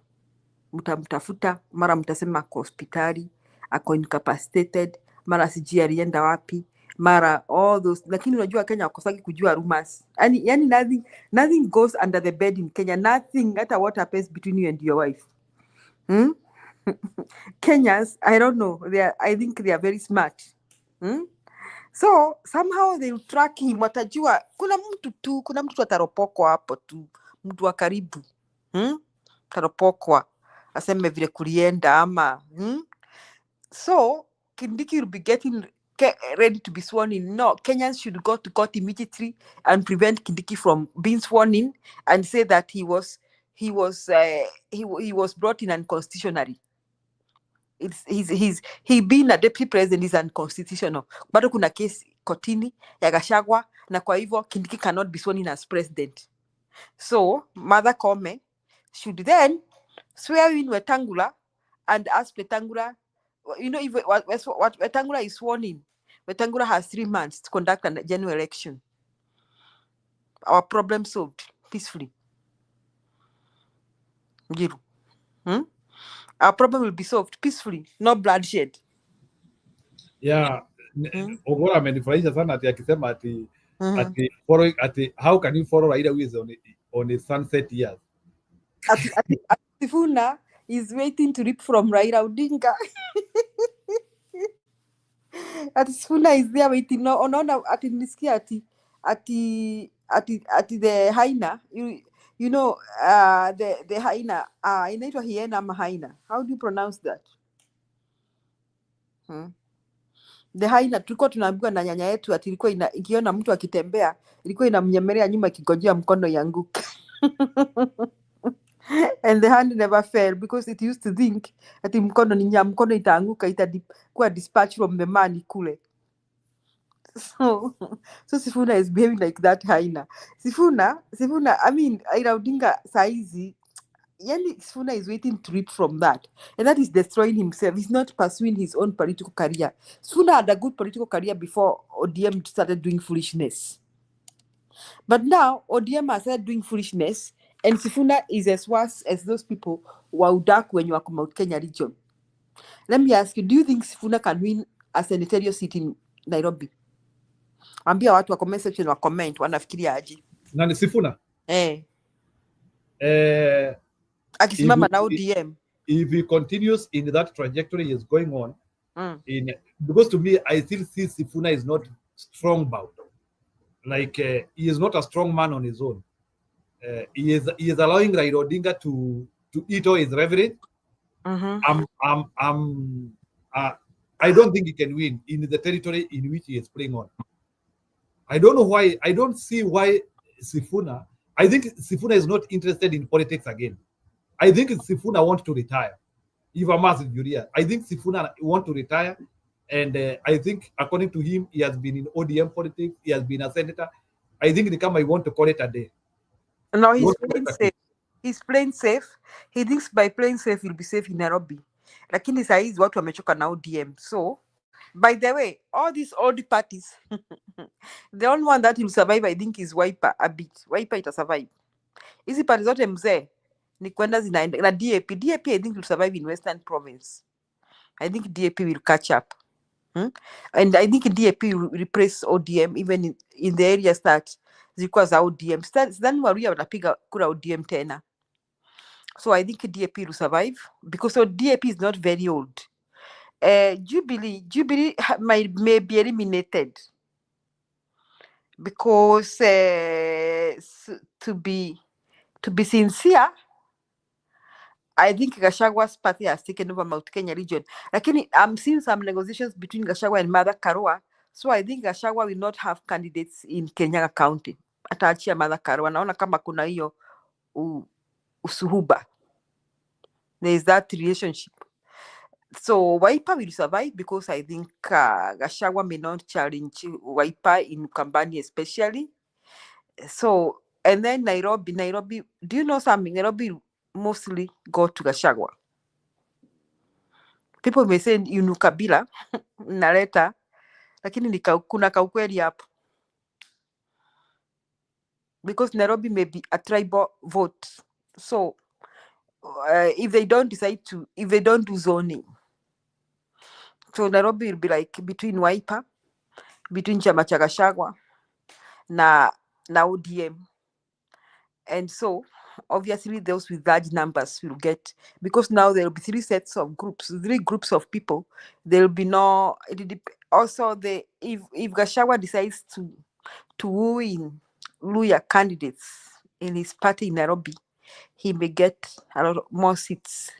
Mtamtafuta, mara mtasema ako hospitali, ako incapacitated, mara sijui alienda wapi, mara all those. Lakini unajua Kenya wakosagi kujua rumors. Yani nothing goes under the bed in Kenya. Nothing, hata what happens between you and your wife. Kenyans, I don't know. I think they are very smart. So somehow they will track him. Watajua kuna mtu ataropokwa hapo tu, mtu wa karibu. Taropokwa aseme vile kulienda ama. So Kindiki will be getting ready to be sworn in. No, Kenyans should go to court immediately and prevent Kindiki from being sworn in and say that he was brought in unconstitutionally. He being a deputy president is unconstitutional. Bado kuna case kotini ya Gachagua na kwa hivyo Kindiki cannot be sworn in as president. So Martha Koome should then swear in Wetangula and ask Wetangula, if Wetangula is sworn in, Wetangula has 3 months to conduct a general election. Our problem solved peacefully. Njiru. Our problem will be solved peacefully, no bloodshed. Yeah. Ogora amenifurahisha sana ati akisema ati following ati how can you follow Raila who is on his sunset years? Sifuna is waiting to rip from Raila Odinga. Ati Sifuna is there waiting. No, unaona ati nisikia ati the hyena, you know, the hyena, inaitwa hyena ama hyena. How do you pronounce that? The hyena tulikuwa tunaambiwa na nyanya yetu ati ilikuwa ikiona mtu akitembea ilikuwa inamnyemelea nyuma ikigojea mkono yanguke. And the hand never fell because it used to think ati mkono itaanguka itakuwa dispatched from the man kule. So Sifuna is behaving like that hyena. Sifuna, I mean, Raila Odinga saizi, yani Sifuna is waiting to rip from that. And that is destroying himself. He's not pursuing his own political career. Sifuna had a good political career before ODM started doing foolishness. But now, ODM has started doing foolishness, and Sifuna is as worse as those people who are udaku when you are Mount Kenya region. Let me ask you, do you think Sifuna can win a senatorial seat in Nairobi? Ambia watu wa comment section wa comment wanafikiria aje. Nani Sifuna? Akisimama na ODM. If he continues in that trajectory he is going on, because to me I still see Sifuna is not strong-bound. Like he is not a strong man on his own. He is allowing Raila Odinga to eat all his revenue. I don't think he can win in the territory in which he is playing on. I don't know why. I don't see why Sifuna. I think Sifuna is not interested in politics again. I think Sifuna wants to retire. If I'm asking Julia, I think Sifuna wants to retire And I think, according to him, he has been in ODM politics. He has been a senator. I think the come I want to call it a day. No, he's playing safe. He's playing safe. He thinks by playing safe he'll be safe in Nairobi. Lakini saa hizi watu wamechoka na ODM. So, by the way, all these old parties, the only one that will survive, I think, is Wiper a bit. Wiper ita survive. Hizi party zote mzee ni kwenda zinaenda na DAP. DAP I think will survive in Western Province. I think DAP will catch up. And I think DAP will replace ODM even in the areas that zilikuwa za ODM. Sidhani Waluya watapiga kura ODM tena. So I think DAP will survive because DAP is not very old. Jubilee may be eliminated because to be sincere, I think Gashagua's party has taken over Mount Kenya region. Lakini I'm seeing some negotiations between Gachagua and Martha Karua. So I think Gachagua will not have candidates in Kenya County. Ataachia Martha Karua. Naona kama kuna hiyo usuhuba. There is that relationship. So Wiper will survive because I think Gachagua may not challenge Wiper in Ukambani especially. So, and then Nairobi, do you know something? Nairobi mostly go to Gachagua. People may say Kabila naleta, lakini kuna kaukweli hapo. Because Nairobi may be a tribal vote. So, if they don't do zoning, so Nairobi will be like between Wiper, between Chama cha Gachagua na ODM. And so, obviously, those with large numbers will get, because now there will be three groups of people. There will be no. Also, if Gachagua decides to woo in Luya candidates in his party in Nairobi, he may get a lot more seats.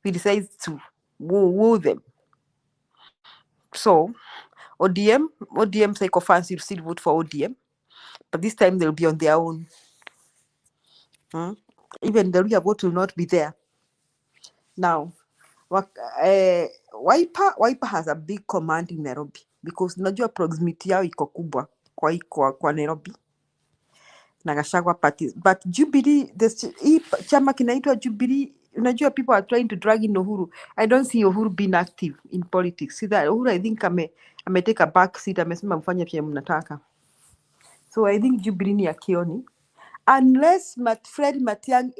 He decides to woo them. So, ODM psycho fans will still vote for ODM, but this time they'll be on their own. Even the real vote will not be there. Now, Wiper has a big command in Nairobi because najua proximity yao iko kubwa kwa Nairobi na Gachagua parties. But Jubilee, hii chama kinaitwa Jubilee, unajua people are trying to drag in Uhuru. I don't see Uhuru being active in politics. See that Uhuru, I think take a back seat, amesema mfanye pia mnataka. So I think Jubilee ni ya Kioni. Unless Fred Matiang'i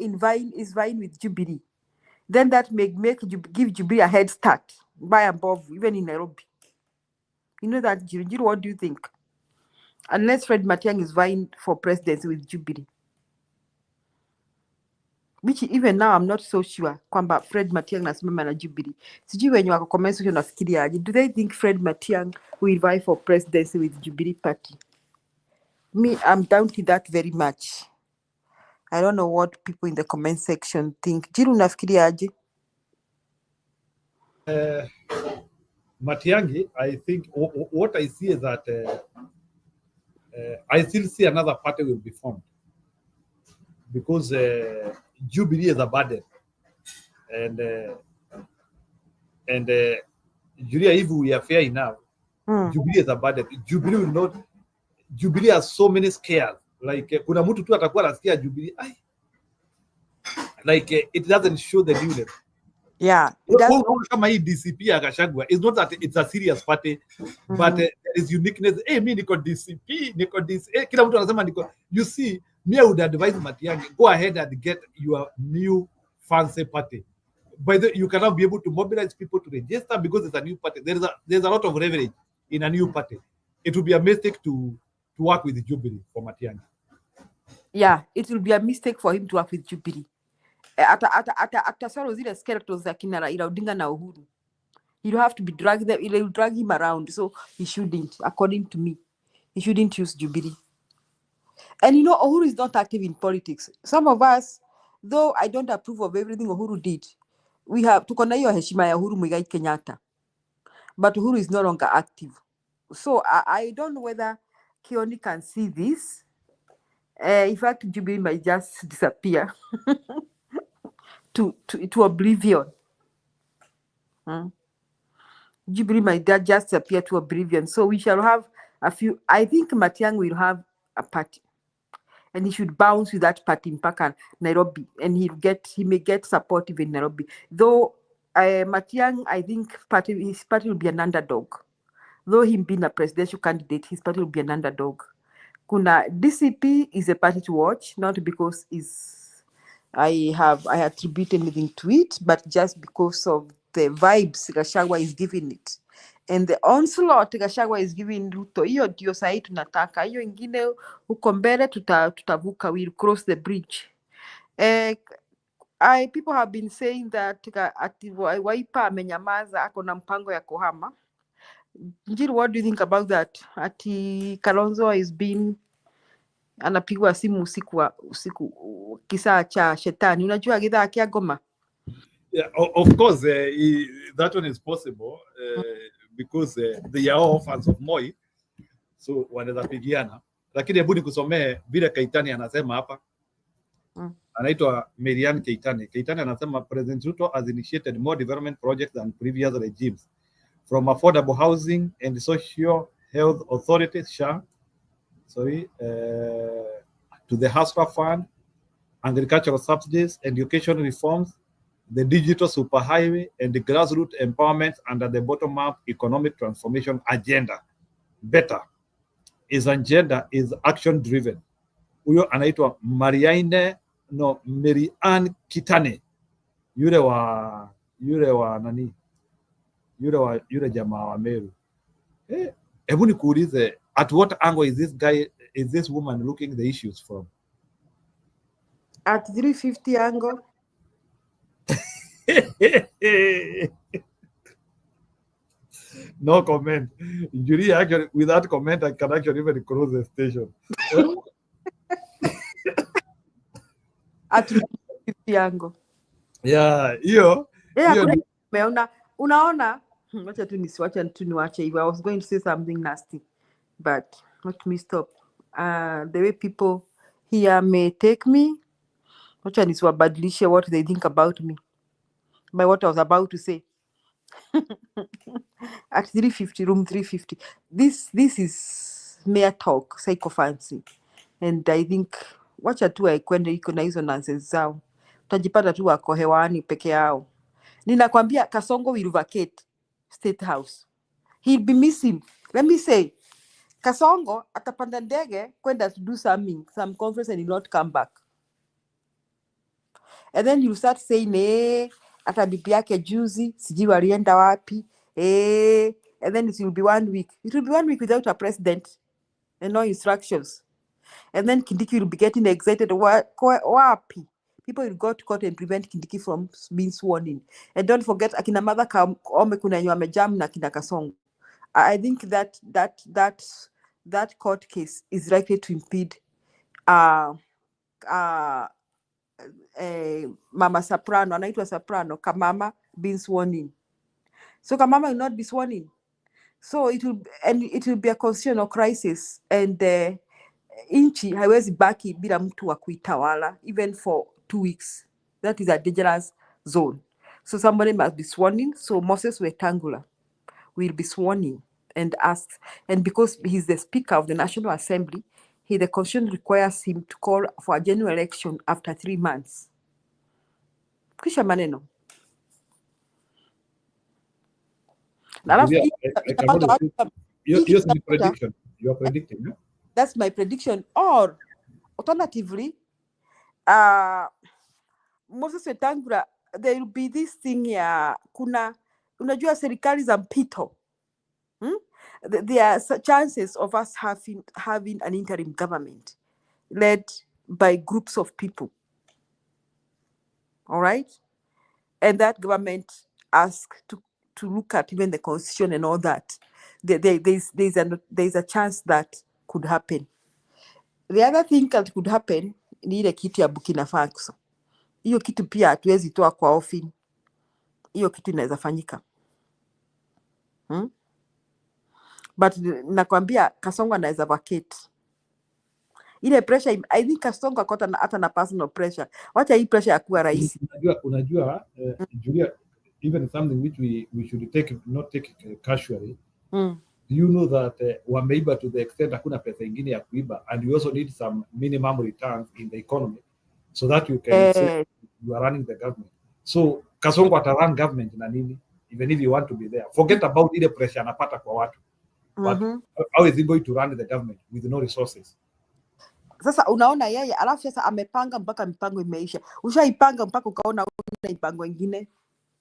is vying with Jubilee, then that may give Jubilee a head start by above, even in Nairobi. You know that, Jiru, what do you think? Unless Fred Matiang'i is vying for presidency with Jubilee. Which even now I'm not so sure kwamba Fred Matiang'i nasimama na Jubilee. Sijui wenye wako comment section nafikiria aje. Do they think Fred Matiang'i will vie for presidency with Jubilee party? Me, I'm doubting that very much. I don't know what people in the comment section think. Jiru, unafikiria aje? Matiang'i, I think what I see is that I still see another party will be formed because Jubilee is a burden, and Julia, if we are fair enough, Jubilee is a burden. Jubilee will not. Jubilee has so many scares. Like kuna mtu tu atakuwa anasikia Jubilee, like it doesn't show the newness. Yeah, kama hii DCP ya Gachagua, it's not that it's a serious party, but there is uniqueness. Mi niko DCP, niko DC. Kila mtu anasema niko. You see, me I would advise Matiang'i, go ahead and get your new fancy party. By the you cannot be able to mobilize people to register because it's a new party. There's a lot of leverage in a new party. It would be a mistake to work with Jubilee for Matiang'i. Yeah, it will be a mistake for him to work with Jubilee. Atasoro zile skeletons za kina Raila Odinga na Uhuru. You don't have to be drag him around, so he shouldn't, according to me. He shouldn't use Jubilee. And you know, Uhuru is not active in politics. Some of us, though I don't approve of everything Uhuru did, tuko na hiyo heshima ya Uhuru Muigai Kenyatta. But Uhuru is no longer active. So I don't know whether Kioni can see this. In fact, Jubilee might just disappear to oblivion. Jubilee might just appear to oblivion. So we shall have a few. I think Matiang'i will have a party, and he should bounce with that party mpaka Nairobi, and he may get support even in Nairobi. Though Matiang'i, I think his party will be an underdog. Though him being a presidential candidate, his party will be an underdog. Kuna DCP is a party to watch, not because I attribute anything to it, but just because of the vibes Gachagua is giving it. And the onslaught Gachagua is giving Ruto, hiyo ndio sahi tunataka. Hiyo ingine huko mbele tutavuka, we'll cross the bridge. People have been saying that ati Wiper amenyamaza, ako na mpango ya kuhama. Njiri, what do you think about that? Ati Kalonzo is being anapigwa simu usiku kisaa cha shetani. Unajua gidhaa kia Goma? Yeah, of course, that one is possible because they are all fans of Moi, so wanaweza pigiana, lakini hebu nikusomee vile Keitani anasema hapa. Anaitwa Marian Keitani. Keitani anasema President Ruto has initiated more development projects than previous regimes, from affordable housing and social health authorities (SHA), to the Hustler Fund, agricultural subsidies, education reforms, the digital superhighway, and the grassroots empowerment under the bottom-up economic transformation agenda. Better. His agenda is action-driven. Huyo anaitwa Marian Kitane. Yule wa nani? Yule jamaa wa Meru. Hebu nikuulize, at what angle is this woman looking the issues from? At 350 angle. No comment. Julie, actually, without comment, I can actually even close the station. At 350 angle. Yeah, hiyo. Unaona, wacha tu niwache hivyo. I was going to say something nasty, but let me stop. The way people here may take me, wacha nisiwabadilishe what they think about me by what I was about to say. At 350, room 350. This is mere talk, sycophancy. And I think wacha tu aikwende iko na hizo nonsense zao. Utajipata tu wako hewani peke yao. Ninakwambia Kasongo will vacate State House. He'll be missing. Let me say, Kasongo atapanda ndege kwenda to do some conference and he'll not come back. And then you start saying, ata bibi yake juzi, sijui walienda wapi, and then it will be 1 week. It will be 1 week without a president and no instructions. And then Kindiki will be getting excited. Wapi? People will go to court and prevent Kindiki from being sworn in. And don't forget, akina Martha Koome kuna yenye wamejam na akina Kasongo. I think that court case is likely to impede Mama Soprano, anaitwa Soprano, Kamama being sworn in. So Kamama will not be sworn in. So it will be a constitutional crisis, and inchi haiwezi baki bila mtu wa kuitawala even for 2 weeks. That is a dangerous zone. So somebody must be sworn in. So Moses Wetangula will be sworn in and asked, and because he's the Speaker of the National Assembly, the Constitution requires him to call for a general election after 3 months. Kisha maneno. Your prediction. You are predicting, yeah? That's my prediction. Or alternatively, Moses Wetangula, there will be this thing ya unajua serikali za mpito. There are chances of us having an interim government led by groups of people. All right? And that government asked to look at even the constitution and all that. There's a chance that could happen. The other thing that could happen ni ile kitu ya Burkina Faso. Hiyo kitu pia hatuwezi toa kwa ofi. Hiyo kitu inaweza fanyika. But nakwambia Kasongo anaweza vacate. Ile pressure, I think Kasongo akota hata na personal pressure. Wacha hii pressure ya kuwa rais. Unajua Julia, even something which we should not take casually. You know that wameiba to the extent hakuna pesa ingine ya kuiba, and you also need some minimum returns in the economy so that you can say you are running the government. So Kasongo atarun government na nini, even if you want to be there. Forget about ile pressure anapata kwa watu. But how is he going to run the government with no resources? Sasa unaona yeye, alafu sasa amepanga mpaka mipango imeisha. Ushaipanga mpaka ukaona una mipango ingine.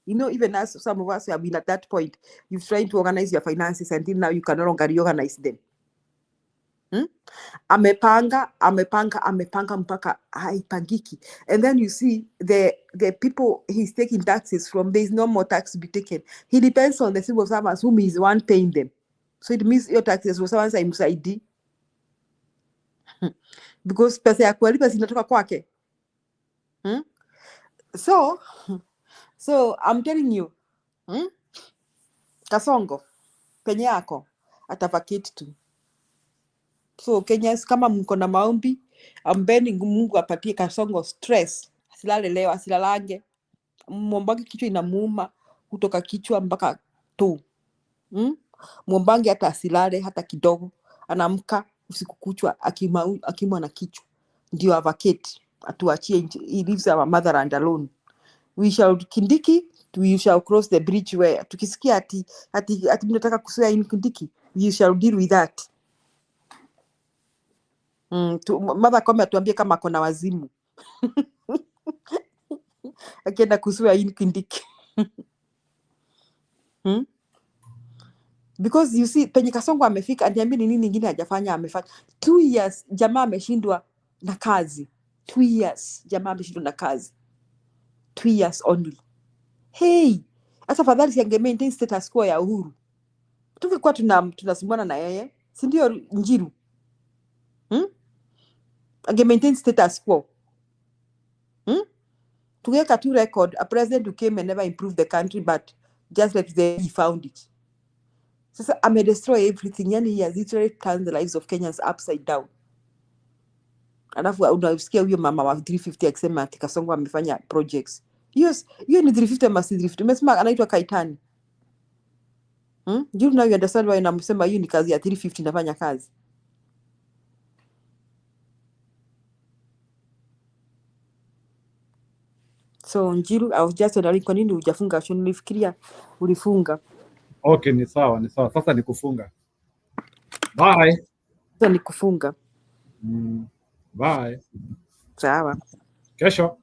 You know, even as some of us have been at that point, you've tried to organize your finances until now you can no longer reorganize them. Amepanga mpaka haipangiki. And then you see the people he's taking taxes from, there's no more tax to be taken. He depends on the civil servants whom he's one paying them. So it means your taxes was someone saying because pesa ya kulipa zinatoka kwake. So I'm telling you, Kasongo penye yako atavacate tu. So Kenyans, kama mko na maombi, ambeni Mungu apatie Kasongo stress, asilale leo, asilalange, mwombange kichwa inamuuma kutoka kichwa mpaka tu. Mwombange hata asilale hata kidogo, anamka usiku kuchwa akimwa na kichwa, ndio avacate, atuachie. He leaves our motherland alone. We shall Kindiki, we shall cross the bridge where tukisikia ati mnataka kuswea in Kindiki, we shall deal with that. Mother Kome atuambie kama kona wazimu akienda kuswea in Kindiki. Because you see penye Kasongo amefika, aniambie nini nyingine hajafanya. Amefanya 2 years jamaa ameshindwa na kazi. 2 years jamaa ameshindwa na kazi. 2 years only. Hey, hata fadhali si ange maintain status quo ya Uhuru, tungekuwa tunasumbana na yeye, si ndio Njiru? Ange maintain status quo. Tungeka tu record a president who came and never improved the country, but just like he found it. Sasa ame destroy everything, yani he has literally turned the lives of Kenyans upside down. Alafu unasikia huyo mama wa 350 akisema ati Kasongo amefanya projects. Yes, hiyo ni 350 masi 350. Umesema anaitwa Kaitani. You now you understand why namsema hiyo ni kazi ya 350 nafanya kazi. So Njiru, I was just wondering kwa nini hujafunga show? Nilifikiria ulifunga. Okay, ni sawa. Sasa ni kufunga. Bye. Sasa ni kufunga. Bye. Sawa. Kesho.